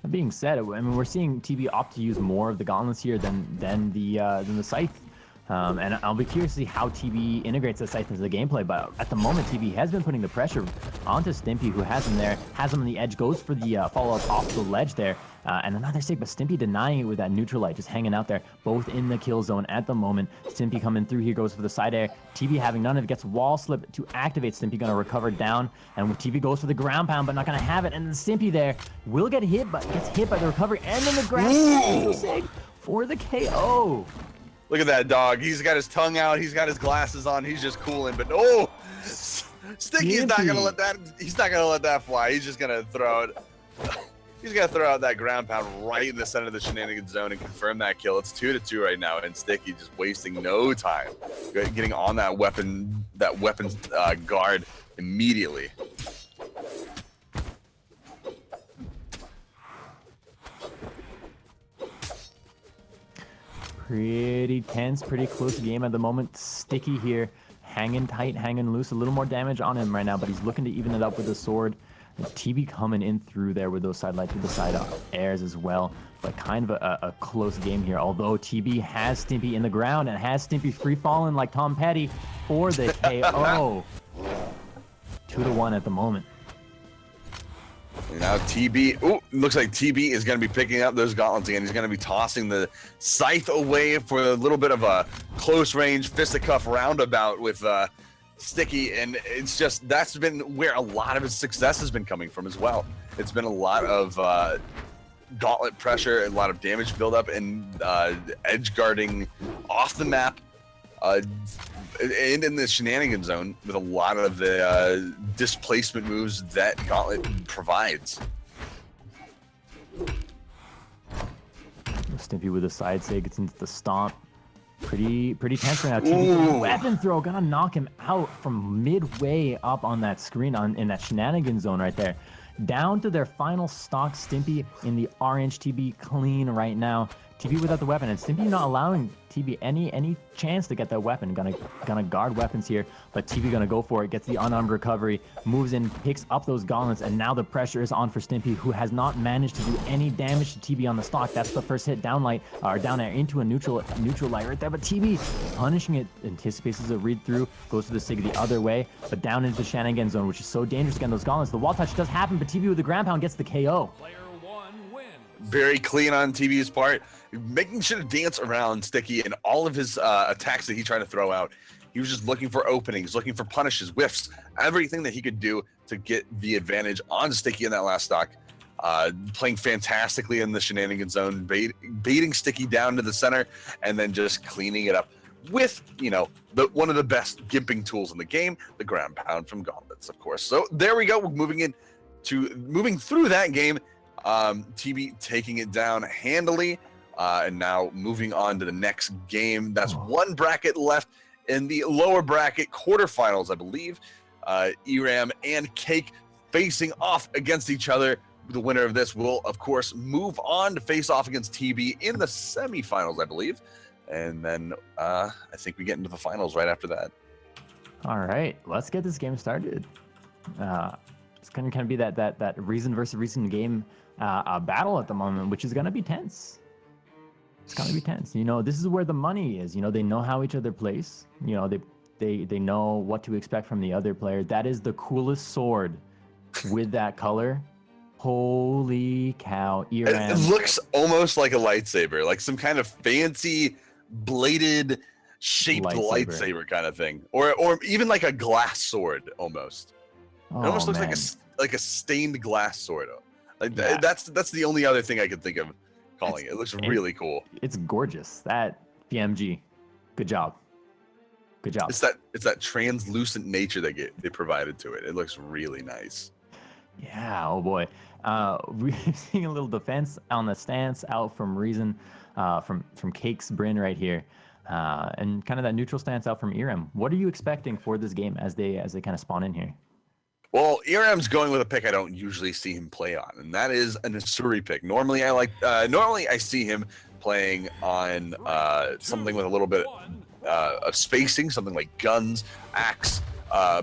That being said, I mean, we're seeing TB opt to use more of the gauntlets here than the Scythe. And I'll be curious to see how TB integrates the Scythe into the gameplay, but at the moment, TB has been putting the pressure onto Stimpy, who has him there, has him on the edge, goes for the follow-up off the ledge there, and another sig, but Stimpy denying it with that neutral light, just hanging out there, both in the kill zone at the moment. Stimpy coming through here, goes for the side air. TB having none of it, gets wall slip to activate. Stimpy gonna recover down, and TB goes for the ground pound, but not gonna have it, and then Stimpy there will get hit, but gets hit by the recovery, and then the grab sig for the KO. Look at that dog. He's got his tongue out. He's got his glasses on. He's just cooling. But oh, Sticky's not gonna let that. He's not gonna let that fly. He's just gonna throw it. He's gonna throw out that ground pound right in the center of the shenanigans zone and confirm that kill. It's 2-2 right now, and Sticky just wasting no time, getting on that weapon guard immediately. Pretty tense, pretty close game at the moment. Sticky here, hanging tight, hanging loose. A little more damage on him right now, but he's looking to even it up with the sword. And TB coming in through there with those side lights, with the side airs as well. But kind of a close game here, although TB has Stimpy in the ground and has Stimpy free falling like Tom Petty for the KO. 2-1 at the moment. Now TB, oh, looks like TB is going to be picking up those gauntlets again. He's going to be tossing the Scythe away for a little bit of a close range fisticuff roundabout with Sticky, and it's just, that's been where a lot of his success has been coming from as well. It's been a lot of gauntlet pressure, a lot of damage buildup, and edge guarding off the map. And in the shenanigans zone with a lot of the displacement moves that Gauntlet provides. Stimpy with a side say, gets into the stomp. Pretty tense right now. TB weapon throw, gonna knock him out from midway up on that screen in that shenanigans zone right there. Down to their final stock, Stimpy in the orange, TB clean right now. TB without the weapon, and Stimpy not allowing TB any chance to get that weapon. Gonna guard weapons here, but TB gonna go for it, gets the unarmed recovery, moves in, picks up those gauntlets, and now the pressure is on for Stimpy, who has not managed to do any damage to TB on the stock. That's the first hit, down light, or down air into a neutral light right there, but TB punishing it, anticipates a read through, goes to the sig the other way, but down into the shenanigans zone, which is so dangerous against those gauntlets. The wall touch does happen, but TB with the ground pound gets the KO. Player one wins. Very clean on TB's part, making sure to dance around Sticky and all of his attacks that he tried to throw out. He was just looking for openings, looking for punishes, whiffs, everything that he could do to get the advantage on Sticky in that last stock. Playing fantastically in the shenanigans zone, baiting Sticky down to the center, and then just cleaning it up with, you know, one of the best gimping tools in the game, the ground pound from Gauntlets, of course. So there we go. We're moving through that game. TB taking it down handily, and now moving on to the next game. That's one bracket left in the lower bracket quarterfinals, I believe. Eramm and Cake facing off against each other. The winner of this will, of course, move on to face off against TB in the semifinals, I believe. And then I think we get into the finals right after that. All right, let's get this game started. It's going to kind of be that Reason versus Reason game battle at the moment, which is going to be tense. It's going to be tense. You know, this is where the money is. You know, they know how each other plays. You know, they know what to expect from the other player. That is the coolest sword with that color. Holy cow, Eramm. It looks almost like a lightsaber, like some kind of fancy bladed shaped lightsaber kind of thing, or even like a glass sword almost. It almost looks like like a stained glass sword. Like Yeah. that's the only other thing I could think of calling it. It looks really cool. It's gorgeous. That PMG, good job. Good job. It's that translucent nature that they provided to it. It looks really nice. Yeah, oh boy. We're seeing a little defense on the stance out from Reason, from Cake's Bryn right here. And kind of that neutral stance out from Eramm. What are you expecting for this game as they kind of spawn in here? Well, Eramm's going with a pick I don't usually see him play on, and that is an Asuri pick. Normally I see him playing on something with a little bit of spacing, something like guns, axe,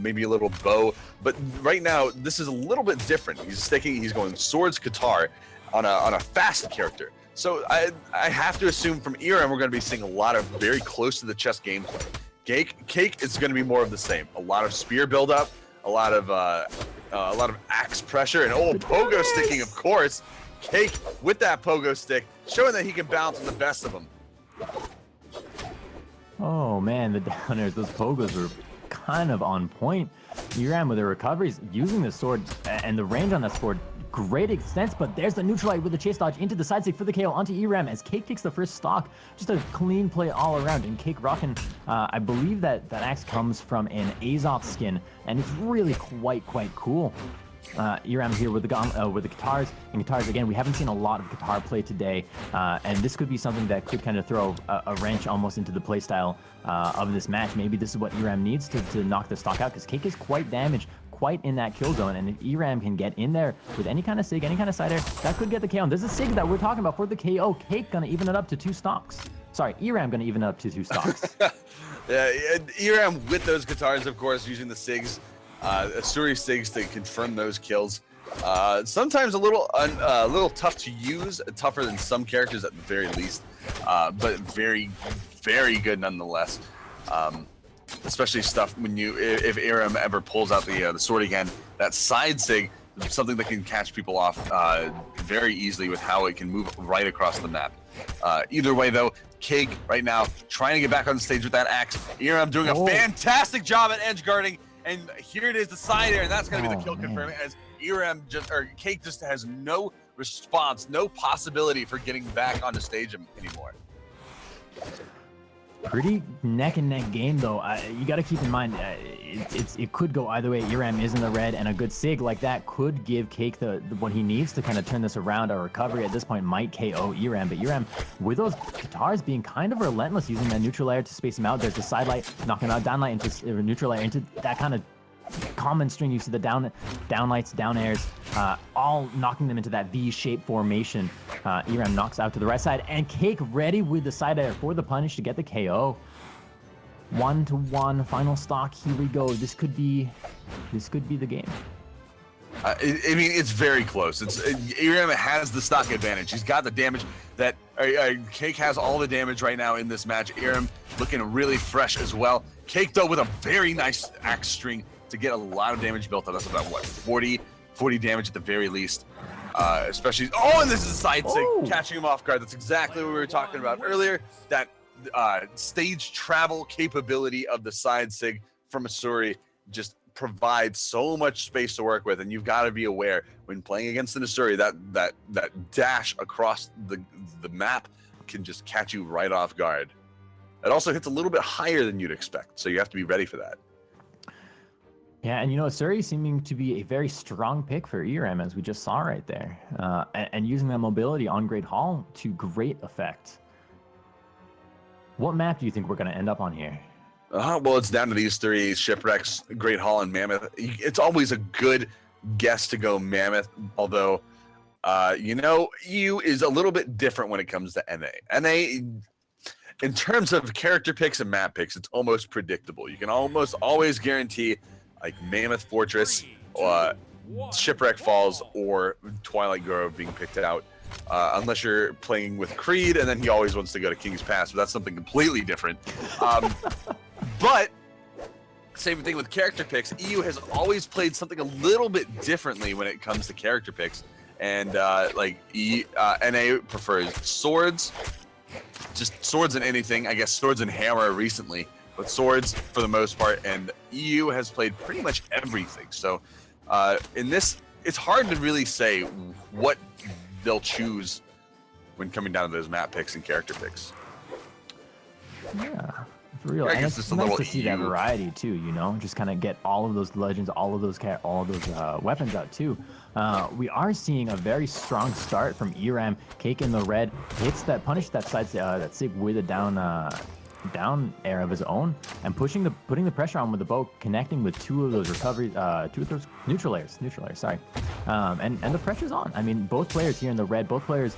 maybe a little bow. But right now, this is a little bit different. He's going swords, guitar on a fast character. So I have to assume from Eramm we're going to be seeing a lot of very close to the chest gameplay. Cake is going to be more of the same. A lot of spear buildup, a lot of axe pressure, and pogo sticking, of course. Cake with that pogo stick, showing that he can bounce with the best of them. Oh man, the downers, those pogos were kind of on point. Eramm with the recoveries, using the sword and the range on that sword, great extent, but there's the neutralite with the chase dodge into the side stick for the KO onto Eramm as Cake takes the first stock. Just a clean play all around, and Cake rocking, I believe that axe comes from an Azoth skin, and it's really quite cool. Eramm here with the guitars, and guitars again, we haven't seen a lot of guitar play today, and this could be something that could kind of throw a wrench almost into the playstyle of this match. Maybe this is what Eramm needs to knock the stock out, because Cake is quite damaged, quite in that kill zone, and if Eramm can get in there with any kind of sig, any kind of side air, that could get the KO. And there's a sig that we're talking about for the KO. Cake gonna even it up to 2 stocks. Sorry, Eramm gonna even it up to 2 stocks. Yeah, Eramm with those guitars, of course, using the sigs, Asuri sigs to confirm those kills. Sometimes a little tough to use, tougher than some characters at the very least, but very good nonetheless. Especially stuff when if Eramm ever pulls out the sword again, that side sig, something that can catch people off very easily with how it can move right across the map. Either way though, Cake right now trying to get back on the stage with that axe. Eramm doing a fantastic job at edge guarding, and here it is, the side air, and that's going to be the kill confirming, as Cake just has no response, no possibility for getting back on the stage anymore. Pretty neck and neck game though. You got to keep in mind it could go either way. Eramm is in the red, and a good sig like that could give Cake the what he needs to kind of turn this around. A recovery at this point might KO Eramm, but Eramm with those guitars being kind of relentless, using that neutral layer to space him out. There's the side light, knocking out down light into neutral layer into that kind of common string use of the down lights, down airs, all knocking them into that V-shaped formation. Eramm knocks out to the right side, and Cake ready with the side air for the punish to get the KO. 1-1 final stock. Here we go. This could be the game. I mean, it's very close. Eramm has the stock advantage. He's got the damage that Cake has all the damage right now in this match. Eramm looking really fresh as well. Cake though with a very nice axe string to get a lot of damage built up. That's about what, 40 damage at the very least. Especially, and this is a side sig, catching him off guard. That's exactly what we were talking about earlier. That stage travel capability of the side sig from Asuri just provides so much space to work with, and you've got to be aware when playing against an Asuri that dash across the map can just catch you right off guard. It also hits a little bit higher than you'd expect, so you have to be ready for that. Yeah, and Asuri seeming to be a very strong pick for Eramm, as we just saw right there, and using that mobility on Great Hall to great effect. What map do you think we're going to end up on here? Well, it's down to these 3 shipwrecks, Great Hall and Mammoth. It's always a good guess to go Mammoth, although EU is a little bit different when it comes to NA. NA, in terms of character picks and map picks, it's almost predictable. You can almost always guarantee like Mammoth Fortress, Shipwreck Falls, or Twilight Grove being picked out. Unless you're playing with Creed, and then he always wants to go to King's Pass, but that's something completely different. But same thing with character picks. EU has always played something a little bit differently when it comes to character picks, and NA prefers swords, just swords and anything. I guess swords and hammer recently, but swords for the most part. And EU has played pretty much everything. So In this, it's hard to really say what they'll choose when coming down to those map picks and character picks. Yeah, for real. I And guess it's it's a nice little to see that EU. variety too. You know, just kind of get all of those legends, all of those weapons out too. We are seeing a very strong start from Eramm. Cake in the red hits that punish that side that Sig with a down air of his own, and putting the pressure on with the bow, connecting with two of those neutral airs. Sorry, and the pressure's on. I mean, both players here in the red, both players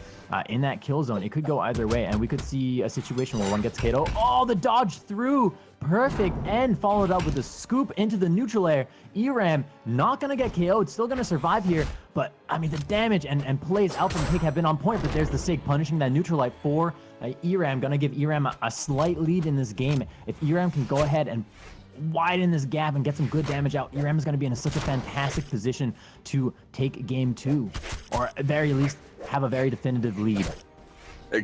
in that kill zone. It could go either way, and we could see a situation where one gets KO. Oh, the dodge through, perfect, and followed up with the scoop into the neutral air. Eramm not gonna get KO'd, still gonna survive here, but I mean the damage and plays out from Cake have been on point. But there's the Sig punishing that neutral light for Eramm, gonna give Eramm a slight lead in this game. If Eramm can go ahead and widen this gap and get some good damage out, Eramm is going to be in such a fantastic position to take game 2, or at very least have a very definitive lead.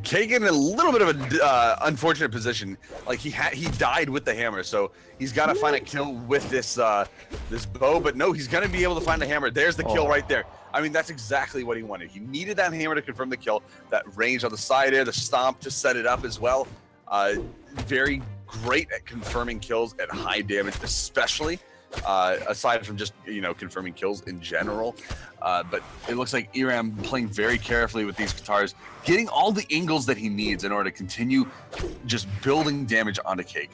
Cake in a little bit of an unfortunate position. Like he died with the hammer, so he's got to find a kill with this this bow. But no, he's gonna be able to find the hammer. There's the kill right there. I mean, that's exactly what he wanted. He needed that hammer to confirm the kill. That range on the side there, the stomp to set it up as well. Very great at confirming kills at high damage, especially. Aside from just, you know, confirming kills in general. But it looks like Eramm playing very carefully with these guitars, getting all the angles that he needs in order to continue just building damage onto Cake.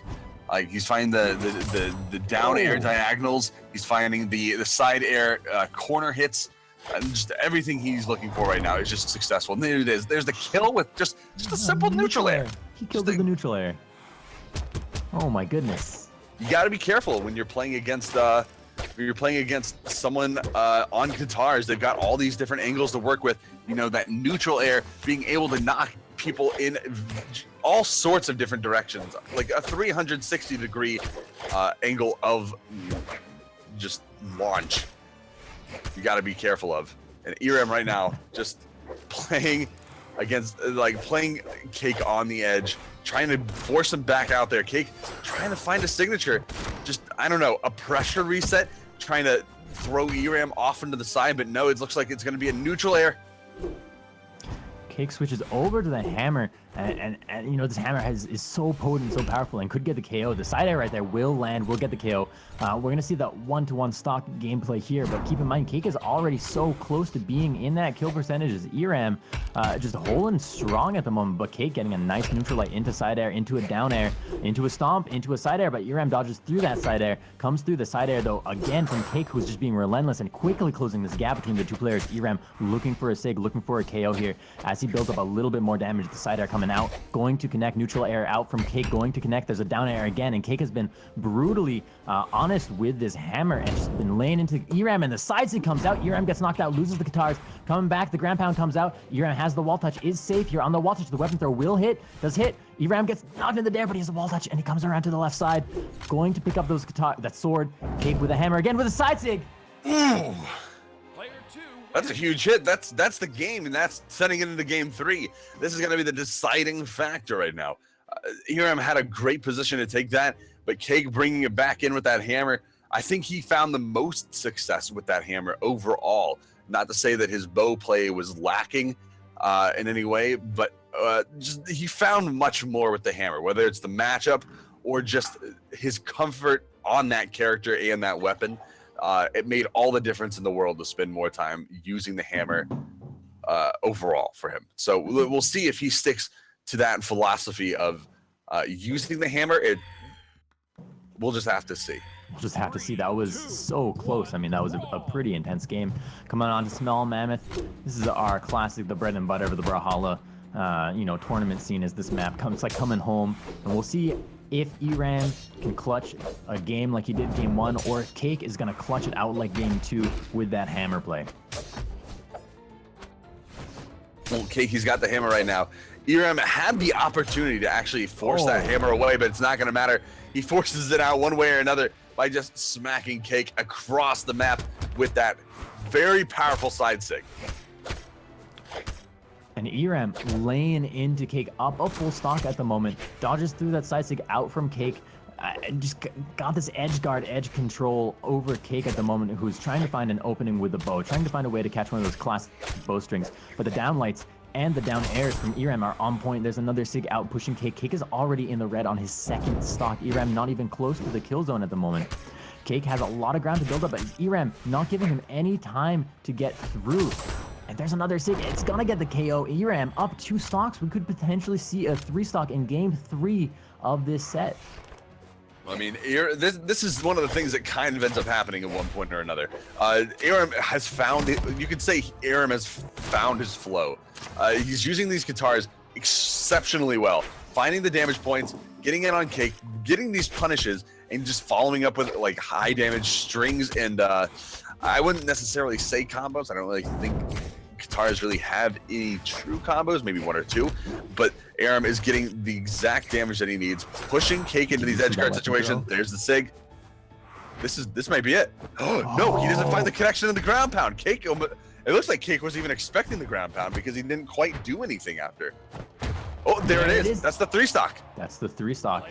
Like he's finding the down air diagonals, he's finding the side air corner hits, and just everything he's looking for right now is just successful. And there it is. There's the kill with just a simple neutral air. He killed with the neutral air. Oh my goodness. You got to be careful when you're playing against someone on guitars. They've got all these different angles to work with. You know, that neutral air, being able to knock people in all sorts of different directions, like a 360-degree angle of just launch. You got to be careful of. And Eramm right now just playing Cake on the edge, trying to force him back out there. Cake trying to find a signature, just, I don't know, a pressure reset, trying to throw Eramm off into the side, but no, it looks like it's going to be a neutral air. Cake switches over to the hammer, and you know, this hammer is so potent, so powerful, and could get the KO. The side air right there will land, will get the KO. We're going to see that one-to-one stock gameplay here, but keep in mind, Cake is already so close to being in that kill percentage as Eramm, just holding strong at the moment, but Cake getting a nice neutral light into side air, into a down air, into a stomp, into a side air, but Eramm dodges through that side air, comes through the side air, though, again from Cake, who's just being relentless and quickly closing this gap between the two players. Eramm looking for a Sig, looking for a KO here, as he builds up a little bit more damage. The side air coming out, going to connect, neutral air out from Cake, going to connect. There's a down air again, and Cake has been brutally honest with this hammer and just been laying into Eramm, and the side Sig comes out. Eramm gets knocked out, loses the guitars, coming back, the ground pound comes out. Eramm has the wall touch, is safe here on the wall touch. The weapon throw will hit, does hit. Eramm gets knocked in the air, but he has a wall touch, and he comes around to the left side, going to pick up that sword. Cake with a hammer again with a side Sig. Ooh. Player 2. That's a huge hit. That's the game, and that's setting it into game 3. This is going to be the deciding factor right now. Eramm had a great position to take that, but Cake bringing it back in with that hammer. I think he found the most success with that hammer overall. Not to say that his bow play was lacking in any way, but just he found much more with the hammer, whether it's the matchup or just his comfort on that character and that weapon. It made all the difference in the world to spend more time using the hammer overall for him. So we'll see if he sticks to that philosophy of using the hammer. We'll just have to see. We'll just have to see. That was so close. I mean, that was a pretty intense game. Coming on to Small Mammoth. This is our classic, the bread and butter of the Brawlhalla tournament scene as this map comes. It's like coming home. And we'll see if Eramm can clutch a game like he did game 1, or if Cake is going to clutch it out like game 2 with that hammer play. Well, Cake, he's got the hammer right now. Eramm had the opportunity to actually force that hammer away, but it's not going to matter. He forces it out one way or another by just smacking Cake across the map with that very powerful side Sig. And Eramm laying into Cake up a full stock at the moment, dodges through that side Sig out from Cake, just got this edge guard, edge control over Cake at the moment, who's trying to find an opening with the bow, trying to find a way to catch one of those classic bowstrings. But the downlights and the down airs from Eramm are on point. There's another Sig out pushing Cake. Cake is already in the red on his second stock. Eramm not even close to the kill zone at the moment. Cake has a lot of ground to build up, but Eramm not giving him any time to get through. And there's another Sig. It's gonna get the KO. Eramm up 2 stocks. We could potentially see a 3 stock in game 3 of this set. I mean, this is one of the things that kind of ends up happening at one point or another. Eramm has found it. You could say Eramm has found his flow. He's using these guitars exceptionally well, finding the damage points, getting in on Cake, getting these punishes, and just following up with like high damage strings. And I wouldn't necessarily say combos. I don't really think guitars really have any true combos, maybe 1 or 2, but Eramm is getting the exact damage that he needs, pushing Cake into these edge guard situations. There's the Sig. This might be it. Oh no, he doesn't find the connection in the ground pound. Cake, it looks like Cake wasn't even expecting the ground pound because he didn't quite do anything after. Oh, there it is. That's the 3 stock. That's the 3 stock.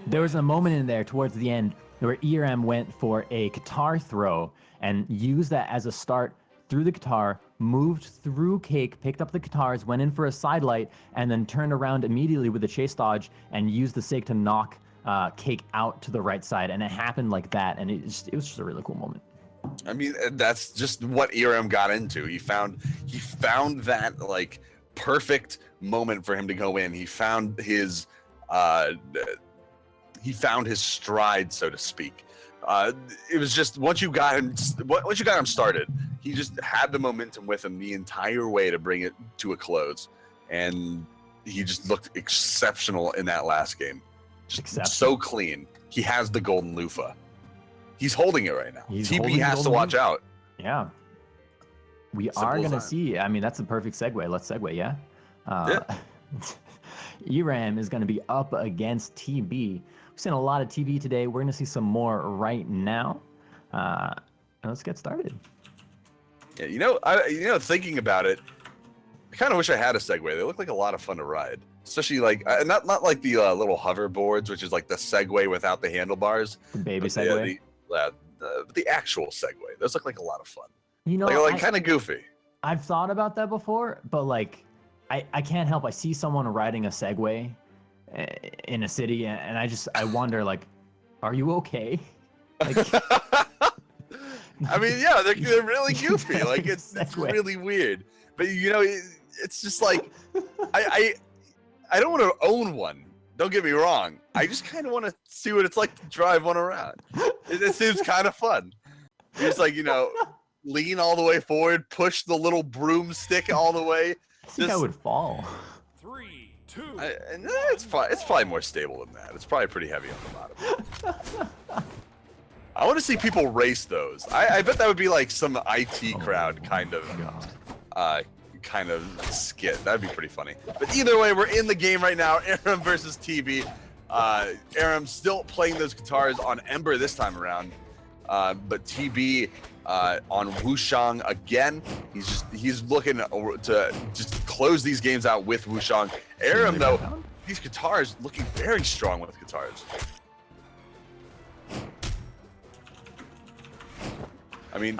There was a moment in there towards the end where Eramm went for a guitar throw and used that as a start through the guitar, moved through Cake, picked up the guitars, went in for a side light, and then turned around immediately with a chase dodge and used the Sig to knock Cake out to the right side. And it happened like that, and it was just a really cool moment. I mean, that's just what Eramm got into. He found that like perfect moment for him to go in. He found his stride, so to speak. It was just once you got him started, he just had the momentum with him the entire way to bring it to a close, and he just looked exceptional in that last game. Just so clean. He has the golden loofah. He's holding it right now. TB has to watch out. Yeah. We are going to see. I mean, that's a perfect segue. Let's segue, yeah? Eramm is going to be up against TB. We've seen a lot of TB today. We're going to see some more right now. Let's get started. Yeah, thinking about it, I kind of wish I had a Segway. They look like a lot of fun to ride, especially like not like the little hoverboards, which is like the Segway without the handlebars. The baby Segway. The actual Segway. Those look like a lot of fun. You know, like kind of goofy. I've thought about that before, but like, I can't help. I see someone riding a Segway in a city, and I wonder, like, are you okay? Like, I mean, yeah, they're really goofy. Like it's really weird. But it's just like I don't want to own one. Don't get me wrong. I just kind of want to see what it's like to drive one around. It seems kind of fun. Just like lean all the way forward, push the little broomstick all the way. I think I would fall. 3, 2. It's probably more stable than that. It's probably pretty heavy on the bottom. I want to see people race those. I bet that would be like some IT crowd kind of skit. That'd be pretty funny. But either way, we're in the game right now. Eramm versus TB. Eramm still playing those guitars on Ember this time around. But TB on Wushang again. He's looking to just close these games out with Wushang. Eramm though, these guitars looking very strong with guitars. I mean,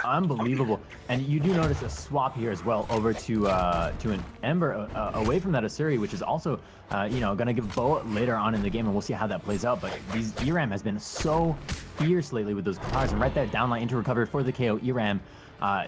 unbelievable. And you do notice a swap here as well over to an Ember away from that Asuri, which is also gonna give Boa later on in the game, and we'll see how that plays out. But Eramm has been so fierce lately with those guitars, and right there downline into recovery for the KO. Eramm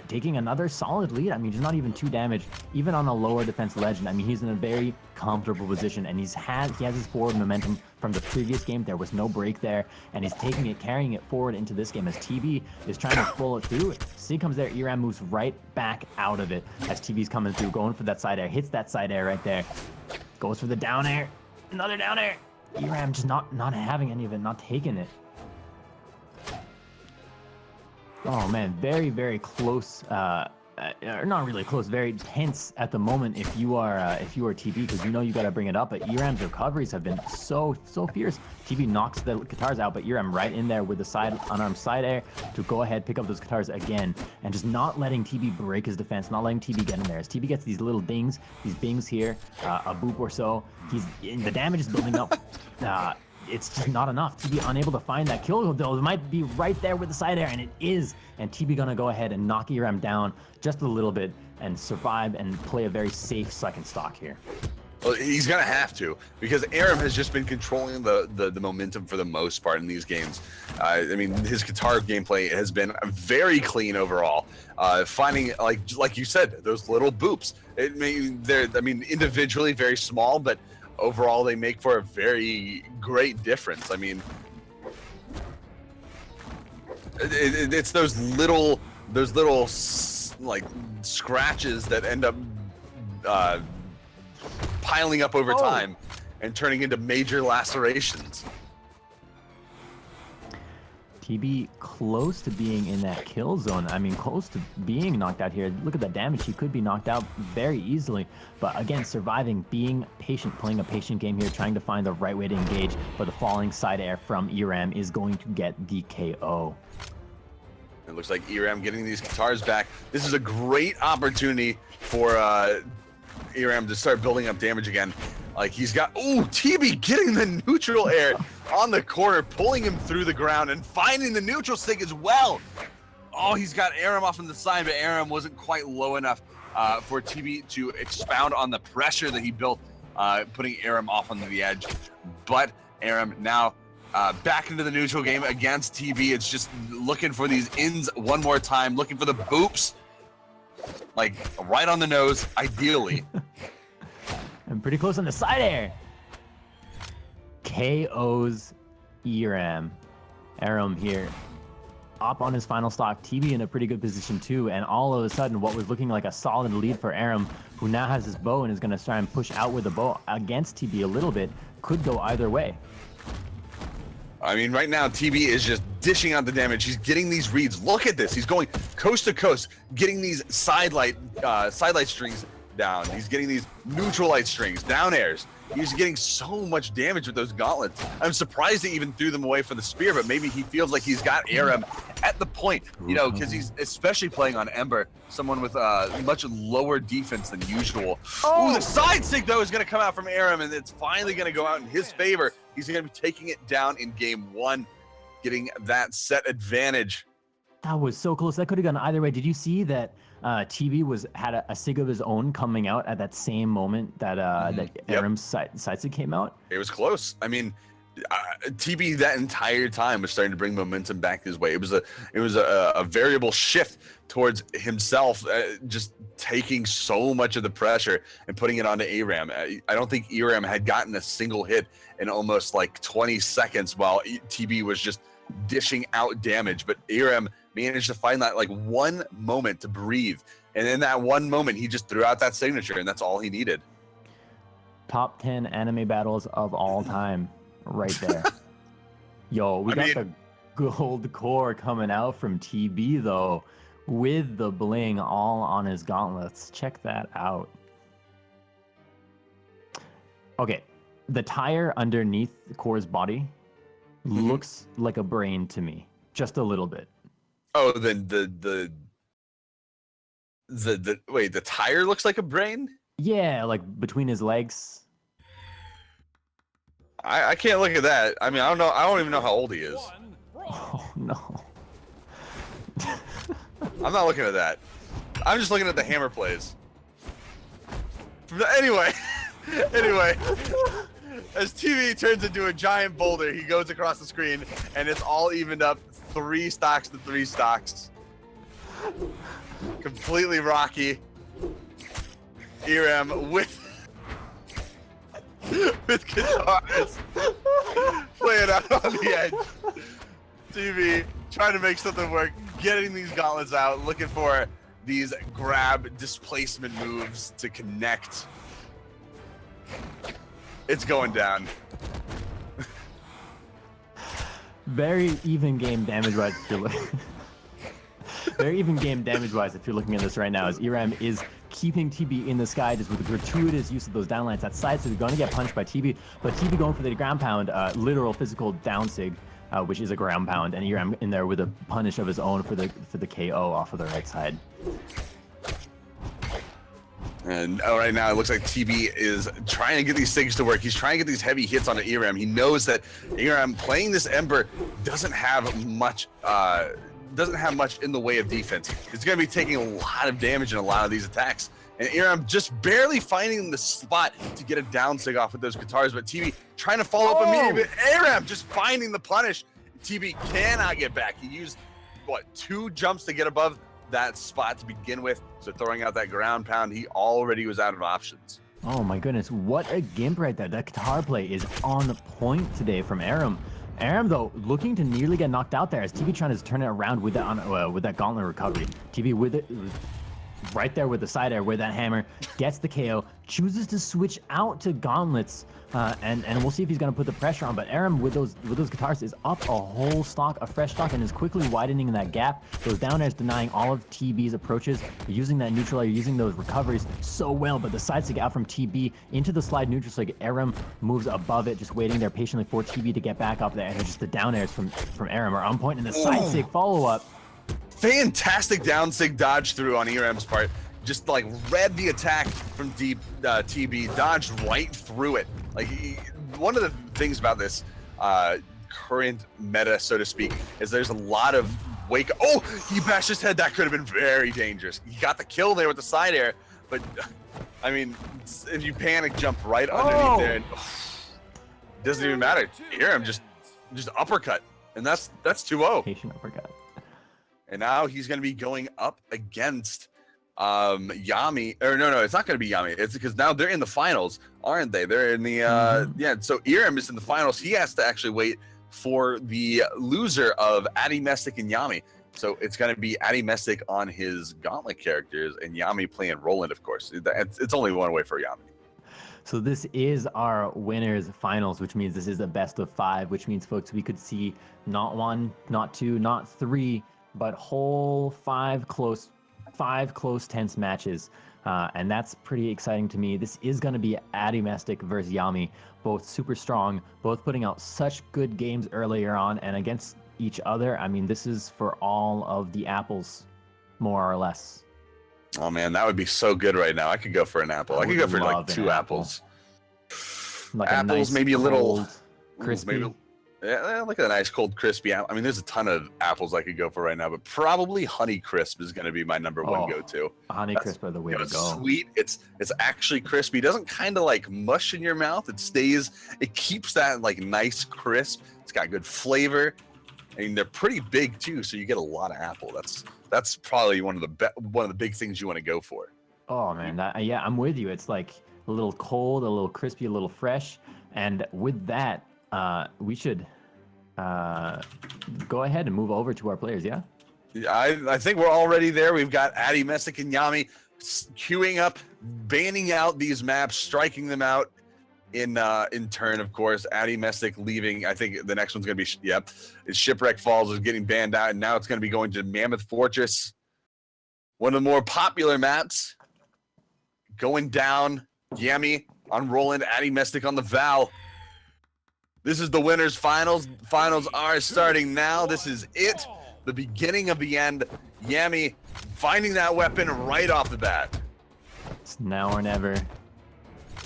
taking another solid lead. I mean, just not even 2 damage, even on a lower defense legend. I mean, he's in a very comfortable position, and he has his forward momentum from the previous game. There was no break there, and he's taking it, carrying it forward into this game as TB is trying to pull it through. Sig comes there, Eramm moves right back out of it as TB's coming through, going for that side air, hits that side air right there, goes for the down air, another down air. Eramm just not having any of it, not taking it. Oh man, very, very close, or not really close, very tense at the moment if you are TB, because you gotta bring it up. But Eramm's recoveries have been so fierce. TB knocks the guitars out, but Eramm right in there with the unarmed side air to go ahead, pick up those guitars again, and just not letting TB break his defense, not letting TB get in there. As TB gets these little dings, these bings here, a boop or so, the damage is building up. it's just not enough. TB unable to find that kill, though. It might be right there with the side air, and it is. And TB gonna go ahead and knock Eramm down just a little bit and survive and play a very safe second stock here. Well, he's gonna have to, because Eramm has just been controlling the momentum for the most part in these games. I mean, his guitar gameplay has been very clean overall. Finding like you said, those little boops. I mean, individually very small, but overall they make for a very great difference. I mean, it's those little like scratches that end up piling up over time and turning into major lacerations. TB close to being in that kill zone. I mean, close to being knocked out here. Look at the damage. He could be knocked out very easily. But again, surviving, being patient, playing a patient game here, trying to find the right way to engage. But the falling side air from Eramm is going to get the KO. It looks like Eramm getting these guitars back. This is a great opportunity for Eramm to start building up damage again. Like he's got, TB getting the neutral air on the corner, pulling him through the ground and finding the neutral stick as well. Oh, he's got Eramm off on the side, but Eramm wasn't quite low enough for TB to expound on the pressure that he built, putting Eramm off on the edge. But Eramm now back into the neutral game against TB. It's just looking for these ins one more time, looking for the boops. Like right on the nose, ideally. And pretty close on the side air. KO's Eramm. Eramm here. Up on his final stock. TB in a pretty good position too. And all of a sudden, what was looking like a solid lead for Eramm, who now has his bow and is going to try and push out with the bow against TB a little bit, could go either way. I mean, right now, TB is just dishing out the damage. He's getting these reads. Look at this. He's going coast to coast, getting these sidelight strings down. He's getting these neutral light strings, down airs. He's getting so much damage with those gauntlets. I'm surprised he even threw them away for the spear, but maybe he feels like he's got Eramm at the point, you know, because he's especially playing on Ember, someone with much lower defense than usual. Ooh, the side stick, though, is going to come out from Eramm, and it's finally going to go out in his favor. He's going to be taking it down in game 1, getting that set advantage. That was so close. That could have gone either way. Did you see that TB had a sig of his own coming out at that same moment that that Eramm's side sig came out? It was close. I mean, TB that entire time was starting to bring momentum back his way. It was a variable shift towards himself, just taking so much of the pressure and putting it onto Eramm. I don't think Eramm had gotten a single hit in almost like 20 seconds while TB was just dishing out damage, but Eramm managed to find that like one moment to breathe, and in that one moment he just threw out that signature, and that's all he needed. Top 10 anime battles of all time right there. Yo, we got the gold core coming out from TB though, with the bling all on his gauntlets. Check that out. Okay, the tire underneath the core's body looks like a brain to me, just a little bit. Oh, then wait, the tire looks like a brain? Yeah, like between his legs. I can't look at that. I mean, I don't know. I don't even know how old he is. Oh no. I'm not looking at that. I'm just looking at the hammer plays. Anyway, as TV turns into a giant boulder, he goes across the screen, and it's all evened up 3 stocks to 3 stocks. Completely rocky. Eramm with guitars playing out on the edge. TV trying to make something work, getting these gauntlets out, looking for these grab displacement moves to connect. It's going down. Very even game damage-wise. Very even game damage-wise if you're looking at this right now, as Eramm is keeping TB in the sky just with a gratuitous use of those downlines. That side sig going to get punched by TB, but TB going for the ground pound, literal physical down sig, which is a ground pound, and Eramm in there with a punish of his own for the KO off of the right side. And right now, it looks like TB is trying to get these things to work. He's trying to get these heavy hits onto Eramm. He knows that Eramm playing this Ember doesn't have much in the way of defense. He's going to be taking a lot of damage in a lot of these attacks. And Eramm just barely finding the spot to get a down sig off with those guitars, but TB trying to follow up immediately. But Eramm just finding the punish. TB cannot get back. He used, what, 2 jumps to get above that spot to begin with. So throwing out that ground pound, he already was out of options. Oh my goodness, what a gimp right there. That guitar play is on point today from Eramm. Eramm, though, looking to nearly get knocked out there as TB trying to turn it around with that gauntlet recovery. TB with it. Right there with the side air, with that hammer, gets the KO, chooses to switch out to gauntlets, and we'll see if he's gonna put the pressure on. But Eramm with those guitars is up a whole stock, a fresh stock, and is quickly widening that gap. Those down airs denying all of TB's approaches, using that neutral air, using those recoveries so well. But the side stick out from TB into the slide neutral stick. Eramm moves above it, just waiting there patiently for TB to get back up there. And just the down airs from Eramm are on point, and the side stick follow up. Fantastic down sig dodge through on Eramm's part. Just like read the attack from TB, dodged right through it. Like one of the things about this current meta, so to speak, is there's a lot of wake. Oh, he bashed his head. That could have been very dangerous. He got the kill there with the side air, but I mean, if you panic jump right underneath there, and, it doesn't even matter. Eramm just uppercut, and that's 2-0. Patient uppercut. And now he's going to be going up against Yami. Or no, it's not going to be Yami. It's because now they're in the finals, aren't they? They're in the yeah. So Eramm is in the finals. He has to actually wait for the loser of Addymestic and Yami. So it's going to be Addymestic on his gauntlet characters and Yami playing Roland, of course. It's only one way for Yami. So this is our winners finals, which means this is a best of 5, which means, folks, we could see not 1, not 2, not 3, but whole 5 close, tense matches. And that's pretty exciting to me. This is going to be Addymestic versus Yami, both super strong, both putting out such good games earlier on and against each other. I mean, this is for all of the apples, more or less. Oh man, that would be so good right now. I could go for an apple. I could go for like 2 apples. Like apples, a nice, maybe a little crispy. Maybe, yeah, like a nice cold crispy apple. I mean, there's a ton of apples I could go for right now, but probably Honey Crisp is going to be my number one go-to. Honey Crisp are the way to go. Sweet. It's actually crispy. It doesn't kind of like mush in your mouth. It keeps that like nice crisp. It's got good flavor. I mean, they're pretty big too, so you get a lot of apple. That's probably one of the big things you want to go for. Oh man, yeah, I'm with you. It's like a little cold, a little crispy, a little fresh, and with that, we should go ahead and move over to our players. Yeah. I think we're already there. We've got Addymestic and Yami queuing up, banning out these maps, striking them out in turn. Of course, Addymestic leaving. I think the next one's gonna be it's Shipwreck Falls is getting banned out, and now it's gonna be going to Mammoth Fortress, one of the more popular maps. Going down, Yami on Roland, Addymestic on the Val. This is the winners finals. Finals are starting now. This is it, the beginning of the end. Yami finding that weapon right off the bat. It's now or never.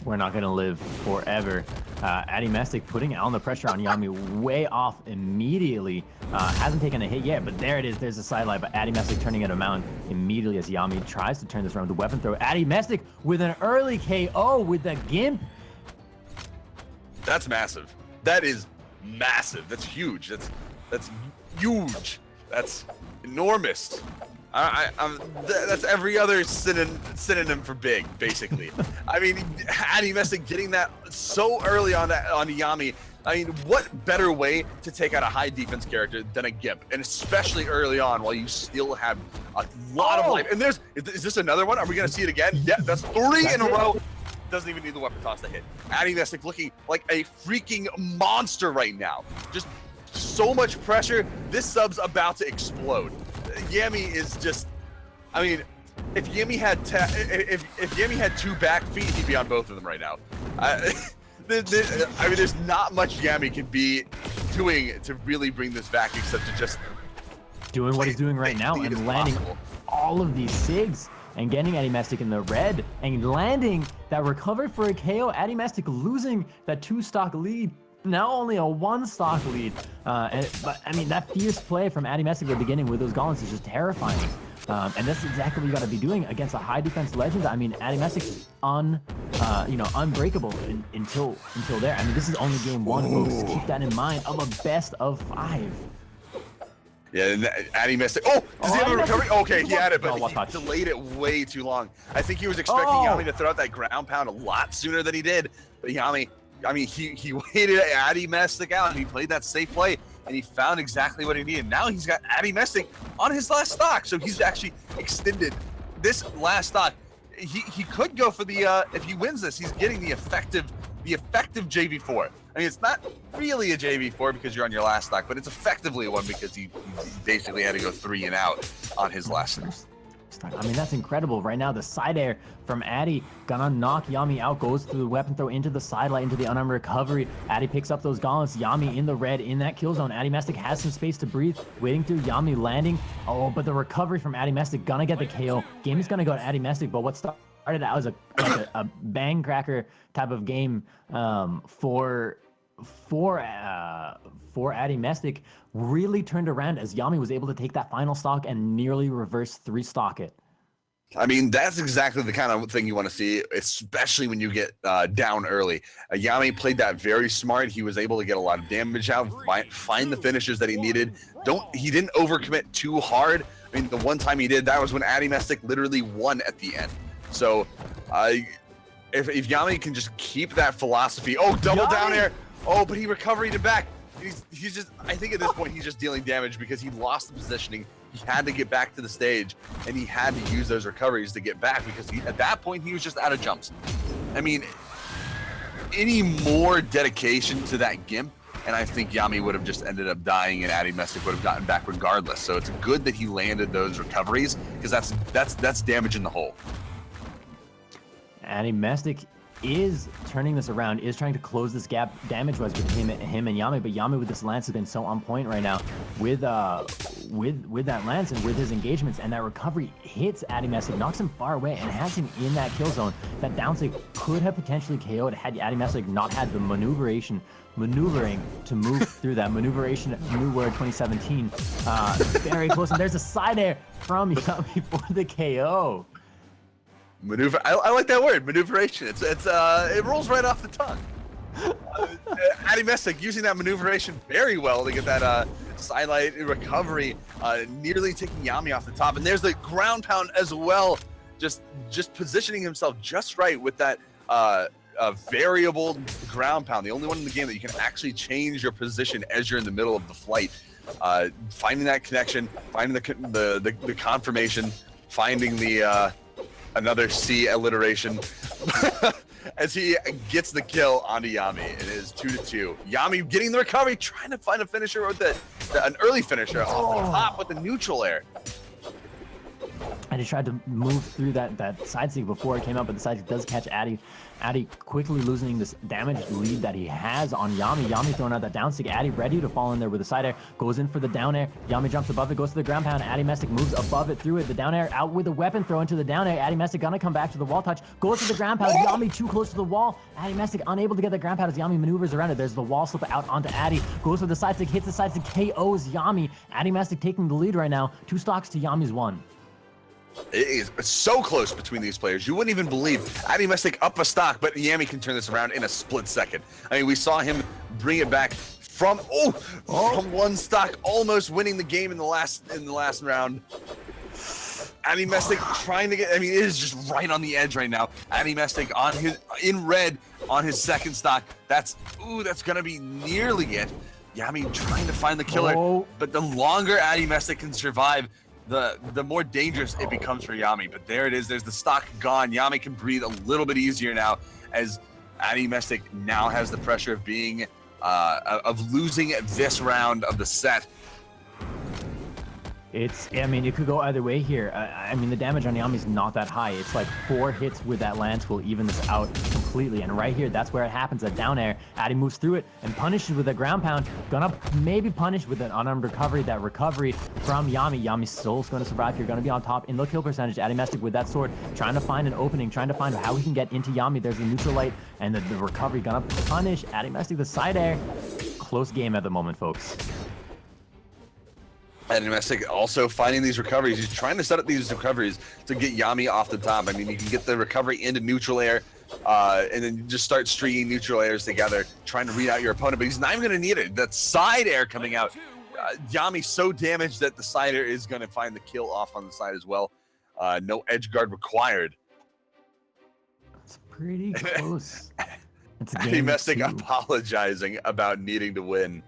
We're not going to live forever. Addymestic putting on the pressure on Yami way off immediately. Hasn't taken a hit yet, but there it is. There's a sidelight, but Addymestic turning it around immediately as Yami tries to turn this around with the weapon throw. Addymestic with an early KO with the Gimp. That's massive. That is massive. That's huge. That's huge. That's enormous. That's every other synonym for big, basically. I mean, Addymestic getting that so early on Yami. I mean, what better way to take out a high defense character than a Gimp, and especially early on while you still have a lot of life. And is this another one? Are we gonna see it again? Yeah, that's 3 in a row. Doesn't even need the weapon toss to hit. Addymestic looking like a freaking monster right now. Just so much pressure. This sub's about to explode. Yami is just, I mean, if Yami had if Yami had 2 back feet, he'd be on both of them right now. I mean, there's not much Yami can be doing to really bring this back except to just doing what he's doing right now and landing all of these SIGs. and getting Addymestic in the red and landing that recovery for a KO. Addymestic losing that 2-stock lead. Now only a 1-stock lead. But I mean, that fierce play from Addymestic at the beginning with those gauntlets is just terrifying. And that's exactly what you got to be doing against a high defense legend. I mean, Addymestic is unbreakable until there. I mean, this is only game 1, folks. Keep that in mind, of a best of 5. Yeah, and Addymestic. Oh, does he have a recovery? Okay, he had it, but No, he delayed it way too long. I think he was expecting Yami to throw out that ground pound a lot sooner than he did. But Yami, I mean, he waited Addymestic out and he played that safe play and he found exactly what he needed. Now he's got Addymestic on his last stock, so he's actually extended this last stock. He could go for the if he wins this, he's getting the effective JV4. I mean, it's not really a JV4 because you're on your last stock, but it's effectively one because he basically had to go 3 and out on his last stock. I mean, that's incredible. Right now, the side air from Addy gonna knock Yami out, goes through the weapon throw into the sidelight, into the unarmed recovery. Addy picks up those gauntlets. Yami in the red in that kill zone. Addymestic has some space to breathe, waiting through Yami landing. Oh, but the recovery from Addymestic gonna get the KO. Game is gonna go to Addymestic, but what started out as a bang cracker type of game for Addymestic really turned around as Yami was able to take that final stock and nearly reverse 3-stock it. I mean, that's exactly the kind of thing you want to see, especially when you get down early. Yami played that very smart. He was able to get a lot of damage out, find the finishes that he needed. He didn't overcommit too hard. I mean, the one time he did, that was when Addymestic literally won at the end. So, if Yami can just keep that philosophy, double down air. Oh, but he recovered it back. He's just, I think at this point, he's just dealing damage because he lost the positioning. He had to get back to the stage, and he had to use those recoveries to get back because at that point, he was just out of jumps. I mean, any more dedication to that gimp, and I think Yami would have just ended up dying, and Addymestic would have gotten back regardless. So it's good that he landed those recoveries because that's damage in the hole. Addymestic is turning this around, is trying to close this gap damage-wise between him and Yami, but Yami with this lance has been so on point right now with that lance and with his engagements, and that recovery hits Addymestic, knocks him far away, and has him in that kill zone. That down sig could have potentially KO'd had Addymestic not had the maneuvering to move through that. Maneuveration, new word 2017. Very close, and there's a side air from Yami for the KO. Maneuver. I like that word, maneuveration. It rolls right off the tongue. Addymestic using that maneuveration very well to get that sidelight recovery, nearly taking Yami off the top. And there's the ground pound as well, just positioning himself just right with that variable ground pound. The only one in the game that you can actually change your position as you're in the middle of the flight. Finding that connection, finding the confirmation, finding the another C alliteration as he gets the kill onto Yami. It is 2-2. Yami getting the recovery, trying to find a finisher with an early finisher off the top with the neutral air. And he tried to move through that side stick before it came up, but the side stick does catch Addy. Addy quickly losing this damage lead that he has on Yami. Yami throwing out that down stick. Addy ready to fall in there with the side air. Goes in for the down air. Yami jumps above it, goes to the ground pound. Addymestic moves above it, through it. The down air out with the weapon throw into the down air. Addymestic gonna come back to the wall touch. Goes to the ground pound. Yami too close to the wall. Addymestic unable to get the ground pound as Yami maneuvers around it. There's the wall slip out onto Addy. Goes for the side stick, hits the side stick, KOs Yami. Addymestic taking the lead right now. 2 stocks to Yami's 1. It is so close between these players. You wouldn't even believe Addymestic up a stock, but Yami can turn this around in a split second. I mean, we saw him bring it back from 1 stock, almost winning the game in the last round. Addymestic trying to get, I mean, it is just right on the edge right now. Addymestic in red on his 2nd stock. That's gonna be nearly it. Yami trying to find the killer, but the longer Addymestic can survive, the more dangerous it becomes for Yami. But there it is. There's the stock gone. Yami can breathe a little bit easier now as Addymestic now has the pressure of being of losing this round of the set. I mean, it could go either way here. I mean, the damage on Yami's not that high. It's like 4 hits with that lance will even this out completely. And right here, that's where it happens. That down air, Addy moves through it and punishes with a ground pound. Gonna maybe punish with an unarmed recovery. That recovery from Yami. Yami's still going to survive here. Gonna be on top in the kill percentage. Addymestic with that sword, trying to find an opening, trying to find how he can get into Yami. There's the neutral light and the recovery. Gonna punish Addymestic, the side air. Close game at the moment, folks. Addymestic also finding these recoveries. He's trying to set up these recoveries to get Yami off the top. I mean, you can get the recovery into neutral air, and then you just start stringing neutral airs together, trying to read out your opponent, but he's not even going to need it. That side air coming out. Yami's so damaged that the side air is going to find the kill off on the side as well. No edge guard required. It's pretty close. It's Addymestic apologizing about needing to win.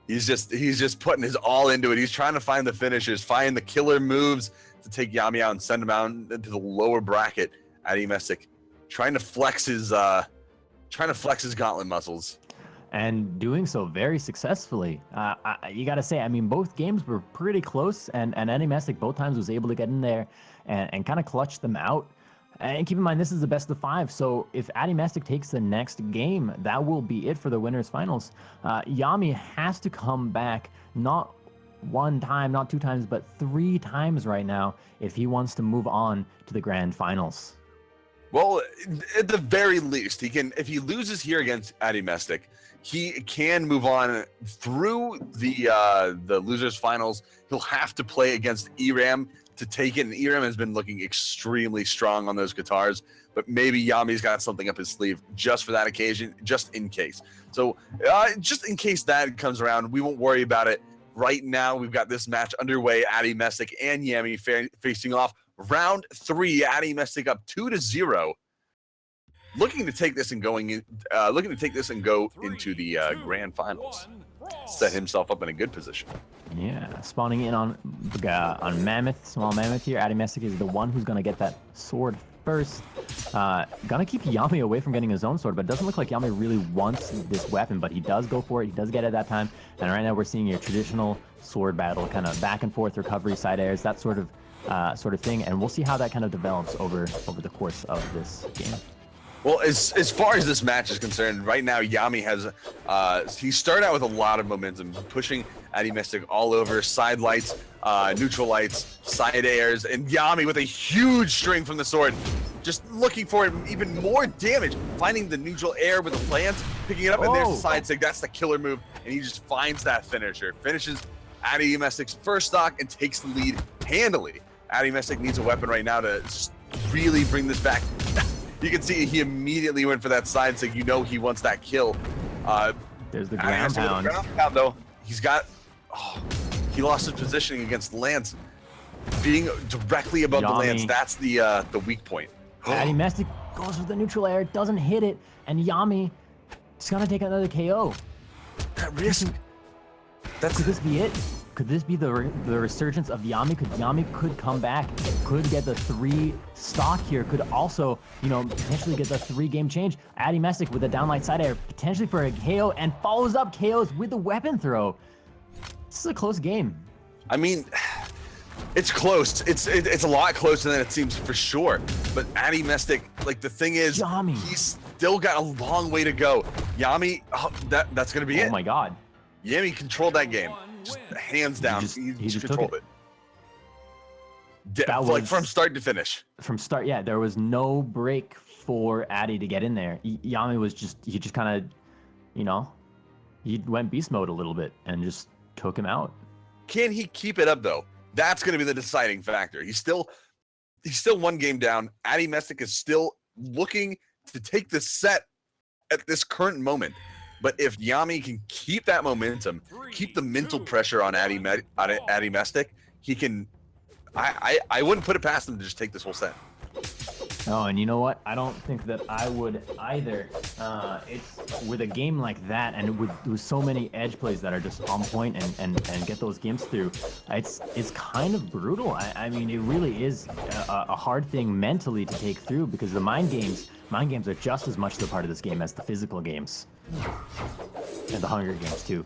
He's just putting his all into it. He's trying to find the finishers, find the killer moves to take Yami out and send him out into the lower bracket. Addymestic trying to flex his gauntlet muscles, and doing so very successfully. You got to say, I mean, both games were pretty close, and Addymestic both times was able to get in there and kind of clutch them out. And keep in mind, this is the best of 5, so if Addymestic takes the next game, that will be it for the winners finals. Yami has to come back not 1 time, not 2 times, but 3 times right now if he wants to move on to the grand finals. Well, at the very least, he can. If he loses here against Addymestic, he can move on through the losers finals. He'll have to play against Eramm to take it, and Eramm has been looking extremely strong on those guitars, but maybe Yami's got something up his sleeve just for that occasion, just in case. So just in case that comes around, we won't worry about it. Right now, we've got this match underway. Addymestic and Yami facing off. Round 3, Addymestic up 2-0. Looking to take this and go into the grand finals. Set himself up in a good position. Yeah, spawning in on Mammoth, small Mammoth here. Addymestic is the one who's gonna get that sword first. Gonna keep Yami away from getting his own sword, but it doesn't look like Yami really wants this weapon, but he does go for it. He does get it that time. And right now we're seeing your traditional sword battle, kind of back and forth recovery, side airs, that sort of thing. And we'll see how that kind of develops over the course of this game. Well, as far as this match is concerned, right now Yami has he started out with a lot of momentum, pushing Addymestic all over, side lights, neutral lights, side airs, and Yami with a huge string from the sword, just looking for even more damage, finding the neutral air with the lance, picking it up, and there's the side stick. That's the killer move, and he just finds that finisher, finishes Addymestic's first stock, and takes the lead handily. Addymestic needs a weapon right now to just really bring this back. You can see he immediately went for that side stick. You know he wants that kill. There's the ground pound. Though. He's got... Oh, he lost his positioning against Lance. Being directly above the Lance, that's the weak point. Addymestic goes with the neutral air, doesn't hit it, and Yami is going to take another KO. That risk... Could this be it? Could this be the resurgence of Yami? Yami could come back, could get the 3 stock here, could also, potentially get the 3-game change. Addymestic with a downlight side air, potentially for a KO, and follows up KOs with the weapon throw. This is a close game. I mean, it's close. It's a lot closer than it seems for sure. But Addymestic, like the thing is, Yami. He's still got a long way to go. Yami, that's gonna be it. Oh my God. Yami controlled that game. Just hands down, he just controlled it. Like from start to finish. From start, yeah, there was no break for Addy to get in there. Yami was he just kind of, he went beast mode a little bit and just took him out. Can he keep it up though? That's going to be the deciding factor. He's still 1 game down. Addymestic is still looking to take the set at this current moment. But if Yami can keep that momentum, keep the mental pressure on Addymestic, he can. I wouldn't put it past him to just take this whole set. Oh, and you know what? I don't think that I would either. It's with a game like that, and with so many edge plays that are just on point and get those games through. It's kind of brutal. I mean, it really is a hard thing mentally to take through, because the mind games are just as much the part of this game as the physical games. And the Hunger Games too.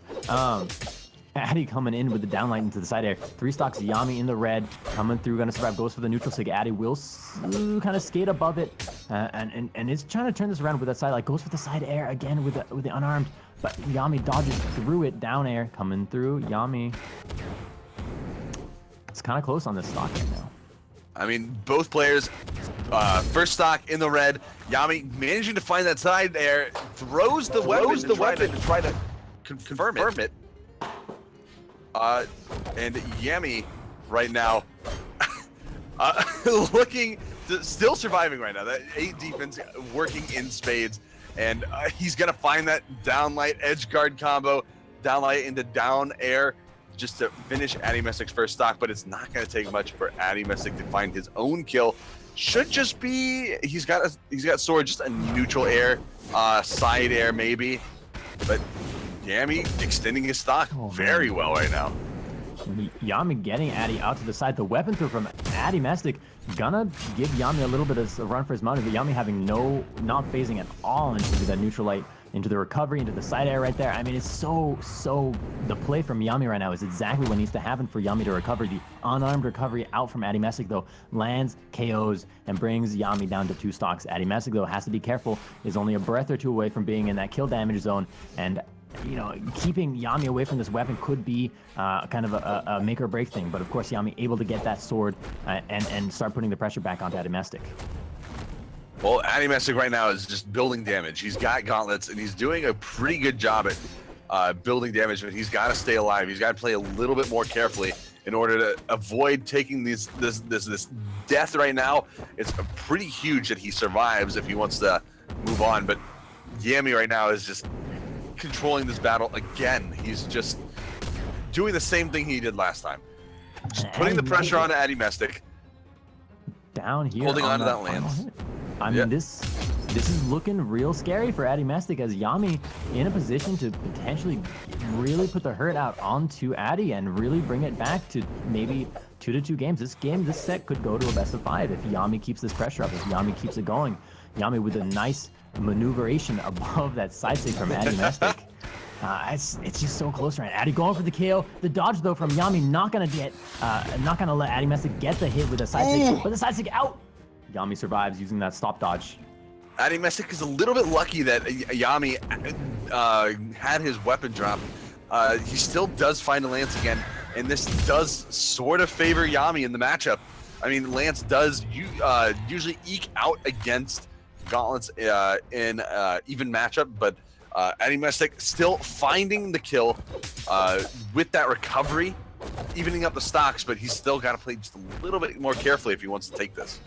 Addy coming in with the downlight into the side air. 3 stocks, Yami in the red, coming through, gonna survive, goes for the neutral sig. Addy will kind of skate above it, and is trying to turn this around with that side light. Goes for the side air again with the unarmed, but Yami dodges through it. Down air coming through. Yami. It's kind of close on this stock right now. I mean, both players, first stock in the red. Yami managing to find that side air, throws the weapon to try to confirm it. And Yami right now looking to, still surviving right now. That 8 defense working in spades, and he's gonna find that downlight edge guard combo, downlight into down air, just to finish Addymestic's first stock. But it's not gonna take much for Addymestic to find his own kill. Should just be he's got sword, just a neutral air, side air maybe, but Yami extending his stock very well right now. Yami getting Addy out to the side. The weapon throw from Addymestic gonna give Yami a little bit of a run for his money, but Yami having not phasing at all into that neutral light, into the recovery, into the side air right there. I mean, it's so the play from Yami right now is exactly what needs to happen for Yami to recover. The unarmed recovery out from Addymestic though lands, KOs, and brings Yami down to 2 stocks. Addymestic though has to be careful, is only a breath or 2 away from being in that kill damage zone, and you know, keeping Yami away from this weapon could be kind of a make or break thing. But of course, Yami able to get that sword and start putting the pressure back onto Addymestic. Well, Addymestic right now is just building damage. He's got gauntlets, and he's doing a pretty good job at building damage, but he's got to stay alive. He's got to play a little bit more carefully in order to avoid taking this death right now. It's pretty huge that he survives if he wants to move on, but Yami right now is just controlling this battle again. He's just doing the same thing he did last time. Just putting the pressure on Addymestic. Down here, holding on to that lance. I mean, this is looking real scary for Addymestic, as Yami in a position to potentially really put the hurt out onto Addy and really bring it back to maybe 2-2 games. This set could go to a best of 5 if Yami keeps this pressure up, if Yami keeps it going. Yami with a nice maneuveration above that side stick from Addymestic. It's just so close right now. Addy going for the KO. The dodge though from Yami not gonna let Addymestic get the hit with the side stick, but the side stick out. Yami survives using that stop dodge. Addymestic is a little bit lucky that Yami had his weapon drop. He still does find a lance again, and this does sort of favor Yami in the matchup. I mean, lance does usually eke out against gauntlets in even matchup, but Addymestic still finding the kill with that recovery, evening up the stocks, but he's still got to play just a little bit more carefully if he wants to take this.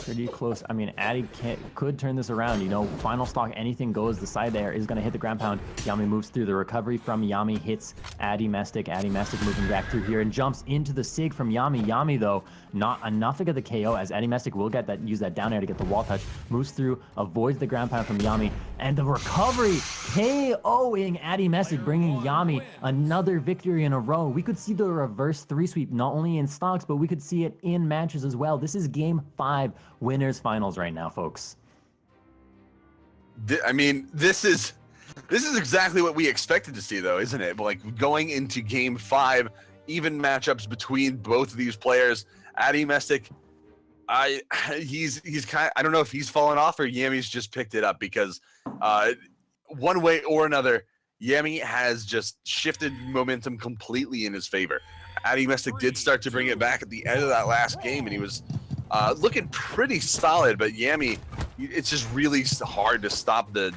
Pretty close. I mean, Addy could turn this around. You know, final stock, anything goes. The side there is going to hit the ground pound. Yami moves through. The recovery from Yami hits Addymestic. Addymestic moving back through here and jumps into the sig from Yami. Yami, though, not enough to get the KO, as Addymestic will get that, use that down air to get the wall touch. Moves through, avoids the ground pound from Yami. And the recovery KOing Addymestic, bringing Yami another victory in a row. We could see the reverse 3-sweep, not only in stocks, but we could see it in matches as well. This is game 5. Winners finals right now, folks. I mean, this is exactly what we expected to see, though, isn't it? Like, going into game 5, even matchups between both of these players. Addymestic, he's kind of, I don't know if he's fallen off or Yami's just picked it up, because one way or another, Yami has just shifted momentum completely in his favor. Addymestic did start to bring it back at the end of that last game, and he was looking pretty solid, but Yami, it's just really hard to stop the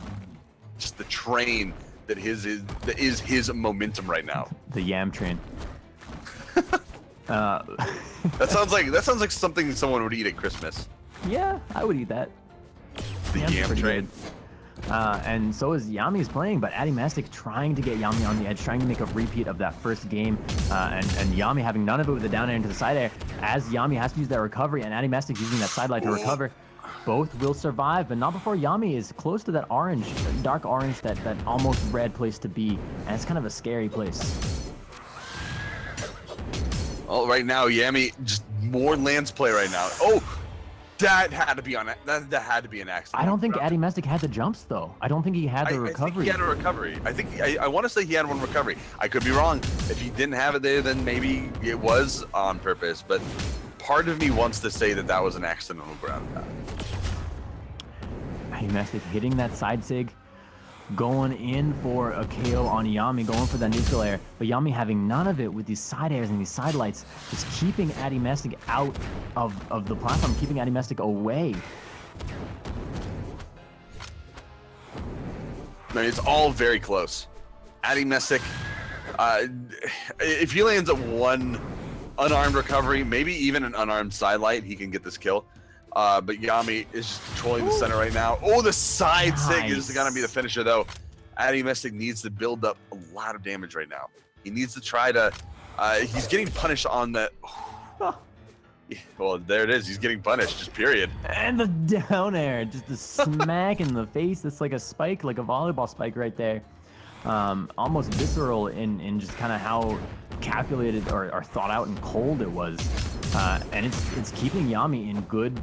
train that is his momentum right now. The Yam train. That sounds like something someone would eat at Christmas. Yeah, I would eat that. The Yam train. And so is Yami's playing, but Addymestic trying to get Yami on the edge, trying to make a repeat of that first game, and Yami having none of it with the down air into the side air, as Yami has to use that recovery, and Addymestic using that side light to recover. Both will survive, but not before Yami is close to that orange, dark orange, that almost red place to be, and it's kind of a scary place. Oh, right now, Yami, just more lance play right now. Oh! That had to be on that had to be an accident. I don't think Addymestic had the jumps though. I don't think he had the recovery. I think he had a recovery. I want to say he had one recovery. I could be wrong. If he didn't have it there, then maybe it was on purpose. But part of me wants to say that was an accidental ground pound. Addymestic hitting that side sig, going in for a KO on Yami, going for that neutral air, but Yami having none of it with these side airs and these side lights, just keeping Addymestic out of the platform, keeping Addymestic away. I mean, it's all very close. Addymestic, if he lands a one unarmed recovery, maybe even an unarmed side light, he can get this kill. But Yami is just controlling the center right now. Oh, the side sig is going to be the finisher, though. Addymestic needs to build up a lot of damage right now. He needs to try to... he's getting punished on the... Well, there it is. He's getting punished, just period. And the down air, just the smack in the face. That's like a spike, like a volleyball spike right there. Almost visceral in just kind of how calculated or thought out and cold it was. And it's keeping Yami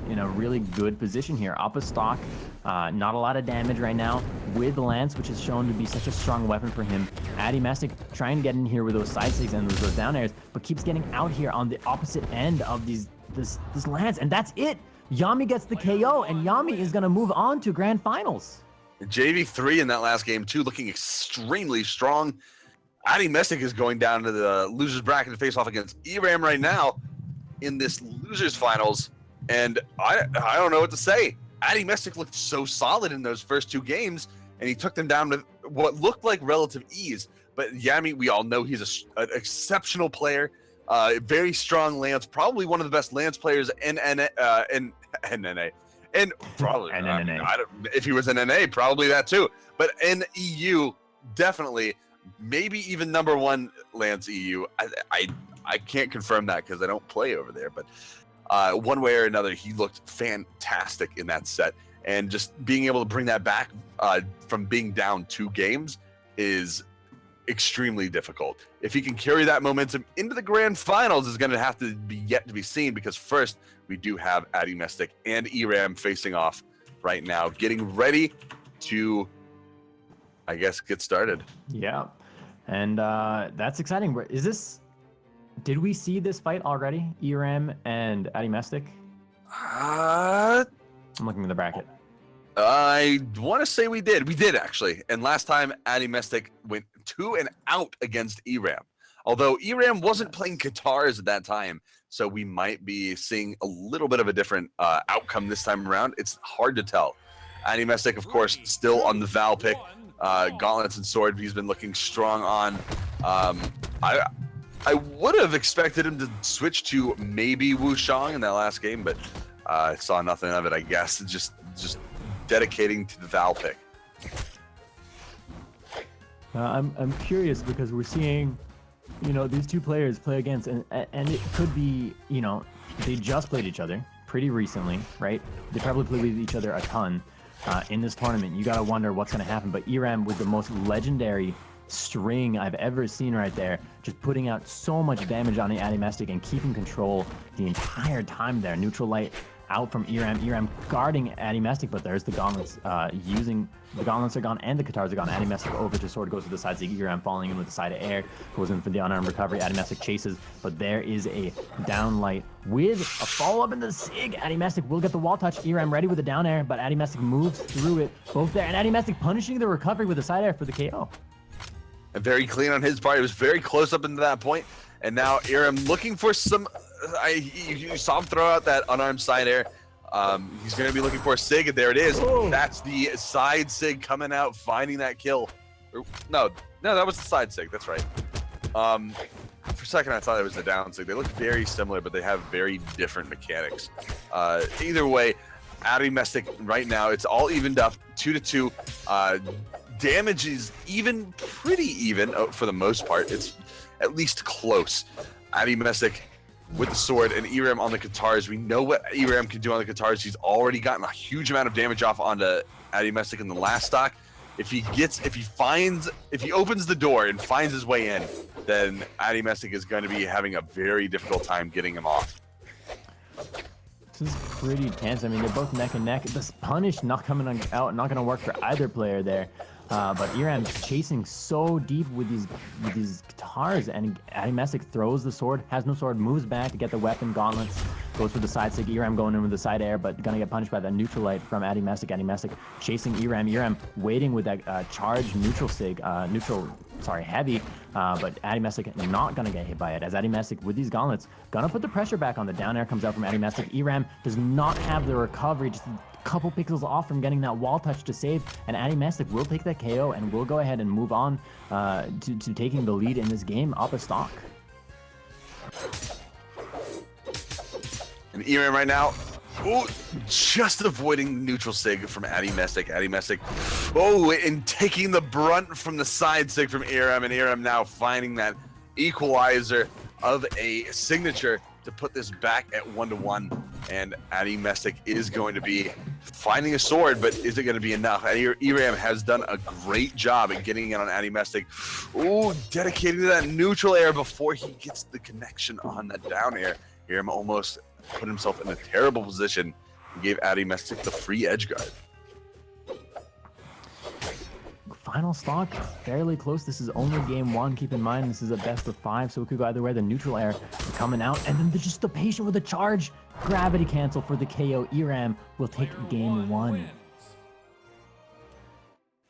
in a really good position here. Up a stock, not a lot of damage right now with Lance, which is shown to be such a strong weapon for him. Addymestic trying to get in here with those side sigs and those down airs, but keeps getting out here on the opposite end of this Lance, and that's it. Yami gets the KO, and Yami is gonna move on to grand finals. JV3 in that last game too, looking extremely strong. Addymestic is going down to the losers bracket to face off against Eramm right now in this losers finals, and I don't know what to say. Addymestic looked so solid in those first two games, and he took them down to what looked like relative ease. But Yami, we all know he's an exceptional player, very strong Lance, probably one of the best Lance players in NNA. And probably, if he was in NA, probably that too. But in EU, definitely, maybe even number one Lance EU. I can't confirm that because I don't play over there. But one way or another, he looked fantastic in that set. And just being able to bring that back from being down 2 games is extremely difficult. If he can carry that momentum into the grand finals is going to have to be yet to be seen, because first we do have Addymestic and Eramm facing off right now, getting ready to, I guess, get started. Yeah, and that's exciting. Did we see this fight already, Eramm and Addymestic? I'm looking at the bracket. I want to say we did. We did, actually. And last time, Addymestic went 2 and out against Eramm. Although Eramm wasn't playing guitars at that time, so we might be seeing a little bit of a different outcome this time around. It's hard to tell. Addymestic, of course, still on the Val pick. Gauntlets and Sword, he's been looking strong on. I would have expected him to switch to maybe Wushang in that last game, but I saw nothing of it, I guess. Just dedicating to the Val pick. I'm curious because we're seeing, these two players play against, and it could be, they just played each other pretty recently, right? They probably played with each other a ton in this tournament. You gotta wonder what's gonna happen. But Eramm with the most legendary string I've ever seen right there, just putting out so much damage on the Addymestic and keeping control the entire time there. Neutral light out from Eramm guarding Addymestic, but there's the gauntlets using the gauntlets are gone and the guitars are gone. Addymestic over to Sword, goes to the side, so Eramm falling in with the side of air, goes in for the unarmed recovery. Addymestic chases, but there is a down light with a follow-up in the sig. Addymestic will get the wall touch. Eramm ready with the down air, but Addymestic moves through it both there, and Addymestic punishing the recovery with the side air for the KO. And very clean on his part. It was very close up into that point, and now Eramm looking for some. You saw him throw out that unarmed side air. He's going to be looking for a sig, and there it is. Whoa. That's the side sig coming out, finding that kill. No, that was the side sig. That's right. For a second, I thought it was the down sig. They look very similar, but they have very different mechanics. Either way, Addymestic right now, it's all evened up, 2-2. Damage is pretty even for the most part. It's at least close. Addymestic with the sword and Eramm on the guitars. We know what Eramm can do on the guitars. He's already gotten a huge amount of damage off onto Addymestic in the last stock. If he opens the door and finds his way in, then Addymestic is going to be having a very difficult time getting him off. This is pretty tense. I mean, they're both neck and neck. This punish not coming out, not going to work for either player there. But Eramm chasing so deep with these guitars, and Addymestic throws the sword, has no sword, moves back to get the weapon, gauntlets, goes for the side stick. Eramm going in with the side air, but gonna get punished by that neutral light from Addymestic. Addymestic chasing Eramm. Eramm waiting with that charged neutral sig, heavy, but Addymestic not gonna get hit by it, as Addymestic with these gauntlets gonna put the pressure back on. The down air comes out from Addymestic. Eramm does not have the recovery, just couple pixels off from getting that wall touch to save, and Addymestic will take that KO and will go ahead and move on to taking the lead in this game up a stock. And Eramm right now, oh, just avoiding neutral sig from Addymestic. Addymestic, oh, and taking the brunt from the side sig from Eramm, and Eramm now finding that equalizer of a signature to put this back at 1-1, and Addymestic is going to be finding a sword, but is it going to be enough? Eramm has done a great job at getting it on Addymestic. Ooh, dedicating to that neutral air before he gets the connection on that down air. Eramm almost put himself in a terrible position and gave Addymestic the free edge guard. Final stock, fairly close. This is only game 1. Keep in mind, this is a best of 5, so it could go either way. The neutral air coming out, and then just the patient with the charge. Gravity cancel for the KO. Eramm will take game 1.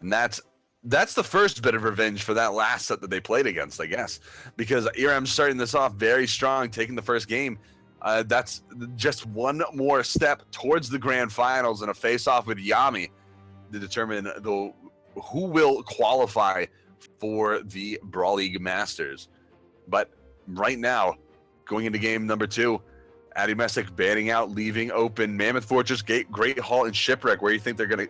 And that's the first bit of revenge for that last set that they played against, I guess, because Eramm's starting this off very strong, taking the first game. That's just one more step towards the grand finals and a face-off with Yami to determine who will qualify for the Brawl League Masters. But right now, going into game number 2, Addymestic banning out, leaving open Mammoth Fortress, Great Hall, and Shipwreck. Where do you think they're going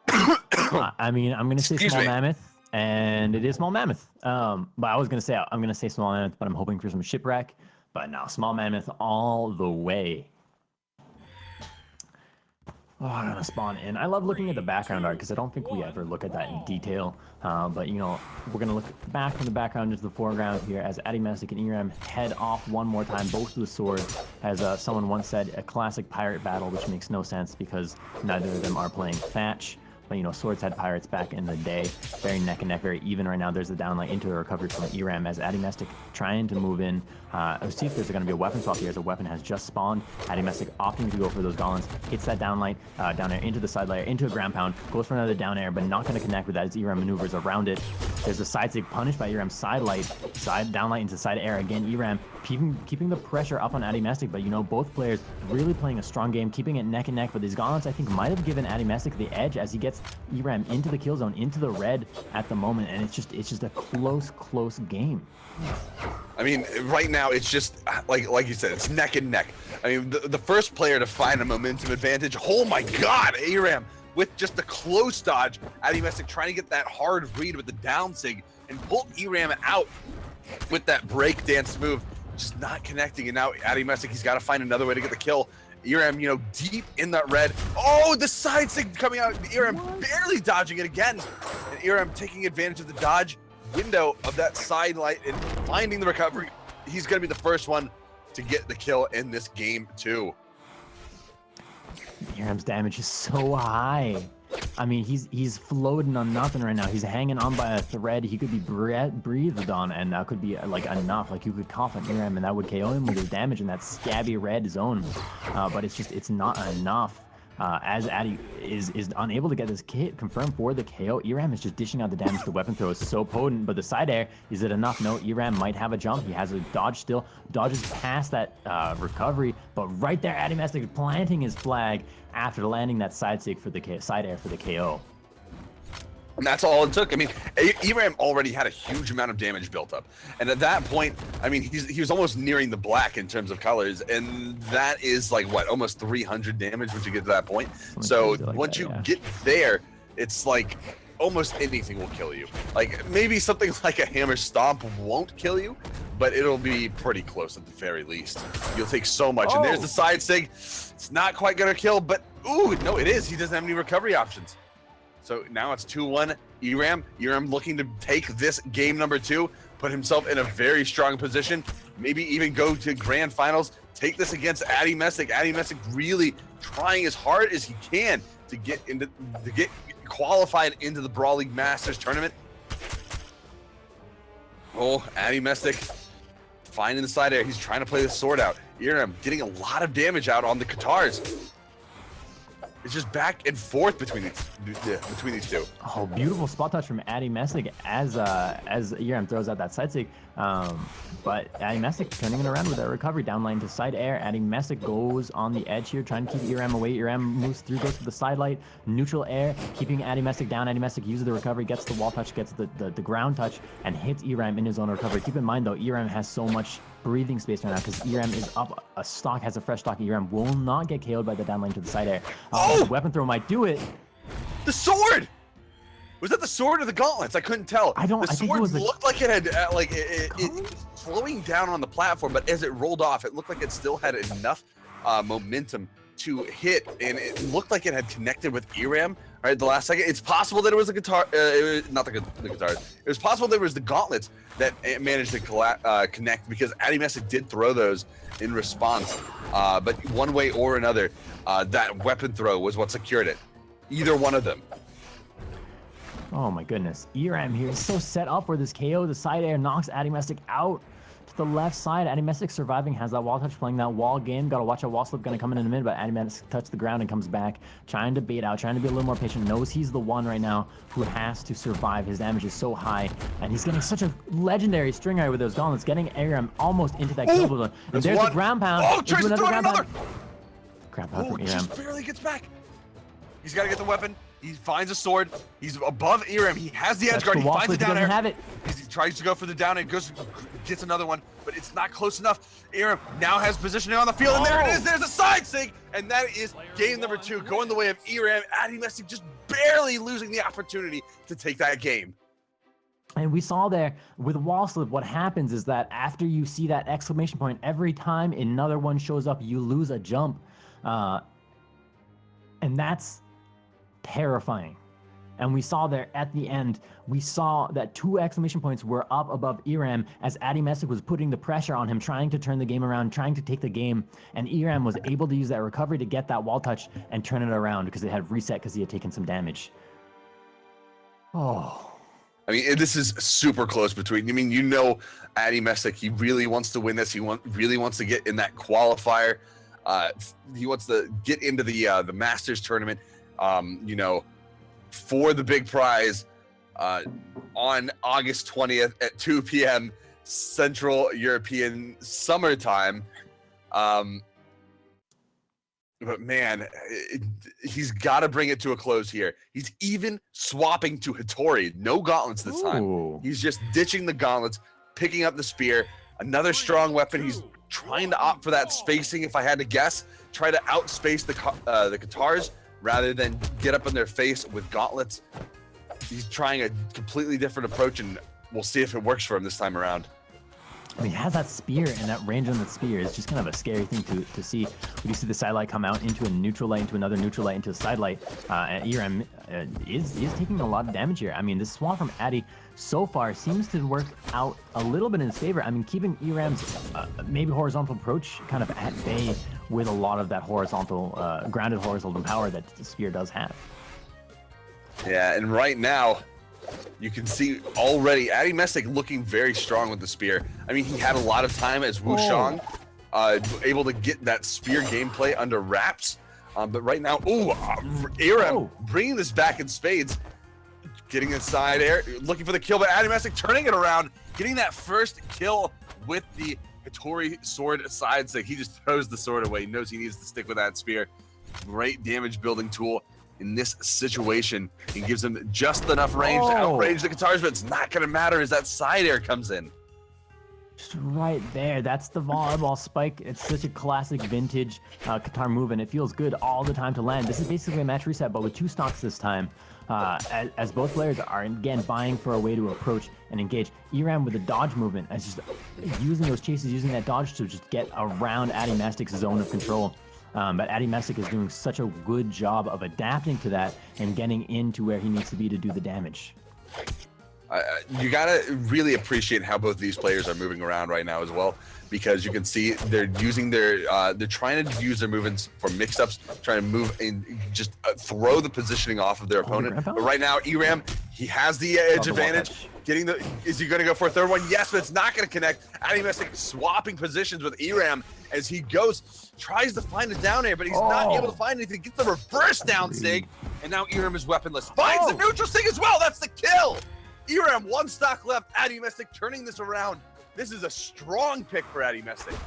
to... I mean, I'm going to say Small Mammoth, and it is Small Mammoth. But I was going to say, I'm going to say Small Mammoth, but I'm hoping for some Shipwreck. But no, Small Mammoth all the way. Oh, I'm gonna spawn in. I love looking at the background art because I don't think we ever look at that in detail. But you know, we're gonna look back from the background into the foreground here as Addymestic and Eramm head off one more time, both with swords. As someone once said, a classic pirate battle, which makes no sense because neither of them are playing Thatch. But you know, swords had pirates back in the day. Very neck and neck, very even right now. There's the downlight into the recovery from Eramm as Addymestic trying to move in. Let's see if there's going to be a weapon swap here as a weapon has just spawned. Addymestic opting to go for those gauntlets. Hits that downlight, down air into the side layer, into a ground pound. Goes for another down air, but not going to connect with that as Eramm maneuvers around it. There's a side sig punished by Eramm's side light. Side downlight into side air again. Eramm keeping the pressure up on Addymestic, but you know, both players really playing a strong game, keeping it neck and neck. But these gauntlets, I think, might have given Addymestic the edge as he gets Eramm into the kill zone, into the red at the moment, and it's just a close game. I mean, right now it's just like you said, it's neck and neck. I mean, the first player to find a momentum advantage. Oh my God, Eramm with just a close dodge. Addymestic trying to get that hard read with the down sig and pull Eramm out with that breakdance move, just not connecting. And now Addymestic, he's got to find another way to get the kill. Eramm, you know, deep in that red. Oh, the side sig coming out. Eramm barely dodging it again. And Eramm taking advantage of the dodge window of that side light and finding the recovery. He's going to be the first one to get the kill in this game too. Eramm's damage is so high. I mean, he's floating on nothing right now. He's hanging on by a thread. He could be breathed on, and that could be like enough. Like you could cough on Eramm, and that would KO him with his damage in that scabby red zone. But it's not enough. As Addy is unable to get this kit confirmed for the KO. Eramm is just dishing out the damage. The weapon throw is so potent, but the side air, is it enough? No, Eramm might have a jump. He has a dodge still. Dodges past that recovery, but right there, Addymestic is planting his flag after landing that side sig for the side air for the KO. And that's all it took. I mean, Eramm already had a huge amount of damage built up. And at that point, I mean, he was almost nearing the black in terms of colors. And that is like, what, almost 300 damage once you get to that point. So once you get there, it's like almost anything will kill you. Like maybe something like a hammer stomp won't kill you, but it'll be pretty close at the very least. You'll take so much. And there's the side sig. It's not quite going to kill, but ooh, no, it is. He doesn't have any recovery options. So now it's 2-1 Eramm. Eramm looking to take this game number 2, put himself in a very strong position, maybe even go to grand finals, take this against Addymestic. Addymestic really trying as hard as he can to get qualified into the Brawl League Masters tournament. Oh, Addymestic finding the side air. He's trying to play the sword out. Eramm getting a lot of damage out on the Katars. It's just back and forth between these two. Oh, beautiful spot touch from Addymestic as Eramm throws out that side stick. But Addymestic turning it around with that recovery down lane to side air. Addymestic goes on the edge here, trying to keep Eramm away. Eramm moves through, goes to the side light, neutral air, keeping Addymestic down. Addymestic uses the recovery, gets the wall touch, gets the ground touch, and hits Eramm in his own recovery. Keep in mind though, Eramm has so much breathing space right now because Eramm is up a stock, has a fresh stock. Eramm will not get KO'd by the down lane to the side air. Oh! The weapon throw might do it. The sword! Was that the sword or the gauntlets? I couldn't tell. I The think it sword was the looked like it had it slowing down on the platform, but as it rolled off, it looked like it still had enough momentum to hit, and it looked like it had connected with Eramm right at the last second. It's possible that it was the guitar, not the guitar. It was possible that it was the gauntlets that it managed to connect, because Addymestic did throw those in response. But one way or another, that weapon throw was what secured it. Either one of them. Oh my goodness. Eramm here is so set up for this KO. The side air knocks Addymestic out to the left side. Addymestic surviving, has that wall touch, playing that wall game. Gotta watch a wall slip, gonna come in a minute, but Addymestic touches the ground and comes back, trying to bait out, trying to be a little more patient. Knows he's the one right now who has to survive. His damage is so high, and he's getting such a legendary string eye with those gauntlets, getting Eramm almost into that kill zone. And there's the ground pound. Oh, tries to throw another! Ground pound from Eramm. Just barely gets back. He's gotta get the weapon. He finds a sword. He's above Eramm. He has the edge guard. He finds it down there. He tries to go for the down and gets another one, but it's not close enough. Eramm now has positioning on the field, and there it is. There's a side sig, and that is game number 2 going the way of Eramm. Addymestic just barely losing the opportunity to take that game. And we saw there with wall slip, what happens is that after you see that exclamation point, every time another one shows up, you lose a jump. And that's terrifying. And we saw there at the end, we saw that 2 exclamation points were up above Eramm as Addymestic was putting the pressure on him, trying to turn the game around, trying to take the game. And Eramm was able to use that recovery to get that wall touch and turn it around because it had reset because he had taken some damage. Oh. I mean, this is super close between. I mean, you know, Addymestic, he really wants to win this. He really wants to get in that qualifier. He wants to get into the Masters tournament. You know, for the big prize on August 20th at 2 p.m. Central European summertime. But man, he's got to bring it to a close here. He's even swapping to Chidori. No gauntlets this time. He's just ditching the gauntlets, picking up the spear. Another strong weapon. He's trying to opt for that spacing, if I had to guess. Try to outspace the Katars rather than get up in their face with gauntlets. He's trying a completely different approach, and we'll see if it works for him this time around. I mean, he has that spear, and that range on that spear is just kind of a scary thing to see. When you see the side light come out into a neutral light, into another neutral light, into a side light, and Eramm is taking a lot of damage here. I mean, this swap from Addy so far seems to work out a little bit in his favor. I mean, keeping Eramm's maybe horizontal approach kind of at bay with a lot of that horizontal, grounded horizontal power that the spear does have. Yeah, and right now, you can see already Addymestic looking very strong with the spear. I mean, he had a lot of time as Wushang, able to get that spear gameplay under wraps. But right now, Eramm bringing this back in spades, getting inside air, looking for the kill, but Addymestic turning it around, getting that first kill with the Chidori sword side stick. He just throws the sword away. He knows he needs to stick with that spear. Great damage building tool in this situation. He gives him just enough range to outrange the Katars, but it's not going to matter as that side air comes in. Just right there. That's the volleyball spike. It's such a classic vintage Katar move, and it feels good all the time to land. This is basically a match reset, but with 2 stocks this time. As both players are, again, vying for a way to approach and engage. Eramm with the dodge movement, as just using those chases, using that dodge to just get around Addymestic's zone of control. But Addymestic is doing such a good job of adapting to that and getting into where he needs to be to do the damage. You gotta really appreciate how both these players are moving around right now as well, because you can see they're using they're trying to use their movements for mix-ups, trying to move and just throw the positioning off of their opponent. But right now, Eramm, he has the edge advantage. Is he going to go for a third one? Yes, but it's not going to connect. Addymestic swapping positions with Eramm as he tries to find a down air, but he's not able to find anything. Gets the reverse down sig, and now Eramm is weaponless. Finds the neutral sig as well. That's the kill. Eramm, 1 stock left. Addymestic turning this around. This is a strong pick for Addymestic.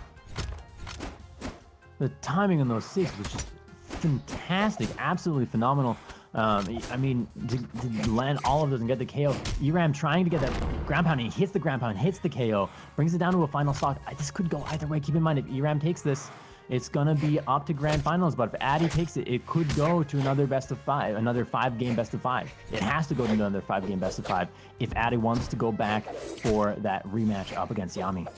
The timing on those sigs was just fantastic, absolutely phenomenal. I mean, to land all of those and get the KO. Eramm trying to get that ground pound, and he hits the ground pound, hits the KO, brings it down to a final stock. This could go either way. Keep in mind, if Eramm takes this, it's gonna be up to grand finals. But if Addy takes it, it could go to another best of 5, another 5-game best of 5. It has to go to another 5-game best of 5 if Addy wants to go back for that rematch up against Yami.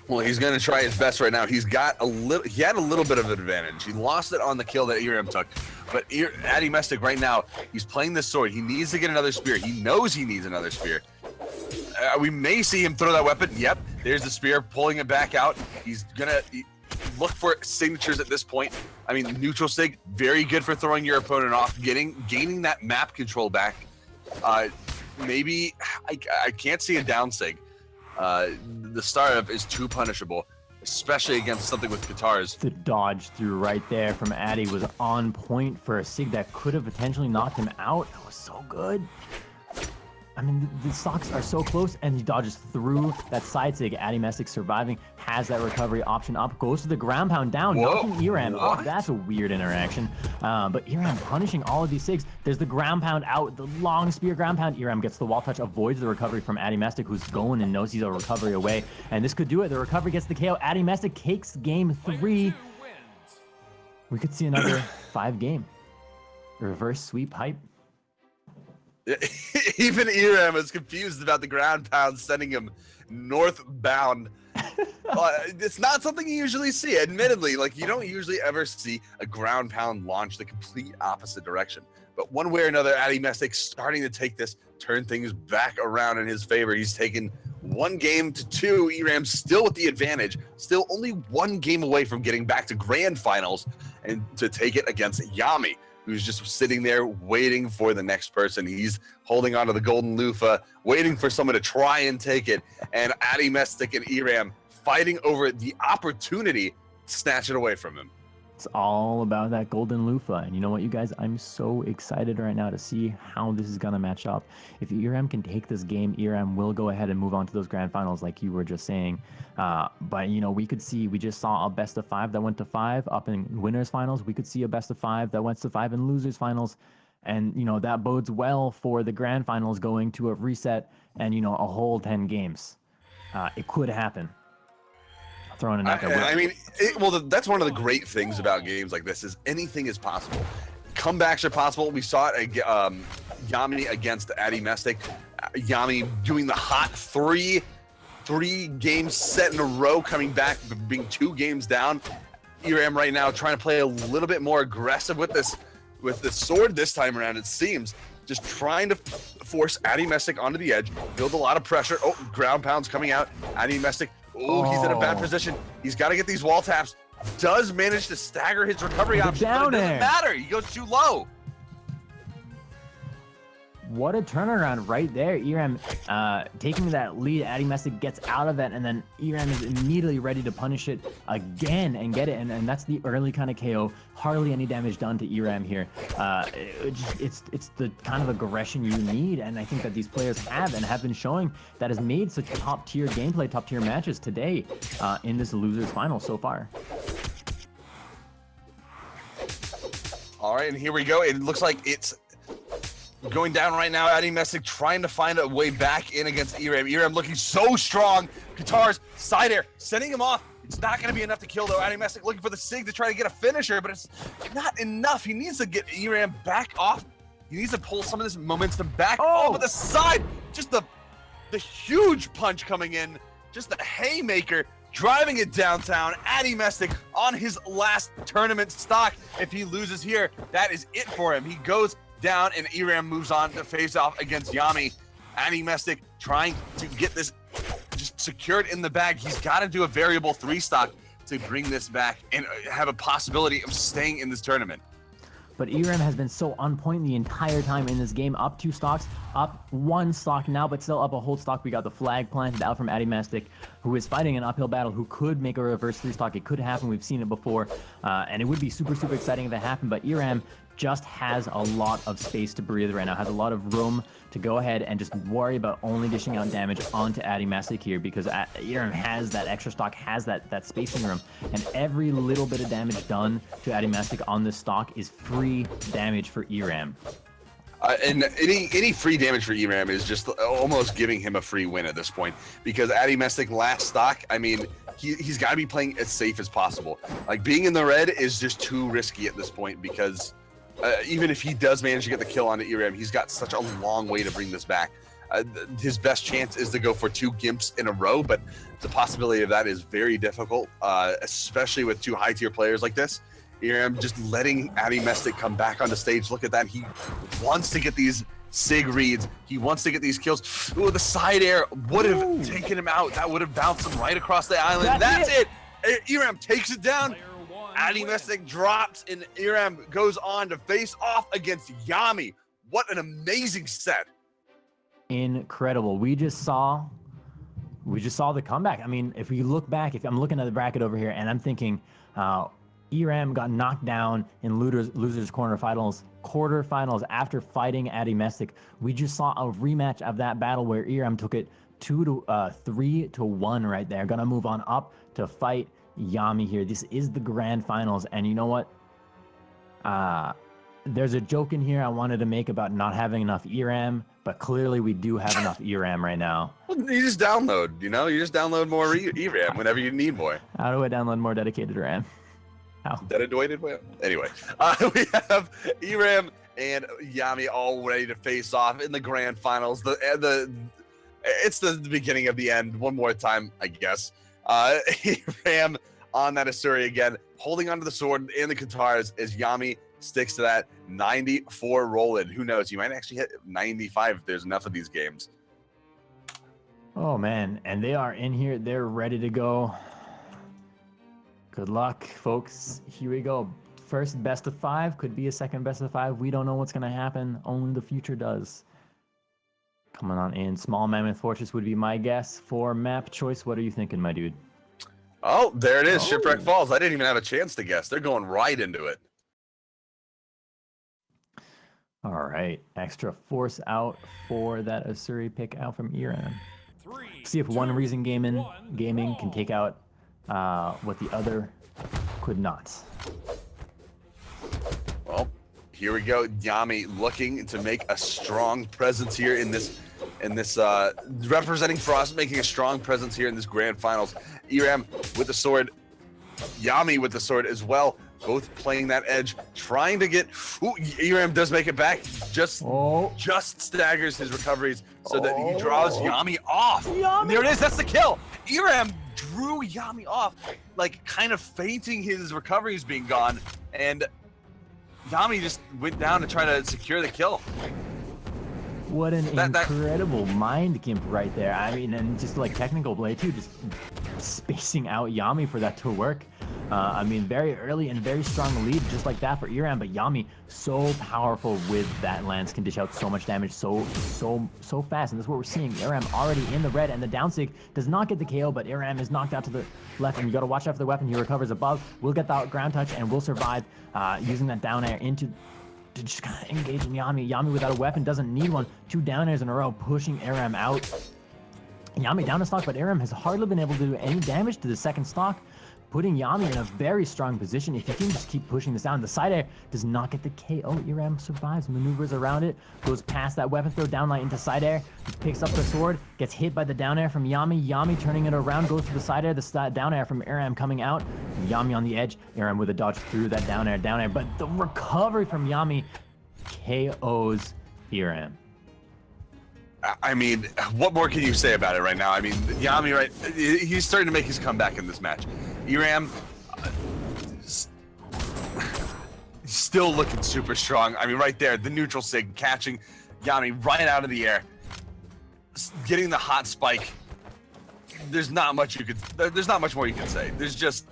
Well, he's going to try his best right now. He had a little bit of an advantage. He lost it on the kill that Eramm took. But Addymestic right now, he's playing this sword. He needs to get another spear. He knows he needs another spear. We may see him throw that weapon. Yep, there's the spear, pulling it back out. He's going to look for signatures at this point. I mean, neutral sig, very good for throwing your opponent off, gaining that map control back. Maybe, I can't see a down sig. The startup is too punishable, especially against something with guitars. The dodge through right there from Addy was on point for a sig that could have potentially knocked him out. That was so good. I mean, the stocks are so close, and he dodges through that side sig. Addymestic surviving, has that recovery option up, goes to the ground pound down, knocking Eramm. Oh, that's a weird interaction. But Eramm punishing all of these sigs. There's the ground pound out, the long spear ground pound. Eramm gets the wall touch, avoids the recovery from Addymestic, who's going and knows he's a recovery away. And this could do it. The recovery gets the KO. Addymestic takes game 3. We could see another 5-game reverse sweep hype. Even Eramm is confused about the ground pound sending him northbound. It's not something you usually see. Admittedly, like, you don't usually ever see a ground pound launch the complete opposite direction. But one way or another, Addymestic starting to take this, turn things back around in his favor. He's taken 1 game to 2. Eramm still with the advantage, still only 1 game away from getting back to grand finals and to take it against Yami, who's just sitting there waiting for the next person. He's holding onto the golden loofah, waiting for someone to try and take it. And Addymestic and Eramm fighting over the opportunity to snatch it away from him. It's all about that golden loofah. And you know what, you guys? I'm so excited right now to see how this is going to match up. If Eramm can take this game, Eramm will go ahead and move on to those grand finals like you were just saying. But, you know, we just saw a best of 5 that went to 5 up in winners finals. We could see a best of 5 that went to 5 in losers finals. And, you know, that bodes well for the grand finals going to a reset and, you know, a whole 10 games. It could happen. Throwing a neck I mean, that's one of the great things about games like this is anything is possible. Comebacks are possible. We saw it Yami against Addymestic. Yami doing the hot 3 games set in a row, coming back, being 2 games down. Eramm right now trying to play a little bit more aggressive with the sword this time around, it seems. Just trying to force Addymestic onto the edge, build a lot of pressure. Oh, ground pounds coming out. Addymestic, he's in a bad position. He's got to get these wall taps. Does manage to stagger his recovery option, but it doesn't matter. He goes too low. What a turnaround right there. Eramm taking that lead. Addymestic gets out of that, and then Eramm is immediately ready to punish it again and get it. And that's the early kind of KO. Hardly any damage done to Eramm here. It's the kind of aggression you need, and I think that these players have been showing that has made such top-tier gameplay, top-tier matches today in this losers final so far. All right, and here we go. It looks like it's going down right now. Addymestic trying to find a way back in against Eramm. Eramm looking so strong. Guitars, side air, sending him off. It's not going to be enough to kill, though. Addymestic looking for the sig to try to get a finisher, but it's not enough. He needs to get Eramm back off. He needs to pull some of this momentum back. Oh, but the side, just the huge punch coming in. Just the haymaker, driving it downtown. Addymestic on his last tournament stock. If he loses here, that is it for him. He goes down, and Eramm moves on to face off against Yami. Addymestic trying to get this just secured in the bag. He's got to do a variable 3-stock to bring this back and have a possibility of staying in this tournament. But Eramm has been so on point the entire time in this game. Up 2 stocks, up 1 stock now, but still up a whole stock. We got the flag planted out from Addymestic, who is fighting an uphill battle, who could make a reverse 3-stock. It could happen. We've seen it before, and it would be super, super exciting if it happened. But Eramm just has a lot of space to breathe right now, has a lot of room to go ahead and just worry about only dishing out damage onto Addymestic here, because Eramm has that extra stock, has that spacing room, and every little bit of damage done to Addymestic on this stock is free damage for Eramm. And any free damage for Eramm is just almost giving him a free win at this point, because Addymestic last stock, I mean, he's got to be playing as safe as possible. Like, being in the red is just too risky at this point, because even if he does manage to get the kill on Eramm, he's got such a long way to bring this back. His best chance is to go for 2 Gimps in a row, but the possibility of that is very difficult, especially with 2 high-tier players like this. Eramm just letting Addymestic come back on the stage. Look at that. He wants to get these Sig reads. He wants to get these kills. Ooh, the side air would have taken him out. That would have bounced him right across the island. That's it. Eramm takes it down. Addymestic drops, and Eramm goes on to face off against Yami. What an amazing set. Incredible. We just saw the comeback. I mean, if we look back, if I'm looking at the bracket over here and I'm thinking Eramm got knocked down in losers quarterfinals after fighting Addymestic. We just saw a rematch of that battle where Eramm took it 3-1 right there. Gonna move on up to fight Yami here. This is the grand finals, and you know what? There's a joke in here I wanted to make about not having enough Eramm, but clearly we do have enough Eramm right now. Well, you just download, you just download more Eramm whenever you need more. How do I download more dedicated RAM? How? Dedicated? Anyway, we have Eramm and Yami all ready to face off in the grand finals. It's the beginning of the end. One more time, I guess. Eramm on that Asuri again, holding onto the sword and the guitars as Yami sticks to that 94 roll-in. Who knows? You might actually hit 95 if there's enough of these games. Oh, man. And they are in here. They're ready to go. Good luck, folks. Here we go. First best of 5. Could be a second best of 5. We don't know what's going to happen. Only the future does. Coming on in. Small Mammoth Fortress would be my guess for map choice. What are you thinking, my dude? Oh, there it is. Shipwreck Falls. I didn't even have a chance to guess. They're going right into it. All right. Extra force out for that Asuri pick out from Eramm. See if One Reason Gaming can take out what the other could not. Well, here we go. Yami looking to make a strong presence here in this representing Frost, making a strong presence here in this grand finals. Eramm with the sword, Yami with the sword as well, both playing that edge, trying to get. Ooh, Eramm does make it back, just staggers his recoveries so that he draws Yami off. And there it is. That's the kill. Eramm drew Yami off, like kind of feinting his recoveries being gone, and Yami just went down to try to secure the kill. What an incredible mind gimp right there. I mean, and just like technical play too, just spacing out Yami for that to work. I mean, very early and very strong lead just like that for Eramm, but Yami so powerful with that lance, can dish out so much damage so fast, and that's what we're seeing. Eramm already in the red, and the down sig does not get the KO, but Eramm is knocked out to the left, and you got to watch out for the weapon. He recovers above, will get that ground touch, and will survive using that down air to just kind of engage in Yami. Yami without a weapon doesn't need one. 2 down airs in a row, pushing Eramm out. Yami down to stock, but Eramm has hardly been able to do any damage to the second stock, putting Yami in a very strong position. If he can just keep pushing this down, the side air does not get the KO. Eramm survives, maneuvers around it, goes past that weapon throw, downlight into side air, picks up the sword, gets hit by the down air from Yami. Yami turning it around, goes to the side air, the down air from Eramm coming out. Yami on the edge, Eramm with a dodge through that down air, but the recovery from Yami KOs Eramm. I mean, what more can you say about it right now? I mean, Yami, right? He's starting to make his comeback in this match. Eramm, still looking super strong. I mean, right there, the neutral sig catching Yami right out of the air, getting the hot spike. There's not much more you can say. It's just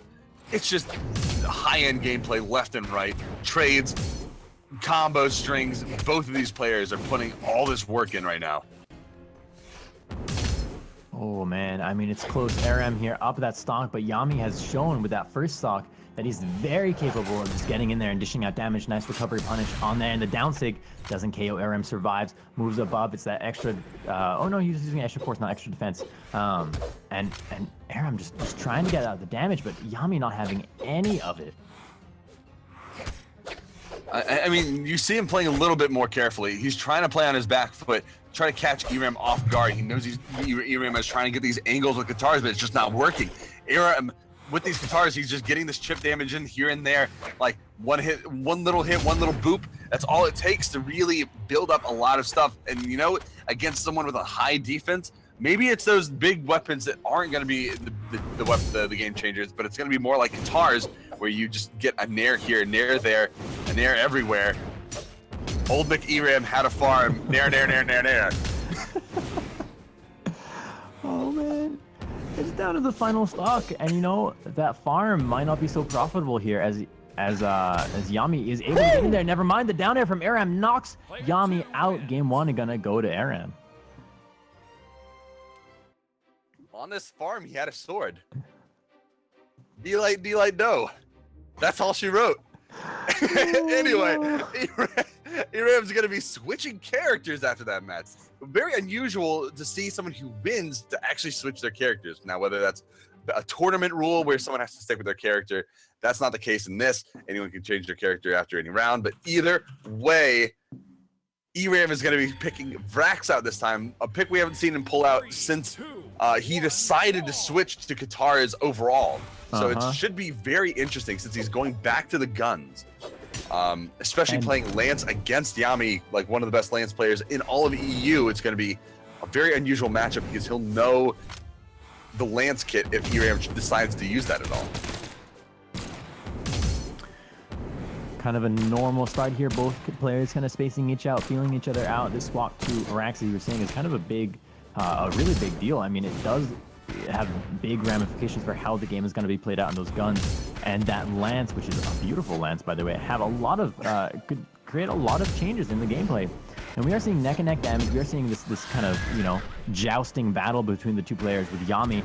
high-end gameplay left and right, trades, combo strings. Both of these players are putting all this work in right now. Oh man, I mean, it's close. Eramm here up that stock, but Yami has shown with that first stock that he's very capable of just getting in there and dishing out damage. Nice recovery punish on there, and the down sig doesn't KO. Eramm survives, moves above. It's that extra. Oh no, he's using extra force, not extra defense. And Eramm just trying to get out the damage, but Yami not having any of it. I mean, you see him playing a little bit more carefully. He's trying to play on his back foot, trying to catch Eramm off guard. He knows Eramm is trying to get these angles with guitars, but it's just not working. Eramm, with these guitars, he's just getting this chip damage in here and there, like one little hit, one little boop. That's all it takes to really build up a lot of stuff. And you know, against someone with a high defense, maybe it's those big weapons that aren't going to be the game changers, but it's going to be more like guitars, where you just get a nair here, a nair there, a nair everywhere. Old Eramm had a farm, nair, nair, nair, nair, nair. Oh man, it's down to the final stock, and you know that farm might not be so profitable here as Yami is able to get in there. Never mind, the down air from Eramm knocks Yami out. Game 1 and gonna go to Eramm. On this farm, he had a sword. D-light, no. That's all she wrote. Anyway, Eramm's going to be switching characters after that match. Very unusual to see someone who wins to actually switch their characters. Now, whether that's a tournament rule where someone has to stick with their character, that's not the case in this. Anyone can change their character after any round. But either way, Eramm is going to be picking Vrax out this time, a pick we haven't seen him pull out since he decided to switch to guitars overall. So it should be very interesting since he's going back to the guns, especially playing Lance against Yami, like one of the best Lance players in all of EU. It's going to be a very unusual matchup because he'll know the Lance kit if Eramm decides to use that at all. Kind of a normal start here. Both players kind of spacing each out, feeling each other out. This swap to Vrax, as you were saying, is kind of a really big deal. I mean, it does have big ramifications for how the game is going to be played out in those guns. And that lance, which is a beautiful lance, by the way, have a lot of could create a lot of changes in the gameplay. And we are seeing neck and neck damage. We are seeing this kind of, you know, jousting battle between the two players, with Yami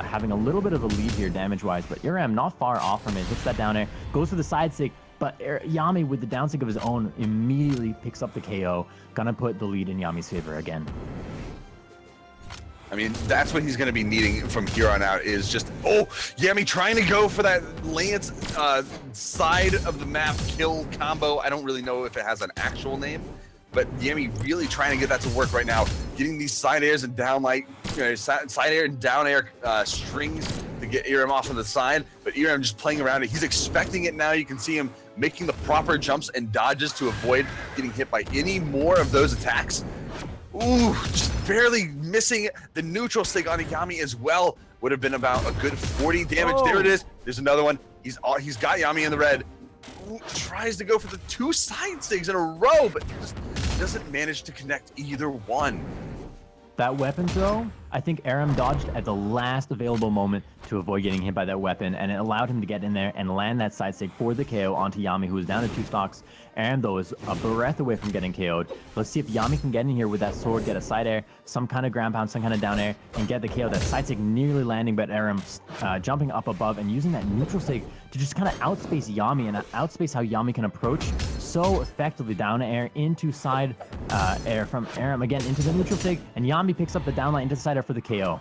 having a little bit of a lead here damage-wise, but Eramm not far off from it. Hits that down air, goes for the side stick, but Yami, with the down stick of his own, immediately picks up the KO. Gonna put the lead in Yami's favor again. I mean, that's what he's going to be needing from here on out, is just, Yami trying to go for that Lance side of the map kill combo. I don't really know if it has an actual name, but Yami really trying to get that to work right now. Getting these side airs and down side air and down air strings to get Eramm off of the side, but Eramm just playing around it. He's expecting it now. You can see him making the proper jumps and dodges to avoid getting hit by any more of those attacks. Ooh, just barely missing the neutral stick on Yami as well. Would have been about a good 40 damage. There it is. There's another one. He's got Yami in the red. Ooh, tries to go for the 2 side stigs in a row, but just doesn't manage to connect either one. That weapon throw, I think Eramm dodged at the last available moment to avoid getting hit by that weapon, and it allowed him to get in there and land that side stick for the KO onto Yami, who is down to 2 stocks. Eramm, though, is a breath away from getting KO'd. Let's see if Yami can get in here with that sword, get a side air, some kind of ground pound, some kind of down air, and get the KO. That side stick nearly landing, but Eramm jumping up above and using that neutral stick to just kind of outspace Yami and outspace how Yami can approach so effectively. Down air into side air from Eramm, again into the neutral stick, and Yami picks up the down line into the side air for the KO.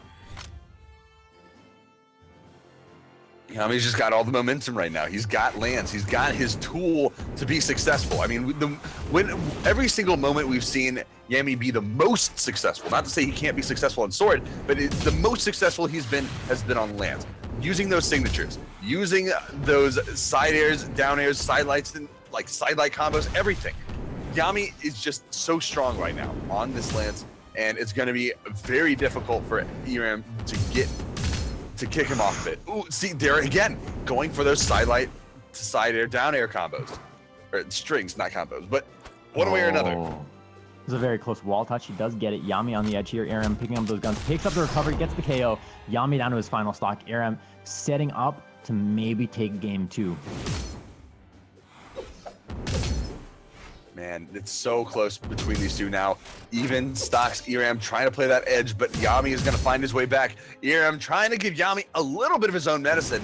Yami's just got all the momentum right now. He's got Lance. He's got his tool to be successful. I mean, every single moment we've seen Yami be the most successful. Not to say he can't be successful on sword, but the most successful he's been has been on Lance. Using those signatures, using those side airs, down airs, side lights, and like side light combos, everything. Yami is just so strong right now on this Lance, and it's going to be very difficult for Eramm to kick him off of it. Ooh, see there again, going for those side light to side air, down air combos. or strings, not combos, but one way or another. This is a very close wall touch. He does get it. Yami on the edge here. Eramm picking up those guns, picks up the recovery, gets the KO. Yami down to his final stock. Eramm setting up to maybe take game 2. Man, it's so close between these two now. Even stocks. Eramm trying to play that edge, but Yami is going to find his way back. Eramm trying to give Yami a little bit of his own medicine.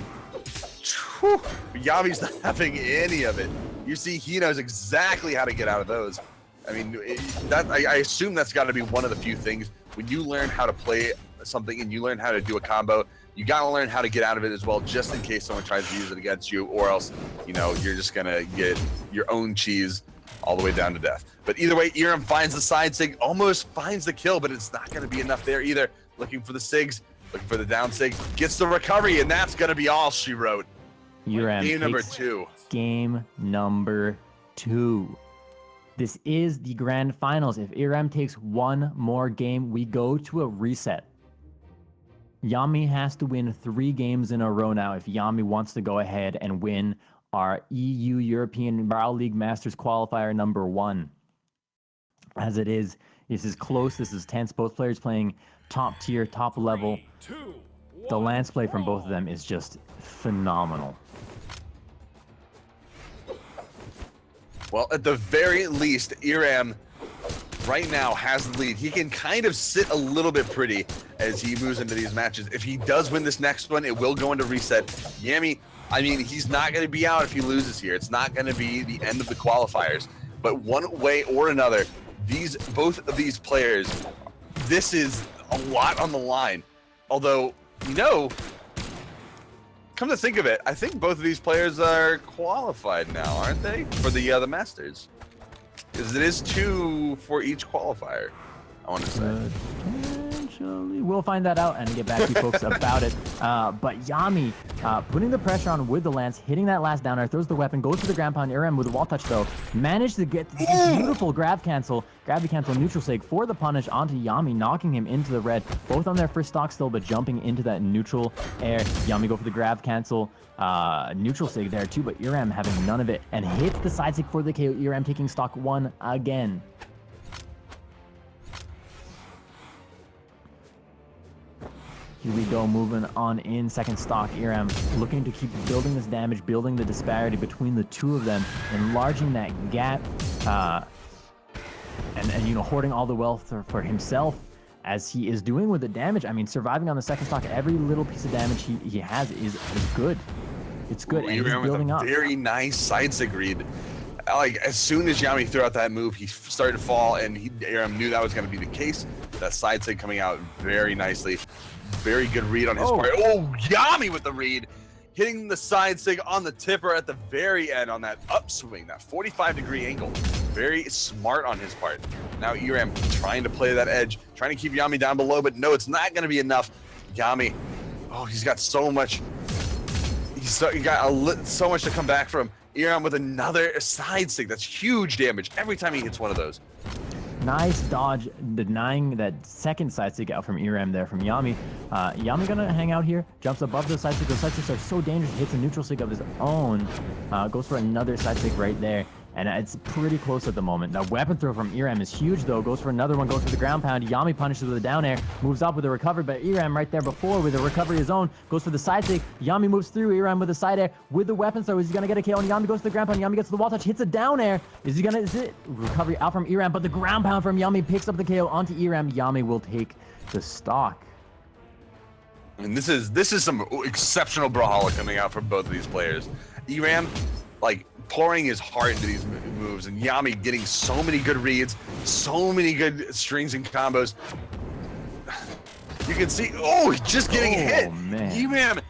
Whew. Yami's not having any of it. You see, he knows exactly how to get out of those. I mean, I assume that's got to be one of the few things. When you learn how to play something and you learn how to do a combo, you got to learn how to get out of it as well, just in case someone tries to use it against you, or else, you know, you're just going to get your own cheese all the way down to death. But either way, Eramm finds the side sig, almost finds the kill, but it's not going to be enough there either. Looking for the sigs, looking for the down sig, gets the recovery, and that's going to be all she wrote. Eramm Game number takes 2. Game number 2. This is the grand finals. If Eramm takes one more game, we go to a reset. Yami has to win 3 games in a row now if Yami wants to go ahead and win our EU European Brawl League Masters qualifier number 1. As it is, this is close, this is tense. Both players playing top tier, top level. 3, 2, 1, The lance play from both of brawl. them is just phenomenal. Well, at the very least, Eramm right now has the lead. He can kind of sit a little bit pretty as he moves into these matches. If he does win this next one, it will go into reset. Yami, I mean, he's not going to be out if he loses here. It's not going to be the end of the qualifiers. But one way or another, both of these players, this is a lot on the line. Although, you know, come to think of it, I think both of these players are qualified now, aren't they? For the Masters. Because it is 2 for each qualifier, I want to say. Potentially. We'll find that out and get back to you folks about it. But Yami putting the pressure on with the lance, hitting that last down air, throws the weapon, goes for the ground pound. Eramm with the wall touch though, managed to get this beautiful gravity cancel neutral sig for the punish onto Yami, knocking him into the red. Both on their first stock still, but jumping into that neutral air. Yami go for the grav cancel. Neutral sig there too, but Eramm having none of it and hits the side sig for the KO. Eramm taking stock 1 again. Here we go, moving on in second stock. Eramm looking to keep building this damage, building the disparity between the two of them, enlarging that gap, and you know, hoarding all the wealth for himself as he is doing with the damage. I mean, surviving on the second stock, every little piece of damage he has is good. It's good, and he's building up. Very nice side sig read. Like, as soon as Yami threw out that move, he started to fall, and Eramm knew that was going to be the case. That side sig coming out very nicely. Very good read on his part. Oh, Yami with the read. Hitting the side sig on the tipper at the very end on that upswing, that 45-degree angle. Very smart on his part. Now Eramm trying to play that edge, trying to keep Yami down below, but no, it's not going to be enough. Yami, oh, he's got so much. He got so much to come back from. Eramm with another side sig. That's huge damage every time he hits one of those. Nice dodge, denying that second side sig out from Eramm there from Yami. Yami gonna hang out here, jumps above the side sig. Those side sigs are so dangerous, hits a neutral sig of his own. Goes for another side sig right there. And it's pretty close at the moment. That weapon throw from Eramm is huge though. Goes for another one, goes for the ground pound. Yami punishes with a down air, moves up with a recovery, but Eramm right there before with a recovery of his own, goes for the side sig. Yami moves through, Eramm with a side air, with the weapon throw. Is he gonna get a KO? And Yami goes to the ground pound. Yami gets to the wall touch, hits a down air. Is it recovery out from Eramm, but the ground pound from Yami picks up the KO onto Eramm. Yami will take the stock. And this is some exceptional Brawlhalla coming out from both of these players. Eramm, like, pouring his heart into these moves, and Yami getting so many good reads, so many good strings and combos. You can see, oh, just getting hit. Man. Eramm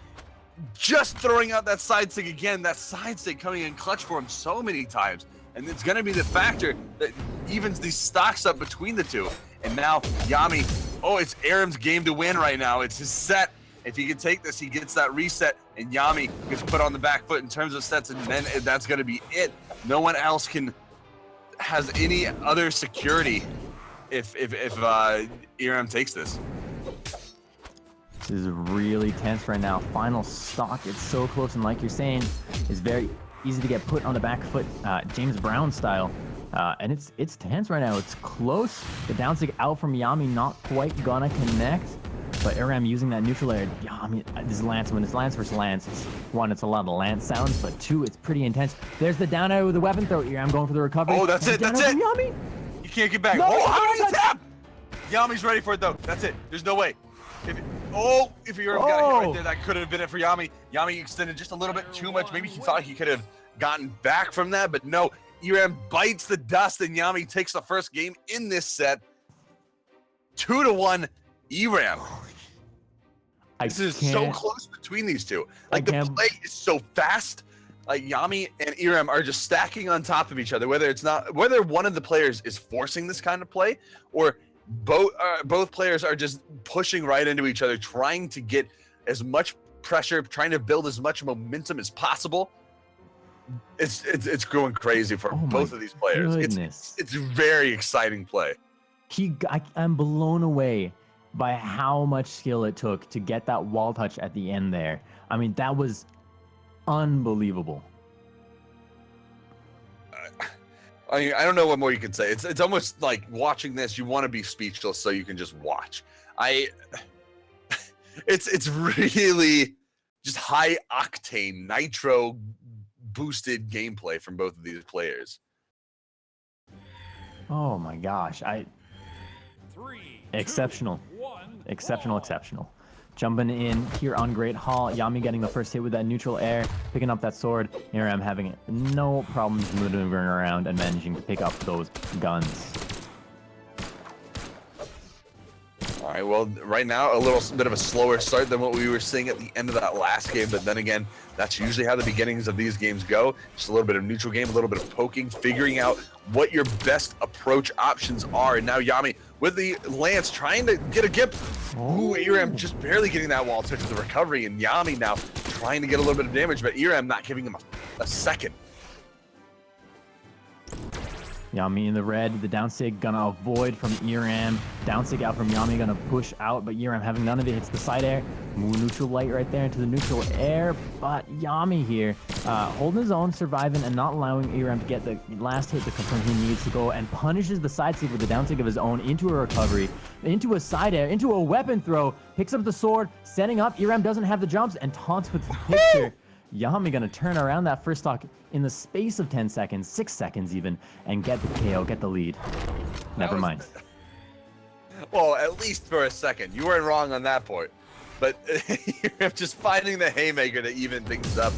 just throwing out that side sig again. That side sig coming in clutch for him so many times. And it's going to be the factor that evens these stocks up between the two. And now Yami, oh, it's Eramm's game to win right now. It's his set. If he can take this, he gets that reset, and Yami gets put on the back foot in terms of sets, and then that's going to be it. No one else has any other security if Eramm takes this. This is really tense right now. Final stock, it's so close, and like you're saying, is very easy to get put on the back foot, James Brown style. And it's tense right now. It's close. The down stick out from Yami, not quite gonna connect. But Eramm using that neutral air. Yami, this Lance, when it's Lance versus Lance, it's one, it's a lot of Lance sounds, but two, it's pretty intense. There's the down air with the weapon throw. Eramm going for the recovery. Oh, that's it, that's it. Yami. You can't get back. No, oh, how no, did he tap? Yami's ready for it though. That's it. There's no way. If Eramm got a hit right there, that could have been it for Yami. Yami extended just a little bit too much. Maybe he thought he could have gotten back from that, but no. Eramm bites the dust, and Yami takes the first game in this set. 2-1, Eramm. This is so close between these two. Like, the play is so fast. Like, Yami and Eramm are just stacking on top of each other. Whether one of the players is forcing this kind of play, or both players are just pushing right into each other, trying to get as much pressure, trying to build as much momentum as possible. It's going crazy for both of these players. It's a very exciting play. I'm blown away by how much skill it took to get that wall touch at the end there. I mean, that was unbelievable. I mean, I don't know what more you can say. It's almost like watching this, you want to be speechless so you can just watch. It's really just high octane, nitro boosted gameplay from both of these players. Oh my gosh. Exceptional. Exceptional. Jumping in here on Great Hall. Yami getting the first hit with that neutral air, picking up that sword. Eramm having no problems maneuvering around and managing to pick up those guns. All right, well, right now, a little bit of a slower start than what we were seeing at the end of that last game, but then again, that's usually how the beginnings of these games go. Just a little bit of neutral game, a little bit of poking, figuring out what your best approach options are. And now Yami with the lance trying to get a gip. Ooh, Eramm just barely getting that wall touch with the recovery, and Yami now trying to get a little bit of damage, but Eramm not giving him a second. Yami in the red, the down sig gonna avoid from Eramm. Down sig out from Yami, gonna push out, but Eramm having none of it, hits the side air. Neutral light right there into the neutral air, but Yami here, holding his own, surviving, and not allowing Eramm to get the last hit to confirm he needs to go, and punishes the side sig with the down sig of his own into a recovery, into a side air, into a weapon throw, picks up the sword, setting up. Eramm doesn't have the jumps, and taunts with the picture. Yami gonna turn around that first stock in the space of 10 seconds, 6 seconds even, and get the KO, get the lead. Never mind. Well, at least for a second. You weren't wrong on that point. But you're just finding the haymaker to even things up,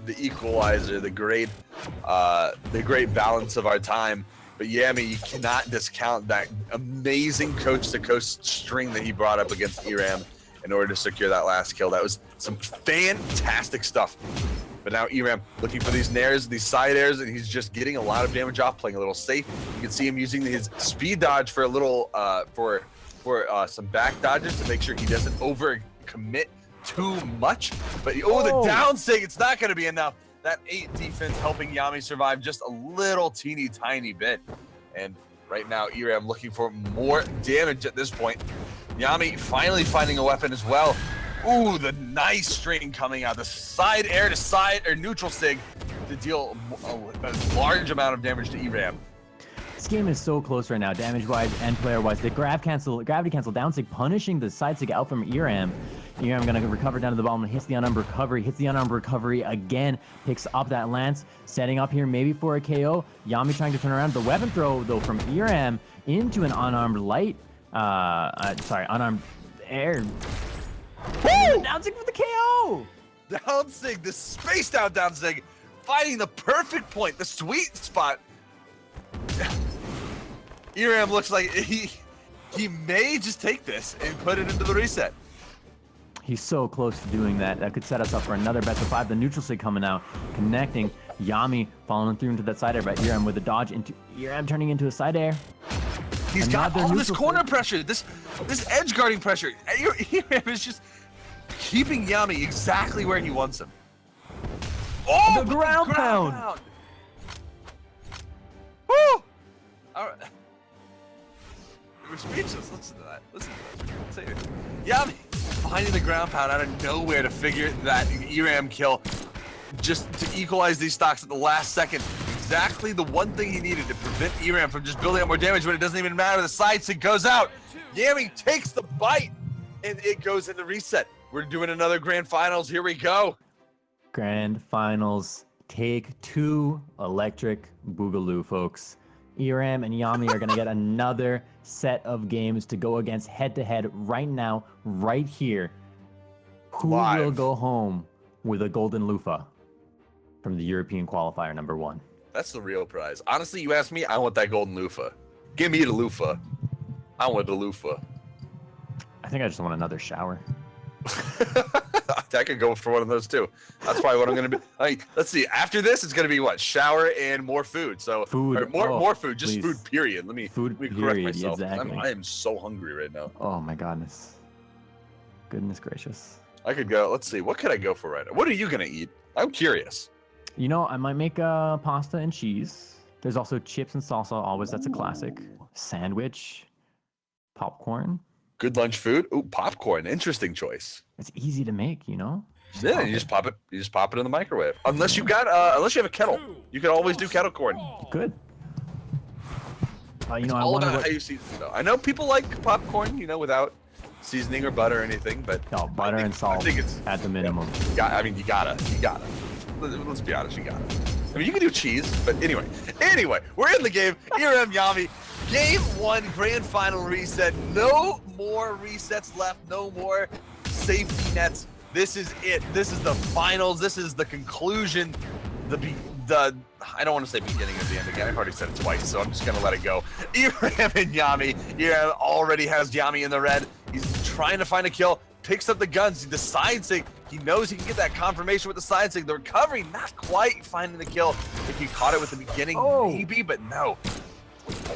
the equalizer, the great balance of our time. But Yami, you cannot discount that amazing coast-to-coast string that he brought up against Eramm in order to secure that last kill. That was some fantastic stuff. But now Eramm looking for these nairs, these side airs, and he's just getting a lot of damage off, playing a little safe. You can see him using his speed dodge for a little, for some back dodges to make sure he doesn't over commit too much. But the down sig, it's not going to be enough. That 8 defense helping Yami survive just a little teeny tiny bit. And right now Eramm looking for more damage at this point. Yami finally finding a weapon as well. Ooh, the nice string coming out. The side air to side or neutral sig to deal a large amount of damage to Eramm. This game is so close right now, damage-wise and player-wise. The gravity cancel down sig punishing the side sig out from Eramm. Eramm gonna recover down to the bottom and hits the unarmed recovery, again, picks up that lance, setting up here maybe for a KO. Yami trying to turn around. The weapon throw, though, from Eramm into an unarmed light. Unarmed air. Woo! Down sig for the KO! Down sig, the spaced out down sig, finding the perfect point, the sweet spot. Eramm looks like he may just take this and put it into the reset. He's so close to doing that. That could set us up for another best of 5. The neutral sig coming out, connecting. Yami following through into that side air, but Eramm with a dodge into Eramm turning into a side air. He's got all this corner pressure, this edge guarding pressure. Eramm is just keeping Yami exactly where he wants him. Oh, the ground pound. Woo! All right. We're speechless. Listen to that. Say it. Yami finding the ground pound out of nowhere to figure that Eramm kill. just to equalize these stocks at the last second. Exactly the one thing he needed to prevent Eramm from just building up more damage when it doesn't even matter. The side stick goes out. Yami takes the bite, and it goes into reset. We're doing another grand finals. Here we go. Grand finals, take 2, electric boogaloo, folks. Eramm and Yami are gonna get another set of games to go against head-to-head right now, right here. Who Live. will go home with a golden loofah from the European qualifier number 1? That's the real prize. Honestly, you ask me, I want that golden loofah. Give me the loofah. I want the loofah. I think I just want another shower. I could go for one of those too. That's probably what I'm gonna be. Let's see. After this, it's gonna be what? Shower and more food. So Food. or more food. Just please. food. Period. Let me correct myself. Exactly. I am so hungry right now. Oh my goodness. Goodness gracious. I could go. Let's see. What could I go for right now? What are you gonna eat? I'm curious. You know, I might make pasta and cheese. There's also chips and salsa. Always, that's a classic. Sandwich, popcorn. Good lunch food. Ooh, popcorn. Interesting choice. It's easy to make, you know. Yeah, you just pop it. You just pop it in the microwave. Unless you got, unless you have a kettle, you can always do kettle corn. Good. You know, I All wonder about what. how you season it, though. I know people like popcorn, you know, without seasoning or butter or anything, but No, butter and I salt think it's. at the minimum. I mean, you gotta. Let's be honest, you gotta. I mean, you can do cheese, but anyway, we're in the game. Eramm Yami, game 1, grand final reset. No more resets left. No more safety nets. This is it. This is the finals. This is the conclusion. I don't want to say beginning of the end again. I've already said it twice, so I'm just gonna let it go. Eramm and Yami. Eramm already has Yami in the red. He's trying to find a kill. Picks up the guns. He decides he knows he can get that confirmation with the side stick. The recovery, not quite finding the kill. If he caught it with the beginning, maybe, but no.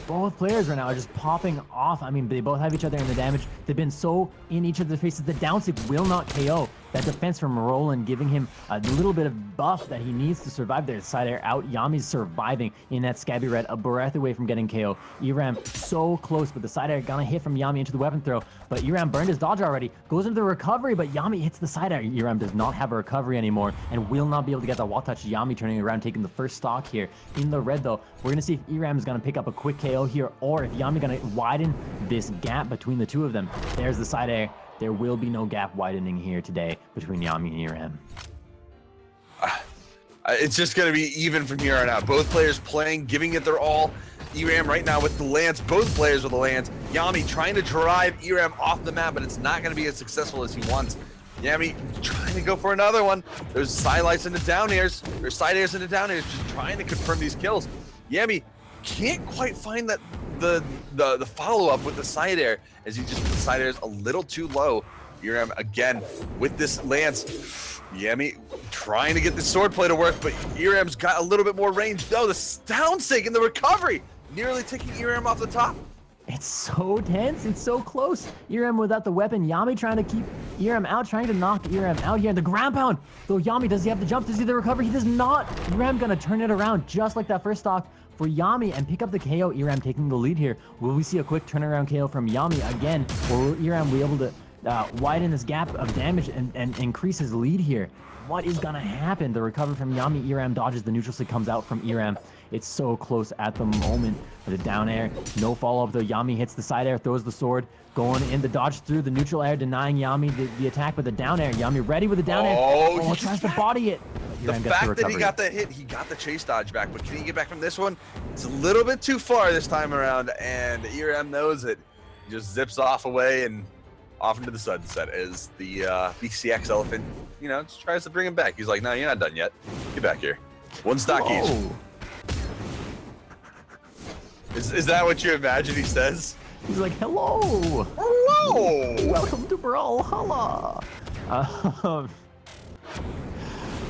Both players right now are just popping off. I mean, they both have each other in the damage. They've been so in each other's faces. The down stick will not KO. That defense from Roland giving him a little bit of buff that he needs to survive there. Side air out. Yami's surviving in that Scabby Red, a breath away from getting KO. Eramm so close, but the side air gonna hit from Yami into the weapon throw. But Eramm burned his dodge already. Goes into the recovery, but Yami hits the side air. Eramm does not have a recovery anymore and will not be able to get that wall touch. Yami turning around, taking the first stock here. In the red though, we're gonna see if Eramm is gonna pick up a quick KO here or if Yami gonna widen this gap between the two of them. There's the side air. There will be no gap widening here today between Yami and Eramm. It's just going to be even from here on out. Both players playing, giving it their all. Eramm right now with the lance, both players with the lance. Yami trying to drive Eramm off the map, but it's not going to be as successful as he wants. Yami trying to go for another one. There's sidelights into down airs. There's side airs into down airs, just trying to confirm these kills. Yami can't quite find that the follow-up with the side air as he just, the side air is a little too low. Eramm again with this lance. Yami trying to get the swordplay to work, but Eramm's got a little bit more range. No, the down sig in the recovery, nearly taking Eramm off the top. It's so tense. It's so close. Eramm without the weapon. Yami trying to keep Eramm out, trying to knock Eramm out here. The ground pound. Though Yami, does he have the jump? Does he have the recovery? He does not. Eramm gonna turn it around just like that first stock for Yami and pick up the KO. Eramm taking the lead here. Will we see a quick turnaround KO from Yami again? Or will Eramm be able to widen this gap of damage and increase his lead here? What is gonna happen? The recovery from Yami. Eramm dodges. The neutral stick comes out from Eramm. It's so close at the moment. The down air, no follow-up though. Yami hits the side air, throws the sword, going in the dodge through the neutral air, denying Yami the attack with the down air. Yami ready with the down air. Oh, tries to body it. The fact that he got the hit, he got the chase dodge back, but can he get back from this one? It's a little bit too far this time around, and Eramm knows it. He just zips off away and off into the sunset as the BCX elephant, you know, just tries to bring him back. He's like, no, you're not done yet. Get back here. One stock each. Is that what you imagine he says? He's like, hello. Hello. Welcome to Brawlhalla.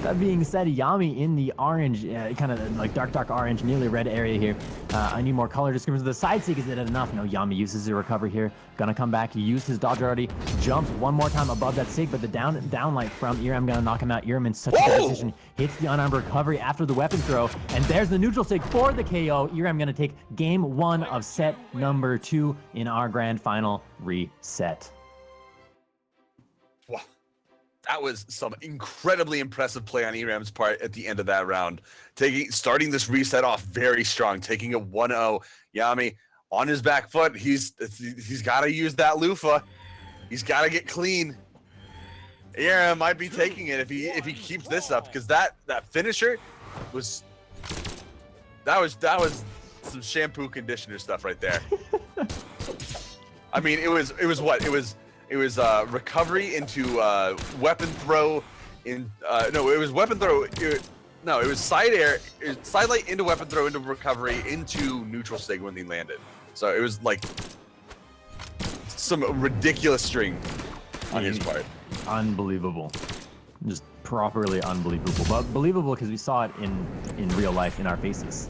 That being said, Yami in the orange, kind of like dark orange, nearly red area here. I need more color descriptions. The side stick, is it enough? No, Yami uses the recovery here. Gonna come back. He used his dodge already. Jumps one more time above that stick, but the down light from Eramm gonna knock him out. Eramm in such a good position. Hits the unarmed recovery after the weapon throw. And there's the neutral stick for the KO. Eramm gonna take game 1 of set number 2 in our grand final reset. That was some incredibly impressive play on Eramm's part at the end of that round. Starting this reset off very strong, taking a 1-0. Yami on his back foot. He's got to use that loofah. He's got to get clean. Eramm might be taking it if he keeps this up, because that finisher was some shampoo conditioner stuff right there. I mean, it was what? It was recovery into weapon throw in no, it was weapon throw. It was Scythelight into weapon throw into recovery into neutral sig when he landed. So it was like some ridiculous string on his part. Unbelievable. Just properly unbelievable. But believable because we saw it in real life in our faces.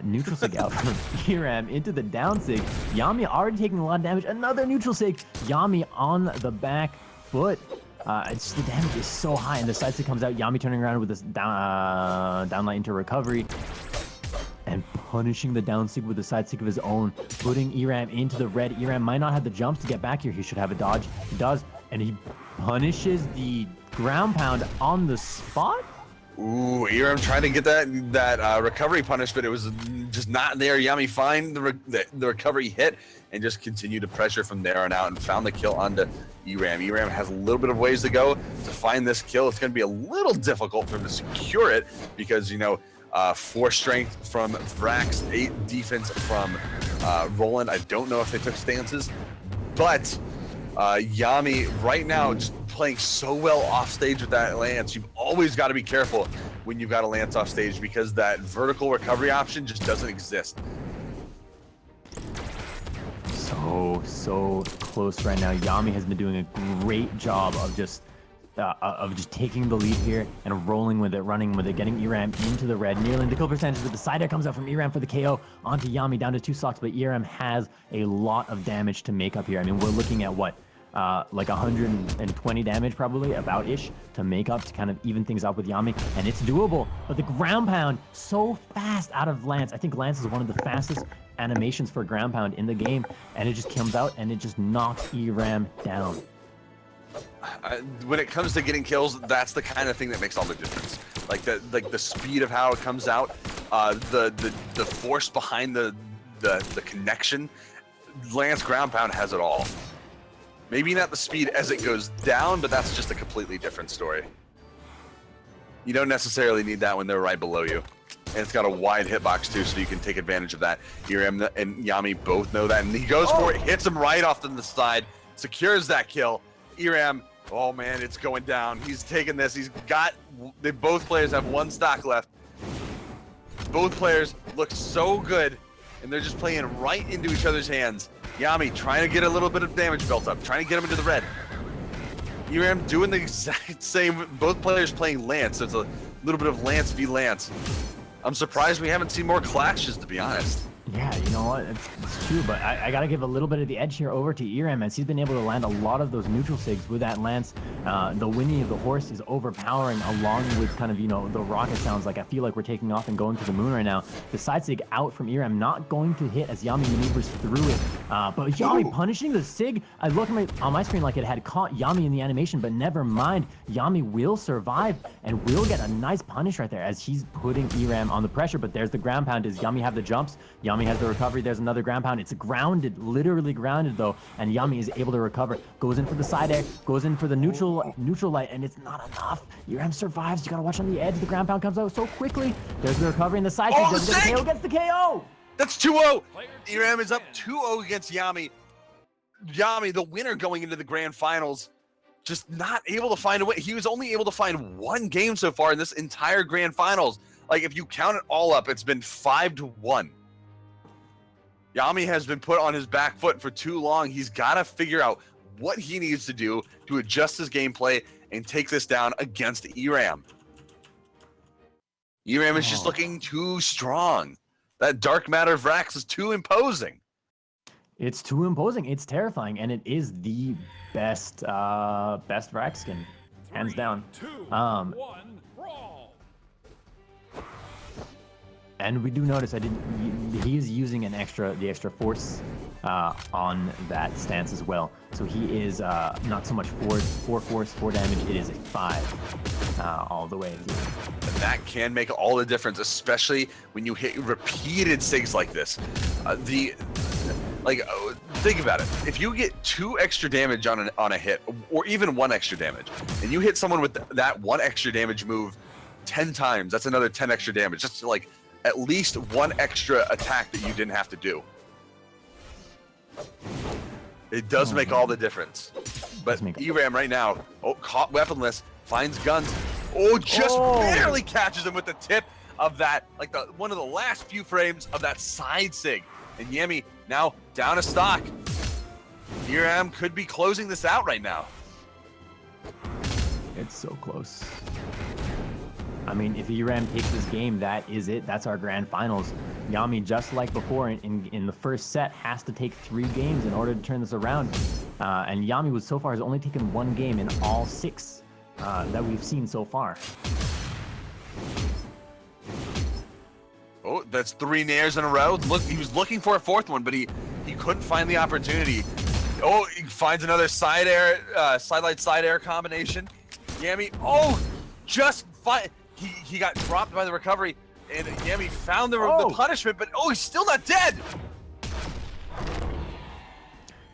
Neutral sig out from Eramm into the down sig. Yami already taking a lot of damage. Another neutral sig. Yami on the back foot. It's the damage is so high, and the side sig comes out. Yami turning around with this downlight into recovery. And punishing the down sig with the side sig of his own, putting Eramm into the red. Eramm might not have the jumps to get back here. He should have a dodge. He does, and he punishes the ground pound on the spot. Ooh, Eramm trying to get that recovery punish, but it was just not there. Yami find the recovery hit and just continued to pressure from there on out and found the kill onto Eramm. Eramm has a little bit of ways to go to find this kill. It's going to be a little difficult for him to secure it because, 4 strength from Vrax, 8 defense from Roland. I don't know if they took stances, but Yami right now just playing so well off stage with that lance. You've always got to be careful when you've got a lance off stage because that vertical recovery option just doesn't exist. So close right now. Yami has been doing a great job of just taking the lead here and rolling with it, running with it, getting Eramm into the red, nearly the kill percentage, but the side air comes out from Eramm for the KO onto Yami down to 2 stocks, but Eramm has a lot of damage to make up here. I mean, we're looking at what? Like 120 damage probably, about-ish, to make up, to kind of even things up with Yami, and it's doable, but the ground pound so fast out of Lance. I think Lance is one of the fastest animations for ground pound in the game, and it just comes out and it just knocks Eramm down. When it comes to getting kills, that's the kind of thing that makes all the difference. Like the speed of how it comes out, the force behind the connection. Lance ground pound has it all. Maybe not the speed as it goes down, but that's just a completely different story. You don't necessarily need that when they're right below you. And it's got a wide hitbox too, so you can take advantage of that. Eramm and Yami both know that, and he goes for it, hits him right off to the side, secures that kill. Eramm, oh man, it's going down. He's taking this. Both players have 1 stock left. Both players look so good, and they're just playing right into each other's hands. Yami trying to get a little bit of damage built up, trying to get him into the red. Eramm doing the exact same. Both players playing Lance, so it's a little bit of Lance v Lance. I'm surprised we haven't seen more clashes, to be honest. Yeah, you know what? It's true, but I got to give a little bit of the edge here over to Eramm, as he's been able to land a lot of those neutral sigs with that lance. The whinny of the horse is overpowering, along with kind of, the rocket sounds. Like, I feel like we're taking off and going to the moon right now. The side sig out from Eramm, not going to hit as Yami maneuvers through it. But Yami punishing the sig. I look on my screen like it had caught Yami in the animation, but never mind. Yami will survive and will get a nice punish right there as he's putting Eramm on the pressure. But there's the ground pound. Does Yami have the jumps? Yami has the recovery. There's another ground pound. It's grounded, literally grounded though, and Yami is able to recover. Goes in for the side air, goes in for the neutral light, and it's not enough. Eramm survives. You gotta watch on the edge. The ground pound comes out so quickly. There's the recovery, and the side kick doesn't get the KO. Gets the KO. That's 2-0. Eramm is up 2-0 against Yami. Yami, the winner going into the grand finals, just not able to find a win. He was only able to find 1 game so far in this entire grand finals. Like, if you count it all up, it's been 5-1. Yami has been put on his back foot for too long. He's got to figure out what he needs to do to adjust his gameplay and take this down against Eramm. Eramm is just looking too strong. That dark matter Vrax is too imposing. It's too imposing. It's terrifying, and it is the best Vrax skin, hands down. 2, 1, brawl. And we do notice he is using the extra force on that stance as well. So he is not so much 4 force, 4 damage, it is a 5 all the way through. And that can make all the difference, especially when you hit repeated SIGs like this. Think about it. If you get 2 extra damage on a hit, or even 1 extra damage, and you hit someone with that 1 extra damage move 10 times, that's another 10 extra damage. Just like at least 1 extra attack that you didn't have to do. It does make all the difference. But Eramm right now, caught weaponless, finds guns. Just barely catches him with the tip of that, like one of the last few frames of that side sig. And Yami now down a stock. Eramm could be closing this out right now. It's so close. I mean, if Eramm takes this game, that is it. That's our grand finals. Yami, just like before in the first set, has to take 3 games in order to turn this around. And Yami so far has only taken 1 game in all 6 that we've seen so far. Oh, that's 3 nairs in a row. Look, he was looking for a 4th one, but he couldn't find the opportunity. Oh, he finds another side air, side air combination. Yami, he got dropped by the recovery, and Yami found the punishment, but he's still not dead.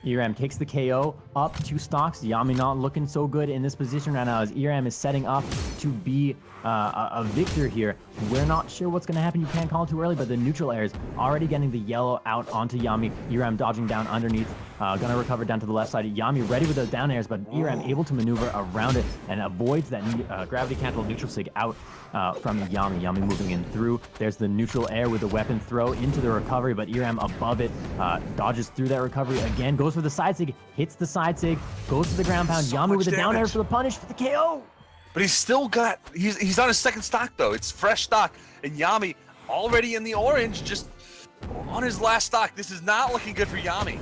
Eramm takes the KO up 2 stocks. Yami not looking so good in this position right now as Eramm is setting up to be a victor here. We're not sure what's going to happen. You can't call it too early, but the neutral air is already getting the yellow out onto Yami. Eramm dodging down underneath, gonna recover down to the left side. Yami ready with those down airs, but Eramm able to maneuver around it and avoids that gravity cancel neutral sig out from Yami. Yami moving in through. There's the neutral air with the weapon throw into the recovery, but Eramm above it, dodges through that recovery again, goes for the side sig, hits the side sig, goes to the ground pound. Yami with the down air for the punish for the KO. But he's still got, he's on his 2nd stock though. It's fresh stock, and Yami already in the orange, just on his last stock. This is not looking good for Yami.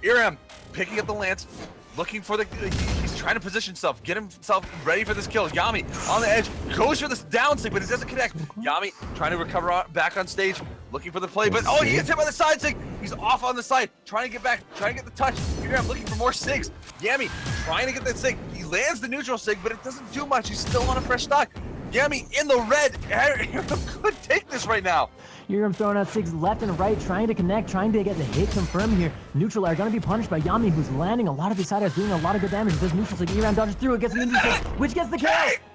Eramm picking up the lance, looking for he's trying to position himself, get himself ready for this kill. Yami on the edge, goes for this down sig, but it doesn't connect. Yami trying to recover back on stage, looking for the play, but he gets hit by the side sig. He's off on the side, trying to get back, trying to get the touch. Eramm looking for more sigs. Yami trying to get that sig. He lands the neutral sig, but it doesn't do much. He's still on a fresh stock. Yami in the red. Eramm could take this right now. Eramm throwing out sigs left and right, trying to connect, trying to get the hit confirmed here. Neutral air gonna be punished by Yami, who's landing a lot of these side airs, doing a lot of good damage. Does neutral sig. Eramm dodges through it, gets the neutral sig, which gets the kill.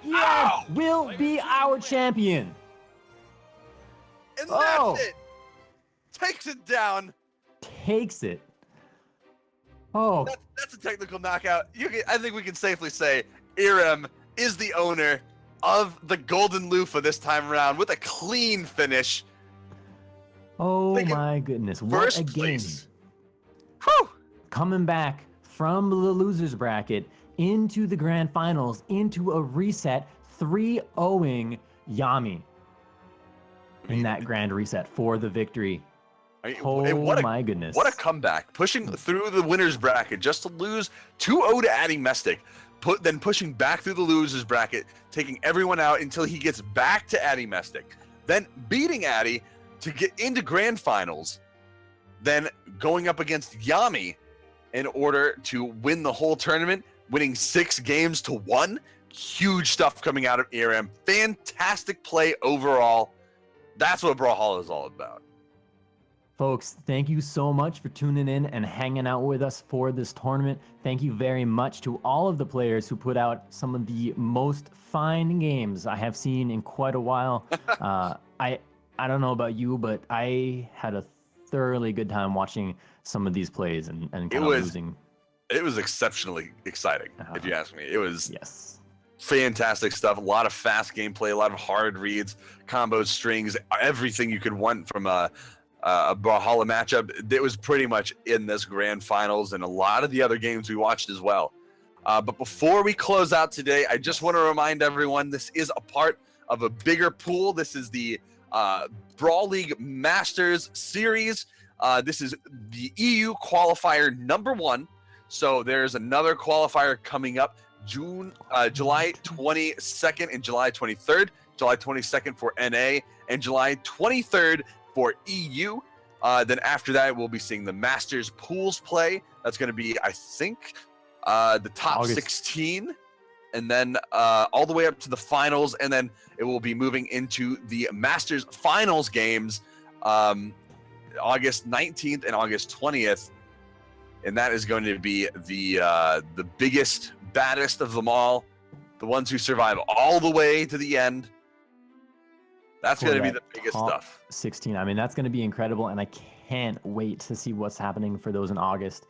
Eramm will be our champion. And that's it. Takes it down. Takes it. Oh. That's a technical knockout. I think we can safely say Eramm is the owner of the Golden Loofah this time around with a clean finish. Oh my goodness, what a game. Whew. Coming back from the losers bracket into the grand finals, into a reset, 3-0ing Yami in that grand reset for the victory. My goodness. What a comeback. Pushing through the winner's bracket just to lose 2-0 to Addymestic. Then pushing back through the losers bracket, taking everyone out until he gets back to Addymestic. Then beating Addy to get into grand finals. Then going up against Yami in order to win the whole tournament, winning 6 games to 1. Huge stuff coming out of Eramm. Fantastic play overall. That's what Brawlhalla is all about. Folks, thank you so much for tuning in and hanging out with us for this tournament. Thank you very much to all of the players who put out some of the most fine games I have seen in quite a while. I don't know about you, but I had a thoroughly good time watching some of these plays and kind of losing. It was exceptionally exciting, if you ask me. It was fantastic stuff. A lot of fast gameplay, a lot of hard reads, combos, strings, everything you could want from a Brawlhalla matchup. It was pretty much in this grand finals and a lot of the other games we watched as well. But before we close out today, I just want to remind everyone this is a part of a bigger pool. This is the Brawl League Masters series. This is the EU qualifier #1. So there's another qualifier coming up July 22nd and July 23rd. July 22nd for NA and July 23rd for EU. Then after that, we'll be seeing the Masters pools play. That's going to be, I think, the top August. 16, and then all the way up to the finals, and then it will be moving into the Masters finals games August 19th and August 20th, and that is going to be the biggest, baddest of them all, the ones who survive all the way to the end. That's going to be the biggest top stuff. 16. I mean, that's going to be incredible, and I can't wait to see what's happening for those in August.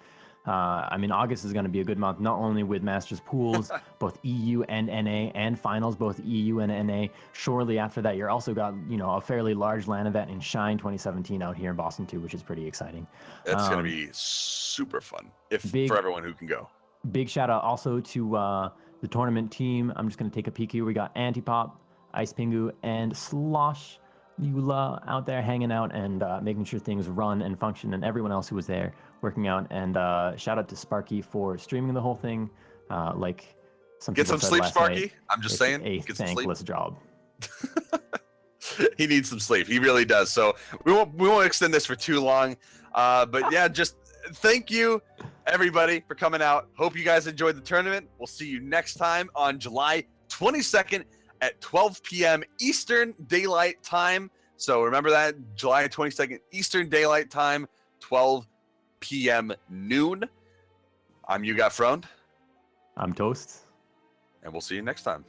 I mean, August is going to be a good month, not only with Masters pools, both EU and NA, and finals, both EU and NA. Shortly after that, you're also got, you know, a fairly large LAN event in Shine 2017 out here in Boston too, which is pretty exciting. That's going to be super fun for everyone who can go. Big shout out also to the tournament team. I'm just going to take a peek here. We got Antipop, Ice Pingu, and Slosh Eula out there hanging out and making sure things run and function, and everyone else who was there working out. And shout out to Sparky for streaming the whole thing. Like some Get people some said sleep, last Sparky. night, I'm just it's saying. a Get some sleep. thankless job. He needs some sleep. He really does. So we won't extend this for too long. But yeah, just thank you everybody for coming out. Hope you guys enjoyed the tournament. We'll see you next time on July 22nd at 12 p.m. Eastern Daylight Time. So remember that, July 22nd Eastern Daylight Time, 12 p.m. noon. I'm You Got Froned. I'm Toast. And we'll see you next time.